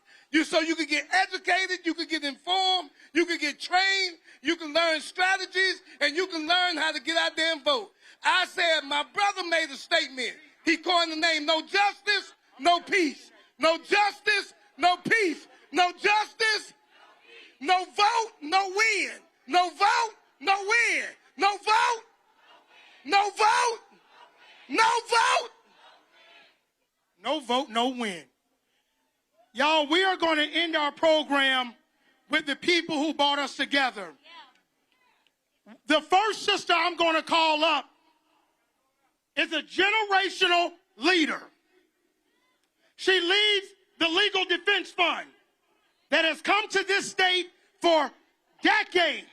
So you can get educated, you can get informed, you can get trained, you can learn strategies, and you can learn how to get out there and vote. I said, my brother made a statement. He coined the name, no justice, no peace. No justice, no peace. No justice, No vote, no win. No vote, no win. No vote, no vote, no vote. No vote, no win. Y'all, we are going to end our program with the people who brought us together. The first sister I'm going to call up is a generational leader. She leads the Legal Defense Fund that has come to this state for decades,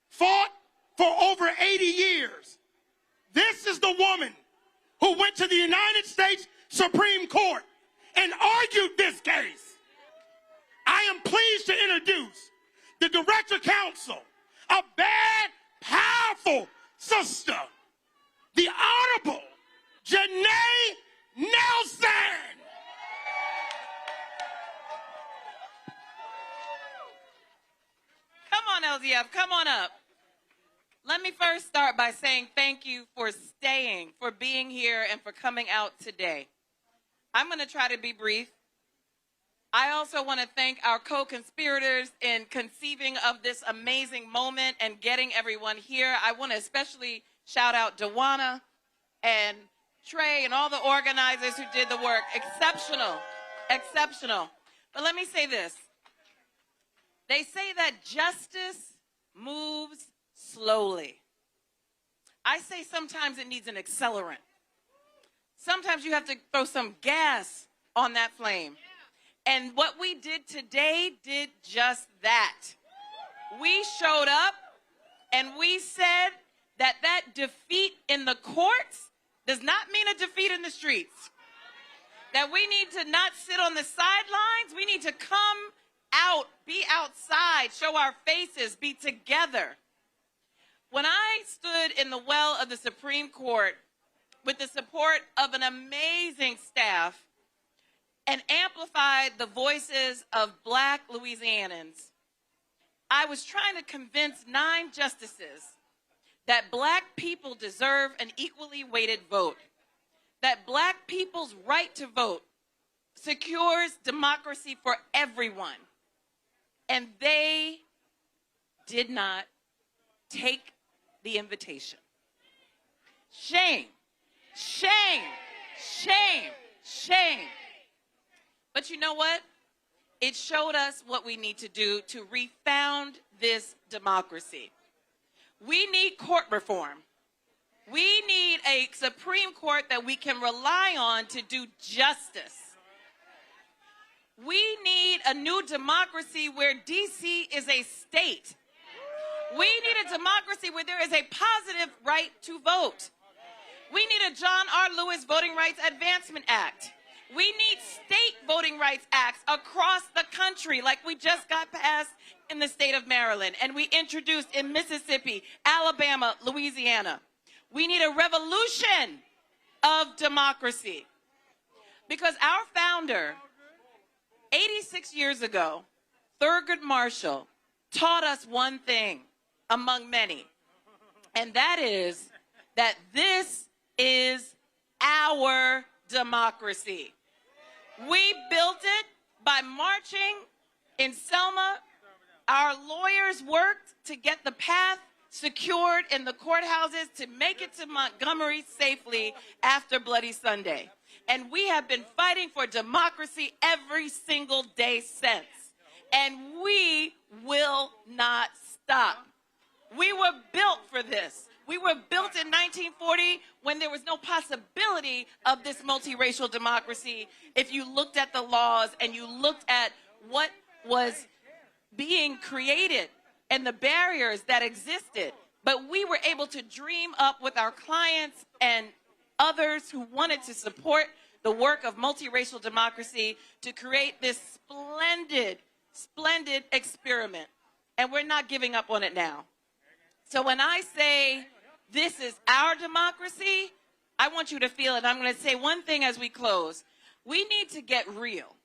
fought for over 80 years. This is the woman who went to the United States Supreme Court and argued this case. I am pleased to introduce the Director Counsel, a bad, powerful sister, the Honorable Janae Nelson. Come on, LDF, come on up. Let me first start by saying thank you for staying, for being here, and for coming out today. I'm going to try to be brief. I also want to thank our co-conspirators in conceiving of this amazing moment and getting everyone here. I want to especially shout out Dewana and Trey and all the organizers who did the work. Exceptional, exceptional. But let me say this. They say that justice moves slowly. I say sometimes it needs an accelerant. Sometimes you have to throw some gas on that flame. And what we did today did just that. We showed up and we said that that defeat in the courts does not mean a defeat in the streets. That we need to not sit on the sidelines. We need to come out, be outside, show our faces, be together. When I stood in the well of the Supreme Court with the support of an amazing staff and amplified the voices of Black Louisianans, I was trying to convince 9 justices that Black people deserve an equally weighted vote, that Black people's right to vote secures democracy for everyone. And they did not take the invitation. Shame, shame, shame, shame. But you know what? It showed us what we need to do to refound this democracy. We need court reform. We need a Supreme Court that we can rely on to do justice. We need a new democracy where D.C. is a state. We need a democracy where there is a positive right to vote. We need a John R. Lewis Voting Rights Advancement Act. We need state voting rights acts across the country like we just got passed in the state of Maryland and we introduced in Mississippi, Alabama, Louisiana. We need a revolution of democracy because our founder, 86 years ago, Thurgood Marshall, taught us one thing among many, and that is that this is our democracy. We built it by marching in Selma. Our lawyers worked to get the path secured in the courthouses to make it to Montgomery safely after Bloody Sunday. And we have been fighting for democracy every single day since. And we will not stop. We were built for this. We were built in 1940 when there was no possibility of this multiracial democracy. If you looked at the laws and you looked at what was being created and the barriers that existed, but we were able to dream up with our clients and others who wanted to support the work of multiracial democracy to create this splendid, splendid experiment. And we're not giving up on it now. So when I say this is our democracy, I want you to feel it. I'm going to say one thing as we close. We need to get real.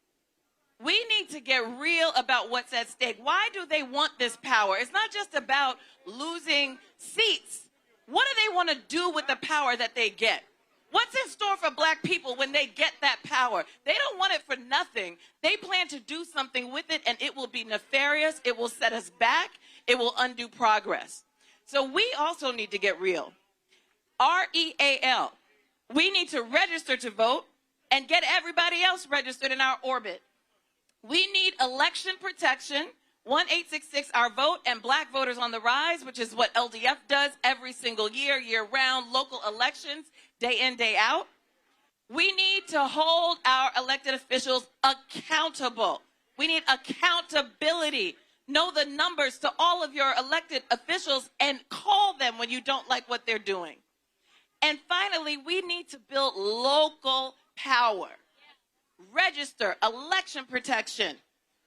We need to get real about what's at stake. Why do they want this power? It's not just about losing seats. What do they want to do with the power that they get? What's in store for black people when they get that power? They don't want it for nothing. They plan to do something with it, and it will be nefarious. It will set us back. It will undo progress. So we also need to get real. REAL. We need to register to vote and get everybody else registered in our orbit. We need election protection. 1-866 our vote and Black Voters on the Rise, which is what LDF does every single year, year-round, local elections, day in, day out. We need to hold our elected officials accountable. We need accountability. Know the numbers to all of your elected officials and call them when you don't like what they're doing. And finally, we need to build local power. Register, election protection,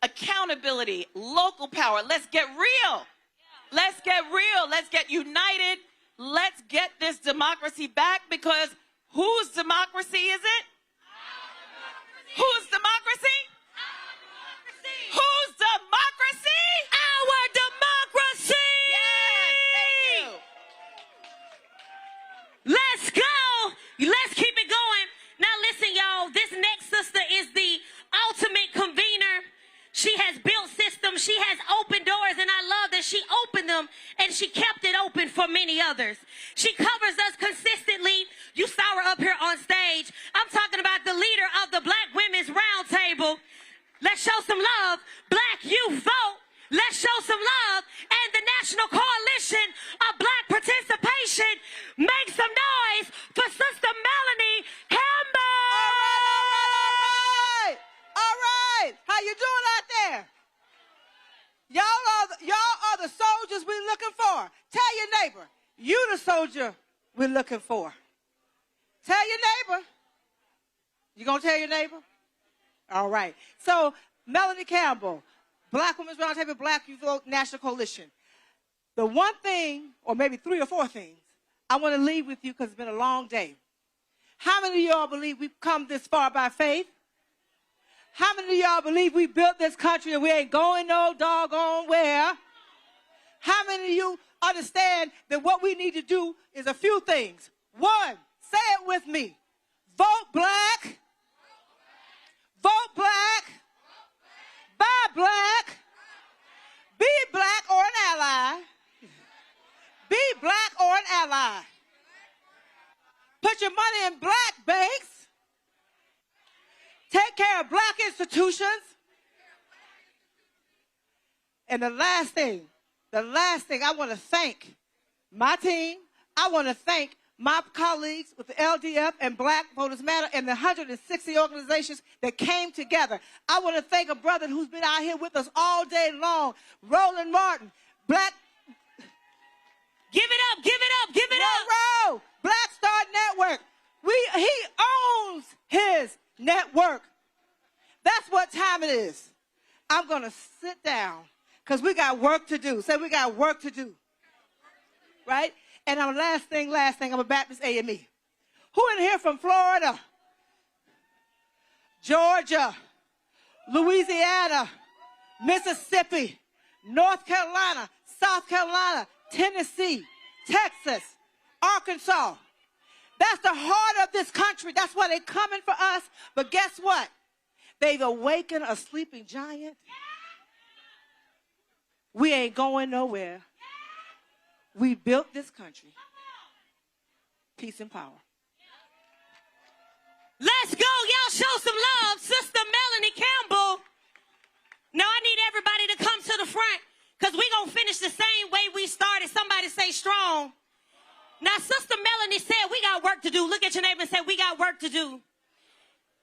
accountability, local power. Let's get real. Let's get real. Let's get united. Let's get this democracy back, because whose democracy is it? Whose democracy? Whose democracy? Our democracy! Yes, thank you. Let's go. Let's keep it going. Now listen, y'all, this next sister is the ultimate convener. She has built systems. She has opened doors, and I love that she opened them and she kept it open for many others. She covers us consistently. You saw her up here on stage. I'm talking about the leader of the Black Women's Roundtable. Let's show some love. Black Youth Vote. Let's show some love. And the National Coalition of Black Participation. Make some noise for Sister Melanie Campbell. All right. How you doing out there? Y'all are the soldiers we're looking for. Tell your neighbor, you the soldier we're looking for. Tell your neighbor. You gonna tell your neighbor? All right. So, Melanie Campbell, Black Women's Roundtable, Black Youth Vote, National Coalition. The one thing, or maybe 3 or 4 things, I want to leave with you because it's been a long day. How many of y'all believe we've come this far by faith? How many of y'all believe we built this country and we ain't going no doggone where? How many of you understand that what we need to do is a few things? 1, say it with me. Vote black. Vote black. Buy black. Be black or an ally. Be black or an ally. Put your money in black banks. Take care of black institutions. And the last thing, I want to thank my team. I want to thank my colleagues with the LDF and Black Voters Matter and the 160 organizations that came together. I want to thank a brother who's been out here with us all day long, Roland Martin, Black. Give it up, give it up, give it up. Row, Black Star Network. He owns his network. That's what time it is. I'm going to sit down because we got work to do. Say we got work to do. Right? And last thing, I'm a Baptist AME. Who in here from Florida, Georgia, Louisiana, Mississippi, North Carolina, South Carolina, Tennessee, Texas, Arkansas? That's the heart of this country. That's why they're coming for us. But guess what? They've awakened a sleeping giant. We ain't going nowhere. We built this country. Peace and power. Let's go. Y'all show some love. Sister Melanie Campbell. Now I need everybody to come to the front because we're going to finish the same way we started. Somebody say strong. Now, Sister Melanie said we got work to do. Look at your neighbor and say we got work to do.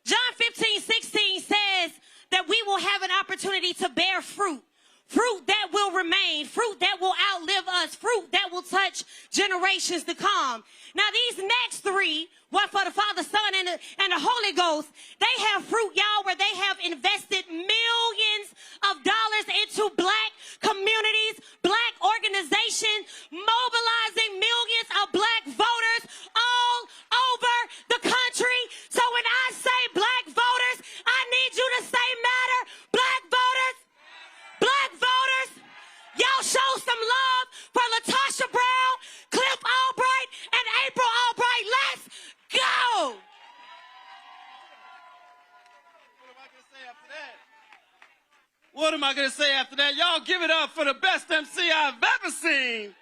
John 15:16 says that we will have an opportunity to bear fruit. Fruit that will remain, fruit that will outlive us, fruit that will touch generations to come. Now these next 3, one for the Father, Son, and the Holy Ghost, they have fruit, y'all, where they have invested millions of dollars into black communities, black organizations, mobilizing millions of black voters all over the country. So when I say black voters, I need you to say matter. Black voters. Black voters, y'all show some love for LaTosha Brown, Cliff Albright, and April Albright. Let's go! What am I going to say after that? Y'all give it up for the best MC I've ever seen,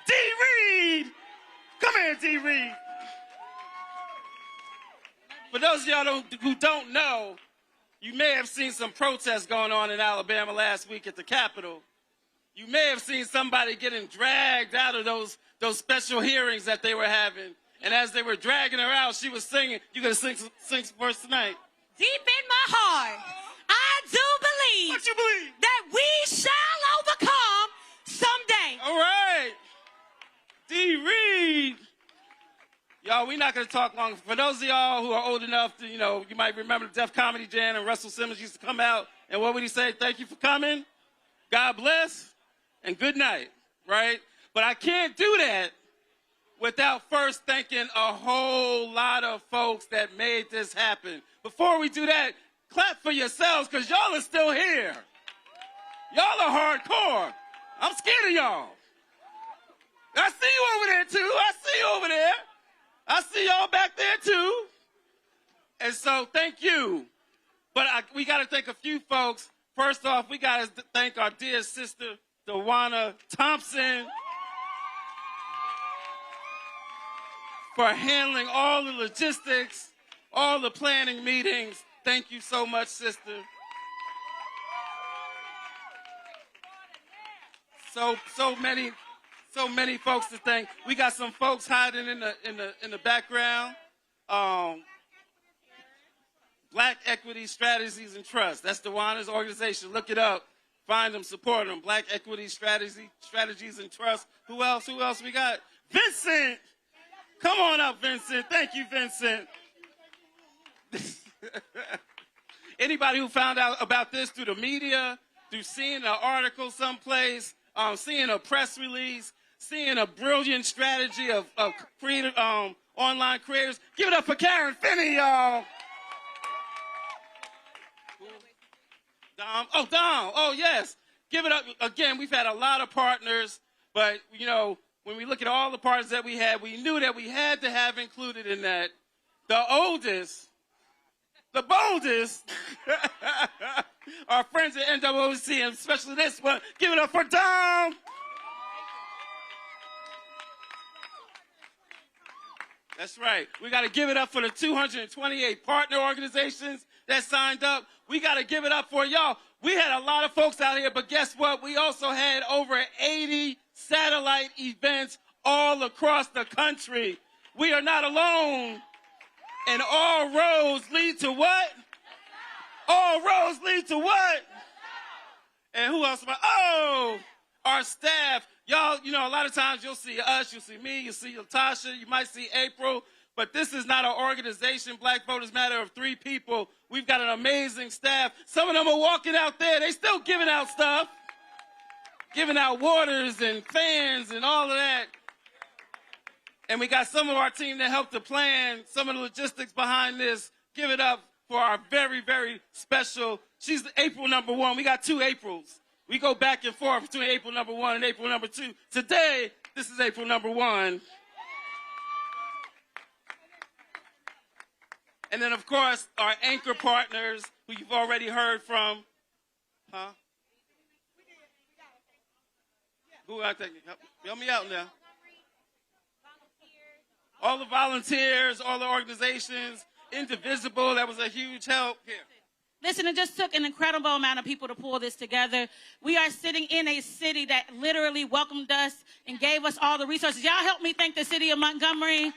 D. Reed. Come here, D. Reed. For those of y'all who don't know, you may have seen some protests going on in Alabama last week at the Capitol. You may have seen somebody getting dragged out of those special hearings that they were having. And as they were dragging her out, she was singing. You going to sing for us tonight? Deep in my heart, I do believe, what you believe? That we shall overcome someday. All right. D. Reed. Y'all, we're not going to talk long. For those of y'all who are old enough to, you might remember the Def Comedy Jam, and Russell Simmons used to come out, and what would he say? Thank you for coming, God bless, and good night, right? But I can't do that without first thanking a whole lot of folks that made this happen. Before we do that, clap for yourselves, because y'all are still here. Y'all are hardcore. I'm scared of y'all. I see you over there, too. I see you over there. I see y'all back there, too. And so, thank you. But we got to thank a few folks. First off, we got to thank our dear sister, Dewana Thompson, for handling all the logistics, all the planning meetings. Thank you so much, sister. So many folks to thank. We got some folks hiding in the background. Black Equity Strategies and Trust. That's Dewana's organization. Look it up. Find them, support them. Black Equity Strategies and Trust. Who else? We got Vincent. Come on up, Vincent. Thank you, Vincent. Anybody who found out about this through the media, through seeing an article someplace, seeing a press release, seeing a brilliant strategy of creative, online creators, give it up for Karen Finney, y'all. Dom. Oh, Dom. Oh, yes. Give it up. Again, we've had a lot of partners, but, when we look at all the partners that we had, we knew that we had to have included in that the oldest, the boldest, our friends at NWOC, and especially this one. Give it up for Dom. That's right. We got to give it up for the 228 partner organizations that signed up. We got to give it up for y'all. We had a lot of folks out here, but guess what? We also had over 80 satellite events all across the country. We are not alone. And all roads lead to what? All roads lead to what? And who else? Oh, our staff. Y'all, a lot of times you'll see us, you'll see me, you'll see Latasha, you might see April, but this is not an organization, Black Voters Matter, of 3 people. We've got an amazing staff. Some of them are walking out there. They still giving out stuff, giving out waters and fans and all of that. And we got some of our team that helped to plan some of the logistics behind this. Give it up for our very, very special, she's April number 1. We got 2 Aprils. We go back and forth between April number 1 and April number 2. Today, this is April number 1. And then, of course, our anchor partners, who you've already heard from. Huh? Who I think? Help me out now. All the volunteers, all the organizations, Indivisible, that was a huge help. Here. Listen, it just took an incredible amount of people to pull this together. We are sitting in a city that literally welcomed us and gave us all the resources. Y'all help me thank the city of Montgomery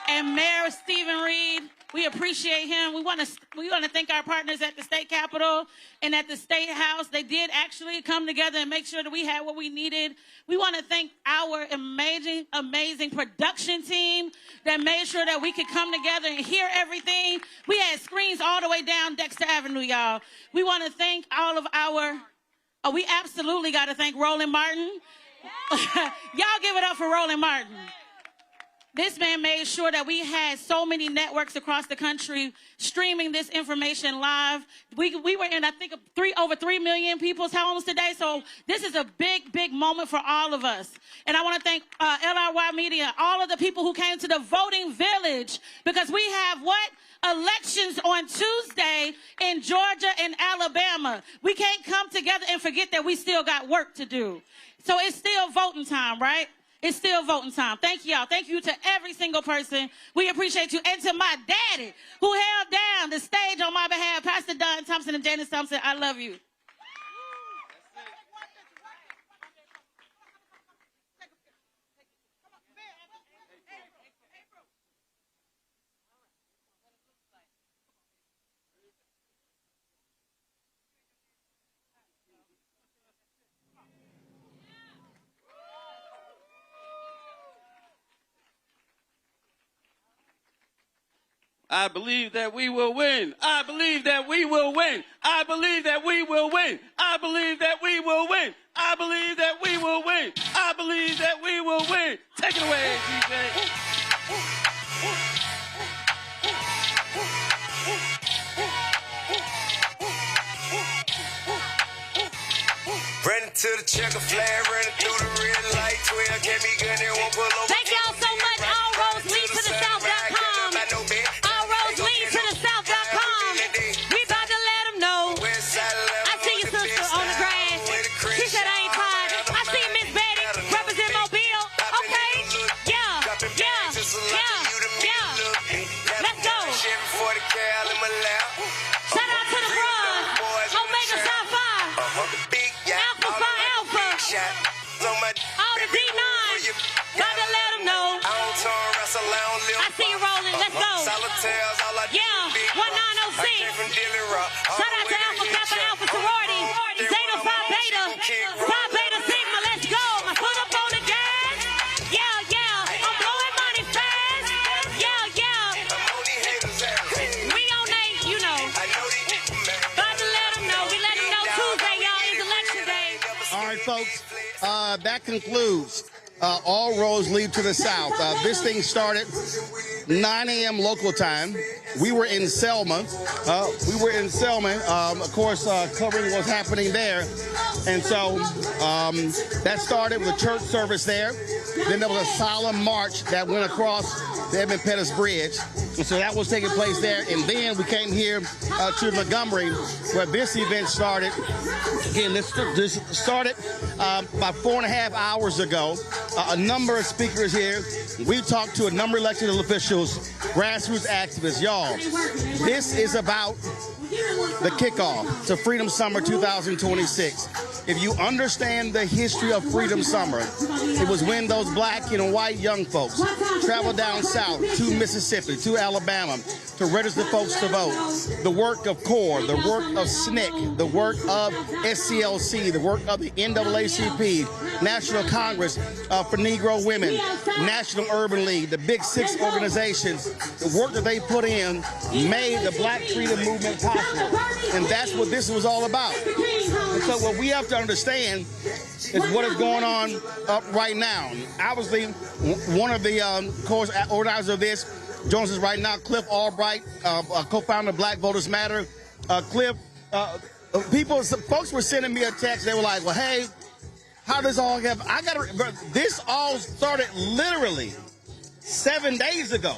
and Mayor Stephen Reed. We appreciate him. We want to thank our partners at the state capitol and at the state house. They did actually come together and make sure that we had what we needed. We want to thank our amazing, amazing production team that made sure that we could come together and hear everything. We had screens all the way down Dexter Avenue, y'all. We want to thank all of we absolutely got to thank Roland Martin. Y'all give it up for Roland Martin. This man made sure that we had so many networks across the country streaming this information live. We were in, I think, over 3 million people's homes today. So this is a big, big moment for all of us. And I want to thank LRY Media, all of the people who came to the voting village, because we have what? Elections on Tuesday in Georgia and Alabama. We can't come together and forget that we still got work to do. So it's still voting time, right? It's still voting time. Thank y'all. Thank you to every single person. We appreciate you. And to my daddy, who held down the stage on my behalf, Pastor Don Thompson and Janice Thompson, I love you. I believe that we will win. I believe that we will win. I believe that we will win. I believe that we will win. I believe that we will win. I believe that we will win. Take it away, DJ. Running to the checker flag, running through the red light. 12 get me gun and won't pull over. Thank y'all so much. All roads lead to the south.com. All roads lead to the south.com. We about to let them know. I see your sister on the grass. She said I ain't tired. I see Miss Betty represent Mobile. Okay. Yeah. Let's go. Shout out to the bros. Omega Psi Phi. Alpha Phi Alpha. All the D9s. Got to let them know. I see you rolling. Let's go. Yeah. 1906. Shout out to Alpha Kappa Alpha Sorority. Zeta Phi Beta. Phi Beta Sigma. Let's go. My foot up on the gas. Yeah. I'm blowing money fast. Yeah. We on they, you know. Got to let them know. We let them know Tuesday, y'all. It's election day. All right, folks, that concludes All Roads Lead to the South. This thing started 9 a.m. local time. We were in Selma. Of course, covering what's happening there. And so that started with a church service there. Then there was a solemn march that went across the Edmund Pettus Bridge. And so that was taking place there. And then we came here to Montgomery, where this event started. Again, this started about 4.5 hours ago. A number of speakers here. We talked to a number of elected officials, grassroots activists. Y'all, this is about the kickoff to Freedom Summer 2026. If you understand the history of Freedom Summer, it was when those black and white young folks traveled down south to Mississippi, to Alabama, to register folks to vote. The work of CORE, the work of SNCC, the work of SCLC, the work of the NAACP, National Congress for Negro Women, National Urban League, the Big Six organizations, the work that they put in made the Black Freedom Movement possible. And that's what this was all about. And so what we have to understand is what is going on right now. Obviously, one of the organizers of this joins us right now, Cliff Albright, co-founder of Black Voters Matter. Cliff, folks were sending me a text. They were like, well, hey, how does all have, this all started literally 7 days ago.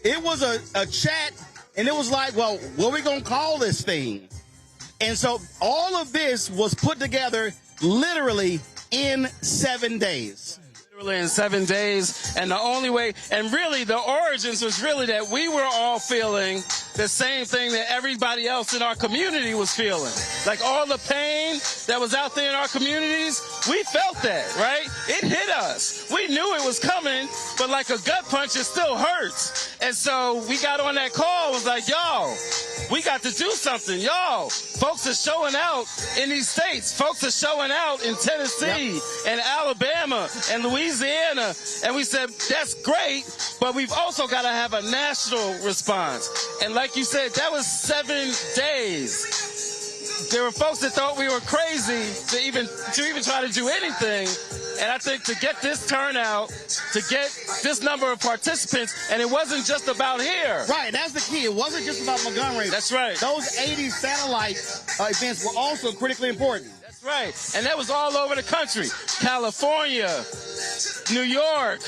It was a chat, and it was like, well, what are we going to call this thing? And so all of this was put together literally in 7 days. Literally in 7 days. And the only way, and really the origins was really that we were all feeling the same thing that everybody else in our community was feeling. Like all the pain that was out there in our communities, we felt that, right? It hit us. We knew it was coming, but like a gut punch, it still hurts. And so we got on that call, was like, y'all, we got to do something. Y'all, folks are showing out in these states. Folks are showing out in Tennessee and Alabama and Louisiana. And we said, that's great, but we've also got to have a national response. And like you said, that was 7 days. there were folks that thought we were crazy to even try to do anything. And I think to get this turnout, to get this number of participants, and it wasn't just about here. Right, that's the key. It wasn't just about Montgomery. That's right. Those 80 satellite events were also critically important. That's right. And that was all over the country. California, New York,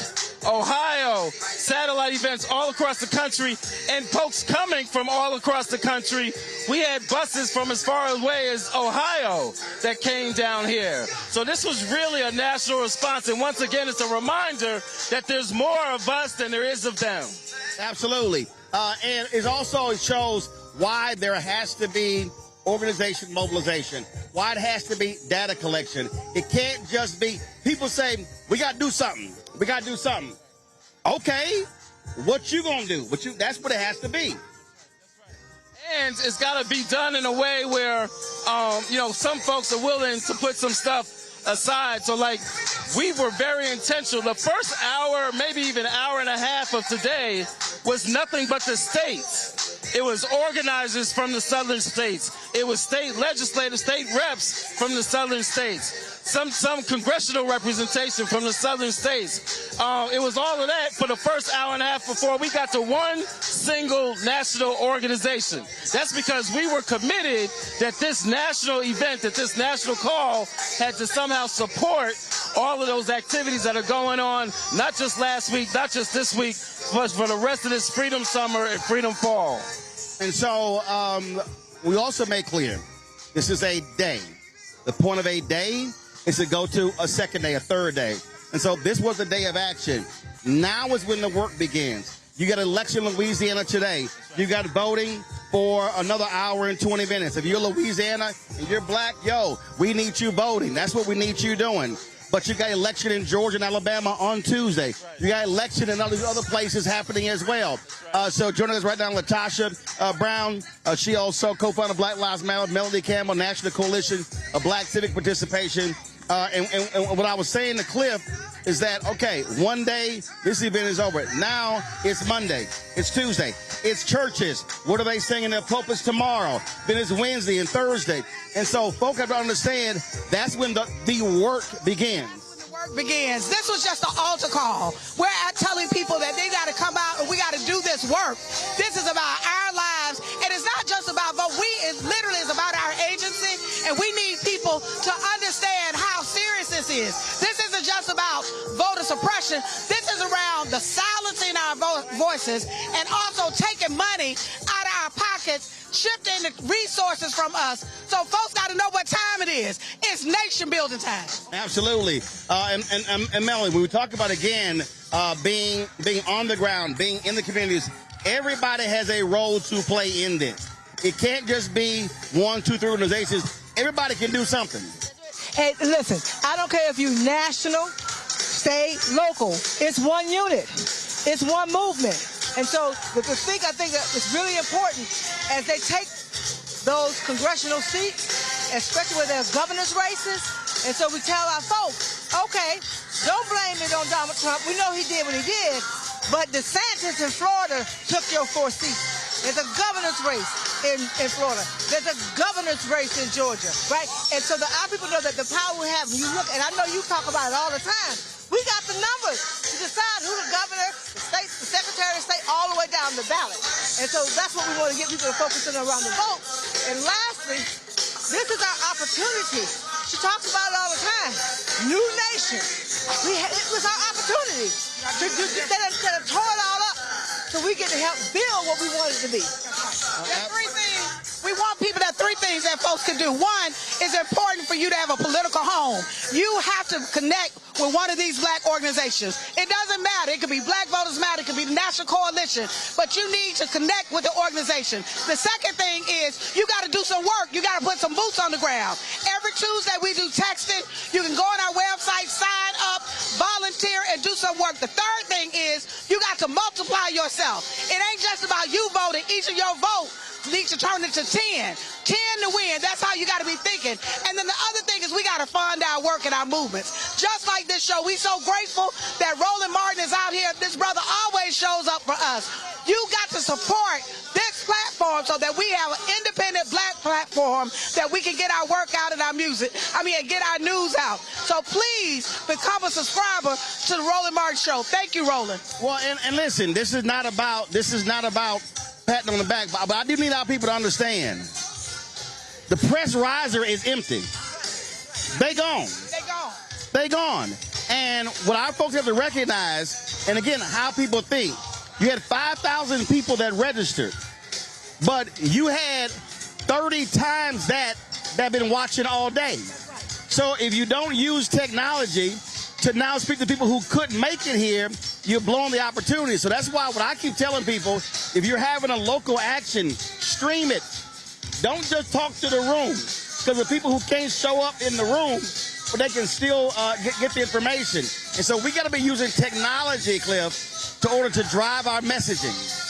Ohio, satellite events all across the country, and folks coming from all across the country. We had buses from as far away as Ohio that came down here. So this was really a national response. And once again, it's a reminder that there's more of us than there is of them. Absolutely. And it also shows why there has to be organization mobilization, why it has to be data collection. It can't just be, people say, we got to do something. We got to do something. Okay, what you going to do? That's what it has to be. And it's got to be done in a way where, some folks are willing to put some stuff aside. So, like, we were very intentional. The first hour, maybe even hour and a half of today was nothing but the states. It was organizers from the southern states. It was state legislators, state reps from the southern states. Some congressional representation from the southern states. It was all of that for the first hour and a half before we got to one single national organization. That's because we were committed that this national event, that this national call had to somehow support all of those activities that are going on, not just last week, not just this week, but for the rest of this Freedom Summer and Freedom Fall. And so we also make clear this is a day. The point of a day is to go to a second day, a third day. And so this was a day of action. Now is when the work begins. You got an election in Louisiana today. You got voting for another hour and 20 minutes. If you're Louisiana and you're black, we need you voting. That's what we need you doing. But you got election in Georgia and Alabama on Tuesday. You got election in other places happening as well. So joining us right now, Latasha Brown. She also co-founded Black Lives Matter. Melody Campbell, National Coalition of Black Civic Participation. And what I was saying to Cliff is that, okay, one day this event is over. Now it's Monday. It's Tuesday. It's churches. What are they saying in their pulpits tomorrow? Then it's Wednesday and Thursday. And so folk have to understand that's when the work begins. Begins. This was just an altar call. We're telling people that they got to come out and we got to do this work. This is about our lives, and it's not just about vote. It literally is about our agency, and we need people to understand how serious this is. This isn't just about voter suppression. This is around the silencing our voices and also taking money out of our pockets, shifting the resources from us. So folks got to know what time it is. It's nation building time. Absolutely. And Melanie, when we talk about, again, being on the ground, being in the communities, everybody has a role to play in this. It can't just be 1, 2, 3 organizations. Everybody can do something. Hey, listen, I don't care if you're national, state, local. It's one unit. It's one movement. And so I think that it's really important as they take those congressional seats, especially where there's governor's races. And so we tell our folks, okay, don't blame it on Donald Trump. We know he did what he did, but DeSantis in Florida took your 4 seats. There's a governor's race in Florida. There's a governor's race in Georgia, right? And so our people know that the power we have, when you look, and I know you talk about it all the time, we got the numbers to decide who the governor, the state, the secretary of state, all the way down the ballot. And so that's what we want to get people to focus on around the vote. And lastly, this is our opportunity. She talks about it all the time. New nation. It was our opportunity to tore it all up so we get to help build what we want it to be. There's 3 things. We want people, there are 3 things that folks can do. One, it's important for you to have a political home. You have to connect with one of these black organizations. It doesn't matter. It could be Black Voters Matter. It could be the National Coalition. But you need to connect with the organization. The second thing is you got to do some work. You got to put some boots on the ground. Every Tuesday we do texting. You can go on our website, sign up, volunteer, and do some work. The third thing is you got to multiply yourself. It ain't just about you voting. Each of your votes needs to turn into 10. 10 to win. That's how you got to be thinking. And then the other thing is we got to fund our work and our movements. Just like this show, we so grateful that Roland Martin is out here. This brother always shows up for us. You got to support this platform so that we have an independent black platform that we can get our work out and our music, and get our news out. So please become a subscriber to the Roland Martin Show. Thank you, Roland. Well, and listen, this is not about patting on the back, but I do need our people to understand. The press riser is empty. They gone. They gone. And what our folks have to recognize, and again, how people think, you had 5,000 people that registered, but you had 30 times that have been watching all day. So if you don't use technology to now speak to people who couldn't make it here, you're blowing the opportunity. So that's why what I keep telling people, if you're having a local action, stream it. Don't just talk to the room, because the people who can't show up in the room, but they can still get the information. And so we got to be using technology, Cliff, in order to drive our messaging.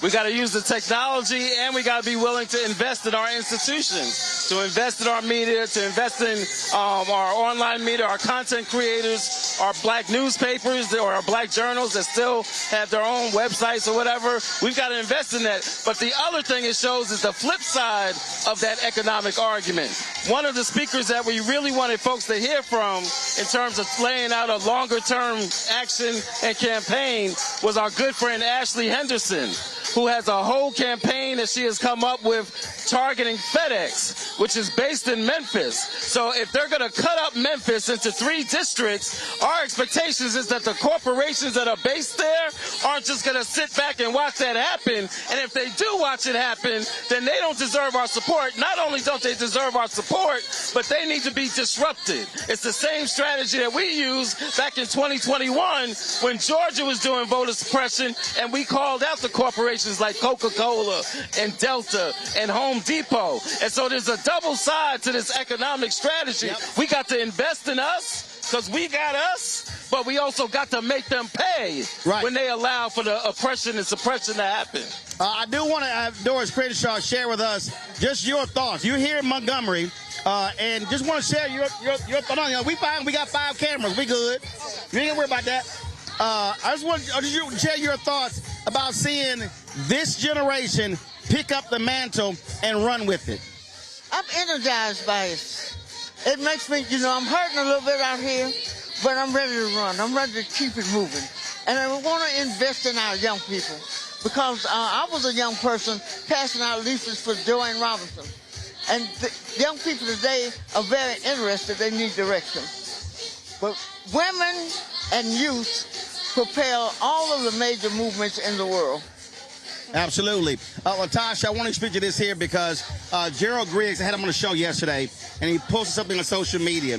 We got to use the technology, and we got to be willing to invest in our institutions, to invest in our media, to invest in our online media, our content creators, our black newspapers, or our black journals that still have their own websites or whatever. We've got to invest in that. But the other thing it shows is the flip side of that economic argument. One of the speakers that we really wanted folks to hear from in terms of laying out a longer-term action and campaign was our good friend Ashley Henderson, who has a whole campaign that she has come up with targeting FedEx, which is based in Memphis. So if they're going to cut up Memphis into 3 districts, our expectations is that the corporations that are based there aren't just going to sit back and watch that happen. And if they do watch it happen, then they don't deserve our support. Not only don't they deserve our support, but they need to be disrupted. It's the same strategy that we used back in 2021 when Georgia was doing voter suppression, and we called out the corporations like Coca-Cola and Delta and Home Depot. And so there's a double side to this economic strategy. Yep. We got to invest in us because we got us, but we also got to make them pay when they allow for the oppression and suppression to happen. I do want to have Doris Crenshaw share with us just your thoughts. You're here in Montgomery, and just want to share your thoughts. We fine. We got 5 cameras. We good. You ain't got to worry about that. I just want you to share your thoughts about seeing this generation pick up the mantle and run with it. I'm energized by it. It makes me, I'm hurting a little bit out here, but I'm ready to run. I'm ready to keep it moving. And I want to invest in our young people because I was a young person passing out leaflets for Joanne Robinson. And the young people today are very interested. They need direction. But women and youth propel all of the major movements in the world. Absolutely. Latasha, I want to speak to this here because Gerald Griggs, I had him on the show yesterday, and he posted something on social media.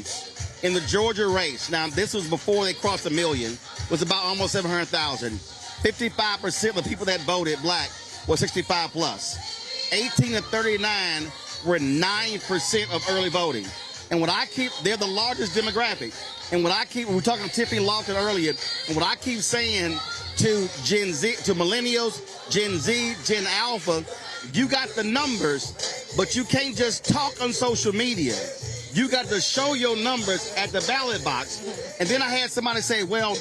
In the Georgia race, now this was before they crossed 1 million, was about almost 700,000. 55% of the people that voted black were 65 plus. 18 to 39 were 9% of early voting. And what I keep, they're the largest demographic. And what I keep, we were talking to Tiffany Lawton earlier, and what I keep saying to Gen Z, to millennials, Gen Z, Gen Alpha, you got the numbers, but you can't just talk on social media. You got to show your numbers at the ballot box. And then I had somebody say, well,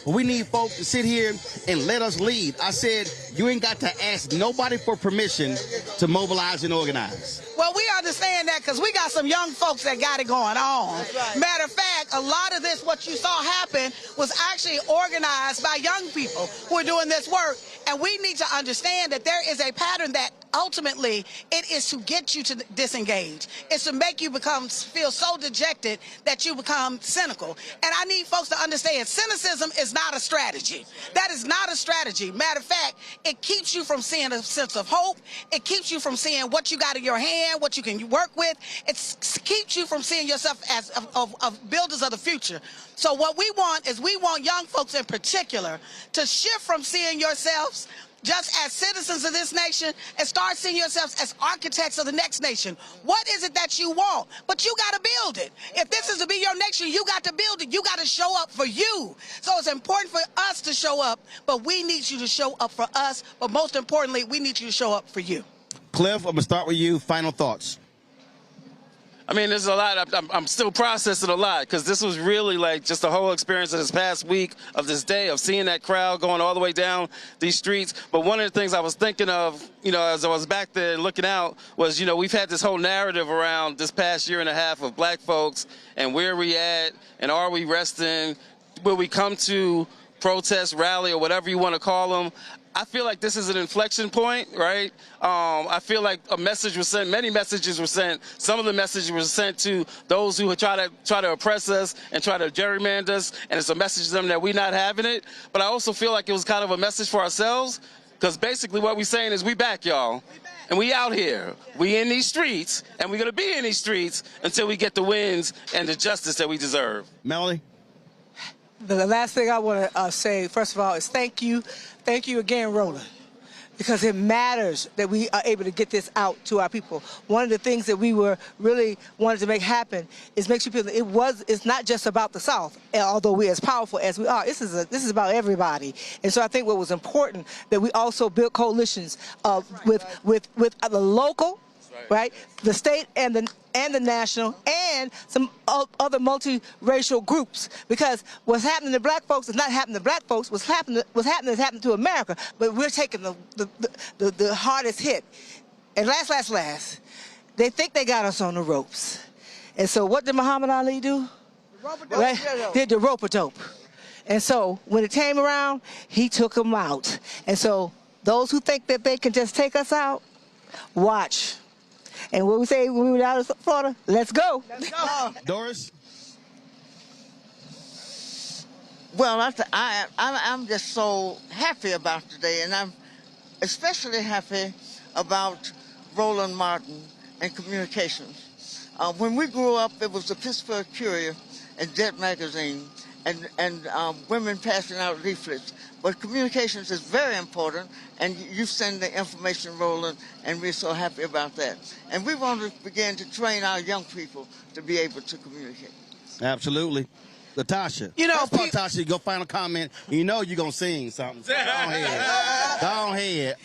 we need folks to sit here and let us lead. I said, you ain't got to ask nobody for permission to mobilize and organize. Well, we understand that because we got some young folks that got it going on. Right. Matter of fact, a lot of this, what you saw happen, was actually organized by young people who are doing this work. And we need to understand that there is a pattern that ultimately it is to get you to disengage. It's to make you feel so dejected that you become cynical. And I need folks to understand cynicism is not a strategy. That is not a strategy. Matter of fact, it keeps you from seeing a sense of hope. It keeps you from seeing what you got in your hand, what you can work with. It keeps you from seeing yourself as of builders of the future. So what we want is we want young folks in particular to shift from seeing yourselves just as citizens of this nation and start seeing yourselves as architects of the next nation. What is it that you want? But you got to build it. If this is to be your nation, you got to build it. You got to show up for you. So it's important for us to show up, but we need you to show up for us. But most importantly, we need you to show up for you. Cliff, I'm going to start with you. Final thoughts. I mean, there's a lot. I'm still processing a lot because this was really like just the whole experience of this past week, of this day, of seeing that crowd going all the way down these streets. But one of the things I was thinking of, you know, as I was back there looking out was, you know, we've had this whole narrative around this past year and a half of black folks and where we at and are we resting? Will we come to protest, rally, or whatever you want to call them? I feel like this is an inflection point, right? I feel like a message was sent, many messages were sent. Some of the messages were sent to those who would try to oppress us and try to gerrymander us, and it's a message to them that we're not having it. But I also feel like it was kind of a message for ourselves, because basically what we're saying is we back, y'all. And we out here. We in these streets, and we're going to be in these streets until we get the wins and the justice that we deserve. Melody? The last thing I want to say, first of all, is thank you. Thank you again, Roland, because it matters that we are able to get this out to our people. One of the things that we were really wanted to make happen is make sure people, it's not just about the South, although we're as powerful as we are. This is about everybody. And so I think what was important that we also built coalitions with the local, right, the state and the national, and some other multiracial groups, because what's happening to black folks is not happening to black folks. What's happening is happening to America, but we're taking the hardest hit. And last, they think they got us on the ropes. And so what did Muhammad Ali do? Right? Did the rope-a-dope. And so when it came around, he took them out. And so those who think that they can just take us out, watch. And what we say when we were out of Florida, let's go. Let's go. Doris? Well, I'm just so happy about today, and I'm especially happy about Roland Martin and communications. When we grew up, it was the Pittsburgh Courier and Jet Magazine and women passing out leaflets. But communications is very important, and you send the information, Roland, and we're so happy about that. And we want to begin to train our young people to be able to communicate. Absolutely. Latasha. You know, Latasha, go final comment. You know you're going to sing something. Go ahead. Go ahead.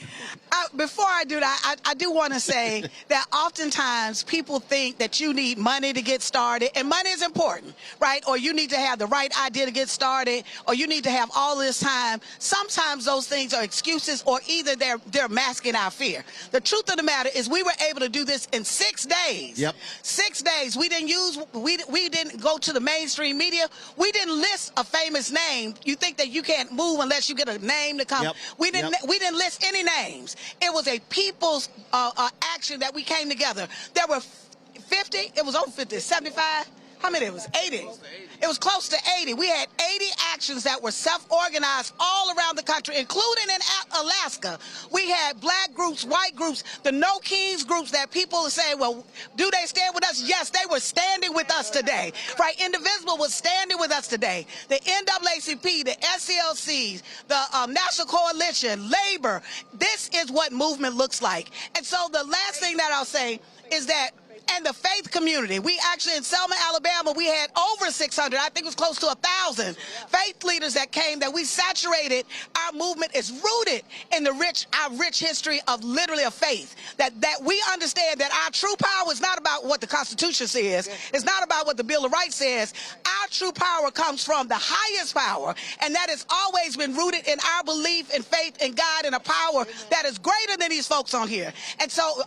Before I do that, I do want to say that oftentimes people think that you need money to get started, and money is important, right? Or you need to have the right idea to get started, or you need to have all this time. Sometimes those things are excuses, or either they're masking our fear. The truth of the matter is we were able to do this in 6 days. Yep. 6 days. We didn't go to the mainstream media. We didn't list a famous name. You think that you can't move unless you get a name to come. Yep. We didn't list any names. It was a people's action that we came together. There were 50, it was over 50, 75. How many? It was 80. It was close to 80. We had 80 actions that were self-organized all around the country, including in Alaska. We had black groups, white groups, the No Kings groups that people are saying, well, do they stand with us? Yes, they were standing with us today. Right? Indivisible was standing with us today. The NAACP, the SCLCs, the National Coalition, Labor. This is what movement looks like. And so the last thing that I'll say is that, and the faith community. We actually, in Selma, Alabama, we had over 600, I think it was close to 1,000 faith leaders that came, that we saturated. Our movement is rooted in our rich history of literally of faith. That we understand that our true power is not about what the Constitution says. It's not about what the Bill of Rights says. Our true power comes from the highest power, and that has always been rooted in our belief and faith in God and a power that is greater than these folks on here. And so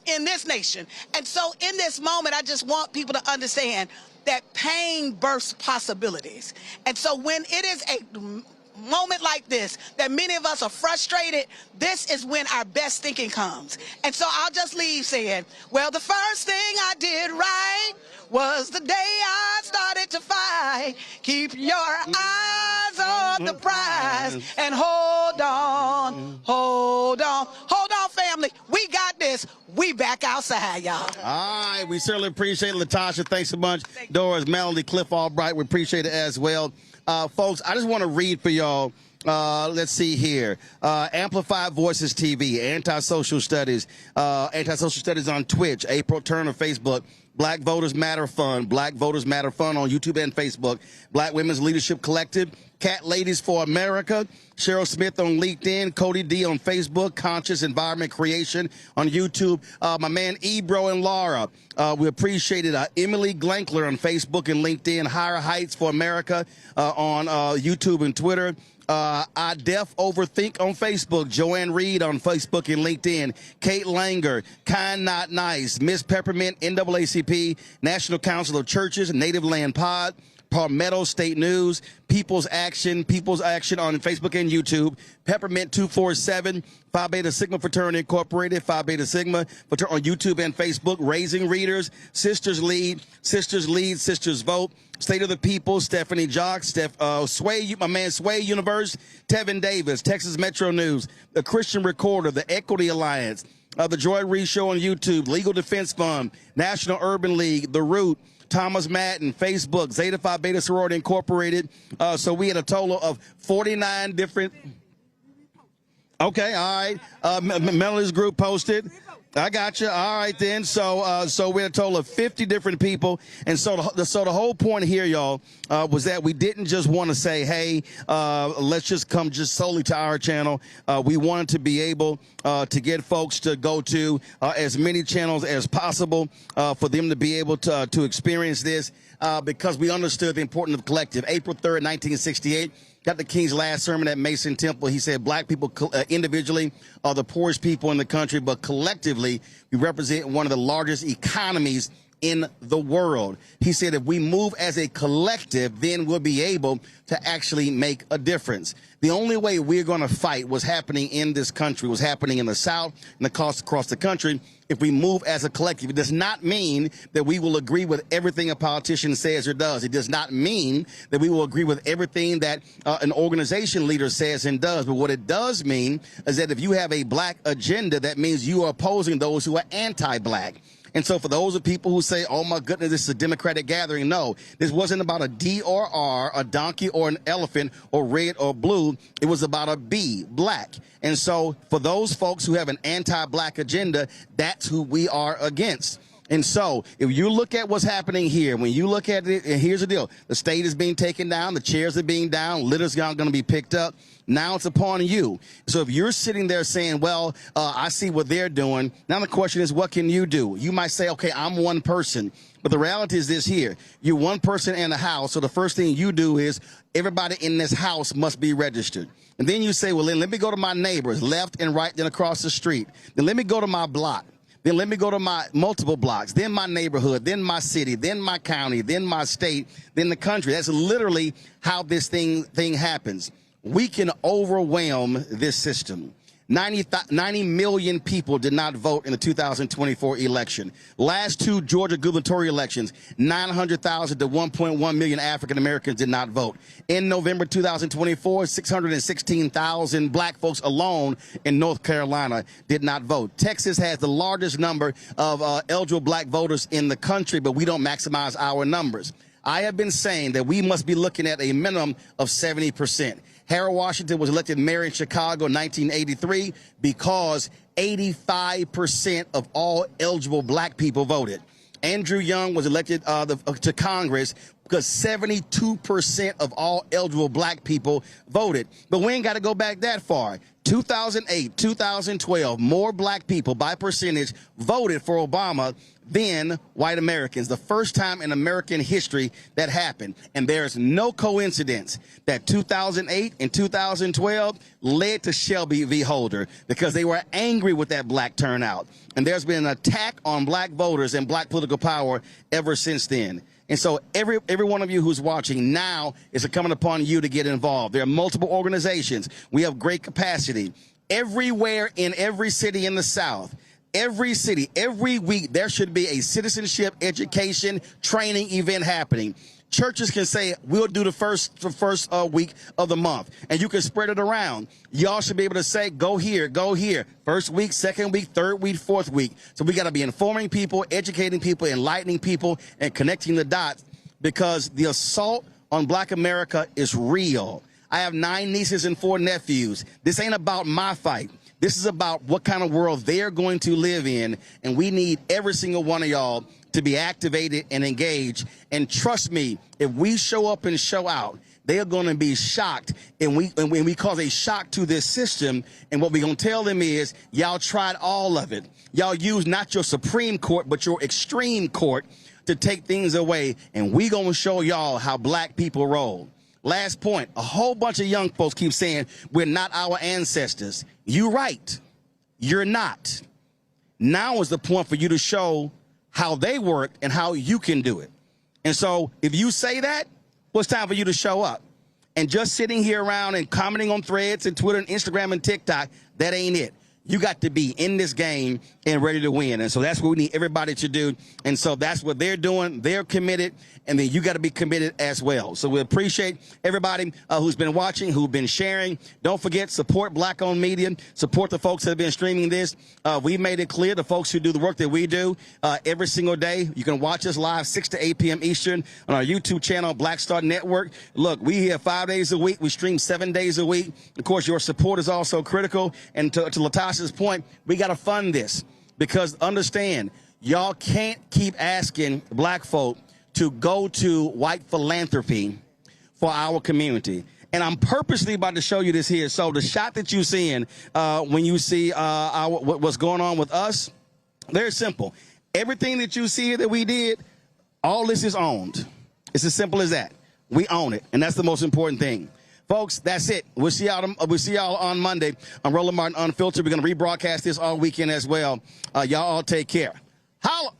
in this nation. And so in this moment, I just want people to understand that pain births possibilities. And so when it is a moment like this, that many of us are frustrated, this is when our best thinking comes. And so I'll just leave saying, well, the first thing I did right was the day I started to fight. Keep your eyes on the prize and hold on, hold on. Hold on, family. We got this. We back outside, y'all. All right. We certainly appreciate it, Latasha. Thanks so much. Doris, Melody, Cliff Albright, we appreciate it as well. Folks, I just want to read for y'all. Let's see here. Amplified Voices TV, Anti-Social Studies on Twitch, April Turner, Facebook, Black Voters Matter Fund, Black Voters Matter Fund on YouTube and Facebook, Black Women's Leadership Collective, Cat Ladies for America, Cheryl Smith on LinkedIn, Cody D on Facebook, Conscious Environment Creation on YouTube, my man Ebro and Laura. We appreciate it. Emily Glankler on Facebook and LinkedIn, Higher Heights for America on YouTube and Twitter. I Def Overthink on Facebook, Joanne Reed on Facebook and LinkedIn, Kate Langer, Kind Not Nice, Miss Peppermint, NAACP, National Council of Churches, Native Land Pod, Palmetto State News, People's Action on Facebook and YouTube, Peppermint 247, Phi Beta Sigma Fraternity Incorporated, Phi Beta Sigma on YouTube and Facebook, Raising Readers, Sisters Lead, Sisters Vote, State of the People, Stephanie Jock, Sway, my man Sway Universe, Tevin Davis, Texas Metro News, The Christian Recorder, The Equity Alliance, The Joy Reid Show on YouTube, Legal Defense Fund, National Urban League, The Root, Thomas Madden, Facebook, Zeta Phi Beta Sorority Incorporated. So we had a total of 49 different. Okay, all right. Melody's group posted. I got you. All right, then. So we had a total of 50 different people, and so the whole point here, y'all, was that we didn't just want to say, hey, let's just come just solely to our channel. We wanted to be able to get folks to go to as many channels as possible for them to be able to experience this because we understood the importance of collective. April 3rd, 1968. Dr. King's last sermon at Mason Temple, he said black people individually are the poorest people in the country, but collectively we represent one of the largest economies in the world. He said if we move as a collective, then we'll be able to actually make a difference. The only way we're going to fight what's happening in this country, what's happening in the South and across the country, if we move as a collective. It does not mean that we will agree with everything a politician says or does. It does not mean that we will agree with everything that an organization leader says and does. But what it does mean is that if you have a black agenda, that means you are opposing those who are anti-black. And so for those of people who say, oh, my goodness, this is a Democratic gathering, no, this wasn't about a D or R, a donkey or an elephant or red or blue. It was about a B, black. And so for those folks who have an anti-black agenda, that's who we are against. And so if you look at what's happening here, when you look at it, and here's the deal, the state is being taken down, the chairs are being down, litter's not going to be picked up. Now it's upon you. So if you're sitting there saying, well, I see what they're doing, now the question is, what can you do? You might say, okay, I'm one person. But the reality is this here. You're one person in a house, so the first thing you do is everybody in this house must be registered. And then you say, well, then let me go to my neighbors, left and right, then across the street. Then let me go to my block. Then let me go to my multiple blocks, then my neighborhood, then my city, then my county, then my state, then the country. That's literally how this thing happens. We can overwhelm this system. 90 million people did not vote in the 2024 election. Last two Georgia gubernatorial elections, 900,000 to 1.1 million African Americans did not vote. In November 2024, 616,000 black folks alone in North Carolina did not vote. Texas has the largest number of eligible black voters in the country, but we don't maximize our numbers. I have been saying that we must be looking at a minimum of 70%. Harold Washington was elected mayor in Chicago in 1983 because 85% of all eligible black people voted. Andrew Young was elected to Congress because 72% of all eligible black people voted. But we ain't got to go back that far. 2008, 2012, more black people by percentage voted for Obama than white Americans. The first time in American history that happened. And there's no coincidence that 2008 and 2012 led to Shelby v. Holder because they were angry with that black turnout. And there's been an attack on black voters and black political power ever since then. And so every one of you who's watching now is coming upon you to get involved. There are multiple organizations. We have great capacity. Everywhere in every city in the South, every city, every week, there should be a citizenship education training event happening. Churches can say, we'll do the first week of the month, and you can spread it around. Y'all should be able to say, go here, first week, second week, third week, fourth week. So we got to be informing people, educating people, enlightening people, and connecting the dots because the assault on black America is real. I have 9 nieces and 4 nephews. This ain't about my fight. This is about what kind of world they're going to live in, and we need every single one of y'all to be activated and engaged. And trust me, if we show up and show out, they are going to be shocked, and we cause a shock to this system. And what we're going to tell them is, y'all tried all of it. Y'all used not your Supreme Court, but your extreme court to take things away. And we going to show y'all how black people roll. Last point, a whole bunch of young folks keep saying we're not our ancestors. You're right. You're not. Now is the point for you to show how they worked and how you can do it. And so if you say that, well, it's time for you to show up. And just sitting here around and commenting on threads and Twitter and Instagram and TikTok, that ain't it. You got to be in this game and ready to win. And so that's what we need everybody to do. And so that's what they're doing. They're committed. And then you got to be committed as well. So we appreciate everybody who's been watching, who've been sharing. Don't forget, support Black-owned media. Support the folks that have been streaming this. We made it clear, the folks who do the work that we do every single day. You can watch us live 6 to 8 p.m. Eastern on our YouTube channel, Black Star Network. Look, we here 5 days a week. We stream 7 days a week. Of course, your support is also critical. And to Latasha's point, we got to fund this, because understand, y'all can't keep asking black folk to go to white philanthropy for our community. And I'm purposely about to show you this here. So the shot that you're seeing when you see what's going on with us, very simple. Everything that you see here that we did, all this is owned. It's as simple as that. We own it, and that's the most important thing. Folks, that's it. We'll see y'all on Monday on Roland Martin Unfiltered. We're going to rebroadcast this all weekend as well. Y'all all take care. Holla!